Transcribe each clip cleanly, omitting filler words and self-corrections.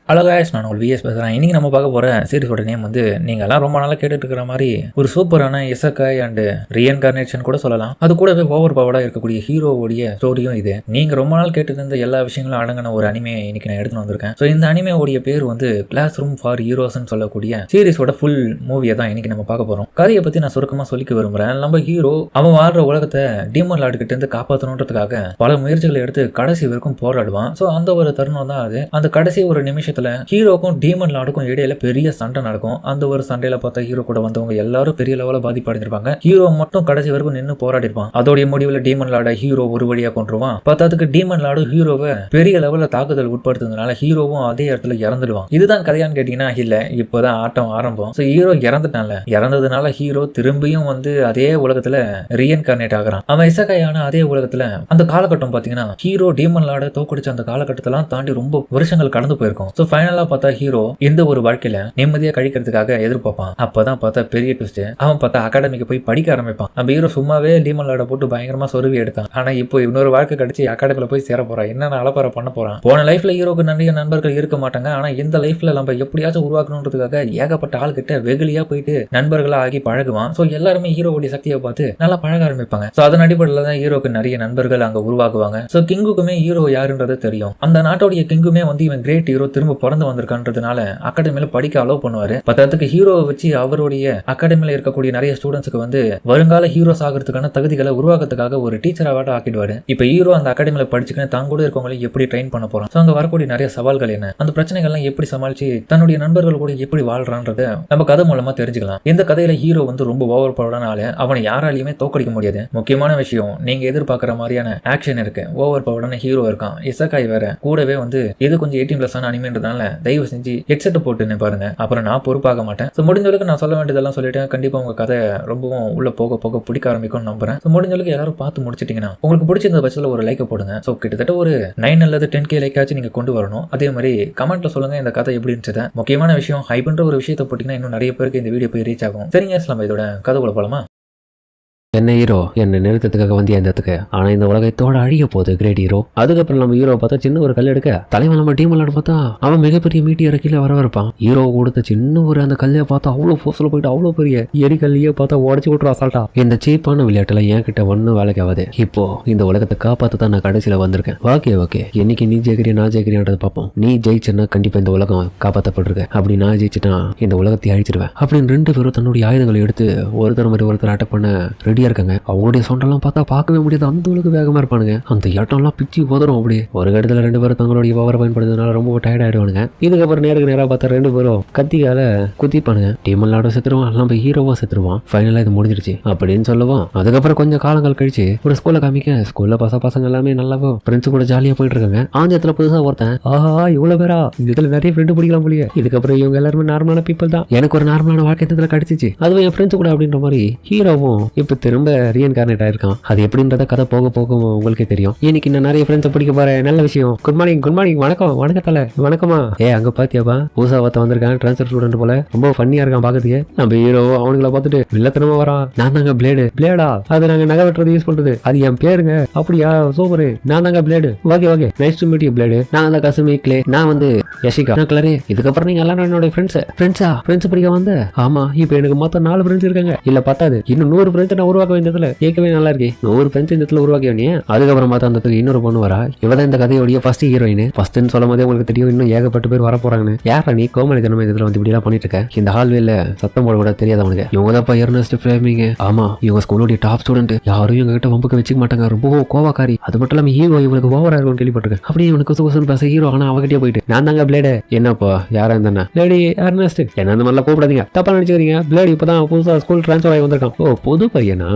Hello guys, நான் ஒரு vs பேசுகிறேன். இன்றைக்கி நம்ம பார்க்க போகிற சீரிஸோட நேம் வந்து நீங்கள் எல்லாம் ரொம்ப நாளாக கேட்டுட்டு இருக்கிற மாதிரி ஒரு சூப்பரான இசக்காய் அண்டு ரீஎன்கார்னேஷன் கூட சொல்லலாம். அது கூடவே ஓவர் பவர்டாக இருக்கக்கூடிய ஹீரோவுடைய ஸ்டோரியும் இது. நீங்கள் ரொம்ப நாள் கேட்டு இருந்த எல்லா விஷயங்களும் அடங்கின ஒரு அனிமே இன்னைக்கு நான் எடுத்துன்னு வந்திருக்கேன். ஸோ இந்த அனிமையோடைய பேர் வந்து கிளாஸ் ரூம் ஃபார் ஹீரோஸ்ன்னு சொல்லக்கூடிய சீரிஸோட ஃபுல் மூவியை தான் இன்னைக்கு நம்ம பார்க்க போகிறோம். கதையை பற்றி நான் சுருக்கமாக சொல்லிக்க விரும்புகிறேன். நம்ம ஹீரோ அவன் வாழ்ற உலகத்தை டீமன் லார்டு கிட்ட இருந்து காப்பாற்றணுன்றதுக்காக பல முயற்சிகளை எடுத்து கடைசி வரைக்கும் போராடுவான். ஸோ அந்த ஒரு தருணம் தான் அது. அந்த கடைசி ஒரு நிமிஷத்துல ஹீரோக்கும் டீமன் லார்டுக்கும் இடையில பெரிய சண்டை நடக்கும். அந்த ஒரு சண்டையில பார்த்தா ஹீரோ கூட வந்தவங்க எல்லாரும் பெரிய லெவல பாதிப்படைஞ்சிருப்பாங்க. ஹீரோ மட்டும் கடைசி வரைக்கும் நின்று போராடி இருப்பான். அதோடைய முடிவுல டீமன் லார்டை ஹீரோ ஒரு வழியா கொண்டுருவான். பார்த்ததுக்கு டீமன் லார்டு ஹீரோவை பெரிய லெவல தாக்குதல் உட்படுத்துறதுனால ஹீரோவும் அதே இடத்துல இறந்துடுவான். இதுதான் கதையான்னு கேட்டீங்கன்னா இல்ல, இப்பதான் ஆட்டம் ஆரம்பம். ஸோ ஹீரோ இறந்ததுனால ஹீரோ திரும்பியும் வந்து அதே உலகத்துல ரீஎன்கார்னேட் ஆகிறான். அவன் இசக்காயான அதே உலகத்துல அந்த காலகட்டம் பாத்தீங்கன்னா ஹீரோ டீமன் லார்டை தோக்கடிச்ச அந்த காலகட்டத்தெல்லாம் தாண்டி ரொம்ப வருஷங்கள் கடந்து போயிருக்கும். ஸோ ஃபைனலா பார்த்தா ஹீரோ இந்த ஒரு வாழ்க்கையில நிம்மதியா கழிக்கிறதுக்காக எதிர்பார்ப்பான். அப்பதான் பார்த்தா பெரிய ட்விஸ்ட். அவன் பார்த்தா அகாடமிக்கு போய் படிக்க ஆரம்பிப்பான். நம்ம ஹீரோ சும்மாவே டீமன் லார்டை போட்டு பயங்கரமா சொருவி எடுத்தான். ஆனா இப்போ இன்னொரு வாழ்க்கை கிடைச்சி அகாடமில போய் சேர போறான். என்னென்ன அலப்பற பண்ண போறான். போன லைஃப்ல ஹீரோக்கு நிறைய நண்பர்கள் இருக்க மாட்டாங்க. ஆனா இந்த லைஃப்ல நம்ம எப்படியாச்சும் உருவாக்கணுன்றதுக்காக ஏகப்பட்ட ஆள் கிட்ட வெகுலியா போயிட்டு நண்பர்களா ஆகி பழகுவான். ஸோ எல்லாருமே ஹீரோவுடைய சக்தியை பார்த்து நல்லா பழக ஆரம்பிப்பாங்க. ஸோ அதன் அடிப்படையில் தான் ஹீரோக்கு நிறைய நண்பர்கள் அங்க உருவாக்குவாங்க. ஸோ கிங்குக்குமே ஹீரோ யாருன்றது தெரியும். அந்த நாட்டோடைய கிங்குமே வந்து இவன் கிரேட் ஹீரோ திரும்ப பிறந்து வந்திருக்கான்றதுனால அகாடமியில படிக்க அலோவ் பண்ணுவாரு. பத்தாவதுக்கு ஹீரோவை வச்சு அவருடைய அகாடமியில இருக்கக்கூடிய நிறைய ஸ்டூடெண்ட்ஸ்க்கு வந்து வருங்கால ஹீரோஸ் ஆகிறதுக்கான தகுதிகளை உருவாக்கத்துக்காக ஒரு டீச்சராக ஆக்கிடுவாரு. இப்ப ஹீரோ அந்த அகாடமியில படிச்சுக்கணும் தான் கூட இருக்கவங்களை எப்படி ட்ரெயின் பண்ண போறோம். அங்க வரக்கூடிய நிறைய சவால்கள் என்ன, அந்த பிரச்சனைகள்லாம் எப்படி சமாளிச்சு தன்னுடைய நண்பர்கள் கூட எப்படி வாழ்றான்றத நம்ம கதை மூலமா தெரிஞ்சுக்கலாம். இந்த கதையில ஹீரோ வந்து ரொம்ப ஓவர் பவர்டான ஆளு. அவனை யாராலையுமே தோக்கடிக்க முடியாது. முக்கியமான விஷயம், நீங்க எதிர்பார்க்கிற மாதிரியான ஆக்ஷன் இருக்கு. ஓவர் பவர்டான ஹீரோ இருக்கான். இசக்காய் வேற கூடவே வந்து இது கொஞ்சம் 18+ அனிமேன்றதுனால தயவு செஞ்சு ஹெட்செட் போட்டுன்னு பாருங்க. அப்புறம் நான் பொறுப்பாக மாட்டேன். ஸோ முடிஞ்சளவுக்கு நான் சொல்ல வேண்டியதெல்லாம் சொல்லிட்டேன். கண்டிப்பா உங்க கதை ரொம்பவும் உள்ள போக போக பிடிக்க ஆரம்பிக்கும்னு நம்புறேன். ஸோ முடிஞ்சளவுக்கு எல்லாரும் பார்த்து முடிச்சிட்டீங்கன்னா உங்களுக்கு பிடிச்சிருந்த பட்சத்தில் ஒரு லைக்கை போடுங்க. ஸோ கிட்டத்தட்ட ஒரு 9 அல்லது 10K லைக்காச்சும் நீங்க கொண்டு வரணும். அதே மாதிரி கமெண்ட்ல சொல்லுங்க இந்த கதை எப்படி இருந்துச்சு. முக்கியமான விஷயம், ஹைப்ன்ற ஒரு விஷயத்தை போட்டீங்கன்னா இன்னும் நிறைய பேருக்கு இந்த வீடியோ போய் ரீச் ஆகும். சரிங்க, நம்ம இதோட கதைக்குள்ள போலாமா? என்ன ஹீரோ என்னை நிறுத்தத்துக்காக வந்தியா இந்த இடத்துக்கு? ஆனா இந்த உலகத்தோட அழிய போகுது கிரேட் ஹீரோ. அதுக்கப்புறம் நம்ம ஹீரோ பார்த்தா சின்ன ஒரு கல் எடுக்க தலைவன் நம்ம டீம் விளையாட பார்த்தா அவன் மிகப்பெரிய மீட்டியரை கீழே வரவிருப்பான். ஹீரோ கொடுத்த சின்ன ஒரு அந்த கல்லையை பார்த்தா அவ்வளோ ஃபோர்ஸ்ல போயிட்டு அவ்வளோ பெரிய எரிகல்லையே பார்த்தா உடச்சி விட்டுரும் அசால்ட்டா. இந்த சீப்பான விளையாட்டுல என் கிட்ட ஒன்னும் வேலைக்கு ஆகாது. இப்போ இந்த உலகத்தை காப்பாற்ற தான் நான் கடைசியில வந்திருக்கேன். ஓகே என்னைக்கு நீ ஜெயிக்கிறியா நான் ஜெயிக்கிறியான்றது பார்ப்போம். நீ ஜெயிச்சேன்னா கண்டிப்பா இந்த உலகம் காப்பாற்றப்பட்டிருக்கு. அப்படி நான் ஜெயிச்சுட்டா இந்த உலகத்தை அழிச்சிருவேன் அப்படின்னு 2 பேரும் தன்னுடைய ஆயுதங்களை எடுத்து ஒருத்தர் மாதிரி ஒருத்தர் அட்டாக் பண்ண ரெடியா இருக்காங்க. அவங்களுடைய சொண்டெல்லாம் பார்த்தா பார்க்கவே முடியாது, அந்த அளவுக்கு வேகமா இருப்பானுங்க. அந்த இடம்லாம் பிச்சு போதரும். அப்படியே ஒரு இடத்துல 2 பேரும் தங்களுடைய பவரை பயன்படுத்துறதுனால ரொம்ப டயர்ட் ஆயிடுவானுங்க. இதுக்கப்புறம் நேராக பார்த்தா 2 பேரும் கத்தியால குத்திப்பானுங்க. டீமன் லார்டும் செத்துருவான், நம்ம ஹீரோவா செத்துருவான். ஃபைனலா இது முடிஞ்சிருச்சு அப்படின்னு சொல்லுவான். அதுக்கப்புறம் கொஞ்சம் காலங்கள் கழிச்சு ஒரு ஸ்கூல்ல காமிக்க ஸ்கூல்ல பசங்க எல்லாமே நல்லா ஃப்ரெண்ட்ஸ் கூட ஜாலியா போயிட்டு இருக்காங்க. ஆஞ்சத்துல புதுசா ஒருத்தன் ஆஹா இவ்வளவு பேரா இதுல நிறைய ஃப்ரெண்டு பிடிக்கலாம் போலியே. இதுக்கப்புறம் இவங்க எல்லாருமே நார்மலான பீப்பிள் தான், எனக்கு ஒரு நார்மலான வாழ்க்கை இதுல கிடைச்சிச்சு, அதுவும் என் ஃப்ரெண்ட்ஸ் கூட அப்படின்ற மாதிரி ஹீரோவும் இப்ப திரும்ப ரீஎன்கார்னேட் ஆயிருக்கான். அது எப்படின்றத கதை போக போக உங்களுக்கே தெரியும். இன்னைக்கு நான் நிறைய ஃப்ரெண்ட்ஸை பிடிக்க போறேன். நல்ல விஷயம். குட் மார்னிங் வணக்கத்தால வணக்கமா. அங்க பாத்தியாப்பா புதுசா ஒருத்த வந்திருக்கான், ட்ரான்ஸ்ஃபர் ஸ்டூடெண்ட் போல, ரொம்ப ஃபன்னியா இருக்கான் பாக்கிறதுக்கு. நம்ம ஹீரோ அவனுங்களை பார்த்துட்டு வில்லத்தனமா வரான். நான் தாங்க பிளேடா, அது நாங்க நகை வெட்டுறது யூஸ் பண்றது, அது என் பேருங்க. அப்படியா, சூப்பரு, நான் தாங்க blade. Okay nice to meet you blade. நான் தான் கசுமி கிளே, நான் வந்து யஷிகா கலரே. இதுக்கப்புறம் நீங்க எல்லாரும் என்னோட ஃப்ரெண்ட்ஸ் பிடிக்க வந்த. ஆமா, இப்ப எனக்கு மொத்தம் 4 ஃப்ரெண்ட்ஸ் இருக்காங்க. இல்ல பத்தாது, இன்னும் 100 ஃப்ரெண்ட்ஸ் நான் உருவாக்க வேண்டியதுல கேட்கவே நல்லா இருக்கு. 100 ஃப்ரெண்ட்ஸ் இந்த இடத்துல உருவாக்கியவனே. அதுக்கப்புறம் பார்த்தா அந்த இன்னொரு பொண்ணு வரா. இவதான் இந்த கதையோடைய ஃபர்ஸ்ட் ஹீரோயின். ஃபர்ஸ்ட்னு சொல்லும் போதே உங்களுக்கு தெரியும் இன்னும் ஏகப்பட்ட பேர் வர போறாங்கன்னு. யாரா நீ கோமலி தினமே இதுல வந்து இப்படி எல்லாம் பண்ணிட்டு இருக்க? இந்த ஹால்வேல சத்தம் போட கூட தெரியாதவனுக்கு இவங்க தான் எர்னஸ்ட் ஃப்ளேமிங். ஆமா, இவங்க ஸ்கூலோடைய டாப் ஸ்டூடெண்ட். யாரும் இவங்க கிட்ட வம்புக்கு வச்சுக்க மாட்டாங்க, ரொம்ப கோவக்காரி. அது மட்டும் இல்லாம ஹீரோ இவங்களுக்கு ஓவரா இருக்கும் கேள்விப்பட்டிருக்கேன். அப்படியே இவனுக்கு குசு பேச ஹீரோ ஆனா அவகிட்டே போயிட்டு நான் தாங்க பிளேடு. என்னப்பா யாரா இருந்தா லேடி எர்னஸ்ட் என்ன அந்த மாதிரிலாம் கூப்பிடாதீங்க, தப்பா நினைச்சுக்கிறீங்க. பிளேடு இப்பதான் புதுசா ஸ்கூல் ட்ரான்ஸ்ஃபர் ஆகி வந்திருக்கான். ஓ புது பையனா,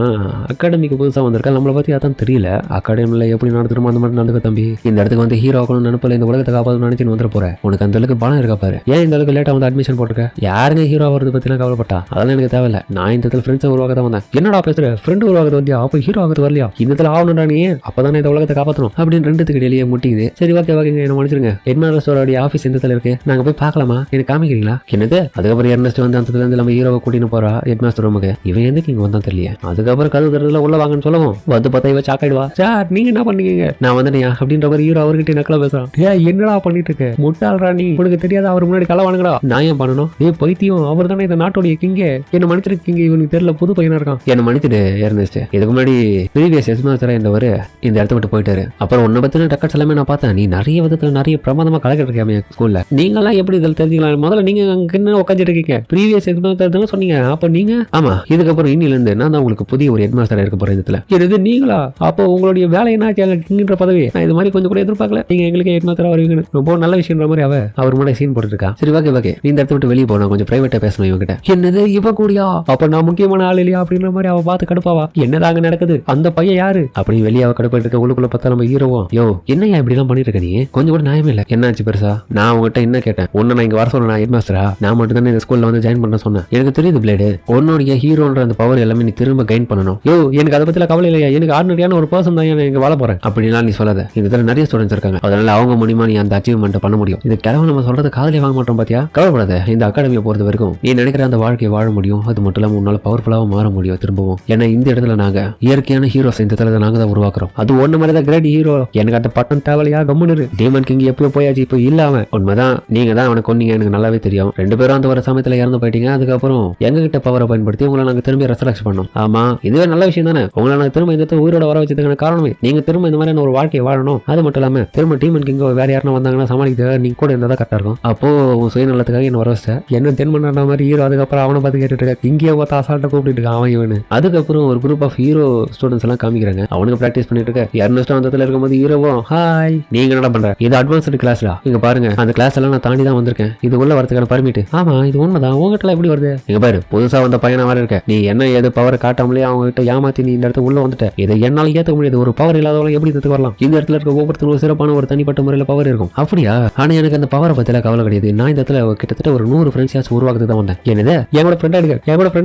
அகாடமிக்கு புதுசா வந்திருக்கா. நம்மளை பத்தி அதான் தெரியல. அகாடமியில எப்படி நடத்துறோமோ அந்த மாதிரி நடந்துக்க தம்பி. இந்த இடத்துக்கு வந்து ஹீரோ ஆகணும்னு நினைப்பல, இந்த உலகத்தை காப்பாற்றணும்னு நினைச்சு வந்துட போறேன். உனக்கு அந்த அளவுக்கு பணம் இருக்கா பாரு. ஏன் இந்த அளவுக்கு லேட்டா வந்து அட்மிஷன் போட்டிருக்க? யாருங்க ஹீரோ ஆகிறது பத்திலாம் கவலைப்பட்டா? அதெல்லாம் எனக்கு தேவையில்ல. நான் இந்த இடத்துல ஃப்ரெண்ட்ஸை உருவாக்க தான் வந்தேன். என்னடா பேசுற, ஃப்ரெண்டு உருவாக்குறது வந்தியா? அப்போ ஹீரோ ஆகிறது வரலையா? இந்த இடத்துல ஆகணும்டா நீ, அப்பதானே இந்த உலகத்தை காப்பாற்றணும் அப்படின்னு 2த்துக்கு இடையிலேயே முட்டிக்குது. சரி ஓகேங்க என்ன மன்னிச்சிருங்க. ஹெட்மாஸ்டரோட ஆஃபீஸ் இந்த இடத்துல இருக்கு, நாங்க போய் பார்க்கலாமா, எனக்கு காமிக்கிறீங்களா? என்னது? அதுக்கப்புறம் எர்னஸ்ட் வந்து அந்த இடத்துல இருந்து நம்ம ஹீரோவை கூட்டின்னு போறா ஹெட்மாஸ்டர் ரூமுக்கு. இவன் எதுக்கு இங்க வந்தான் தெரியல. அதுக்கப்புறம் அதுக்கப்புறம் கதவு தரதுல உள்ள வாங்கன்னு சொல்லவும் வந்து பார்த்தா இவ சாக்காயிடுவா. சார் நீங்க என்ன பண்ணீங்க? நான் வந்துனியா அப்படின்ற மாதிரி ஹீரோ அவர்கிட்ட நக்கலா பேசுறான். என்னடா பண்ணிட்டு இருக்க முட்டாள்ரா நீ, உனக்கு தெரியாத அவர் முன்னாடி கலை வாங்குறா. நான் ஏன் பண்ணணும்? பைத்தியம், அவர் தானே இந்த நாட்டோடைய கிங்கே. என்ன மன்னிச்சிருக்கீங்க, இவனுக்கு தெரியல புது பையனா இருக்கான். என்ன மன்னிச்சிட்டு ஏர்னஸ்ட். இதுக்கு முன்னாடி ப்ரீவியஸ் எஸ்மாஸ்டரா இருந்தவர் இந்த இடத்த விட்டு போயிட்டாரு. அப்புறம் உன்னை பத்தின டக்கட்ஸ் எல்லாமே நான் பார்த்தேன். நீ நிறைய விதத்துல நிறைய பிரமாதமா கலக்கிட்டு இருக்கியா ஸ்கூல்ல. நீங்க எல்லாம் எப்படி இதில் தெரிஞ்சுக்கலாம்? முதல்ல நீங்க அங்க உட்காந்துட்டு இருக்கீங்க. ப்ரீவியஸ் எஸ்மாஸ்டர் சொன்னீங்க. அப்ப நீங்க ஆமா, இதுக்கப்புறம் இன்னில இருந்து நான் தான் உங்களுக்கு புதிய ஒரு ஹெட்மாஸ்டரா இருக்க போறேன். இதுல இது நீங்களா? அப்போ உங்களுடைய வேலை என்ன கிங்கிற பதவி நான் இது மாதிரி கொஞ்சம் கூட எதிர்பார்க்கல. நீங்க எங்களுக்கு ஹெட்மாஸ்டரா வருவீங்க. ரொம்ப நல்ல விஷயம்ன்ற மாதிரி அவர் முன்னாடி சீன் போட்டுட்டு இருக்கா. சரி ஓகே ஓகே, இந்த இடத்த விட்டு வெளியே போனா கொஞ்சம் பிரைவேட்டா பேசணும் இவங்கிட்ட. என்னது இவ கூடியா? அப்ப நான் முக்கியமான ஆள் இல்லையா அப்படின்ற மாதிரி அவ பார்த்து கடுப்பாவா. என்னதாங்க நடக்குது? அந்த பையன் யாரு அப்படி வெளியே அவ கடுப்பாட்டு இருக்க. உள்ளுக்குள்ள பார்த்தா நம்ம ஹீரோவும் யோ என்னையா இப்படி எல்லாம் பண்ணிட்டு இருக்க நீ? கொஞ்சம் கூட நியாயமே இல்ல. என்னாச்சு பெருசா? நான் உங்ககிட்ட என்ன கேட்டேன்? ஒன்னு நான் இங்க வர சொன்னேன் ஹெட்மாஸ்டரா? நான் மட்டும் தானே இந்த ஸ்கூல்ல வந்து ஜாயின் பண்ண சொன்னேன். எனக்கு தெரியுது பிளேடு, உன்னுடைய ஹீரோன்ற அந்த பவர் எல்லாமே நீ திரும்ப கைன் பண்ணணும். யோ எனக்கு அதை பத்தில கவலை இல்லையா? எனக்கு ஆர்டினரியான ஒரு பர்சன் தான் இங்க வாழ போறேன் அப்படின்லாம் நீ சொல்லாத. இதுல நிறைய ஸ்டூடெண்ட்ஸ் இருக்காங்க, அதனால அவங்க மூலியமா நீ அந்த அச்சீவ்மெண்ட் பண்ண முடியும். இது கிழமை நம்ம சொல்றது காதலே வாங்க மாட்டோம் பாத்தியா? கவலைப்படாத. இந்த அகாடமியை பொறுத்த வரைக்கும் நீ நினைக்கிற அந்த வாழ்க்கையை வாழ முடியும். அது மட்டும் இல்லாம உன்னால பவர்ஃபுல்லாவும் மாற முடியும் திரும்பவும். ஏன்னா இந்த இடத்துல நாங்க இயற்கையான ஹீரோஸ் இந்த இடத்துல நாங்க தான் உருவாக்குறோம். அது ஒண்ணு மாதிரி தான் கிரேட் ஹீரோ. எனக்கு அந்த பட்டம் தேவையா? கம்முனு டீமன் கிங் எப்பயோ போயாச்சு, இப்போ இல்லாம உண்மைதான். நீங்க தான் அவனை கொன்னீங்க, எனக்கு நல்லாவே தெரியும். 2 பேரும் அந்த ஒரு சமயத்துல இறந்து போயிட்டீங்க. அதுக்கப்புறம் எங்க கிட்ட பவரை பயன்படுத்தி உங்களை நாங்க திரும்பி ரெசலக்ட் பண்ணோம். ஆமா, இதுவே நல்ல விஷயம் தானே. உங்களை நாங்க திரும்ப இந்த உயிரோட வர வச்சதுக்கான காரணமே நீங்க திரும்ப இந்த மாதிரியான ஒரு வாழ்க்கையை வாழணும். அது மட்டும் இல்லாம திரும்ப டீமன் கிங் வேற யாரும் வந்தாங்கன்னா சமாளிக்க நீங்க கூட இருந்தா கரெக்டா இருக்கும். அப்போ உன் சுயநலத்துக்காக என்ன வர வச்சேன். என்ன தென்மன்ன மாதிரி ஹீரோ. அதுக்கப்புறம் அவனை பார்த்து கேட்டுட்டு இருக்க. இங்கேயே பார்த்து அசால்ட்டா கூப்பிட்டு இருக்கான் அவன் இவனு. அதுக்கப்புறம் ஒரு குரூப் ஆஃப் ஹீரோ ஸ்டூடெண்ட்ஸ் எல்லாம் காமிக்கிறாங்க. அவனுக்கு பிராக்டிஸ் பண்ணிட்டு இருக்க. எர்னஸ்டா அந்த இடத்துல இருக்கும்போது ஹீரோவும் ஹாய் நீங்க என்ன பண்ற? இது அட்வான்ஸ்டு கிளாஸ்டா. இங்க பாருங்க அந்த கிளாஸ் எல்லாம் நான் தாண்டி தான் வந்திருக்கேன். இது உள்ள வரதுக்கான பர்மிட். ஆமா இது உண்மைதான். உங்ககிட்ட எப்படி வருது? இங்க பாரு, புதுசா வந்த பையனா வர இருக்க. நீ என்ன ஏது பவர் காட்டாமலே அவங்க கிட்ட ஏமாத்தி நீ இந்த இடத்துல உள்ள வந்துட்ட. இதை என்னால ஏத்துக்க முடியாது. ஒரு பவர் இல்லாதவங்க எப்படி இதுக்கு வரலாம்? இந்த இடத்துல இருக்க ஒவ்வொருத்தரும் சிறப்பான ஒரு தனிப்பட்ட முறையில் பவர் இருக்கும். அப்படியா? ஆனா எனக்கு அந்த பவரை பத்தில கவலை கிடையாது. நான் இந்த இடத்துல கிட்டத்தட்ட ஒரு 100 ஃப்ரெண்ட்ஸ் உருவாக்குறது தான் வந்தேன். என்னது என்னோட ஃப்ரெண்ட்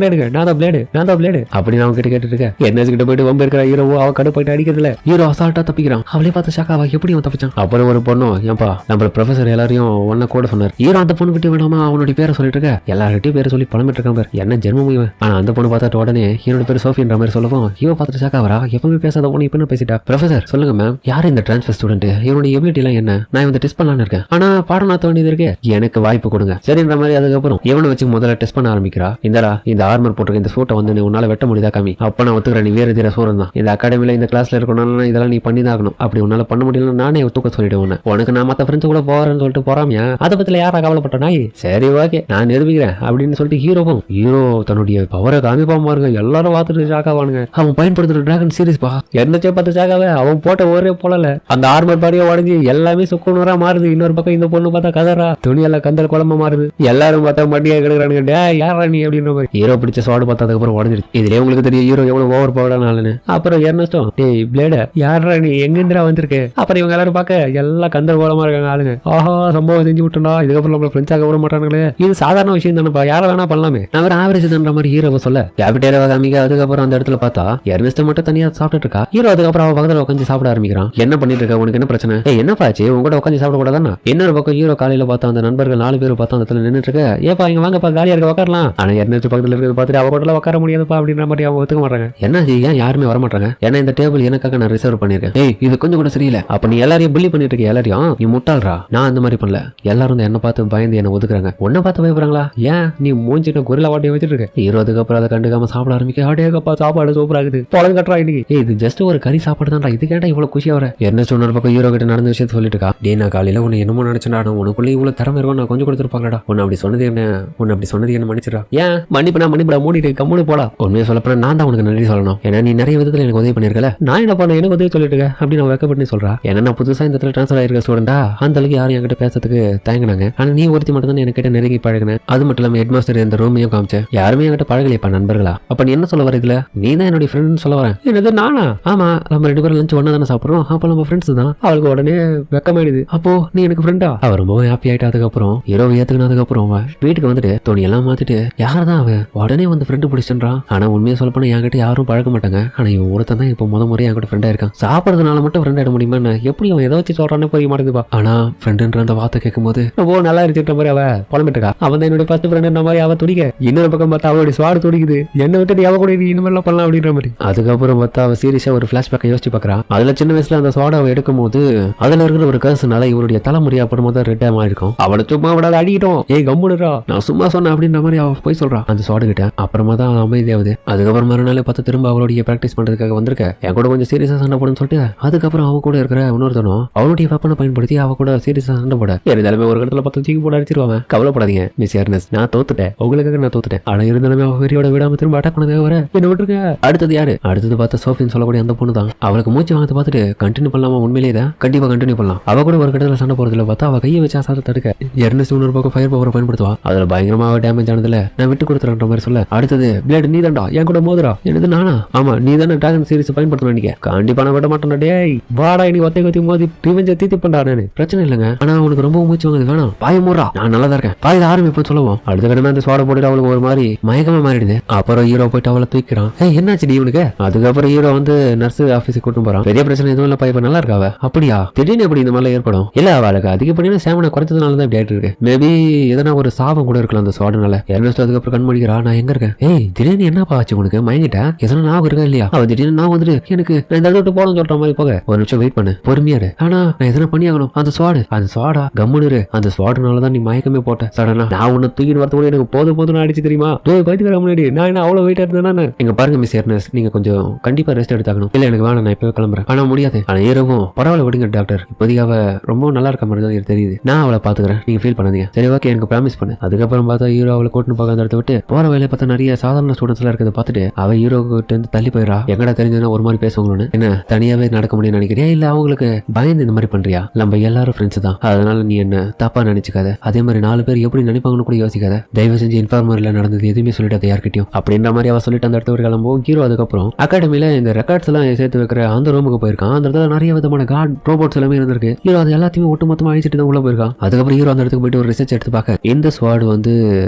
எடுக்க நான் தான் பிளேடு அப்படி நான் கிட்ட கேட்டு இருக்கேன். என்ன கிட்ட போயிட்டு வம்பு இருக்கிற ஹீரோ அவ கடை போயிட்டு அடிக்கிறதுல ஹீரோ அசால்ட்டா தப்பிக்கிறான். அவளே பார்த்து ஷாக்காவா எப்படி அவன் தப்பிச்சான்? அப்புறம் ஒரு பொண்ணும் ஏன்பா நம்ம ப்ரொஃபசர் எல்லாரையும் ஒன்ன கூட சொன்னார். ஹீரோ அந்த பொண்ணு கிட்ட வேணாமா அவனுடைய பேரை சொல்லிட்டு இருக்க. எல்லார்கிட்டயும் பேரை சொல்லி பழமிட்டு இருக்கான் பேர். என்ன ஜென்மம் இவன். ஆனா அந்த பொண்ணு பார்த்தாட்டு உடனே ஹீரோட பேர் சோஃபின்ற மாதிரி சொல்லவும் இவன் பார்த்துட்டு ஷாக்காவரா. எப்பவுமே பேசாத பொண்ணு இப்ப பேசிட்டா. ப்ரொஃபசர் சொல்லுங்க மேம், யாரு இந்த டிரான்ஸ்ஃபர் ஸ்டூடெண்ட்? இவனுடைய எபிலிட்டி எல்லாம் என்ன? நான் இவன் டெஸ்ட் பண்ணலான்னு இருக்கேன். ஆனா பாடம் நடத்த வேண்டியது இருக்கு. எனக்கு வாய்ப்பு கொடுங்க சரின்ற மாதிரி. அதுக்கப்புறம் இவனை வச்சு முதல்ல டெஸ்ட் பண்ண ஆரம்பிக்கிறா. இந்த ஆர்மர் போட்டுருக்க இந்த சூட்டை வந்து உன்னால வெட்ட முடியுதா காமி. அப்ப நான் ஒத்துக்கிறேன், நீ வேறு தீர சூரன் தான். இந்த அகாடமில இந்த கிளாஸ்ல இருக்கணும்னா இதெல்லாம் நீ பண்ணி தான் ஆகணும். அப்படி உன்னால பண்ண முடியல நானே தூக்க சொல்லிடுவேன். உனக்கு நான் மத்த ஃப்ரெண்ட்ஸ் கூட போறேன்னு சொல்லிட்டு போறாமியா? அதை பத்தில யாரா கவலைப்பட்ட நாய்? சரி ஓகே நான் நிரூபிக்கிறேன் அப்படின்னு சொல்லிட்டு ஹீரோ தன்னுடைய பவரை காமிப்பாம பாருங்க. எல்லாரும் பார்த்துட்டு ஷாக்காவானுங்க. அவன் பயன்படுத்துற டிராகன் சீரிஸ் பா என்னச்சே பார்த்து ஷாக்காவே. அவன் போட்ட ஒரே போலல அந்த ஆர்மர் பாடியோ உடஞ்சி எல்லாமே சுக்குநூறா மாறுது. இன்னொரு பக்கம் இந்த பொண்ணு பார்த்தா கதறா, துணியெல்லாம் கந்தல் குழம்பு மாறுது. எல்லாரும் பார்த்தா மண்டியா கிடக்குறானுங்க. டே யாரா நீ அப்படின்ற மாதிரி. ஹீரோ பிடிச்ச சோடு பார்த்ததுக்கு அப்புறம் உடஞ்சிருச்சு. இதுலயே உங்களுக்கு தெரியும் ஹீரோ எவ்வளவு ஓவர் பவர்டான ஆளுன்னு. அப்புறம் எர்னஸ்டும் டேய் பிளேட யாரா நீ எங்கிருந்துடா வந்திருக்கு? அப்புறம் இவங்க எல்லாரும் பார்க்க எல்லாம் கந்தல் கோலமா இருக்காங்க ஆளுங்க. ஆஹா சம்பவம் செஞ்சு விட்டா. இதுக்கப்புறம் நம்மள ஃப்ரெண்ட்ஸாக விட மாட்டானுங்களே. இது சாதாரண விஷயம் தானேப்பா, யாரை வேணா பண்ணலாமே. நான் ஒரு ஆவரேஜ் தான்ற மாதிரி ஹீரோவை சொல்ல கேபிட்டேரியா காமிக்க. அதுக்கப்புறம் அந்த இடத்துல பார்த்தா எர்னஸ்ட் மட்டும் தனியா சாப்பிட்டு இருக்கா. ஹீரோ அதுக்கப்புறம் அவ பக்கத்துல உட்காந்து சாப்பிட ஆரம்பிக்கிறான். என்ன பண்ணிட்டு இருக்க? உனக்கு என்ன பிரச்சனை? என்னப்பாச்சு உங்ககிட்ட உட்காந்து சாப்பிட கூடாதானா? இன்னொரு பக்கம் ஹீரோ காலையில பார்த்தா அந்த நண்பர்கள் 4 பேர் பார்த்தா அந்த இடத்துல நின்றுட்டு இருக்க. ஏப்பா இங்க வாங்கப்பா காலியா இருக்க உட்காரலாம். ஆனா எர்னஸ்ட் பக்கத்துல இருக்கிறது பார்த்துட்டு அவ கூட உட்கார முடியாதுப்பா அப்படின்ற மாதிரி அவங்க ஒத்துக்க மாட்டாங்க. என்ன ஏன் யாருமே வர மாட்டாங்க? ஏன்னா இந்த டேபிள் எனக்காக நான் ரிசர்வ் பண்ணிருக்கேன். ஏய் இது கொஞ்சம் கூட சரியில்லை. அப்ப நீ எல்லாரையும் புள்ளி பண்ணிட்டு இருக்க. எல்லாரையும் நீ முட்டாள்றா. நான் அந்த மாதிரி பண்ணல. எல்லாரும் என்ன பார்த்து பயந்து என்ன ஒதுக்குறாங்க. உன்னை பார்த்து பயப்படுறாங்களா? ஏன் நீ மூஞ்சிட்ட குரில வாட்டியை வச்சுட்டு இருக்க. ஹீரோதுக்கு அப்புறம் அதை கண்டுக்காம சாப்பிட ஆரம்பிக்க. அடேகப்பா சாப்பாடு சூப்பரா இருக்குது. பழம் கட்டுறா இன்னைக்கு. இது ஜஸ்ட் ஒரு கறி சாப்பாடு தான்டா. இது கேட்டா இவ்வளவு குஷியா வர. என்ன சொன்ன பக்கம் ஹீரோ கிட்ட நடந்த விஷயத்த சொல்லிட்டு இருக்கா. டே நான் காலையில உன்னை என்னமோ நினைச்சா உனக்குள்ள இவ்வளவு திறமை இருக்கும் நான் கொஞ்சம் கொடுத்துருப்பாங்கடா. உன்னை அப்படி சொன்னது என்ன மன்னிச்சிடா. ஏன் மன்னிப்பா மூடிட்டு கம்முனு போடா. உண்மையை சொல்லப்ப நான் தான் உனக்கு நன்றி சொல்லணும். ஏன்னா நீ நிறைய விதத்துல எனக்கு உதவி பண்ணிருக்கல. நான் என்ன பண்ண எனக்கு உதவி சொல்லிட்டு இருக்கேன் அப்படின்னு நான் வெக்கப்பட்டு சொல்றா. ஏன்னா நான் புதுசா இந்த இடத்துல டிரான்ஸ்ஃபர் ஆயிருக்க ஸ்டூடெண்டா அந்த அளவுக்கு யாரும் என்கிட்ட பேசுறதுக்கு தயங்கினாங்க. ஆனா நீ ஒருத்தி மட்டும் தான் என்கிட்ட நெருங்கி பழகினேன். அது மட்டும் இல்லாம ஹெட்மாஸ்டர் இந்த ரூமையும் காமிச்சேன். யாருமே என்கிட்ட பழகலையப்பா நண்பர்களா. அப்ப நீ என்ன சொல்ல வர இதுல? நீ தான் என்னுடைய ஃப்ரெண்ட் சொல்ல வரேன். என்னது நானா? ஆமா நம்ம 2 பேரும் லஞ்ச் ஒண்ணா தானே சாப்பிடுறோம். அப்ப நம்ம ஃப்ரெண்ட்ஸ் தான். அவளுக்கு உடனே வெக்கமாயிடுது. அப்போ நீ எனக்கு ஃப்ரெண்டா? அவ ரொம்ப ஹாப்பி ஆயிட்டா. அதுக்கப்புறம் ஹீரோ ஏத்துக்கினதுக்கு அப்புறம் வீட்டுக்கு வந்துட்டு துணி எல்லாம் மாத்திட்டு யாரதான் அவ உடனே வந்து ஃப்ரெண்டு பிடிச்சின்றான். ஆனா உண்மையை சொல்ல போனா என்கிட்ட யாரும் பழக மாட்டாங்க. ஆனா இவன் ஒருத்தன் தான் இப்ப முறை என் கூட ஃப்ரெண்டா இருக்கான். சாப்பிடறதுனால மட்டும் ஃப்ரெண்ட் ஆயிட முடியுமா? எப்படி அவன் ஏதோ வச்சு சொல்றானே புரிய மாட்டேங்குதுப்பா. ஆனா ஃப்ரெண்டுன்ற அந்த வார்த்தை கேட்கும் போது ரொம்ப நல்லா இருந்துட்ட மாதிரி அவ புலம்பிட்டு இருக்கா. அவன் தான் என்னுடைய ஃபர்ஸ்ட் ஃப்ரெண்ட் மாதிரி அவ துடிக்க. இன்னொரு பக்கம் பார்த்தா அவளுடைய ஸ்வாடு துடிக்குது. என்ன விட்டு அவ கூட பேபி இந்த மாதிரிலாம் பண்ணலாம் அப்படின்ற மாதிரி. அதுக்கப்புறம் பார்த்தா அவ சீரியஸா ஒரு பிளாஷ்பேக்கை யோசிச்சு பாக்குறான். அதுல சின்ன வயசுல அந்த சோடாவை எடுக்கும் போது அதுல இருக்கிற ஒரு கர்சனால இவருடைய தலைமுறையா அப்புறமா தான் ரெட்டா மாறிருக்கும். அவளை சும்மா விடாத அடிக்கிட்டோம், ஏய் கம்முடுறா நான் சும்மா சொன்னேன் அப்படின்ற மாதிரி அவ போய் சொல்றான் அந்த சோடு கிட்ட. அப்புறமா தான் அமைதியாவது. அதுக்கப்புறம் மறுநாளே பார்த்து திரும்ப அவளுடைய பிராக்டிஸ் பண்றதுக்காக வந்திருக்க, என் கூட கொஞ்சம் சீரியஸா சண்டை போடுன்னு சொல்லிட்டு அதுக்கப்புறம் அவன் கூட இருக்கிற இன்னொருத்தனும் அவனுடைய வெப்பனை பயன்படுத்தி அவ கூட சீரியஸா சண்டை போட இருந்தாலுமே ஒரு இடத்துல பார்த்து தூக்கி போட அடிச்சிருவாங்க. கவலைப்படாதீங்க மிஸ் எர்னஸ்ட், நான் தோத்துட்டேன், உங்களுக்காக நான் தோத்துட்டேன். ஆனா இருந்தாலுமே அவ வெறியோட விடாம திரும்ப அட்டாக் பண்ணதுக்காக வர என்ன விட்டுருக்க. அடுத்தது யாரு? அடுத்தது பார்த்தா சோஃபின்னு சொல்லக்கூடிய அந்த பொண்ணு தான். அவளுக்கு மூச்சு வாங்கத்தை பார்த்துட்டு கண்டினியூ பண்ணலாமா? உண்மையிலேயே தான் கண்டிப்பா கண்டினியூ பண்ணலாம். அவ கூட ஒரு கடத்துல சண்டை போறதுல பார்த்தா அவ கையை வச்சு அசாத தடுக்க எர்னஸ்ட் இன்னொரு பக்கம் ஃபயர் பவரை பயன்படுத்துவா. அதுல பயங்கரமாக டேமேஜ் ஆனதுல நான் விட்டு கொடுத்துறேன்ற மாதிரி சொல்ல அடுத்தது பிளேட் நீ தான்டா என் கூட மோதுரா. என்னது நானா? ஆமா நீ தானே டிராகன் சீரிஸ் பயன்படுத்தணும். நீங்க கண்டிப்பா நான் விட மாட்டேன். டேய் வாடா இனி ஒத்தை கொத்தி மோதி ரிவெஞ்ச தீத்தி பண்றா. நானு பிரச்சனை இல்லைங்க, ஆனா உனக்கு ரொம்ப மூச்சு வாங்குது, வேணாம் பாய மூடுறா, நான் நல்லா தான் இருக்கேன், பாய் ஆரம்பிப்போம் சொல்லுவோம். அடுத்த கடமை அந்த சோட போட்டு அவளுக்கு ஒரு மாதிரி மயக்கமா மாறிடுது. அப்புறம் ஹீரோ போயிட்டு அவளை தூக்கிறான். என்னாச்சு டி இவனுக்கு? அதுக்கப்புறம் ஹீரோ வந்து நர்ஸ் ஆபீஸுக்கு கூட்டு போறான். பெரிய பிரச்சனை எதுவும் இல்ல பையன் நல்லா இருக்காவ. அப்படியா? திடீர்னு எப்படி இந்த மாதிரி ஏற்படும்? இல்ல அவளுக்கு அதிகப்படியான சேமனை குறைச்சதுனால தான் இப்படி ஆயிட்டு இருக்கு. மேபி எதனா ஒரு சாபம் கூட இருக்கலாம் அந்த சோடனால. எர்னஸ்ட் அதுக்கப்புறம் கண் முடிக்கிறா. நான் எங்க இருக்கேன்? ஏய் திடீர்னு என்னப்பா ஆச்சு உனக்கு? மயங்கிட்ட எதனா ஞாபகம் இருக்கா இல்லையா? அவ திடீர்னு நான் வந்துட்டு எனக்கு நான் இந்த விட்டு போகணும்னு சொல்ற மாதிரி போக ஒரு நிமிஷம் வெயிட் பண்ணு, பொறுமையாரு. ஆனா நான் எதனா பண்ணி ஆகணும். அந்த ஸ்வாடா கம்முனு அந்த ஸ்வாடுனாலதான் நீ மயக்கமே போட்ட. சடனா நான் உன்னை தூக்கிட்டு வரது கூட எனக்கு போதும் அடிச்சு தெரியுமா? பைத்துக்கிற முன்னாடி நான் என்ன அவ்வளவு வெயிட்டா இருந்தேன். எங்க பாருங்க மிஸ் எர்னஸ்ட், நீங்க கொஞ்சம் கண்டிப்பா ரெஸ்ட் எடுத்தாகணும். இல்ல எனக்கு வேணாம், நான் இப்பவே கிளம்புறேன். ஆனா முடியாது. ஆனா ஏறவும் பரவாயில்ல விடுங்க டாக்டர், இப்போதைக்கு அவ ரொம்ப நல்லா இருக்க மாதிரி தான் எனக்கு தெரியுது. நான் அவளை பாத்துக்கிறேன், நீங்க ஃபீல் பண்ணாதீங்க. சரி ஓகே எனக்கு ப்ராமிஸ் பண்ணு. அதுக்கப்புறம் பார்த்தா ஹீரோ அவளை கூட்டின்னு போக அந்த இடத்த விட்டு போற வேலையை பார்த்தா நிறைய சாதாரண ஸ்டூடெண்ட்ஸ் எல்லாம் இருக்கிறத பார்த்துட்டு அவ ஹீரோ கிட்ட இருந்து தள்ளி போயிடா. எங்கடா தெரிஞ்சதுன்னா ஒரு மாதிரி பேசுவாங்களோன்னு. என்ன தனியாவே நடக்க முடியும்னு நினைக்கிறியா? இல்ல அவங்களுக்கு பயந்து இந்த மாதிரி பண்றியா? நம்ம எல்லாரும் ஃப்ரெண்ட்ஸ் தான், அதனால நீ என்ன தப்பா நினைச்சுக்காத. அதே மாதிரி 4 பேர் எப்படி நினைப்பாங்கன்னு கூட யோசிக்காத. தயவு செஞ்சு இன்ஃபார்மர்ல நடந்தது எதுவுமே சொல்லிட்டு யார்கிட்டயும் அப்படின்ற மாதிரி அவ சொல்லிட்டு அந்த இடத்த ஒரு கிளம்பும். ஹீரோ அதுக்கப்புறம் அகாடமில இந்த ரெக்கார்ட்ஸ் எல்லாம் சேர்த்து வைக்கிற அந்த ரூமுக்கு போயிருக்கான். அந்த இடத்துல நிறைய விதமான கார்டு ரோபோட்ஸ் எல்லாமே இருந்திருக்கு. ஹீரோ அது எல்லாத்தையுமே ஒட்டுமொத்தமா அழிச்சிட்டு தான் உள்ள போயிருக்கான். அதுக்கப்புறம் ஹீரோ அந்த இடத்துக்கு போயிட்டு ஒரு ரிசர்ச் எடுத்து பார்க்க இந்த ஸ்வாட் வந்து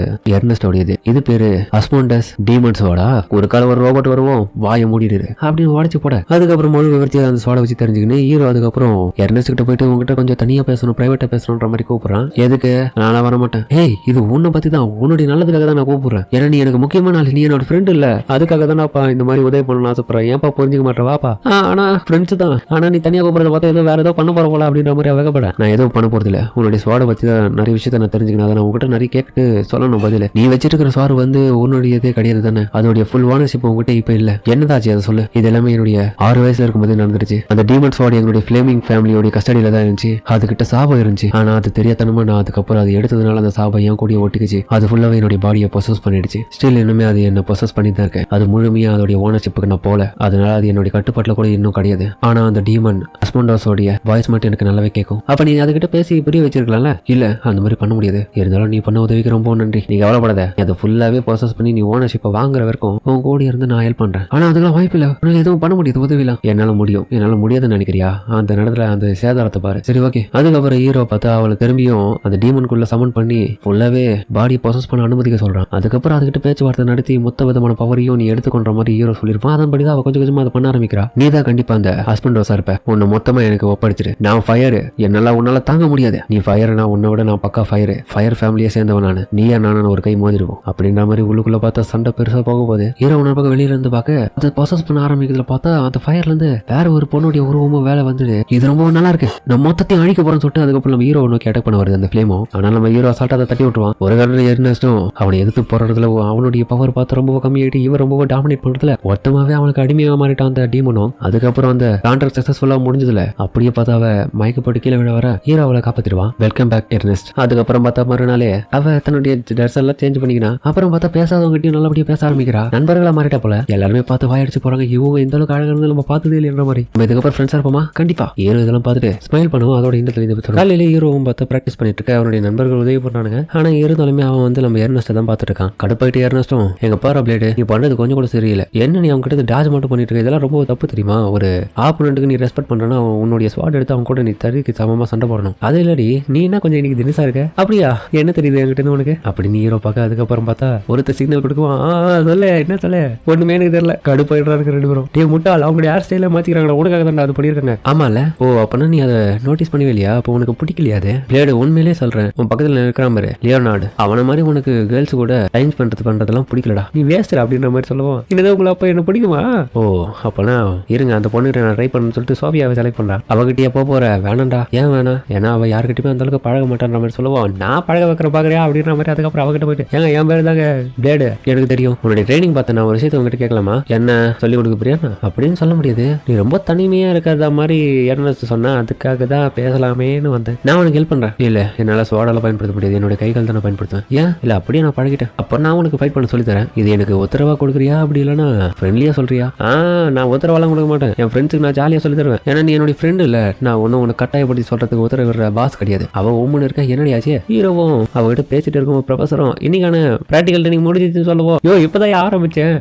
எர்னஸ்டோடையது. இது பேரு அஸ்மோண்டஸ் டீமன் ஸ்வாடா. ஒரு காலம் ஒரு ரோபோட் வருவோம் வாயை மூடிடு அப்படின்னு உடச்சு போட அதுக்கப்புறம் முழு விவரத்தையும் அந்த ஸ்வாடை வச்சு தெரிஞ்சுக்கின்னு ஹீரோ அதுக்கப்புறம் எர்னஸ்ட் கிட்ட போயிட்டு உங்ககிட்ட கொஞ்சம் தனியா பேசணும், பிரைவேட்டா பேசணும்ன்ற மாதிரி கூப்பிடுறான். எதுக்கு? நான் வர மாட்டேன். ஏய் இது உன்னை பத்தி தான், உன்னுடைய நல்லதுக்காக தான் நான் கூப்பிடுறேன். ஏன்னா நீ எனக்கு முக்கியமான ஆள், நீ என்னோட ஃப்ரெண்ட் இல்ல, அதுக்காக தானப்பா இந்த மாதிரி உதவி பண்ணணும்னு ஆசைப்படுறேன். ஏன்ப்பா புரிஞ்சுக்க மாட்டேன் வாப்பா. ஆனா ஃப்ரெண்ட்ஸ் தான், ஆனா நீ தனியா கூப்பிடுறத பார்த்தா ஏதோ வேற ஏதோ பண்ண போற போல அப்படின்ற மாதிரி அவகப்பட. நான் எதுவும் பண்ண போறது இல்ல, உன்னுடைய ஸ்வாடை பத்தி தான் நிறைய விஷயத்த நான் தெரிஞ்சுக்கணும். அதை நான் உங்ககிட்ட நிறைய கேட்டு சொல்லணும் பதில். நீ வச்சிருக்கிற ஸ்வார் வந்து உன்னுடையதே கிடையாது தானே, அதோடைய ஃபுல் ஓனர்ஷிப் உங்ககிட்ட இப்ப இல்ல. என்னதாச்சு அதை சொல்லு. இது எல்லாமே என்னுடைய 6 வயசுல இருக்கும்போது நடந்துருச்சு. அந்த டீமன் ஸ்வாட் எங்களுடைய ஃபிளேமிங் ஃபேமிலியோட கஸ்டடியில தான் இருந்துச்சு. அதுகிட்ட சாபம் இருந்துச்சு. ஆனா அது தெரியாதனமா நான் அதுக்கப்புறம் அது எடுத்ததுனால அந்த சாபம் என் கூடிய ஒட்டிக்குச்சு. அது ஃபுல்லாவே என்னுடைய பாடியை பொசஸ் பண்ணிடுச்சு. ஸ்டில் இன்னுமே அது என்ன பொசஸ் பண்ணி தான் இருக்கேன். அது முழுமையா அதோடைய ஓனர்ஷிப்புக்கு நான் போல, அதனால அது என்னுடைய கட்டுப்பாட்டுல கூட இன்னும் கிடையாது. ஆனா அந்த டீமன் அஸ்மோண்டோஸோடைய வாய்ஸ் மட்டும் எனக்கு நல்லாவே கேட்கும். அப்ப நீ அதுகிட்ட பேசி புரிய வச்சிருக்கலாம்ல. இல்ல அந்த மாதிரி பண்ண முடியாது. இருந்தாலும் நீ பண்ண உதவிக்கு ரொம்ப நன்றி. நீ கவலைப்படாத, அதை ஃபுல்லாவே ப்ராசஸ் பண்ணி நீ ஓனர்ஷிப்பை வாங்குற வரைக்கும் உன் கூட இருந்து நான் ஹெல்ப் பண்றேன். ஆனா அதுக்கெல்லாம் வாய்ப்பு இல்ல, உன்னால எதுவும் பண்ண முடியாது உதவிலாம். என்னால முடியும், என்னால முடியாதுன்னு நினைக்கிறியா? அந்த நேரத்துல அந்த சேதாரத்தை பாரு. சரி ஓகே. அதுக்கப்புறம் ஹீரோ பார்த்தா அவளை திரும்பியும் அந்த டீமனுக்குள்ள சமன் பண்ணி ஃபுல்லாவே பாடியை ப்ராசஸ் பண்ண அனுமதிக்க சொல்றான். அதுக்கப்புறம் அதுக்கிட்ட பேச்சுவார்த்தை நடத்தி மொத்த விதமான பவரையும் நீ எடுத்துக்கொண்ட மாதிரி ஹீரோ சொல்லியிருப்பான். அதன்படிதான் அவ கொஞ்சம் கொஞ்சமா அதை பண்ண ஆரம்பிக்கிறா. நீ தான் கண்டிப்பா அந்த ஹஸ்பண்டோஸா இருப்ப, உன்னை மொத்தமா எனக்கு ஒப்படைச்சிரு. நான் ஃபயர், என்னால உன்னால தாங்க முடியாது. நீ ஃபயர்னா உன்னை விட நான் பக்கா ஃபயர் ஃபேமிலியை சேர்ந்தவன் நானு. நீயா நானும் ஒரு கை மோதிருவோம் அப்படின்ற மாதிரி உள்ளுக்குள்ள பார்த்தா சண்டை பெருசா போக போகுது. ஹீரோ உன்ன பக்கம் வெளியில இருந்து பார்க்க அதை ப்ராசஸ் பண்ண ஆரம்பிக்கிறதுல பார்த்தா அந்த ஃபயர்ல இருந்து வேற ஒரு பொண்ணுடைய உருவமும் வேலை வந்துடு. இது ரொம்ப நல்லா இருக்கு, நம்ம மொத்தத்தையும் அழிக்க போறோம்னு சொல்லிட்டு அதுக்கப்புறம் நம்ம ஹீரோ நோக்கி அட்டாக் பண்ண வருது அந்த ஃபிளேமோ. ஆனால் நம்ம ஹீரோ அசால்ட்டா அதை தட்டி விட்டுருவான். ஒரு காலத்துல எர்னஸ்டும் அவனை எதிர்த்து போறதுல அவனுடைய பவர் பார்த்து ரொம்ப கம்மியாயிட்டு இவன் ரொம்ப டாமினேட் பண்றதுல மொத்தமாவே அவனுக்கு அடிமையாக மாறிட்டான் அந்த டீமனும். அதுக்கப்புறம் அந்த கான்ட்ராக்ட் சக்சஸ்ஃபுல்லா முடிஞ்சதுல அப்படியே பார்த்தா அவ மயக்கப்பட்டு கீழே விட வர ஹீரோ அவளை காப்பாத்திடுவான். Welcome back Ernst. அதுக்கப்புறம் பார்த்தா மறுநாளே அவ தன்னுடைய ட்ரெஸ் எல்லாம் சேஞ்ச் பண்ணிக்கினா. அப்புறம் பார்த்தா பேசாதவங்ககிட்டயும் நல்லபடியா பேச ஆரம்பிக்கிறா. நண்பர்களா மாறிட்டா போல. எல்லாருமே பார்த்து வாயடிச்சு போறாங்க. இவங்க இந்த அளவுக்கு அழகா இருந்து நம்ம பார்த்ததே இல்லைன்ற மாதிரி. நம்ம இதுக்கப்புறம் ஃப்ரெண்ட்ஸா இருப்போமா? கண்டிப்பா. ஹீரோ இதெல்லாம் பார்த்துட்டு ஸ்மைல் பண்ணுவோம். அதோட இந்த காலையில ஹீரோவும் பார்த்து பிராக்டிஸ் பண்ணிட்டு இருக்க அவனுடைய நண்பர்கள் உதவி பண்றானுங்க. ஆனா இருந்தாலுமே அவன் வந்து நம்ம எர்னஸ்ட்டை தான் பார்த்துட்டு இருக்கான். கடுப்பாயிட்டு எர்னஸ்டும் எங்க பாரா பிளேடு நீ பண்றது கொஞ்சம் கூட சரியில்லை. என்ன நீ அவங்க கிட்ட டாஜ் மட்டும் பண்ணிட்டு இருக்க, இதெல்லாம் ரொம்ப தப்பு தெரியுமா? ஒரு ஆப்போனன்ட்டுக்கு நீ ரெஸ்பெக்ட் பண்றனா உன்னுடைய ஸ்வாட் எடுத்து அவங்க கூட நீ தறிக்கு சமமா சண்டை போடணும். அது இல்லடி நீ என்ன கொஞ்சம் இன்னைக்கு தினசா இருக்க. அப்படியா என்ன தெரியுது என்கிட்ட இருந்து உனக்கு அப்படி நீ ஹீரோ பார்க்க. அதுக்கப்புறம் பார்த்தா ஒருத்தர் சிக்னல் கொடுக்குவான். சொல்ல என்ன சொல்ல ஒண்ணுமே எனக்கு தெரியல. கடுப்பாயிடுறாங்க 2 பேரும். டே முட்டாள் அவங்களுடைய ஹேர் ஸ்டைல மாத்திக்கிறாங்க, உனக்காக தான் அது பண்ணிருக்காங்க. ஆமால. ஓ அப்பனா நீ அதை நோட்டீஸ் பண்ணவே இல்லையா? அப்போ உனக்கு பிடிக்கலையாது பிளேடு. உண்மையிலே சொல்றேன், உன் பக்கத்துல இருக்கிற மாதிரி லியோனார்டு அவன மாதிரி உனக்கு கேர்ள்ஸ் கூட டைம் பண்றதெல்லாம் பிடிக்கலடா. நீ வேஸ்ட் அப்படின்ற மாதிரி மாதிரி சொல்லுவோம். என்னதான் உங்களை அப்ப என்ன பிடிக்குமா? ஓ அப்பனா இருங்க அந்த பொண்ணுகிட்ட நான் ட்ரை பண்ணணும்னு சொல்லிட்டு சோஃபியாவை செலக்ட் பண்றா. அவகிட்டயே போற வேணாண்டா. ஏன் வேணாம்? ஏன்னா அவ யாருக்கிட்டயுமே அந்த அளவுக்கு பழக மாட்டான்ற மாதிரி சொல்லுவோம். நான் பழக வைக்கிற பாக்குறியா அப்படின்ற மாதிரி. அதுக்கப்புறம் அவகிட்ட போயிட்டு ஏங்க என் பேரு தாங்க பிளேடு, எனக்கு தெரியும், உன்னுடைய ட்ரைனிங் பார்த்தேன், நான் ஒரு விஷயத்தை உங்ககிட்ட கேட்கலாமா? என்ன சொல்லி கொடுக்க பிரியா? அப்படின்னு சொல்ல முடியாது. நீ ரொம்ப தனிமையா இருக்கிறத மாதிரி எர்னஸ்ட் சொன்னா அதுக்காக தான் பேசலாமேன்னு வந்தேன். நான் உனக்கு ஹெல்ப் பண்றேன். இல்ல என்னால சோடால பயன்படுத்த முடியாது, என்னோட கைகள் தான் பயன்படுத்துவேன். ஏன்? இல்ல அப்படியே நான் பழகிட்டேன். அப்ப நான் உனக்கு ஃபைட் பண்ண சொல்லி தரேன். இது எனக்கு உத்தரவா கொடுக்குறியா அப்படி இல்லைன்னா ஃப்ரெண்ட்லியா சொல்றியா? நான் உத்தரவாலாம் கொடுக்க மாட்டேன். என் ஃப்ரெண்ட்ஸுக்கு நான் ஜாலியா சொல்லி தருவேன். ஏன்னா நீ என்னோட ஃப்ரெண்ட் இல்ல. நான் ஒன்னும் உனக்கு கட்டாயப்படுத்தி சொல்றதுக்கு உத்தரவிடுற பாஸ் கிடையாது. அவ உம்முன்னு இருக்க என்னடி ஆச்சு? ஹீரோவும் அவகிட்ட பேசிட்டு இருக்கும் ப்ரொஃபஸரும் இன்னைக்கான பிராக்டிகல் ட்ரைனிங் முடிஞ்சிச்சுன்னு சொல்லுவோம். இப்பதான் ஆரம்பிச்சேன்.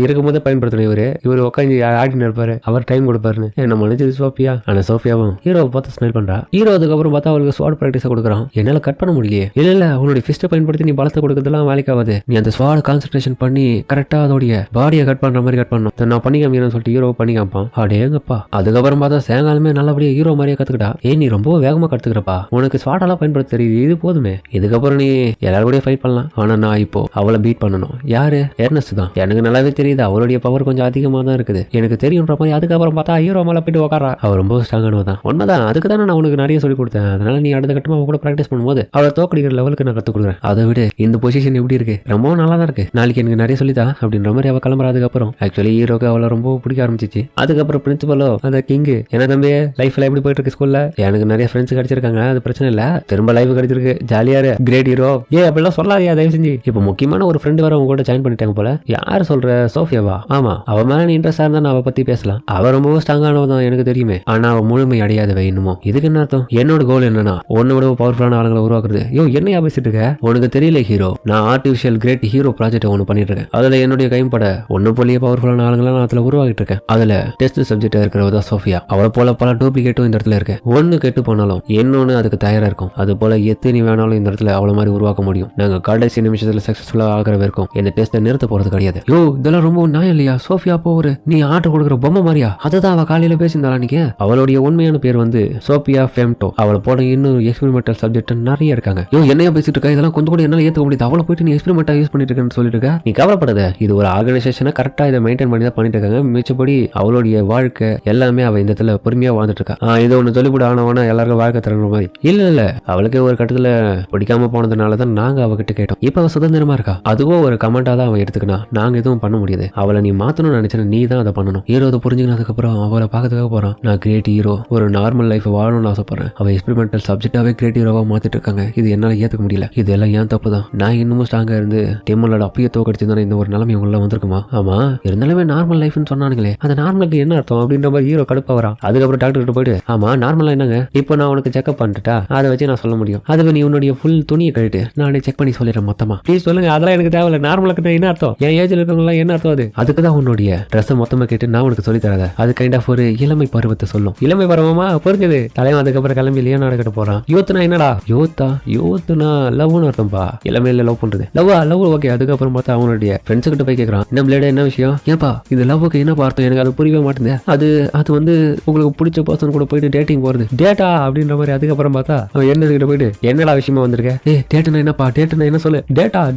இருக்கும்போது பயன்படுத்தணும். இவரு உட்காந்து ஆடினு இருப்பாரு, அவர் டைம் கொடுப்பாருன்னு என்ன மன்னிச்சது சோஃபியா. ஆனா சோஃபியாவும் ஹீரோவை பார்த்து ஸ்மைல் பண்றா. ஹீரோ அதுக்கப்புறம் பார்த்தா அவளுக்கு ஸ்வாட் பிராக்டிஸ் கொடுக்குறான். என்னால கட் பண்ண முடியலையே. இல்ல உன்னுடைய ஃபிஸ்ட்டை பயன்படுத்தி நீ பலத்தை கொடுக்கறதுலாம் வேலைக்காவது. நீ அந்த ஸ்வாட் கான்சென்ட்ரேஷன் பண்ணி கரெக்டா அதோடைய பாடியை கட் பண்ற மாதிரி கட் பண்ணணும். நான் பண்ணி காமிக்கிறேன்னு சொல்லிட்டு ஹீரோ பண்ணி காமிப்பான். அடேங்கப்பா. அதுக்கப்புறம் பார்த்தா சேங்காலுமே நல்லபடியா ஹீரோ மாதிரியே கத்துக்கிட்டா. நீ ரொம்ப வேகமா கத்துக்கிறப்பா, உனக்கு ஸ்வாட்டெல்லாம் பயன்படுத்த தெரியுது, இது போதுமே. இதுக்கப்புறம் நீ எல்லாரும் கூட ஃபைட் பண்ணலாம். ஆனா நான் இப்போ அவளை பீட் பண்ணணும். யாரு? எர்னஸ்ட் தான். எனக்கு நல்லாவே தெரியுது அவளுடைய பவர் கொஞ்சம் அதிகமா தான் இருக்குது, எனக்கு தெரியும்ன்ற மாதிரி. அதுக்கப்புறம் பார்த்தா ஹீரோ மேல போயிட்டு உட்காரா. அவர் ரொம்ப ஸ்ட்ராங்கானவ தான். உண்மைதான். அதுக்கு தானே நான் உனக்கு நிறைய சொல்லி கொடுத்தேன். அதனால நீ அடுத்த கட்டமா அவ கூட பிராக்டிஸ் பண்ணும்போது அவளை தோக்கடிக்கிற லெவலுக்கு நான் கத்துக் கொடுக்குறேன். அதை விட இந்த பொசிஷன் எப்படி இருக்கு? ரொம்ப நல்லா தான் இருக்கு. நாளைக்கு எனக்கு நிறைய சொல்லித்தா அப்படின்ற மாதிரி அவ கிளம்புறதுக்கு அப்புறம் ஆக்சுவலி ஹீரோக்கு அவளை ரொம்ப பிடிக்க ஆரம்பிச்சிச்சு. அதுக்கப்புறம் பிரின்சிபலோ அந்த கிங்கு என்ன தம்பி லைஃப்ல எப்படி போயிட்டு இருக்கு ஸ்கூல்ல? எனக்கு நிறைய ஃப்ரெண்ட்ஸ் கிடைச்சிருக்காங்க, அது பிரச்சனை இல்ல, திரும்ப லைஃப் கிடைச்சிருக்கு, ஜாலியா கிரேட் ஹீரோ. அப்படிலாம் சொல்லாதியா தயவு செஞ்சு. இப்போ முக்கியமான ஒரு ஃப்ரெண்டு வர அவங்க கூட ஜாயின் பண்ணிட்டாங்க போல. யார் சொல்ற? சோஃபியாவா? ஆமா, அவ மேல நீ இன்ட்ரெஸ்டா இருந்தா நான் அவ பத்தி பேசலாம். அவ ரொம்ப ஸ்ட்ராங்கானவ தான் எனக்கு தெரியுமே. ஆனா அவ முழுமை அடையாதவை இன்னமும். இதுக்கு என்ன அர்த்தம்? என்னோட கோல் என்னன்னா ஒன்னு விட பவர்ஃபுல்லான ஆளுங்களை உருவாக்குறது. என்னையா பேசிட்டு இருக்க? உனக்கு தெரியல ஹீரோ, நான் ஆர்டிபிஷியல் கிரேட் ஹீரோ ப்ராஜெக்ட் ஒன்று பண்ணிட்டு இருக்கேன். அதுல என்னுடைய கைப்பட ஒன்னு போலியே பவர்ஃபுல்லான ஆளுங்களை நான் அதுல உருவாக்கிட்டு இருக்கேன். அதுல டெஸ்ட் சப்ஜெக்ட் இருக்கிறவ சோஃபியா. அவளை போல பல டூப்ளிகேட்டும் இந்த இடத்துல இருக்கு. ஒன்னு கெட்டு போனாலும் இன்னொன்னு அதுக்கு தயாரா இருக்கும். அது போல எத்தனை வேணாலும் இந்த இடத்துல அவளை மாதிரி உருவாக்க முடியும். நாங்க கடைசி நிமிஷத்துல சக்சஸ்ஃபுல்லா ஆகிற வரைக்கும் இந்த டெஸ்ட்டை நிறுத்த போறது கிடையாது. இதெல்லாம் ரொம்ப நியாயம் இல்லையா? சோஃபியா போரு நீ ஆட்டு கொடுக்குற பொம்மை மாதிரியா? அதுதான் அவ காலையில பேசியிருந்தாளா நீங்க? அவளுடைய உண்மையான பேர் வந்து சோபியா ஃபெம்டோ. அவளை போட இன்னும் எக்ஸ்பெரிமெண்டல் சப்ஜெக்ட் நிறைய இருக்காங்க. என்னையா பேசிட்டு இருக்கா? இதெல்லாம் கொஞ்சம் கூட என்னால ஏத்துக்க முடியாது. அவளை போயிட்டு நீ எக்ஸ்பெரிமெண்டா யூஸ் பண்ணிட்டு இருக்கேன்னு சொல்லிட்டு இருக்க. நீ கவலைப்படாத, இது ஒரு ஆர்கனைசேஷனை கரெக்டா இதை மெயின்டைன் பண்ணி தான் பண்ணிட்டு இருக்காங்க. மிச்சப்படி அவளுடைய வாழ்க்கை எல்லாமே அவ இந்த இடத்துல பொறுமையா வாழ்ந்துட்டு இருக்கா. இதை ஒண்ணு சொல்லிவிட ஆனவனா எல்லாருக்கும் வாழ்க்கை தரங்கிற மாதிரி. இல்ல அவளுக்கு ஒரு கட்டத்துல பிடிக்காம போனதுனாலதான் நாங்க அவகிட்ட கேட்டோம். இப்ப அவ சுதந்திரமா இருக்கா. அதுவும் ஒரு கமெண்டா தான் அவன் எடுத்துக்கினா. நாங்க எதுவும் பண்ண முடியாது. அவளை நீ மாத்தணும்னு நினைச்சா நீ தான் அதை பண்ணணும். ஹீரோ அதை புரிஞ்சுக்கினதுக்கு அப்புறம் அவளை பார்க்கறதுக்காக போறான். நான் கிரேட் ஹீரோ, ஒரு நார்மல் லைஃப் வாழணும்னு ஆசைப்படுறேன். அவ எக்ஸ்பெரிமெண்டல் சப்ஜெக்டாவே கிரேட் ஹீரோவா மாத்திட்டு இருக்காங்க. இது என்னால ஏத்துக்க முடியல. இதெல்லாம் ஏன் தப்பு தான். நான் இன்னமும் ஸ்ட்ராங்கா இருந்து டெம்மலோட அப்பயே தோக்கடிச்சிருந்தா இந்த ஒரு நிலைமை உள்ள வந்திருக்குமா? ஆமா, இருந்தாலுமே நார்மல் லைஃப்னு சொன்னானுங்களே, அந்த நார்மலுக்கு என்ன அர்த்தம் அப்படின்ற மாதிரி ஹீரோ கடுப்பா வரான். அதுக்கப்புறம் டாக்டர் கிட்ட போயிட்டு ஆமா நார்மலா என்னங்க, இப்போ நான் உனக்கு செக்அப் பண்ணிட்டா அதை வச்சு நான் சொல்ல முடியும். அதுக்கு நீ உன்னுடைய ஃபுல் துணியை கழிட்டு நானே செக் பண்ணி சொல்லிடுறேன் மொத்தமா. ப்ளீஸ் சொல்லுங்க. அதெல்லாம் எனக்கு தேவையில்ல. நார்மலுக்கு என்ன அர்த்தம்? என் ஏஜ்ல இருக்கவங்க என்ன அர்த்தம்? அது அதுக்கு தான் உன்னுடைய ட்ரெஸ் மொத்தமா கேட்டு நான் உனக்கு சொல்லி தராத. அது கைண்ட் ஆஃப் ஒரு இளமை பருவத்தை சொல்லும். இளமை பருவமா புரிஞ்சது தலைவன். அதுக்கப்புறம் கிளம்பி இல்லையா நாடகிட்ட போறான். யூத்னா என்னடா? யூத்னா லவ்னு அர்த்தம்பா. இளமையில லவ் பண்றது. Love okay. அதுக்கப்புறம் பார்த்தா அவனுடைய ஃப்ரெண்ட்ஸ் கிட்ட போய் கேட்கறான், என்ன பிளேட என்ன விஷயம்? ஏப்பா இந்த லவ்வுக்கு என்ன அர்த்தம்? எனக்கு அது புரியவே மாட்டேங்குது. அது வந்து உங்களுக்கு பிடிச்ச பர்சன் கூட போயிட்டு டேட்டிங் போறது. டேட்டா அப்படின்ற மாதிரி. அதுக்கப்புறம் பார்த்தா அவன் என்ன கிட்ட போயிட்டு என்னடா விஷயமா வந்திருக்க? டேட்டுனா என்னப்பா? டேட்டுனா என்ன சொல்லு?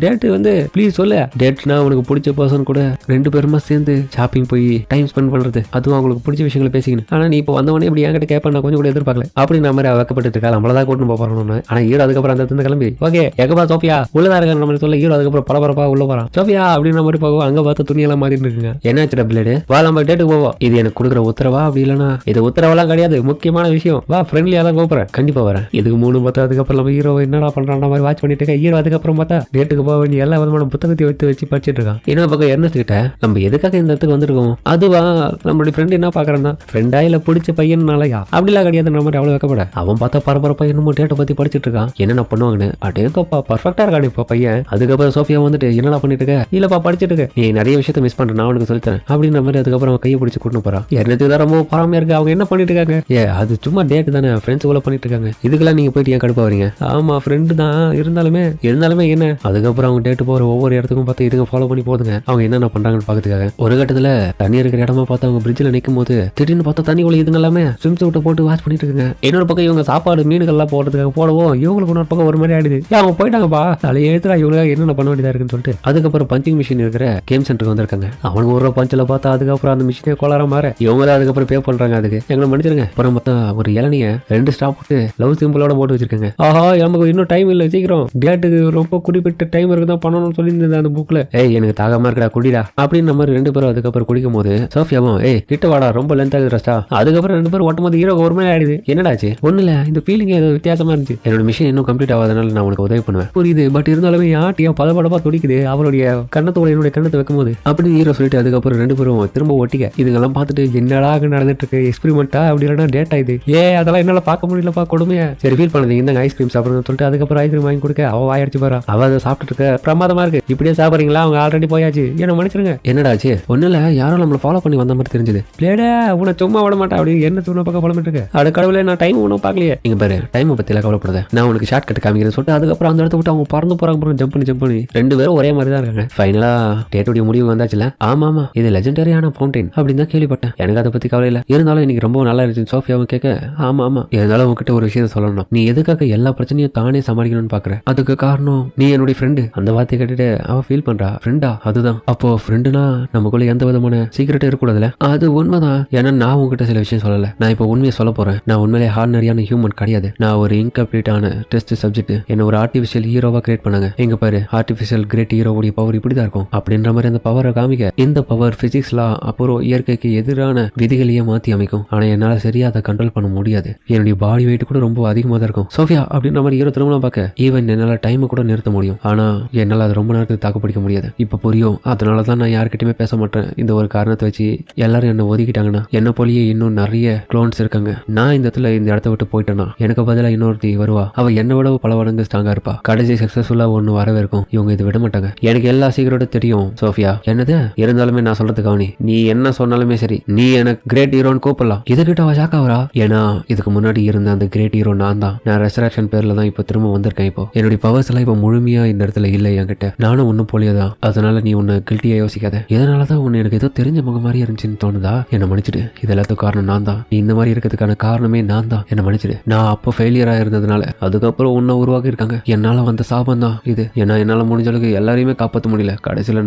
டேட் வந்து ப்ளீஸ் சொல்லு. டேட்னா உனக்கு பிடிச்ச பர்சன் கூட ரெண்டு பேருமா சேர்ந்து ஷாப்பிங் போய் டைம் ஸ்பெண்ட் பண்றது. அதுவும் அவங்களுக்கு பிடிச்ச விஷயங்களை பேசிக்கணும். ஆனா நீ இப்போ வந்தவனே இப்படி என்கிட்ட கேட்பேன் நான் கொஞ்சம் கூட எதிர்பார்க்கல. அப்படி நான் மாதிரி வைக்கப்பட்டு இருக்கா. நம்மளதான் கூட்டு போறோம்னு. ஆனா ஹீரோ அதுக்கப்புறம் அந்த இடத்துல கிளம்பி ஓகே எங்கப்பா சோஃபியா உள்ளதா இருக்க நம்ம சொல்ல. ஹீரோ அதுக்கப்புறம் பரபரப்பா உள்ள போறான். சோஃபியா அப்படின்ற மாதிரி போவோம். அங்க பார்த்து துணியெல்லாம் மாறிட்டு இருக்குங்க. என்னாச்சு பிளேடு? வா நம்ம டேட்டுக்கு போவோம். இது எனக்கு கொடுக்குற உத்தரவா? அப்படி இல்லைன்னா இது உத்தரவெல்லாம் கிடையாது, முக்கியமான விஷயம். வா ஃப்ரெண்ட்லியா தான் கூப்பிடுறேன், கண்டிப்பா வரேன். இதுக்கு 3 பார்த்தா அதுக்கப்புறம் நம்ம ஹீரோ என்னடா பண்றான் மாதிரி வாட்ச் பண்ணிட்டு இருக்க. ஹீரோ அதுக்கப்புறம் பார்த்தா டேட்டுக்கு போக வேண்டிய எல்லா விதமான புத்தகத்தை வச்சு படிச்சுட்டு இருக்கான். இன்னொரு பக்கம் எர்னஸ்ட் கிட்ட நம்ம எதுக்காக இந்த இடத்துக்கு வந்திருக்கோம்? அதுவா நம்மளுடைய ஃப்ரெண்ட் என்ன பாக்குறான்னா ஃப்ரெண்டா இல்ல பிடிச்ச பையனாலயா? அப்படிலாம் கிடையாது. நம்ம அவ்வளவு வைக்கப்பட அவன் பார்த்தா பரபரப்பா இன்னமும் டேட்டை பத்தி படிச்சுட்டு இருக்கான். என்னென்ன பண்ணுவாங்கன்னு. அடேங்கப்பா பர்ஃபெக்டா இருக்கானு இப்போ பையன். அதுக்கப்புறம் சோஃபியா வந்துட்டு என்னடா பண்ணிட்டு இருக்க? இல்லப்பா படிச்சுட்டு இருக்க, நீ நிறைய விஷயத்த மிஸ் பண்ற, நான் உனக்கு சொல்லித்தரேன் அப்படின்ற மாதிரி. அதுக்கப்புறம் கையை பிடிச்சு கூட்டு போறான். எர்னஸ்ட் தான் ரொம்ப பொறாமையா இருக்கு. அவங்க என்ன பண்ணிட்டு இருக்காங்க? அது சும்மா டேட் தானே, ஃப்ரெண்ட்ஸ் உள்ள பண்ணிட்டு இருக்காங்க. இதுக்கெல்லாம் நீங்க போயிட்டு ஏன் கடுப்பா வரீங்க? ஆமா ஃப்ரெண்டு தான், இருந்தாலுமே என்ன. அதுக்கப்புறம் அவங்க டேட்டு போற ஒவ்வொரு இடத்துக்கும் பார்த்து இதுங்க ஃபாலோ பண்ணி போதுங்க. அவங்க என்னென்ன பண்றாங்கன்னு பாக்கிறதுக்காக. ஒரு கட்டத்துல தண்ணி இருக்கிற இடமா பார்த்து அவங்க பிரிட்ஜில் நிற்கும் போது திடீர்னு பார்த்தா தண்ணி உள்ள இதுங்க எல்லாமே ஸ்விம் சூட்டை போட்டு வாட்ச் பண்ணிட்டு இருக்காங்க. இன்னொரு பக்கம் இவங்க சாப்பாடு மீன்கள்லாம் போடுறதுக்காக போடவும் இவங்களுக்கு இன்னொரு பக்கம் ஒரு மாதிரி ஆயிடுது. அவங்க போயிட்டாங்கப்பா தலையை எழுத்துறா இவங்களுக்காக என்னென்ன பண்ண வேண்டியதா இருக்குன்னு சொல்லிட்டு. அதுக்கப்புறம் பஞ்சிங் மிஷின் இருக்கிற கேம் சென்டருக்கு வந்திருக்காங்க. அவனுக்கு ஒரு பஞ்சில் பார்த்தா அதுக்கப்புறம் அந்த மிஷினே கோளார மாற இவங்க தான் அதுக்கப்புறம் பே பண்றாங்க. அதுக்கு எங்களை மன்னிச்சிருங்க. அப்புறம் பார்த்தா ஒரு இளநிய 2 ஸ்டாப் போட்டு லவ் சிம்பிளோட போட்டு வச்சிருக்காங்க. ஆஹா நமக்கு இன்னும் டைம் இல்லை, சீக்கிரம் கேட்டுக்கு ரொம்ப குறிப்பிட்ட டைம் இருக்குதான் பண்ணணும்னு சொல்லியிருந்தது அந்த புக்ல. எனக்கு தாகமா இருக்கடா குடிடா அப்படின்னு நம்ம 2 பேரும் அதுக்கப்புறம் குடிக்கும் போது சோஃபியாவும் கிட்ட வாடா ரொம்ப லென்த் ஆகுது ரஸ்டா. அதுக்கப்புறம் 2 பேரும் ஓட்டும் போது ஹீரோ ஒரு மணி ஆயிடுது. என்னடாச்சு? ஒண்ணு இல்ல, இந்த ஃபீலிங் ஏதோ வித்தியாசமா இருந்துச்சு. என்னோட மிஷன் இன்னும் கம்ப்ளீட் ஆகாதனால நான் உனக்கு உதவி பண்ணுவேன் புரியுது, பட் இருந்தாலுமே ஆட்டியா பதப்படப்பா துடிக்குது அவருடைய கண்ணத்தோட என்னுடைய கண்ணத்தை வைக்கும்போது அப்படின்னு ஹீரோ சொல்லிட்டு அதுக்கப்புறம் 2 பேரும் திரும்ப ஒட்டிக்க இதுங்கெல்லாம் பார்த்துட்டு என்னடா நடந்துட்டு இருக்கு எக்ஸ்பெரிமெண்டா அப்படி இல்லைன்னா டேட் ஆயிடுது அதெல்லாம் என்னால பார்க்க முடியலப்பா கொடுமையா. சரி ஃபீல் பண்ணது இந்த ஐஸ்கிரீம் சாப்பிடுன்னு சொல்லிட்டு அதுக்கப்புறம் ஐஸ்கிரீம் வாங்கி கொடுக்க அவ வாயடிச்சு போறா. அவ அதை சாப்பிட்டு இருக்க பிரமாதமா இருக்கு. இப்படியே சாப்பிடுறீங்களா? அவங்க ஆல்ரெடி போயாச்சு. என்ன மன்னிச்சிருங்க. என்னடாச்சு? ஒண்ணு இல்ல, யாரும் நம்மள ஃபாலோ பண்ணி வந்த மாதிரி தெரிஞ்சது. பிளேடா உன சும்மா விட மாட்டா அப்படி என்ன தூண பக்கம் புலம்பிட்டு இருக்கு. அட கடவுளே நான் டைம் ஒன்றும் பார்க்கலையே. இங்க பாரு டைம் பத்தி எல்லாம் கவலைப்படாத, நான் உனக்கு ஷார்ட் கட் காமிக்கிறேன்னு சொல்லிட்டு அதுக்கப்புறம் அந்த இடத்த விட்டு அவங்க பறந்து போறாங்க. ஜம்ப் பண்ணி 2 பேரும் ஒரே மாதிரி தான் இருக்காங்க. ஃபைனலா டேட்டுடைய முடிவு வந்தாச்சுல. ஆமா இது லெஜெண்டரியான ஃபவுண்டைன் அப்படின்னு தான் கேள்விப்பட்டேன். எனக்கு அதை பத்தி கவலை இல்லை. இருந்தாலும் இன்னைக்கு ரொம்ப நல்லா இருந்துச்சு. சோஃபியாவும் கேட்க ஆமா இருந்தாலும் உங்ககிட்ட ஒரு விஷயத்த சொல்லணும். நீ எதுக்காக எல்லா பிரச்சனையும் தானே சமாளிக்கணும்னு பாக்குற? அதுக்கு காரணம் நீ என்னுடைய ஃப்ரெண்டு. அந்த வார்த்தையை கேட்டுட்டு அவ ஃபீல் பண்றா. ஃப்ரெண்டா? அதுதான். அப்போ ஃப்ரெண்டுனா நமக்குள்ள எந்த விதமான சீக்கிரட்டும் இருக்கக்கூடாதுல. அது உண்மைதான். ஏன்னா நான் உங்ககிட்ட சில விஷயம் சொல்லல. நான் இப்போ உண்மையை சொல்ல போறேன். நான் உண்மையிலே ஆர்டினரியான ஹியூமன் கிடையாது. நான் ஒரு இன்கம்ப்ளீட்டான டெஸ்ட் சப்ஜெக்ட். என்ன ஒரு ஆர்டிஃபிஷியல் ஹீரோவா கிரியேட் பண்ணாங்க. எங்க பாரு ஆர்டிஃபிஷியல் கிரேட் ஹீரோவுடைய பவர் இப்படிதான் இருக்கும் அப்படின்ற மாதிரி அந்த பவரை காமிக்க. இந்த பவர் பிசிக்ஸ்லா அப்புறம் இயற்கைக்கு எதிரான விதிகளையே மாத்தி அமைக்கும். ஆனா என்னால சரியா அதை கண்ட்ரோல் பண்ண முடியாது. என்னுடைய பாடி வெயிட் கூட ரொம்ப அதிகமாக தான் இருக்கும். சோஃபியா அப்படின்ற மாதிரி ஹீரோ திரும்பலாம் பார்க்க ஈவன் என்னால டைமை கூட நிறுத்த முடியும். ஆனா என்னால அது ரொம்ப நேரத்துக்கு தாக்கு பிடிக்க முடியாது. இப்ப புரியும். அதனாலதான் நான் யார்கிட்டயுமே பேச மாட்டேன். இந்த ஒரு காரணத்தை வச்சு எல்லாரும் என்ன ஒதுக்கிட்டாங்கன்னா என்ன போலயே இன்னும் நிறைய க்ளோன்ஸ் இருக்காங்க. நான் இந்த இடத்த விட்டு போயிட்டேன்னா எனக்கு பதிலா இன்னொருத்தி வருவா. அவ என்னை விட பல மடங்கு ஸ்ட்ராங்கா இருப்பா. கடைசி சக்சஸ்ஃபுல்லா ஒண்ணு வரவே இருக்கும். இவங்க இது விட மாட்டாங்க. எனக்கு எல்லா சீக்கிரட்டும் தெரியும் சோஃபியா. என்னது இருந்தாலுமே நான் சொல்றது கவனி. நீ என்ன சொன்னாலுமே சரி, நீ எனக்கு கிரேட் ஹீரோன்னு கூப்பிடலாம். இதுகிட்ட அவ ஷாக் ஆகுறா. ஏன்னா இதுக்கு முன்னாடி இருந்த அந்த கிரேட் ஹீரோ நான் தான். நான் ரெசரக்ஷன் பேர்ல தான் இப்போ திரும்ப வந்திருக்கேன். இப்போ என்னுடைய பவர்ஸ் எல்லாம் இப்போ முழுமையா இந்த இடத்துல இல்லை என்கிட்ட. நானும் ஒன்னும் போலியதான். அதனால நீ உன்னை கில்ட்டியா யோசிக்காத. இதனாலதான் உன்னை எனக்கு ஏதோ தெரிஞ்ச முக மாதிரி இருந்துச்சுன்னு தோணுதா? என்ன மன்னிச்சிடு. இது எல்லாத்துக்கும் காரணம் நான் தான். நீ இந்த மாதிரி இருக்கிறதுக்கான காரணமே நான் தான். என்ன மன்னிச்சிடு. நான் அப்போ ஃபெயிலியரா இருந்ததுனால அதுக்கப்புறம் உன்னை உருவாக்கி இருக்காங்க. என்னால வந்த சாபம் தான் இது. ஏன்னா என்னால முடிஞ்ச அளவுக்கு எல்லாரையுமே காப்பாற்ற முடியல. கடைசியில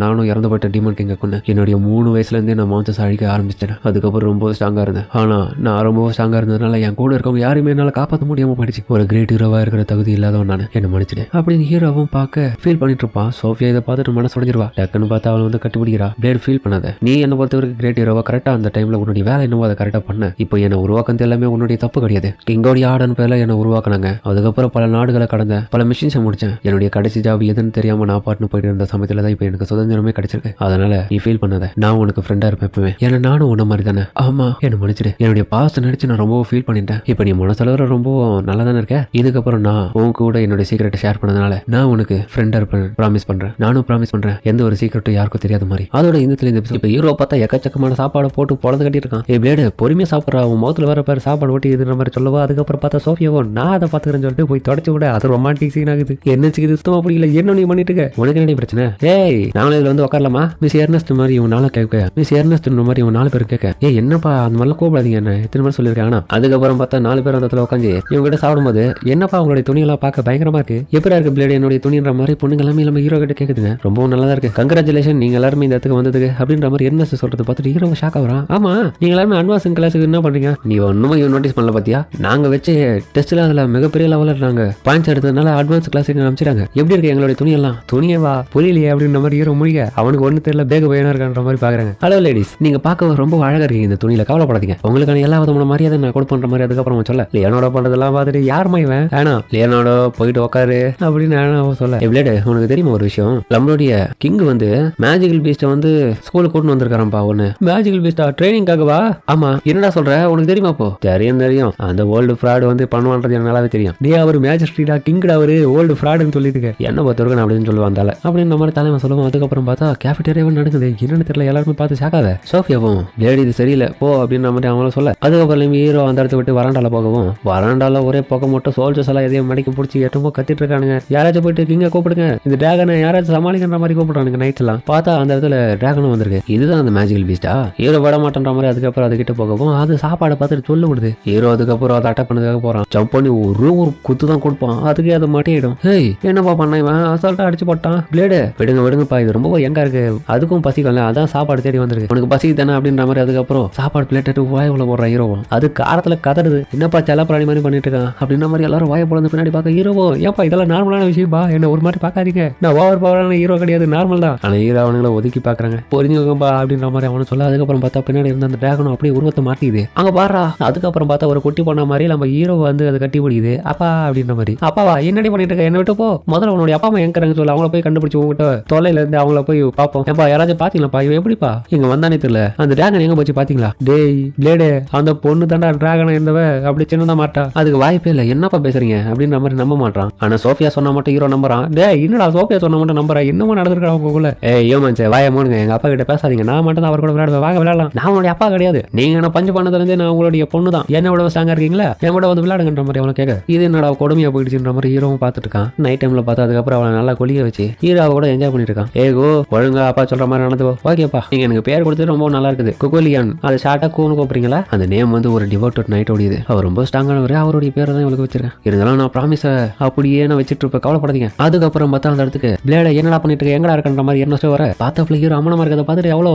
நானும் இறந்து போயிட்ட டீமன் கிங்க கொண்டு என்னுடைய 3 வயசுல இருந்தே நான் மவுண்டன்ஸ் அழிக்க ஆரம்பிச்சிட்டேன். அதுக்கப்புறம் ரொம்ப ஸ்ட்ராங்கா இருந்தேன். ஆனா நான் ரொம்ப ஸ்ட்ராங்கா இருந்ததுனால என் கூட இருக்கவங்க யாருமே என்னால காப்பாற்ற முடியாம போயிடுச்சு. ஒரு கிரேட் ஹீரோவா இருக்கிற தகுதி இல்லாதவன் நான். என்ன மன்னிச்சிடு அப்படின்னு ஹீரோவும் பார்க்க ஃபீல் பண்ணிட்டு இருப்பான். சோஃபியா இதை பார்த்துட்டு மனசு உடைஞ்சிருவா. டக்குன்னு பார்த்தா அவள் வந்து கட்டுப்பிடிக்கிறா. பிளேட் ஃபீல் பண்ணாத. நீ என்ன பொறுத்தவரைக்கும் கிரேட் ஹீரோவா கரெக்டா அந்த டைம்ல உன்னுடைய வேலை என்னவோ அதை கரெக்டா பண்ண. இப்போ என்ன உருவாக்குறது எல்லாமே உன்னுடைய தப்பு கிடையாது. கிங்கோடைய ஆர்டன் பேர்ல என்ன உருவாக்குனாங்க. அதுக்கப்புறம் பல நாடுகளை கடந்த பல மிஷின்ஸை முடிச்சேன். என்னுடைய கடைசி ஜாப் எதுன்னு தெரியாம நான் பாட்டுன்னு போயிட்டு இருந்த சமயத்துல தான் இப்போ எனக்கு சுதந்திரமே கிடைச்சிருக்கு. அதனால நீ ஃபீல் பண்ணாத. நான் உனக்கு ஃப்ரெண்டா இருப்பேன் எப்பவுமே. ஏன்னா நானும் உன்ன மாதிரி தானே. ஆமா என்ன மன்னிச்சிடு. என்னுடைய பாஸ்ட் நினைச்சு நான் ரொம்ப ஃபீல் பண்ணிட்டேன். இப்போ நீ மனசளவுல ரொம்ப நல்லா தானே இருக்க. இதுக்கப்புறம் நான் உன் கூட என்னுடைய சீக்கிரட்டை ஷேர் பண்ணதுனால நான் உனக்கு ஃப்ரெண்டா இருப்பேன் ப்ராமிஸ் பண்றேன். நானும் ப்ராமிஸ் பண்றேன். எந்த ஒரு சீக்கிரட்டும் யாருக்கும் தெரியாத மாதிரி. அதோட இந்த இப்போ ஹீரோ பார்த்தா எக்கச்சக்கமான சாப்பாடு போட்டு பொழந்து கட்டி இருக்கான். பிளேடு பொறுமையா சாப்பிட்றா. அவன் முகத்துல வர பேர் சாப்பாடு ஓட்டி இதுன்ற மாதிரி சொல்லவா. அதுக்கப்புறம் பார்த்தா சோஃபியாவோ நான் அதை பார்த்துக்கிறேன்னு சொல்லிட்டு போய் தொடச்சு விட. அது ரொமான்டிக் சீன் ஆகுது. என்ன இது சுத்தமா பிடிக்கல. என்ன நீ பண்ணிட்டு இருக்க? உனக்கு என்ன பிரச்சனை? ஏய் நானும் இதுல வந்து உட்காரலாமா? மிஸ் எர்னஸ்ட் மாதிரி இவன் நாளும் கேட்க. மிஸ் எர்னஸ்ட் மாதிரி இவன் 4 பேர் கேட்க. என்னப்பா அந்த மாதிரிலாம் கூப்பிடாதீங்க. என்ன எத்தனை மாதிரி சொல்லியிருக்கேன். ஆனா அதுக்கப்புறம் பார்த்தா 4 பேர் அந்த இடத்துல உட்காந்து இவங்க கிட்ட சாப்பிடும்போது என்னப்பா உங்களுடைய துணியெல்லாம் பார்க்க பயங்கரமா இருக்கு. எப்படி இருக்கு பிளேடு என்னுடைய துணின்ற மாதிரி பொண்ணுங்க எல்லாமே நம்ம ஹீரோ கிட்ட கேக்குதுங்க. ரொம்ப நல்லா இருக்கு. கங்க்ராச்சுலேஷன் நீங்க எல்லாருமே இந்த இடத்துக்கு வந்ததுக்கு அப்படின்ற மாதிரி என்ன சொல்றது பார்த்துட்டு ஹீரோ ஷாக் ஆகுறான். ஆமா நீங்க எல்லாருமே அட்வான்ஸ் கிளாஸுக்கு என்ன பண்றீங்க? நீ ஒண்ணுமே நோட்டீஸ் பண்ணல பாத்தியா? நாங்க வச்சு டெஸ்ட்ல அதுல மிகப்பெரிய லெவல்ல நாங்க பாயிண்ட்ஸ் எடுத்ததுனால அட்வான்ஸ் கிளாஸுக்கு அனுப்பிச்சிட்டாங்க. எப்படி இருக்கு எங்களுடைய துணியெல்லாம்? துணியவா புரியலையே அப்படின்ற மாதிரி ஹீரோ முடிக்க அவனுக்கு ஒண்ணு தெரியல. பேக பையனா இருக்கான்ற மாதிரி பாக்குறாங்க. ஹலோ லேடிஸ், நீங்க பார்க்க ரொம்ப அழகா இருக்கீங்க இந்த துணியில. கவலைப்படாதீங்க. உங்களுக்கான எல்லா விதமான மரியாதை நான் கொடுப்பேன்ற மாதிரி அதுக்கப்புறம் சொல்ல. லியோனோட பண்றதெல்லாம் பார்த்துட்டு யாருமா இவன்? ஆனா லியோனோட போயிட்டு உட்காரு அப்படின்னு சொல்ல. பிளேடு உனக்கு தெரியுமா ஒரு விஷயம்? நம்மளுடைய கிங் வந்து மேஜிக்கல் பீஸ்ட வந்து ஸ்கூலுக்கு கூட்டு வந்திருக்காரப்பா. ஒண்ணு மேஜிக்கல் பீஸ்டா ட்ரைனிங்காகவா? ஆமா என்னடா சொல்ற? உனக்கு தெரியுமா? போ தெரியும். அந்த ஓல்டு ஃப்ராட் வந்து பண்ணுவான்றது எனக்கு நல்லாவே தெரியும். நீ அவர் மேஜிஸ்ட்ரேட்டா கிங்டா அவரு ஓல்டு ஃப்ராடுன்னு சொல்லிட்டு என்ன பார்த்துருக்கேன் அப்படின்னு சொல்லுவாந்தால அப்படின்னு நம்ம தலைமை சொல்லுவோம். அதுக்கப்புறம் பார்த்தா கேஃபிட்டேரியாவே நடக்குது. என்னன்னு தெரியல. எல்லாருமே பார்த்து ஷாக்காத. சோஃபியாவும் லேடி இது சரியில்லை போ அப்படின்னு மாதிரி அவங்கள சொல்ல. அதுக்கப்புறம் ஹீரோ அந்த இடத்த விட்டு வராண்டால போகவும் வராண்டால ஒரே போக மட்டும் சோல்ஜர்ஸ் எல்லாம் எதையும் மடிக்க பிடிச்சி எட்டுமோ கத்திட்டு இருக்கானுங்க. யாராச்சும் போயிட்டு கிங்க கூப்பிடுங்க. இந்த டிராகனை யாராச்சும் சமாளிக்கிற மாதிரி கூப்பிடுறானுங்க. நைட்ஸ் எல்லாம் பார்த்தா அந்த இடத்துல டிராகனும் வந்திருக்கு. இதுதான் அந்த மேஜிக்கல் பீஸ்டா. ஹீரோ விட மாட்டேன்ற மாதிரி அதுக்கப்புறம் அதுக்கிட்ட போகவும் அது சாப்பாடை பார்த்துட்டு சொல்ல விடுது. ஹீரோ அதுக்கப்புறம் அதை அட்டாக் பண்ணதுக்காக போறான். ஜம்ப் பண்ணி ஒரு குத்து தான் கொடுப்பான். அதுக்கே அதை மாட்டிடும். ஹேய் என்னப்பா பண்ண இவன்? அசால்ட்டா அடிச்சு போட்டான். பிளேடு விடுங்கப்பா இது ரொம்ப எங்க இருக்கு, அதுக்கும் பசிக்கல, அதான் சாப்பாடு தேடி வந்திருக்கு, உனக்கு பசி தானே அப்படின்ற மாதிரி. அதுக்கப்புறம் சாப்பாடு பிளேட் எடுத்து வாய் உள்ள போடுற ஹீரோவும். அது காரத்துல கதறுது, என்னப்பா செல்ல பிராணி மாதிரி பண்ணிட்டு இருக்கான் அப்படின்ற மாதிரி எல்லாரும் வாயை போல பின்னாடி பார்க்க ஹீரோவோ, ஏப்பா இதெல்லாம் நார்மலான விஷயம்பா, என்ன ஒரு மாதிரி பார்க்காதீங்க, நான் ஓவர் பவரான ஹீரோ கிடையாது, நார்மல் தான். ஆனா ஹீரோ அவனுங்களை ஒதுக்கி பாக்குறாங்க, பொறிஞ்சுக்கோப்பா அப்படின்ற மாதிரி அவனு சொல்ல. அதுக்கப்புறம் பார்த்தா பின்னாடி இருந்த அந்த டிராகனும் அப்படியே உருவத்தை மாட்டிக்குது, அங்க பாடுறா. அதுக்கப்புறம் பார்த்தா ஒரு குட்டி போன மாதிரி நம்ம ஹீரோ வந்து அதை கட்டி பிடிக்குது, அப்பா அப்படின்ற மாதிரி. அப்பாவா என்னடி பண்ணிட்டு இருக்க, என்ன விட்டு போ, முதல்ல உன்னுடைய அப்பா அம்மா எங்க சொல்ல, அவங்கள போய் கண்டுபிடிச்சு உங்ககிட்ட தொலைல இருந்து அவங்கள போய் பார்ப்போம். ஏப்பா யாராச்சும் பாத்தீங்களாப்பா, இவன் எப்படிப்பா இங்க வந்தானே தெரியல, அந்த டிராகன் எங்க போச்சு பாத்தீங்களா, டேய் பிளேடு அந்த பொண்ணு தாண்டா டிராகன் இருந்தவ, அப்படி சின்னதா மாட்டா, அதுக்கு வாய்ப்பே இல்ல, என்னப்பா பேசுறீங்க அப்படின்ற மாதிரி நம்ப மாட்டான். ஆனா சோஃபியா சொன்னா மட்டும் ஹீரோ நம்புறான். டேய் என்னடா சோஃபியா சொன்னா மட்டும் நம்புறா, என்னமோ நடந்திருக்கா உங்களுக்குள்ள, யோமன்ஸ் வாய மூடுங்க, எங்க அப்பா கிட்ட பேசாதீங்க, நான் மட்டும் தான் அவர் கூட விளையாடுவேன், வாங்க விளையாடலாம், நான் உங்களுடைய அப்பா கிடையாது, நீங்க என்ன பஞ்சு பண்ணதுல இருந்து நான் உங்களுடைய பொண்ணு தான், என்னோட ஸ்ட்ராங்கா இருக்கீங்களா, என் கூட வந்து விளையாடுங்கன்ற மாதிரி அவனை கேட்க, இது என்னடா கொடுமையா போயிடுச்சுன்ற மாதிரி ஹீரோவும் பார்த்துட்டு இருக்கான். நைட் டைம்ல பார்த்தா அதுக்கப்புறம் அவனை நல்லா கொலிய வச்சு ஹீரோவை கூட என்ஜாய் பண்ணிட்டு இருக்கான். ஏகோ ஒழுங்கா அப்பா சொல்ற மாதிரி நடந்துக்கோ, ஓகேப்பா நீங்க எனக்கு பேர் கொடுத்து ரொம்ப நல்லா இருக்குது, குகோலியான், அது ஷார்ட்டா கூன்னு கூப்பிடுறீங்களா, அந்த நேம் வந்து ஒரு டிவோட்டட் நைட் ஓடியது, அவர் ரொம்ப ஸ்ட்ராங்கானவர், அவருடைய பேரை தான் இவளுக்கு வச்சிருக்கேன், இருந்தாலும் நான் ப்ராமிஸ அப்படியே நான் வச்சுட்டு இருப்பேன், கவலைப்படாதீங்க. அதுக்கப்புறம் பார்த்தா அந்த இடத்துக்கு பிளேட என்னடா பண்ணிட்டு இருக்க, எங்கடா இருக்கன்ற மாதிரி என்ன வர பார்த்தா ஹீரோ அம்மனமா இருக்கிறத பார்த்துட்டு எவ்வளோ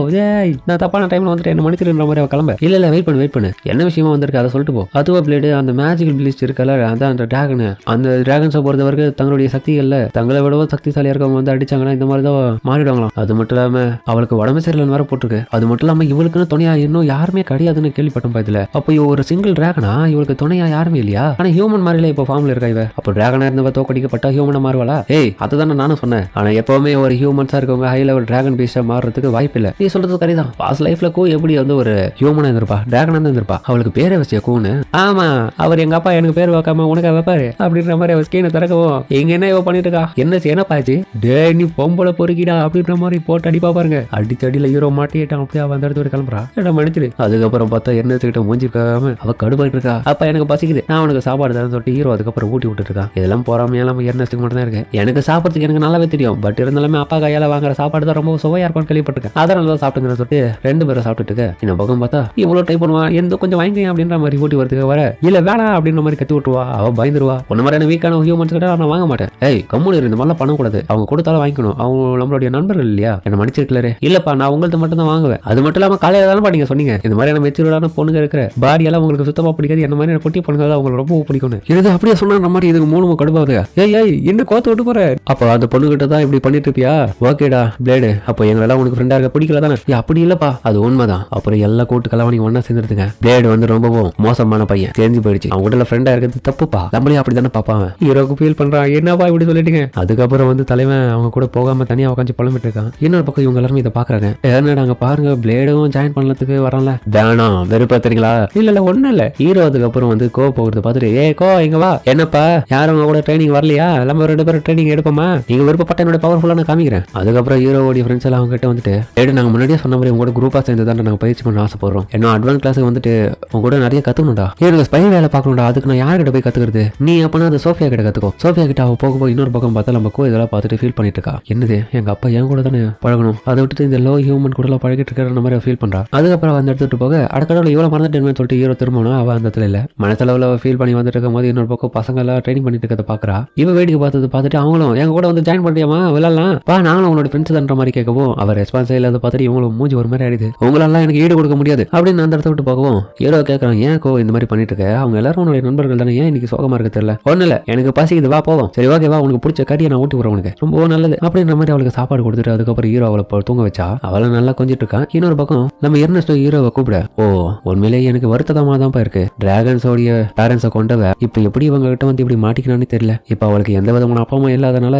நான் தப்பான டைம்ல வந்துட்டு என்ன மன்னிச்சிருன்ற மாதிரி அவ கிளம்ப, இல்ல வெயிட் பண்ணு என்ன விஷயமா வந்திருக்கு அதை சொல்லிட்டு போ. அதுவா பிளேடு அந்த மேஜிக்கல் பிளீச் இருக்கல, அதான் அந்த டிராகன், அந்த டிராகன்ஸை பொறுத்தவரைக்கும் தங்களுடைய சக்திகள்ல தங்களை விடவும் சக்திசாலியா இருக்கவங்க வந்து அடிச்சாங்கன்னா இந்த மாதிரி தான் மாறிடுவாங்களாம். அது மட்டும் இல்லாம அவளுக்கு உடம்பு சரியில்லைன்னு வேற போட்டிருக்கு, அது மட்டும் இல்லாம இவளுக்குன்னு துணையா இன்னும் யாருமே கிடையாதுன்னு கேள்விப்பட்டோம் இதுல. அப்போ இவ ஒரு சிங்கிள் டிராகனா, இவளுக்கு துணையா யாருமே இல்லையா, ஆனா ஹியூமன் மாதிரில இப்போ ஃபார்ம்ல இருக்கா இவ, அப்போ டிராகனா இருந்தவ தோக்கடிக்கப்பட்டா ஹியூமனா மாறுவாளா, ஏய் அதுதானே நானும் சொன்னேன். ஆனா எப்பவுமே ஒரு ஹியூமன்ஸா இருக்கவங்க ஹை லெவல் டிராகன் பீஸ்டா மாறுறதுக்கு வாய்ப்பு இல்ல, நீ சொல்றது சரிதான். பாஸ்ட் லைஃப்ல கூ எப்படி வந்து ஒரு ஹியூமனா இருந்திருப்பா, டிராகனா இருந்திருப்பா, அவளுக்கு பேரை வச்சிய கூன்னு, ஆமா அவர் எங்க அப்பா எனக்கு பேர் வைக்காம உனக்கு வைப்பாரு அப்படின்ற மாதிரி அவ ஸ்கீனை திறக்கவும், எங்க என்ன இவ பண்ணிட்டு இருக்கா, என்ன பாச்சு, டே நீ பொம்பளை பொறுக்கிடா அப்படின்ற மாதிரி போட்டு அடிப்பா பாருங்க, அடிச்சடியில ஹீரோ மாட்டிட்டான், அப்படியே அவன் அந்த இடத்துல கிளம்புறா, என்ன மன்னிச்சிடு. அதுக்கப்புறம் பார்த்தா என்ன கிட்ட மூஞ்சிக்காம அவ கடுப்பாயிட்டு இருக்கா, அப்ப எனக்கு பசிக்குது, நான் உனக்கு சாப்பாடு தரேன்னு சொல்லிட்டு ஹீரோ அதுக்கப்புறம் ஊட்டி விட்டுட்டு இருக்கான். இதெல்லாம் போறாமையெல்லாம் எர்னஸ்டுக்கு மட்டும் தான் இருக்கு, எனக்கு சாப்பிட்றதுக்கு எனக்கு நல்லாவே தெரியும், பட் இருந்தாலுமே அப்பா கையால வாங்குற சாப்பாடு தான் ரொம்ப சுவையா இருக்கும்னு கேள்விப்பட்டிருக்கேன், அதனால தான் சாப்பிட்டுங்கிற சொல்லிட்டு ரெண்டு பேரும் சாப்பிட்டுட்டு இந்த பக்கம் பார்த்தா இவ்வளவு டைப் பண்ணுவா, எந்த கொஞ்சம் வாங்கி அப்படின்ற மாதிரி ஊட்டி வரதுக்கு வர, இல்ல வேணாம் அப்படின்ற மாதிரி கத்தி விட்டுருவா, அவ பயந்துருவா, ஒன்னு மாதிரியான வீக்கான ஹியூமன்ஸ் கிட்ட நான் வாங்க மாட்டேன், ஏய் கம்முனு இந்த மாதிரிலாம் பண்ணக்கூடாது, அவங்க கொடுத்தாலும் வாங்கிக்கணும், அவங்க நம்மளுடைய நண்பர்கள் இல்லையா, என்ன மன்னிச்சிருக்கலாரு, இல்லப்பா நான் உங்கள்ட்ட மட்டும் தான் வாங்குவேன், அது மட்டும் இல்லாம காலையில தானே நீங்க சொன்னீங்க இந்த மாதிரியான மெச்சூர்டான பொண்ணுங்க இருக்கிற பாடி எல்லாம் உங்களுக்கு சுத்தமா பிடிக்காது, என்ன மாதிரி பொட்டி பொண்ணுங்க தான் உங்களுக்கு ரொம்ப பிடிக்கும், இது அப்படியே சொன்ன மாதிரி இதுக்கு மூலமா கடுப்பாது, ஏய் என்ன கோத்து விட்டு போற, அப்ப அந்த பொண்ணு கிட்ட தான் இப்படி பண்ணிட்டு இருப்பியா, ஓகேடா பிளேடு, அப்போ எங்களெல்லாம் உனக்கு ஃப்ரெண்டா இருக்க பிடிக்கல தானே, அப்படி இல்லப்பா அது உண்மைதான், அப்புறம் எல்லா கூட்டு கலவாணி ஒன்னா சேர்ந்துருதுங்க, பிளேடு வந்து ரொம்பவும் மோசமான பையன், தெரிஞ்சு போயிடுச்சு, அவங்க கூட ஃப்ரெண்டா இருக்கிறது தப்புப்பா, நம்மளே அப்படி தானே பாப்பாங்க, ஹீரோக்கு ஃபீல் பண்றான், என்னப்பா இப்படி சொல்லிட்டீங்க. அதுக்கப்புறம் வந்து தலைவன் அவங்க கூட போகாம தனியா உட்காந்து புலம்பிட்டு இருக்கான். இன்னொரு பக்கம் இவங்க எல்லாருமே இதை பாக்குறாங்க, ஏன்னா அங்க பாருங்க பிளேடும் ஜாயின் பண்ணலத்துக்கு வரல, வேணாம் வெறுப்பா தெரியுங்களா, இல்ல ஒண்ணும் இல்ல, ஹீரோ அதுக்கப்புறம் வந்து கோ போகிறது பார்த்துட்டு, ஏ கோ இங்க வா, என்னப்பா யாரும் அவங்க கூட ட்ரைனிங் வரலையா, நம்ம ரெண்டு பேரும் ட்ரைனிங் எடுப்போமா, நீங்க விருப்பப்பட்ட என்னோட பவர்ஃபுல்லா காமிக்கிறேன். அதுக்கப்புறம் ஹீரோவோட ஃப்ரெண்ட்ஸ் எல்லாம் அவங்க கிட்ட வந்துட்டு, ஏடு நாங்க முன்னாடியே சொன்ன மாதிரி உங்களோட குரூப்பா சேர்ந்து தான் நாங்க பயிற்சி பண்ண ஆசைப்படுறோம், இன்னும் அட்வான்ஸ் கிளாஸுக்கு வந்துட்டு உங்க கூட நிறைய கத்துக்கணும்டா, எனக்கு ஸ்பை வேலை பார்க்கணும்டா, அதுக்கு நான் யார்கிட்ட போய் கத்துக்கிறது, நீ அப்பனா அந்த சோஃபியா கிட்ட கத்துக்கோ, சோஃபியா கிட்ட அவ போக இன்னொரு பக்கம் பார்த்தா நம்ம இதெல்லாம் பார்த்துட்டு ஃபீல் பண்ணிட்டு இருக்கா, என்னது எங்க அப்பா என் கூட தானே பழகணும், அதை விட்டுட்டு இந்த லோ ஹியூமன் கூட எல்லாம் பழகிட்டு இருக்கிற மாதிரி ஃபீல் பண்றா. அதுக்கப்புறம் அந்த எடுத்துட்டு போக அடக்கடவுள் இவ்வளவு மறந்துட்டேன்னு சொல்லிட்டு ஹீரோ திரும்பணும், அவ அந்த இடத்துல இல்ல, மனசளவுல ஃபீல் பண்ணி வந்துட்டு இருக்கும் போது இன்னொரு பக்கம் பசங்க எல்லாம் ட்ரைனிங் பண்ணிட்டு இருக்கிறத பாக்குறா, இவ வேடிக்கை பார்த்துட்டு அவங்களும் எங்க கூட வந்து ஜாயின் பண்ணியாமா விளையாடலாம் பா, நாங்களும் உங்களோட ஃப்ரெண்ட்ஸ் தன்ற மாதிரி கேட்கவும் அவர் ரெஸ்பான்ஸ் இல்லாத பார்த்துட்டு இவங்களும் மூஞ்சி ஒரு மாதிரி ஆயிடுது, உங்களெல்லாம் எனக்கு ஈடு கொடுக்க முடியாது அப்படின்னு அந்த இடத்த விட்டு போகவும் ஹீரோ கேட்கறான், ஏன் கோ இந்த மாதிரி பண்ணிட்டு இருக்க, அவங்க எல்லாரும் உன்னுடைய நண்பர்கள் தானே, ஏன் இன்னைக்கு சோகமா இருக்க தெரியல, ஒண்ணு இல்ல எனக்கு பசிக்குது வா போவோம், சரி ஓகே வா உனக்கு பிடிச்ச கறியை நான் ஊட்டி விடுறேன், உனக்கு ரொம்ப நல்லது அப்படின்ற மாதிரி அவளுக்கு சாப்பாடு கொடுத்துட்டு அதுக்கப்புறம் ஹீரோ அவளை தூங்க வச்சா, அவளை நல்லா கொஞ்சிட்டு இருக்கான். இன்னொரு பக்கம் நம்ம எர்னஸ்டோ ஹீரோவை கூப்பிட, ஓ உண்மையிலேயே எனக்கு வருத்தமா தான் இருக்கு, டிராகன்ஸோடைய பேரண்ட்ஸை கொண்டவ இப்ப எப்படி இவங்க கிட்ட வந்து இப்படி மாட்டிக்கணும்னு தெரியல, இப்ப அவளுக்கு எந்த விதமான அப்பாவும் இல்லாதனால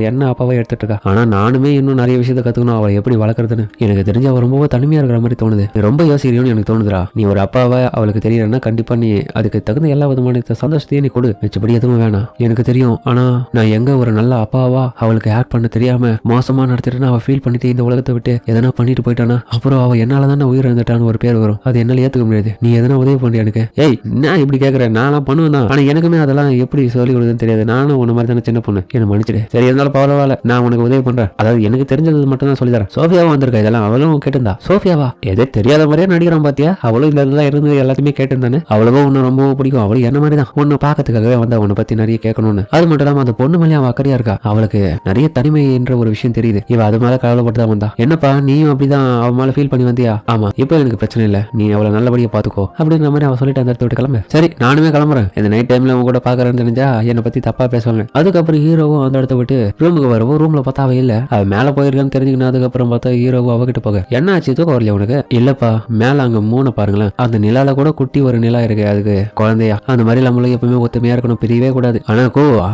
என்ன அப்பாவை எடுத்துட்டு இருக்கா, ஆனா நானுமே இன்னும் நிறைய விஷயத்த கத்துக்கணும் அவளை எப்படி வளர்க்கறதுன்னு, எனக்கு தெரிஞ்ச அவ ரொம்ப தனிமையா இருக்கிற மாதிரி தோணுது, ரொம்ப யோசிக்கிறியோன்னு எனக்கு தோணுதுரா, நீ ஒரு அப்பாவை அவளுக்கு தெரியறன்னா கண்டிப்பா நீ அதுக்கு தகுந்த எல்லா விதமான சந்தோஷத்தையும் நீ கொடு, மிச்சபடி எதுவும் வேணாம் எனக்கு தெரியும், ஆனா நான் எங்க ஒரு நல்ல அப்பாவா அவளுக்கு ஆட் பண்ண தெரியாம மோசமா நடத்திட்டேன்னா அவ ஃபீல் பண்ணிட்டு இந்த உலகத்தை விட்டு எதனா பண்ணிட்டு போயிட்டானா அப்புறம் அவ என்னால தானே உயிர் இருந்துட்டான்னு ஒரு பேர் வரும், அது என்னால ஏத்துக்க முடியாது, நீ எதனா உதவி பண்ணி எனக்கு, ஏய் நான் இப்படி கேட்கறேன், நான்லாம் பண்ணுவேன் தான், ஆனா எனக்குமே அதெல்லாம் எப்படி சொல்லி கொடுக்குதுன்னு தெரியாது, நானும் உன்ன மாதிரி தானே சின்ன பொண்ணு, என்ன மன்னிச்சிடு, சரி இருந்தாலும் பரவாயில்ல நான் உனக்கு உதவி பண்றேன், அதாவது எனக்கு தெரிஞ்சது மட்டும் தான் சொல்லி தரேன், சோஃபியாவும் வந்திருக்கா, இதெல்லாம் அவளும் கேட்டிருந்தா, சோஃபியாவா எதே தெரியாத மாதிரியே நடிக்கிறான் பாத்தியா, அவளும் இந்த இதெல்லாம் இருந்து எல்லாத்தையுமே கேட்டிருந்தானு, அவளுக்கும் உன்னை ரொம்ப பிடிக்கும், அவளும் என்ன மாதிரி தான் உன்னை பாக்கிறதுக்காகவே வந்தா உன்னை பத்தி நிறைய கேட்கணும்னு, அது மட்டும் இல்லாம அந்த பொண்ணு மேலே அவன் அக்கறையா இருக்கா, அவளுக்கு நிறைய தனிமை என்ற ஒரு விஷயம் தெரியுது, இவ அது மேல கவலைப்பட்டு தான் வந்தா. என்னப்பா நீயும் அப்படிதான் அவன் மேல ஃபீல் பண்ணி வந்தியா? ஆமா, இப்போ எனக்கு பிரச்சனை இல்ல, நீ அவளை நல்லபடியா பாத்துக்கோ அப்படிங்கிற மாதிரி அவன் சொல்லிட்டு அந்த இடத்த விட்டு கிளம்பு. சரி நானுமே கிளம்புறேன், இந்த நைட் டைம்ல அவங்க கூட பாக்குறேன்னு தெரிஞ்சா என்னை பத்தி தப்பா பேசுவாங்க. அதுக்கப்புறம் ஹீரோவும் அந்த இடத்த விட்டு ரூமுக்கு வரவும் ரூம்ல பார்த்தா அவ இல்ல. அவ மேல போயிருக்கான்னு தெரிஞ்சுக்கணும். அதுக்கப்புறம் பார்த்தா ஹீரோவும் அவகிட்ட போக என்ன ஆச்சு, தூக்கம் வரலையா உனக்கு? இல்லப்பா, மேல அங்க மூணு பாருங்களேன், அந்த நிலால கூட குட்டி ஒரு நிலா இருக்கு, அதுக்கு குழந்தையா அந்த மாதிரி நம்மளும் எப்பவுமே ஒத்துமையா இருக்கணும், பிரியவே கூடாது. ஆனா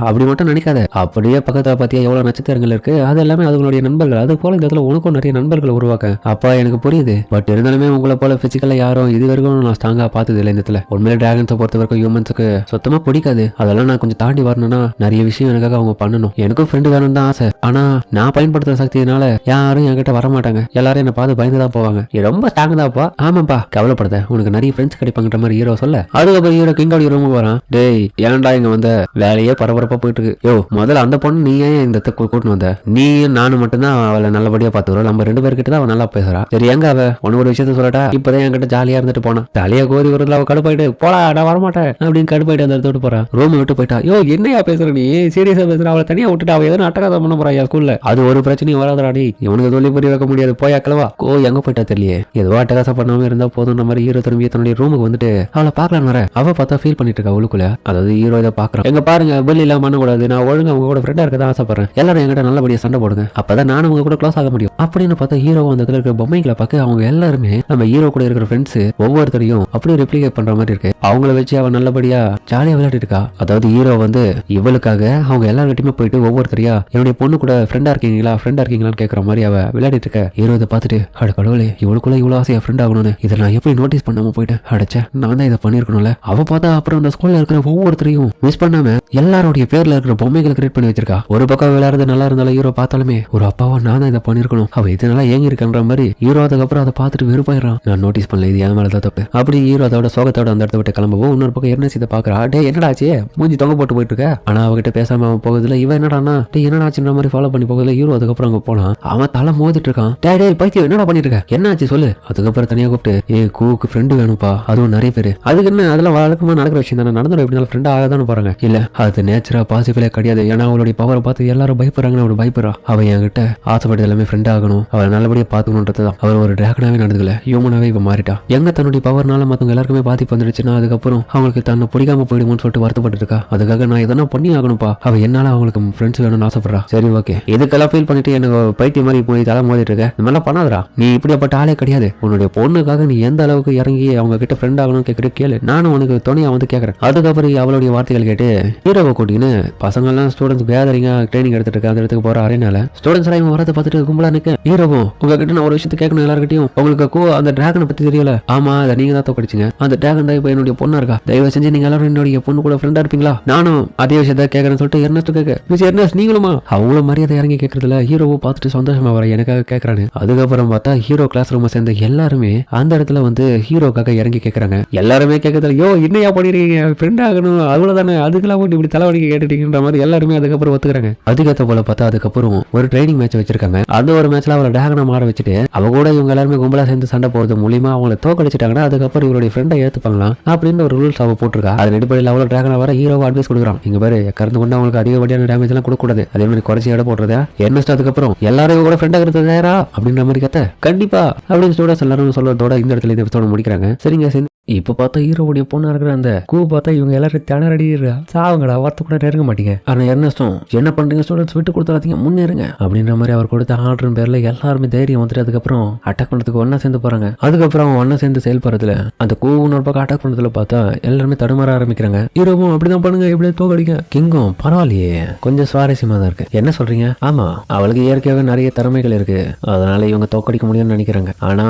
அப்படி மட்டும் நினைக்காத, அப்படியே பக்கத்துல பாத்தியா எவ்வளவு நட்சத்திரங்கள் இருக்கு, அது எல்லாமே அதுங்களுடைய நண்பர்கள். அது போல இந்த இடத்துல உனக்கும் நிறைய நண்பர்கள் உருவாக்க. அப்பா எனக்கு புரியுது, பட் இருந்தாலுமே உங்களை போல பிசிக்கலா யாரும் இது வரைக்கும் நான் ஸ்ட்ராங்கா பார்த்தது இல்லை. இந்த இடத்துல உண்மையில டிராகன்ஸை பொறுத்த வரைக்கும் ஹியூமன்ஸுக்கு சுத்தமா பிடிக்காது. அதெல்லாம் நான் கொஞ்சம் தாண்டி வரணும்னா நிறைய விஷயம் எனக்காக அவங்க பண்ணணும். எனக்கும் ஃப்ரெண்டு வேணும் தான் ஆசை, ஆனா நான் பயன்படுத்துற சக்தியினால யாரும் என்கிட்ட வர மாட்டாங்க, எல்லாரும் என்ன பார்த்து பயந்துதான் போவாங்க. ரொம்ப ஸ்ட்ராங் தான்ப்பா. ஆமாப்பா கவலைப்படாத, உனக்கு நிறைய ஃப்ரெண்ட்ஸ் கிடைப்பாங்கன்ற மாதிரி ஹீரோ சொல்ல, அதுக்கப்புறம் ஹீரோ கிங்கோட ரூமுக்கு வரான். டேய் ஏன்டா இங்க வந்த, வேலையே பரபரப்பா போயிட்டு இருக்கு. யோ முதல்ல அந்த பொண்ணு நீ ஏன் இந்த கூட்டின்னு வந்த? நீ நானும் மட்டும்தான் அவளை நல்லபடியா பாத்துக்கிறோம், நம்ம 2 பேர்கிட்ட தான் அவன் நல்லா பேசுறா. சரி எங்க அவ, உனக்கு ஒரு விஷயத்த சொல்லட்டா, இப்பதான் என்கிட்ட ஜாலியா இருந்துட்டு போனா, தலையா கோரி வரதுல அவ கடுப்பாயிட்டு போடா நான் வரமாட்டேன் அப்படின்னு கடுப்பாயிட்டு அந்த இடத்த விட்டு போறான். ரூம் விட்டு போயிட்டா. யோ என்னையா பேசுற நீ, சீரியஸா பேசுற, அவளை தனியா விட்டுட்டு அவ எதனா அட்டகாசம் பண்ண போறா ஸ்கூல்ல, அது ஒரு பிரச்சனையும் வராதராடி, இவனுக்கு சொல்லி புரிய வைக்க முடியாது, போய் அக்கலவா எங்க போயிட்டா தெரியலையே, ஏதோ அட்டகாசம் பண்ணாம இருந்தா போதும் மாதிரி ஹீரோ திரும்பி தன்னுடைய ரூமுக்கு வந்துட்டு அவளை பாக்கலாம் வர. அவ பார்த்தா ஃபீல் பண்ணிட்டு இருக்கா உள்ளுக்குள்ள. அதாவது ஹீரோ இதை பாக்குறான். எங்க பாருங்க பில் இல்லாம பண்ணக்கூடாது, நான் ஒழுங்கா அவங்க கூட ஃப்ரெண்டா இருக்கதான் ஆசைப்படுறேன், எல்லாரும் என்கிட்ட நல்லபடியா சண்டை போடுங்க, அப்பதான் நானும் உங்க கூட க்ளோஸ் ஆக முடியும் அப்படின்னு பார்த்தா ஹீரோ அந்த இடத்துல இருக்கிற பொம்மைகளை பார்க்க அவங்க எல்லாருமே நம்ம ஹீரோ கூட இருக்கிற ஃப்ரெண்ட்ஸ் ஒவ்வொருத்தரையும் அப்படியே ரெப்ளிகேட் பண்ற மாதிரி இருக்கு. அவங்கள வச்சு அவன் நல்லபடியா ஜாலியா விளையாடிட்டு இருக்கா. அதாவது ஹீரோ வந்து இவளுக்காக அவங்க எல்லார்கிட்டயுமே போயிட்டு ஒவ்வொருத்தரையா என்னுடைய பொண்ணு கூட ஃப்ரெண்டா இருக்கீங்களான்னு கேட்கற மாதிரி அவ விளையாடிட்டு இருக்க. ஹீரோ இதை பார்த்துட்டு அட கடவுளே, இவளுக்குள்ள இவ்வளவு ஆசையா ஃப்ரெண்ட் ஆகணும்னு இதை நான் எப்படி நோட்டீஸ் பண்ணாம போயிட்டு அடைச்ச, நான் தான் இதை பண்ணிருக்கணும்ல. அவ பார்த்தா அப்புறம் அந்த ஸ்கூல்ல இருக்கிற ஒவ்வொருத்தரையும் மிஸ் பண்ணாம எல்லாருடைய பேர்ல இருக்கிற பொம்மைகள் கிரியேட் பண்ணி வச்சிருக்கா. ஒரு பக்கம் விளையாடுறது நல்லா இருந்தாலும் ஹீரோ பார்த்தாலுமே ஒரு அப்பாவா நான் தான் இதை பண்ணிருக்கணும், அவ இதனால ஏங்கி இருக்கன்ற மாதிரி ஹீரோ அதுக்கப்புறம் அதை பார்த்துட்டு வெறுப்பாயிரான். நான் நோட்டீஸ் பண்ணல, இது என் மேலதான் தப்பு அப்படி ஹீரோ அதோட சோகத்தோட அந்த இடத்த விட்டு கிளம்பவும் இன்னொரு பக்கம் எர்னஸ் இதை பாக்குறா. டே என்னடாச்சு மூஞ்சி தொங்க போட்டு போயிட்டு இருக்க, ஆனா அவகிட்ட பேசாம அவன் போகுதுல, இவன் என்னடானா டே என்னடாச்சுன்ற மாதிரி ஃபாலோ பண்ணி போகுதுல. ஹீரோ அதுக்கப்புறம் அங்க போனான், அவன் தலை மோதிட்டு இருக்கான். டே பைத்தியம் என்னடா பண்ணிட்டு இருக்க, என்னாச்சு சொல்லு. அதுக்கப்புறம் தனியா கூப்பிட்டு கூக்கு ஃப்ரெண்டு வேணும்பா, அதுவும் நிறைய பேரு, அதுக்கு என்ன அதெல்லாம் வழக்கமா நடக்கிற விஷயம் தானே, நடந்துடும் எப்படினாலும் ஃப்ரெண்ட் ஆகாதான்னு போறாங்க. இல்ல அது நேச்சரா பாசிபிளே கிடையாது, ஏன்னா அவளுடைய பவரை பார்த்து எல்லாரும் பயப்படுறாங்கன்னு அவள் பயப்படுறா. அவன் என்கிட்ட ஆசைப்பட்டு எல்லாமே ஃப்ரெண்ட் ஆகணும், அவளை நல்லபடியா பாத்துக்கணும்ன்றதுதான். அவர் ஒரு டிராகனாவே நடந்துக்கல, ஹியூமனாவே இப்ப மாறிட்டா. எங்க தன்னுடைய பவர்னால மத்தவங்க எல்லாருக்குமே பாதிப்பு வந்துடுச்சுன்னா அதுக்கப்புறம் அவங்களுக்கு தன்னை பிடிக்காம போயிடுமோன்னு சொல்லிட்டு வருத்தப்பட்டு இருக்கா. அதுக்காக நான் எதனா பண்ணி ஆகணும்ப்பா, அவ என்னால அவங்களுக்கு ஃப்ரெண்ட்ஸ் வேணும்னு ஆசைப்படுறா. சரி ஓகே, இதுக்கெல்லாம் ஃபீல் பண்ணிட்டு எனக்கு பைத்தியம் மாதிரி போய் தலை மோதிட்டு இருக்க, இந்த மாதிரிலாம் பண்ணாதரா, நீ இப்படியாப்பட்ட ஆளே கிடையாது. உன்னுடைய பொண்ணுக்காக நீ எந்த அளவுக்கு இறங்கி அவங்க கிட்ட ஃப்ரெண்ட் ஆகணும் கேட்கிட்டு கேளு, நானும் உனக்கு துணையா வந்து கேட்கறேன். அதுக்கப்புறம் அவளுடைய வார்த்தைகள் கேட்டு ஹீரோவை கூட்டின்னு பசங்க எல்லாம் ஸ்டூடெண்ட்ஸ் கேதரிங்கா ட்ரைனிங் எடுத்துட்டு இருக்க அந்த இடத்துக்கு போற அரேனால ஸ்டூடெண்ட்ஸ் எல்லாம் இவங்க வரதை பார்த்துட்டு கும்பலா நிக்க. ஹீரோவும் உங்ககிட்ட நான் ஒரு விஷயத்தை கேட்கணும், எல்லாருக்கிட்டையும் உங்களுக்கு அந்த டிராகனை பத்தி தெரியல. ஆமா அதை நீங்க தான் தோக்கடிச்சிங்க, அந்த டிராகன் தான் இப்ப என்னுடைய பொண்ணா இருக்கா, தயவு செஞ்சு நீங்க எல்லாரும் என்னுடைய பொண்ணு கூட ஃப்ரெண்டா இருப்பீங்களா? நானும் அதே விஷயத்த கேட்கறேன்னு சொல்லிட்டு எர்னஸ்ட் கேட்க, மிஸ் எர்னஸ்ட் நீங்களுமா? அவங்களும் மரியாதை இறங்கி கேட்கறதுல ஹீரோவை பார்த்துட்டு சந்தோஷமா வர எனக்காக கேட்கறானு. அதுக்கப்புறம் பார்த்தா ஹீரோ கிளாஸ் ரூம் சேர்ந்த எல்லாருமே அந்த இடத்துல வந்து ஹீரோக்காக இறங்கி கேட்கறாங்க. எல்லாருமே கேட்கறதுல யோ என்னையா பண்ணிருக்கீங்க, ஃப்ரெண்ட் ஆகணும் அவ்வளவுதானே, அதுக்கெல்லாம் போட்டு இப்படி தலைவலிக்க கேட்டுட்டீங்கன்ற மாதிரி எல்லாருமே அதுக்கப்புறம் ஒத்துக்கிறாங்க. அதுக்கேற்ற போல பார்த்தா அதுக்கப்புறம் ஒரு ட்ரைனிங் மேட்ச் வச்சிருக்காங்க. அந்த ஒரு மேட்ச்ல அவளை டிராகனை மாற வச்சுட்டு அவ கூட இவங்க எல்லாருமே கும்பலா சேர்ந்து சண்டை போறது மூலியமா அவங்களை தோக்கடிச்சிட்டாங்கன்னா அதுக்கப்புறம் இவருடைய ஃப்ரெண்டை ஏத்துப்பாங்களாம் அப்படின்னு ஒரு ரூல்ஸ் அவ போட்டிருக்கா. அதன் அடிப்படையில் அவளை டிராகனை வர ஹீரோவை அட்வைஸ் கொடுக்குறான். இங்க பாரு கறந்து கொண்டு அவங்களுக்கு அதிகப்படியான டேமேஜ் எல்லாம் கொடுக்கூடாது, அதே மாதிரி குறைச்சி இடம் போடுறதா எர்னஸ்ட். அதுக்கப்புறம் எல்லாரும் கூட ஃப்ரெண்ட் ஆகிறது தயாரா அப்படின்ற மாதிரி கத்த கண்டிப்பா அப்படின்னு ஸ்டூடெண்ட்ஸ் எல்லாரும் சொல்றதோட இந்த இடத்துல இந்த எபிசோட முடிக்கிறாங்க. சரிங்க. இப்ப பார்த்தா ஹீரோவுடைய பொண்ணா இருக்கிற அந்த பார்த்தா இவங்க எல்லாரும் திணறடி சாவுங்கடா, வார்த்தை கூட நெருங்க மாட்டீங்க. ஆனா எர்னஸ்டும் என்ன பண்றீங்க ஸ்டூடெண்ட்ஸ் விட்டு கொடுத்தாதீங்க முன்னேறுங்க அப்படின்ற மாதிரி அவர் கொடுத்த ஆர்டர் பேர்ல எல்லாருமே தைரியம் வந்துட்டு அதுக்கப்புறம் அட்டாக் பண்றதுக்கு ஒன்னா சேர்ந்து போறாங்க. அதுக்கப்புறம் ஒன்னா சேர்ந்து செயல்படுறதுல அந்த கூவுன்னு பக்கம் அட்டாக் பண்றதுல பார்த்தா எல்லாருமே தடுமாற ஆரம்பிக்கிறாங்க. ஹீரோவும் அப்படிதான் பண்ணுங்க, இப்படியே தோக்கடிங்க. கிங்கும் பரவாயில்லையே கொஞ்சம் சுவாரஸ்யமா தான் இருக்கு, என்ன சொல்றீங்க? ஆமா அவளுக்கு இயற்கையாகவே நிறைய திறமைகள் இருக்கு, அதனால இவங்க தோக்கடிக்க முடியும்னு நினைக்கிறாங்க. ஆனா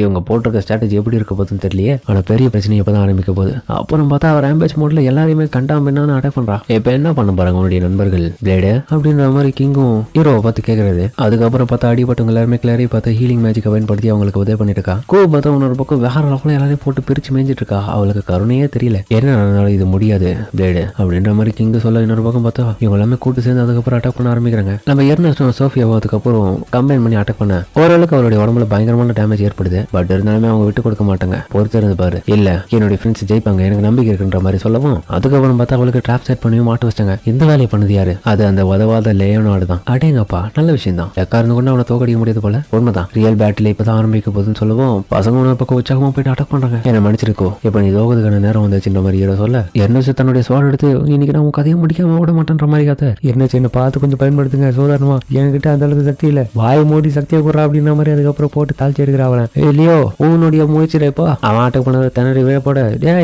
இவங்க போட்டிருக்க ஸ்ட்ராட்டஜி எப்படி இருக்க போதுன்னு தெரியலையே. ஆனா பெரிய பிரச்சனை எப்பதான் ஆரம்பிக்க போகுது. அப்புறம் பார்த்தா அவர் ஆம்பேஜ் மோட்ல எல்லாரையுமே கண்டாம அட்டாக் பண்றா. இப்ப என்ன பண்ண போறாங்க உன்னுடைய நண்பர்கள் பிளேடு அப்படின்ற மாதிரி கிங்கும் ஹீரோவை பார்த்து கேட்கறது. அதுக்கப்புறம் பார்த்தா அடிபட்டவங்க எல்லாருமே கிளாரி பார்த்து ஹீலிங் மேஜிக்கை பயன்படுத்தி அவங்களுக்கு உதவி பண்ணிட்டு இருக்கா. பார்த்தா இன்னொரு பக்கம் வேற லெவலில் எல்லாரையும் போட்டு பிரிச்சு மேய்ஞ்சிட்டு இருக்கா. அவளுக்கு கருணையே தெரியல, என்ன நடந்தாலும் இது முடியாது பிளேடு அப்படின்ற மாதிரி கிங் சொல்ல இன்னொரு பக்கம் பார்த்தா இவங்க எல்லாமே கூட்டு சேர்ந்து அதுக்கப்புறம் அட்டாக் பண்ண ஆரம்பிக்கிறாங்க. நம்ம எர்னஸ்டும் சோஃபியாவும் அதுக்கப்புறம் கம்பைன் பண்ணி அட்டாக் பண்ண ஓரளவுக்கு அவருடைய உடம்புல பயங்கரமான டேமேஜ் ஏற்படுது. பட் இருந்தாலுமே அவங்க விட்டு கொடுக்க மாட்டாங்க. பொறுத்திருந்து பாரு இல்ல என்னுடைய ஃப்ரெண்ட்ஸ் ஜெயிப்பாங்க எனக்கு நம்பிக்கை இருக்குன்ற மாதிரி சொல்லவும் அதுக்கப்புறம் பார்த்தா அவளுக்கு ட்ராப் செட் பண்ணி மாட்டு வச்சாங்க. இந்த வேலையை பண்ணது யாரு? அது அந்த உதவாத லேயோனாடு தான். அடேங்கப்பா நல்ல விஷயம் தான். எக்காரந்து கொண்டு அவனை தோக்கடிக்க முடியாது போல. உண்மைதான், ரியல் பேட்டில் இப்பதான் ஆரம்பிக்க போகுதுன்னு சொல்லவும் பசங்க ஒரு பக்கம் உற்சாகமா போயிட்டு அட்டாக் பண்றாங்க. என்ன மன்னிச்சிருக்கோ இப்ப நீ தோக்கதுக்கான நேரம் வந்துச்சுன்ற மாதிரி ஹீரோ சொல்ல என்ன தன்னுடைய சோறு எடுத்து இன்னைக்கு நான் உன் கதையை முடிக்காம விட மாட்டேன்ற மாதிரி கதை என்ன பார்த்து கொஞ்சம் பயன்படுத்துங்க சோதாரணமா, என்கிட்ட அந்த அளவுக்கு சக்தி இல்ல, வாய மூடி சக்தியை கூறா அப்படின்ற மாதிரி அதுக்கப்புறம் போட்டு தாழ்ச்சி எடுக்கிறான். இல்லையோ உன்னுடைய முயற்சியில இப்போ அவன் அட்டாக் பண்ணதை திணறி விழப்போட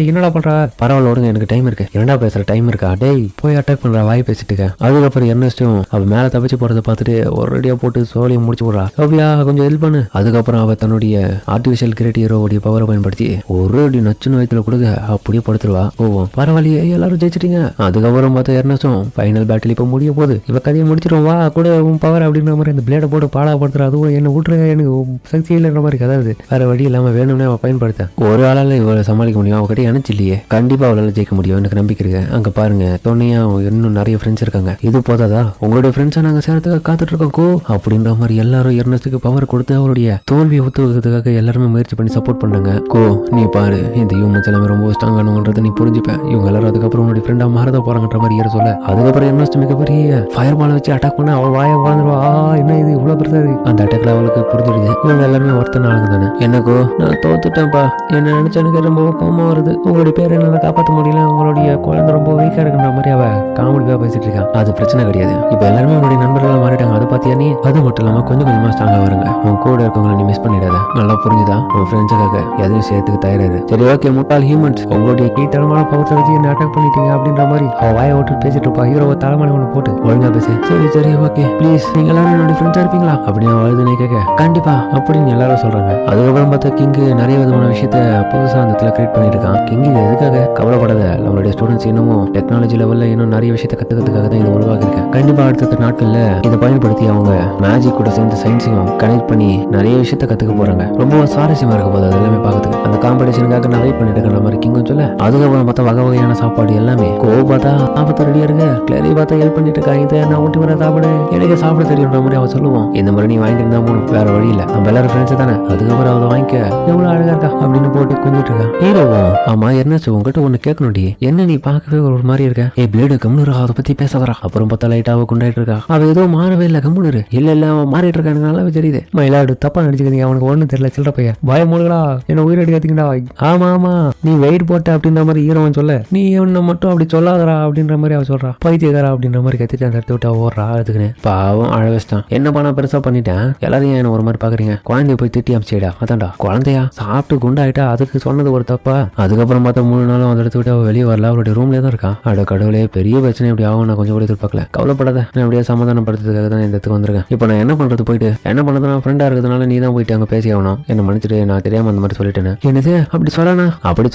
என்னடா பண்ற, பரவாயில்ல விடுங்க எனக்கு டைம் இருக்கு, என்னடா பேசுற டைம் இருக்கா, டேய் போய் அட்டாக் பண்ற வாய் பேசிட்டு. அதுக்கப்புறம் எர்னஸ்டும் அவ மேல தப்பிச்சு போறதை பார்த்துட்டு ஒரேடியா போட்டு சோழியை முடிச்சு போடுறா. அப்படியா கொஞ்சம் ஹெல்ப் பண்ணு. அதுக்கப்புறம் அவ தன்னுடைய ஆர்டிபிஷியல் கிரியேட் ஹீரோவுடைய பவரை பயன்படுத்தி ஒரு அடி நச்சுன்னு வயத்துல கொடுக்க அப்படியே படுத்துருவா. ஓ பரவாயில்லையே எல்லாரும் ஜெயிச்சிட்டீங்க. அதுக்கப்புறம் பார்த்தா எர்னஸ்டும் ஃபைனல் பேட்டில் இப்ப முடிய போகுது, இப்ப கதையை முடிச்சிடும் வா கூட உன் பவர் அப்படின்ற மாதிரி அந்த பிளேட போட்டு பாடா படுத்துறா. அதுவும் என்ன விட்டுருங்க எனக்கு சக்தி இல்லைன்ற மாதிரி கதாது. வேற வழி இல்லாம வேணும்னே அவ பயன்படுத்த ஒரு ஆளால இவளை சமாளிக்க முடியும். அவகிட்ட எனக்கு இல்லையே, கண்டிப்பா அவளால ஜெயிக்க முடியும் எனக்கு நம்பிக்கை இருக்கு. அங்க பாருங்க துணையா இன்னும் நிறைய ஃப்ரெண்ட்ஸ் இருக்காங்க, இது போதாதா உங்களுடைய ஃப்ரெண்ட்ஸா நாங்க சேர்த்துக்க காத்துட்டு இருக்கோம் கோ அப்படின்ற மாதிரி எல்லாரும் எர்னஸ்டுக்கு பவர் கொடுத்து அவருடைய தோல்வியை ஒத்துக்கிறதுக்காக எல்லாருமே முயற்சி பண்ணி சப்போர்ட் பண்ணாங்க. கோ நீ பாரு இந்த ஹியூமன்ஸ் எல்லாமே ரொம்ப ஸ்ட்ராங்கானவங்கன்றத நீ புரிஞ்சுப்பேன், இவங்க எல்லாரும் அதுக்கப்புறம் உன்னுடைய ஃப்ரெண்டா மாறத போறாங்கன்ற மாதிரி ஏற சொல்ல அதுக்கப்புறம் எர்னஸ்ட் மிகப்பெரிய ஃபயர் பாலை வச்சு அட்டாக் பண்ண அவள் வாயை வாழ்ந்துருவா. என்ன இது இவ்வளவு பெருசா இருக்கு. அந்த அட்டாக்ல அவளுக்கு புரிஞ்சிடுது இவங்க எல்லாருமே ஒருத்தன ஆளுங்க தானே. என்னக்கோ நான் தோத்துட்டேன்ப்பா, என்ன நினைச்ச எனக்கு ரொம்ப கோவமா வருது, உங்களுடைய பேரை என்னால காப்பாற்ற முடியல, உங்களுடைய குழந்தை ரொம்ப வீக்கா இருக்குன்ற மாதிரி அவ காமெடியா பேசிட்டு இருக்கான். அது பிரச்சனை கிடையாது, இப்ப எல்லாருமே உன்னுடைய நண்பர்களா மாறிட்டாங்க, அதை பாத்தியா நீ. அது மட்டும் இல்லாம கொஞ்சம் கொஞ்சமா ஸ்ட்ராங்கா வருங்க, உன் கூட இருக்கவங்களை நீ மிஸ் பண்ணிடாத, நல்லா புரிஞ்சுதா, உன் ஃப்ரெண்ட்ஸுக்காக எதையும் சேர்த்துக்கு தயாராரு. சரி ஓகே முட்டாள் ஹியூமன்ஸ் உங்களுடைய கீழ்த்தரமான பவத்தை வச்சு என்ன அட்டாக் பண்ணிட்டீங்க அப்படின்ற மாதிரி அவ வாயை விட்டு பேசிட்டு இருப்பா. ஹீரோவை தலைமலை ஒன்று போட்டு ஒழுங்கா பேசு. சரி சரி ஓகே ப்ளீஸ் நீங்க எல்லாரும் என்னுடைய ஃப்ரெண்ட்ஸா இருப்பீங்களா அப்படின்னு அழுதுனே கேட்க கண்டிப்பா அப்படின்னு எல்லாரும் சொல்றாங்க. அதுக்கப்புறம் பார்த்தா கிங் நிறைய விதமான விஷயத்த புதுசா அந்த இடத்துல கிரியேட் பண்ணிருக்கான். கிங் இது எதுக்காக கவலைப்படாத, நம்மளுடைய ஸ்டூடெண்ட்ஸ் இன்னமும் டெக்னாலஜி லெவல்ல இன்னும் நிறைய விஷயத்த கத்துக்கிறதுக்காக தான் இது உருவாக்கி இருக்கேன். கண்டிப்பா அடுத்த நாட்கள்ல இதை பயன்படுத்தி அவங்க மேஜிக் கூட சேர்ந்து சயின்ஸையும் கனெக்ட் பண்ணி நிறைய விஷயத்த கத்துக்க போறாங்க. ரொம்ப சுவாரஸ்யமா இருக்க போது அது எல்லாமே பார்க்கறதுக்கு. அந்த காம்படிஷனுக்காக நான் வெயிட் பண்ணிட்டு இருக்கிற மாதிரி கிங்கும் சொல்ல அதுக்கப்புறம் பார்த்தா வகை வகையான சாப்பாடு எல்லாமே கோ பார்த்தா ஆபத்து ரெடியா இருக்கு, கிளரி பார்த்தா ஹெல்ப் பண்ணிட்டு இருக்கா, இதை நான் ஊட்டி வர சாப்பிடு எனக்கு சாப்பிட தெரியுன்ற மாதிரி அவ சொல்லுவோம். இந்த மாதிரி நீ வாங்கிட்டு தான் போகணும், வேற வழி இல்ல, நம்ம எல்லாரும் ஃப்ரெண்ட்ஸ் தானே. அதுக்கப்புறம் அவளை வாங்கிக்க எவ்வளவு அழகா இருக்கா அப்படின்னு போட்டு கொஞ்சிட்டு இருக்கா. ஹீரோவும் ஆமா எர்னஸ்ட் உங்ககிட்ட ஒண்ணு கேட்கணும்டி, என்ன நீ பார்க்கவே ஒரு மாதிரி இருக்க, ஏ பிளேடு கம்முனு அதை பத்தி பேச வரா. அப்புறம் பார்த்தா லைட்டா அவ குண்டாயிட்டு இருக்கா. அவ ஏதோ மாறவே இல்ல கம்முனு இல்ல அவன் மாறிட்டு இருக்கா, எனக்கு நல்லாவே தெரியுது. மயிலாடு தப்பா நடிச்சுக்கிறீங்க, அவனுக்கு ஒண்ணும் தெரியல சில்லற பையன் பயம் மூடுகளா என்ன உயிரடி கத்திக்கிட்டா. ஆமா ஆமா நீ வெயிட் போட்ட அப்படின்ற மாதிரி ஹீரோவன் சொல்ல நீ என்ன மட்டும் அப்படி சொல்லாதரா அப்படின்ற மாதிரி அவ சொல்றா. பைத்தியக்காரா அப்படின்ற மாதிரி கத்திட்டு அந்த இடத்த விட்டு ஓடுறா. அதுக்குன்னு பாவம் அழ வச்சிட்டான். என்ன பண்ணா பெருசா பண்ணிட்டேன், எல்லாரையும் என்ன ஒரு மாதிரி பாக்குறீங்க, குழந்தைய போய் திட்டி அமிச்சிடா. அதான்டா குழந்தையா சாப்பிட்டு குண்டாயிட்டா அதுக்கு சொன்னது ஒரு தப்பா. அதுக்கப்புறம் பார்த்தா 3 நாளும் அந்த இடத்த விட்டு அவ வெளியே வரல, அவருடைய ரூம்லயே தான் இருக்கான். அட கடவுளே பெரிய பிரச்சனை இப்படி ஆகும் நான் கொஞ்சம் கூட எதிர்பார்க்கல. கவலைப்படாத நான் அப்படியே சமாதானப்படுத்துறதுக்காக தான் இந்த இடத்துக்கு வந்திருக்கேன். இப்போ நான் என்ன பண்றது போயிட்டு என்ன பண்றது, நான் ஃப்ரெண்டா இருக்கிறதுனால நீ தான் போயிட்டு அங்க பேசி ஆகணும், என்ன மன்னிச்சிட்டு நான் தெரியாம அந்த மாதிரி சொல்லிட்டேன். என்னது அப்படி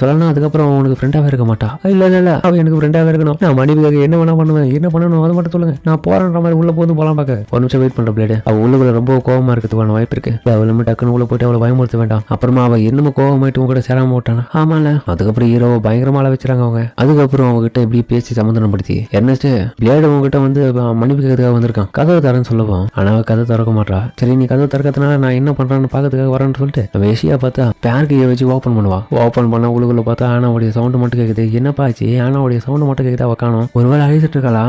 சொல்லலாம் அதுக்கப்புறம் உனக்கு ஃப்ரெண்டாவே இருக்க மாட்டா. இல்ல அவ எனக்கு ஃப்ரெண்டாவே இருக்கணும், நான் மனைவிக்காக என்ன வேணா பண்ணுவேன், என்ன பண்ணணும் அதை மட்டும் சொல்லுங்க, நான் போறேன்ற மாதிரி உள்ள போது போலாம் பார்க்க. ஒரு நிமிஷம் வெயிட் பண்ற பிளேடு, அவ உள்ளுக்குள்ள ரொம்ப கோவமா இருக்கிறதுக்கான வாய்ப்பு இருக்கு. அவளுமே டக்குன்னு உள்ள போயிட்டு அவளை பயமுறுத்த வேண்டாம். அப்புறமா அவ என்னமோ கோவமாயிட்டு உங்க கூட சேராம விட்டானா. ஆமால அதுக்கப்புறம் ஹீரோவை பயங்கரமா வச்சுறாங்க அவங்க. அதுக்கப்புறம் அவங்ககிட்ட இப்படி பேசி சமாதானப்படுத்தி எர்னஸ்ட் பிளேடு உங்ககிட்ட வந்து மன்னிப்பு கேட்கறதுக்காக வந்திருக்கான், கதவை தரேன்னு சொல்லுவோம். ஆனா அவ கதை திறக்க மாட்டா. சரி நீ கதவை திறக்கிறதுனால நான் என்ன பண்றான்னு பாக்கிறதுக்காக வரேன்னு சொல்லிட்டு நம்ம ஏசியா பார்த்தா பேர்கையை வச்சு ஓப்பன் பண்ணுவா. ஓப்பன் பண்ண உள்ளுக்குள்ள பார்த்தா ஆனாவுடைய சவுண்ட் மட்டும் கேக்குது. என்னப்பா ஆச்சு, ஆனாவுடைய சவுண்ட் மட்டும் கேக்குது, அவ காணோம். ஒருவேளை அழிச்சிட்டு இருக்காளா,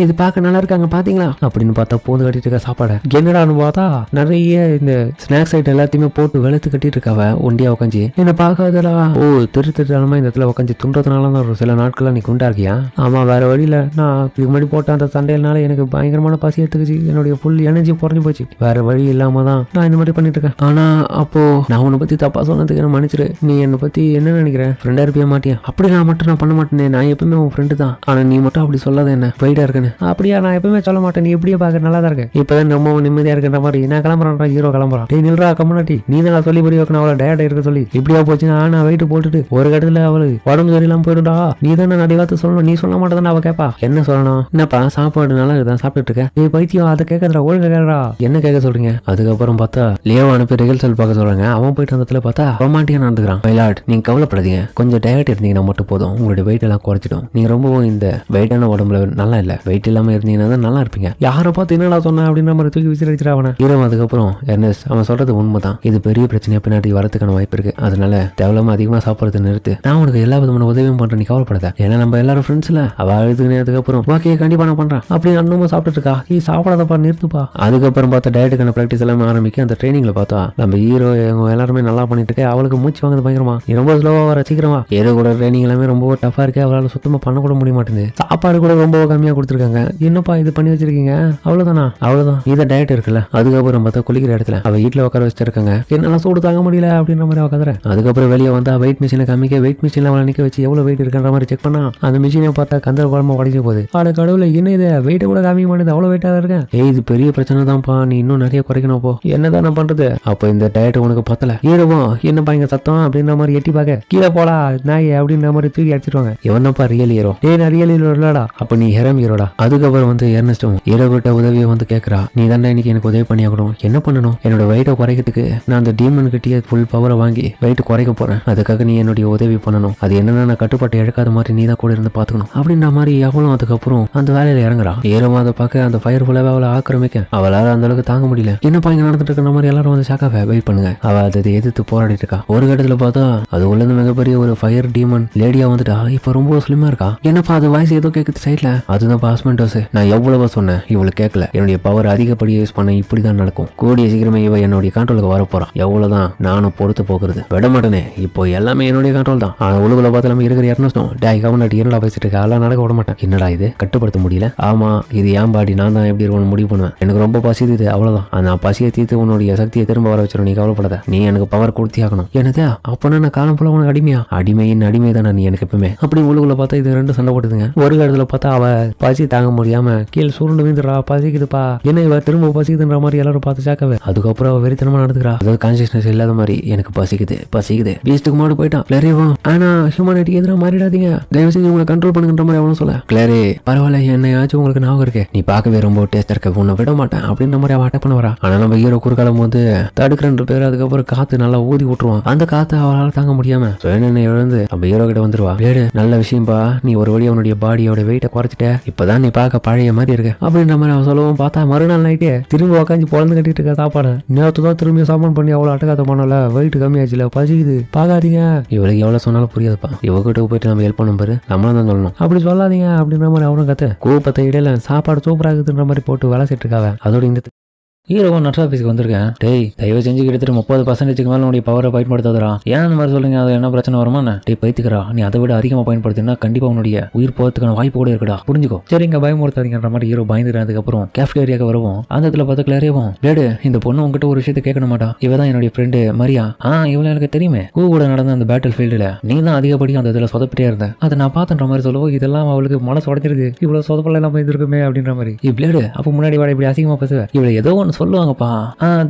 இது பார்க்க நல்லா இருக்காங்க பாத்தீங்களா அப்படின்னு பார்த்தா பூந்து கட்டிட்டு இருக்கா சாப்பாடு. என்னடான்னு பார்த்தா நிறைய இந்த ஸ்நாக்ஸ் ஐட்டம் எல்லாத்தையுமே போட்டு வெளுத்து கட்டிட்டு இருக்காவ ஒண்டியா உட்காந்து. என்ன பார்க்காதடா, ஓ திருத்தனமா இந்த இடத்துல உட்காந்து துன்றதுனால தான் ஒரு சில நாட்களா நீ குண்டா இருக்கியா. ஆமா வேற வழியில நான் இதுக்கு முன்னாடி போட்ட அந்த சண்டையினால எனக்கு பயங்கரமான பசி எடுத்துக்குச்சு, என்னுடைய ஃபுல் எனர்ஜி குறைஞ்சு போச்சு, வேற வழி இல்லாம தான் நான் இந்த மாதிரி பண்ணிட்டு இருக்கேன். ஆனா அப்போ நான் உன்னை பத்தி தப்பா சொன்னதுக்கு என்ன மன்னிச்சிரு, நீ என்னை பத்தி என்ன நினைக்கிறேன், ஃப்ரெண்டா இருப்பியா மாட்டியா. அப்படி நான் மட்டும் நான் பண்ண மாட்டேனே, நான் எப்பவுமே உன் ஃப்ரெண்டு தான், ஆனா நீ மட்டும் அப்படி சொல்லாத என்ன வெயிட்டா இருக்குன்னு. அப்படியா நான் எப்பவுமே சொல்ல மாட்டேன், நீ எப்படியே பாக்க நல்லா தான் இருக்கு, இப்பதான் ரொம்ப நிம்மதியா இருக்கின்ற மாதிரி. நான் கிளம்புறேன், ஹீரோ கிளம்புறான். டேய் நில்றா கம்முனாட்டி, நீ தான் சொல்லி புரிய வைக்கணும், அவளை டயர்டா இருக்க சொல்லி. இப்படியா போச்சுன்னா நான் வெயிட் போட்டுட்டு ஒரு கட்டத்துல அவளுக்கு உடம்பு சரியில்லாம போயிடும்டா. நீ தானே நிறைய வார்த்தை சொல்லணும், நீ சொல்ல மாட்டேதான் அவ கேப்பா. என்ன சொல்லணும், என்னப்பா சாப்பாடு நல்லா இருக்குதான் சாப்பிட்டு இருக்க, நீ பைத்தியம் அதை கேட்கறா ஒழுங்க கேட்கறா, என்ன கேட்க சொல்றீங்க. அதுக்கப்புறம் பார்த்தா லியோவை அனுப்பி ரிஹர்சல் பார்க்க சொல்றாங்க. அவன் போயிட்டு அந்த இடத்துல பார்த்தா ரொமான்டிக்கா நடந்துக்கிறான். மயிலாட் நீங்க கவலைப்படாதீங்க, கொஞ்சம் டயர்ட் இருந்தீங்கன்னா மட்டும் போதும், உங்களுடைய வெயிட் எல்லாம் குறைச்சிடும். நீங்க ரொம்பவும் இந்த வெயிட்டான உடம்புல நல்லா இல்ல, வெயிட் இல்லாம இருந்தீங்கன்னா தான் நல்லா இருப்பீங்க. யாரை பார்த்து என்னடா சொன்ன அப்படின்ற மாதிரி தூக்கி விசிறடிச்சிடா அவனை. ஹீரோ அதுக்கப்புறம் எர்னஸ்ட் அவன் சொல்றது உண்மைதான், இது பெரிய பிரச்சனையா பின்னாடி வரதுக்கான வாய்ப்பு இருக்கு, அதனால தேவையில்லாம முடியாம அதிகமா சாப்பிடுறது நிறுத்து, நான் உனக்கு எல்லா விதமான உதவியும் பண்றேன், நீ கவலைப்படாத. ஏன்னா நம்ம எல்லாரும் ஃப்ரெண்ட்ஸ்ல. அவ அழுதுக்கு அப்புறம் ஓகே கண்டிப்பா நான் பண்றேன் அப்படின்னு அண்ணனும் சாப்பிட்டுட்டு இருக்கா. நீ சாப்பிடாதப்பா நிறுத்துப்பா. அதுக்கப்புறம் பார்த்தா டயட்டுக்கான ப்ராக்டிஸ் எல்லாமே ஆரம்பிக்க. அந்த ட்ரைனிங்ல பார்த்தா நம்ம ஹீரோ எல்லாருமே நல்லா பண்ணிட்டு இருக்க. அவளுக்கு மூச்சு வாங்குது பயங்கரமா. நீ ரொம்ப ஸ்லோவா வர சீக்கிரமா. ஏதோ கூட ட்ரைனிங் எல்லாமே ரொம்ப டஃபா இருக்கு. அவளால சுத்தமா பண்ண கூட முடிய மாட்டேங்குது. சாப்பாடு கூட ரொம்ப கம்மியா கொடுத்துருக்காங்க. என்னப்பா இது பண்ணி வச்சிருக்கீங்க? அவ்வளவுதான் இதை டயட் இருக்குல்ல. அதுக்கப்புறம் பார்த்தா குளிக்கிற இடத்துல அவ வீட்டுல உட்கார வச்சிருக்காங்க. என்னால சூடு தாங்க முடியல அப்படின்ற மாதிரி உட்காந்துறேன். அதுக்கப்புறம் வெளியே வந்தா வெயிட் மிஷினை காமிக்க. வெயிட் மிஷின்ல அவளை நிக்க வச்சு எவ்வளவு வெயிட் இருக்குன்ற மாதிரி செக் பண்ணா அந்த மிஷினை பார்த்தா கந்தர் குழம்பு உடஞ்சி போகுது. ஆளு கடவுளை என்ன இது வெயிட்ட கூட காமிக்க மாட்டேது, அவ்வளவு வெயிட்டாக இருக்கேன். இது பெரிய பிரச்சனை தான்ப்பா, நீ இன்னும் நிறைய குறைக்கணும். போ என்னதான் நான் பண்றது? அப்போ இந்த டயட் உனக்கு பத்தல. ஈரவும் என்னப்பா இங்க சத்தம் அப்படின்ற மாதிரி எட்டி பார்க்க. கீழே போடா நாய் அப்படின்ற மாதிரி தூக்கி அடிச்சிருவாங்க. இவனப்பா ரியல் ஹீரோ. நான் ரியல் ஹீரோ இல்லடா. அப்ப நீ ஹெரம் ஹீரோடா. அதுக்கப்புறம் வந்து எர்னஸ்டும் ஹீரோ கிட்ட உதவியை வந்து கேட்கறா. நீ தானே இன்னைக்கு எனக்கு உதவி பண்ணி ஆகணும். என்ன பண்ணணும்? என்னோட வெயிட்டை குறைக்கிறதுக்கு நான் அந்த டீமன் கிட்டே ஃபுல் பவரை வாங்கி வெயிட் குறைக்க போறேன். அதுக்காக நீ என்னுடைய உதவி பண்ணணும். அது என்னன்னா நான் கட்டுப்பாட்டை இழக்காத மாதிரி நீ தான் கூட இருந்து பாத்துக்கணும் அப்படின்ற மாதிரி அவளும் அதுக்கப்புறம் அந்த வேலையில இறங்குறா. ஈரமா அதை பார்க்க அந்த ஃபயர் ஃபுல்லாவே அவளை ஆக்கிரமிக்க அவளால அந்த அளவுக்கு தாங்க முடியல. என்னப்பா இங்க நடந்துட்டு இருக்கிற மாதிரி எல்லாரும் வந்து ஷாக்காக வெயிட் பண்ணுங்க. அவ அதை எதிர்த்து போராடிட்டு இருக்கா. ஒரு கட்டத்துல பார்த்தா அது உள்ள மிகப்பெரிய ஒரு ஃபயர் டீமன் லேடியா வந்துட்டா. இப்ப ரொம்ப ஸ்லிம்மா இருக்கா. என்னப்பா அது வாய்ஸ் ஏதோ கேக்குது சைட்ல. அதுதான் பாஸ்மெண்டோஸ். நான் எவ்வளவோ சொன்னேன், இவளுக்கு கேட்கல. என்னுடைய பவர் அதிகப்படியா யூஸ் பண்ண இப்படிதான் நடக்கும். கூடிய சீக்கிரமே இவ என்னுடைய கண்ட்ரோலுக்கு வர போறான். எவ்வளவுதான் நானும் பொறுத்து போகிறது விட மாட்டேனே. இப்போ எல்லாமே என்னுடைய கண்ட்ரோல் தான். ஆனா உலகுல பார்த்து நம்ம இருக்கிற இரநூறும் டேய் கவர்னாட்டி என்னடா பேசிட்டு இருக்கா, அதெல்லாம் நடக்க விட மாட்டேன். என்னடா இது கட்டுப்படுத்த முடியல. ஆமா இது ஏன் பாடி, நான் தான் எப்படி இருக்கணும் முடிவு பண்ணுவேன். எனக்கு ரொம்ப பசிது, அவ்வளவுதான். நான் பசியை தீர்த்து உன்னுடைய சக்தியை திரும்ப வர வச்சிடும். நீ கவலைப்படாத. நீ எனக்கு பவர் கொடுத்தி ஆகணும். என்னது அப்பனா நான் காலம் போல உனக்கு அடிமையா? அடிமையின் அடிமை தானே நீ எனக்கு எப்பவுமே. அப்படி உலகுல பார்த்தா இது ரெண்டு சண்டை போட்டுதுங்க. ஒரு இடத்துல பார்த்தா அவ பசி தாங்க முடியாம கீழே சுருண்டு வீந்துடுறா. பசிக்குதுப்பா. என்ன இவ திரும்ப பசிக்குதுன்ற மாதிரி எல்லாரும் பார்த்து சாக்கவே. அதுக்கப்புறம் அவ வெறித்தனமா நடந்துக்கிறா. அதாவது கான்சியஸ்னஸ் இல்லாத மாதிரி எனக்கு பசிக்குது. பீஸ்டுக்கு மாடு போயிட்டான் கிளாரியும். ஆனா ஹியூமனிட்டிக்கு எதிராக மாறிடாதீங்க, தயவு செஞ்சு உங்களை கண்ட்ரோல் பண்ணுங்கிற மாதிரி அவனும் சொல்ல. கிளாரி பரவாயில்ல, என்னையாச்சும் உங்களுக்கு ஞாபகம் இருக்கு, நீ பார்க்கவே ரொம்ப டேஸ்டா இருக்க, உன்னை விட மாட்டேன் அப்படின்ற மாதிரி அவன் அட்டாக் பண்ண வரா. ஆனா நம்ம ஹீரோ குறுக்காலம் போது தடுக்கிறன்ற பேர். அதுக்கப்புறம் காத்து நல்லா ஊதி விட்டுருவான். அந்த காத்து அவளால் தாங்க முடியாம சுயநினை இழந்து நம்ம ஹீரோ கிட்ட வந்துருவா. வேடு நல்ல விஷயம்பா, நீ ஒரு வழி அவனுடைய பாடியோட வெயிட்டை குறைச்சிட்ட, இப்பதான் நீ பார்க்க பழைய மாதிரி இருக்க அப்படின்ற மாதிரி அவன் சொல்லவும் பார்த்தா மறுநாள் நைட்டே திரும்ப உட்காந்து பொழந்து கட்டிட்டு இருக்க சாப்பாடு. நேற்று தான் திரும்பி சாப்பாடு பண்ணி அவ்வளவு அட்டகாத்த பண்ணல, வெயிட் கம்மியாச்சுல, பசிக்குது, பார்க்காதீங்க. இவளுக்கு எவ்வளவு சொன்னாலும் புரியாதுப்பா. இவகிட்ட போயிட்டு நம்ம ஹெல்ப் பண்ணும் பாரு, நம்மளும் தான் சொல்லணும். அப்படி சொல்லாதீங்க அப்படின்ற மாதிரி அவனும் கத்து கூப்பத்தை இடையில சாப்பாடு சூப்பரா இருக்குதுன்ற மாதிரி போட்டு வேலை செட்டு இருக்காவ. அதோட இந்த ஹீரோவா நர்ஸ் ஆஃபீஸ்க்கு வந்திருக்கேன். டேய் தயவு செஞ்சு கிட்டத்தட்ட 30% மேலே உன்னுடைய பவரை பயன்படுத்தாதரா. ஏன் அந்த மாதிரி சொல்லுங்க, அது என்ன பிரச்சனை வருமா? டேய் பைத்துக்கிறா, நீ அதை விட அதிகமாக பயன்படுத்தினா கண்டிப்பா உன்னுடைய உயிர் போகிறதுக்கான வாய்ப்பு கூட இருக்குடா, புரிஞ்சுக்கோ. சரி இங்க பயமுறுத்தாதீங்கன்ற மாதிரி ஹீரோ பயந்துக்கிறதுக்கப்புறம் கேஃப்டேரியாவுக்கு வருவோம். அந்த இடத்துல பார்த்து கிளாரியாவும் பிளேடு இந்த பொண்ணு உங்ககிட்ட ஒரு விஷயத்தை கேட்க மாட்டா. இவ தான் என்னுடைய ஃப்ரெண்டு மரியா. இவளை எனக்கு தெரியுமே, கூட நடந்த அந்த பேட்டில் ஃபீல்டுல நீ தான் அதிகப்படியும் அந்த இதில் சொதப்பிட்டே இருந்த, அதை நான் பார்த்தன்ற மாதிரி சொல்லுவோம். இதெல்லாம் அவளுக்கு மனசு உடஞ்சிருக்கு, இவ்வளவு சொதப்பல எல்லாம் இருந்திருக்குமே அப்படின்ற மாதிரி. பிளேடு அப்போ முன்னாடி வாட இப்படி அசிங்கமா பேசுவேன், இவளை ஏதோ ஒன்று சொல்லுவாங்கப்பா,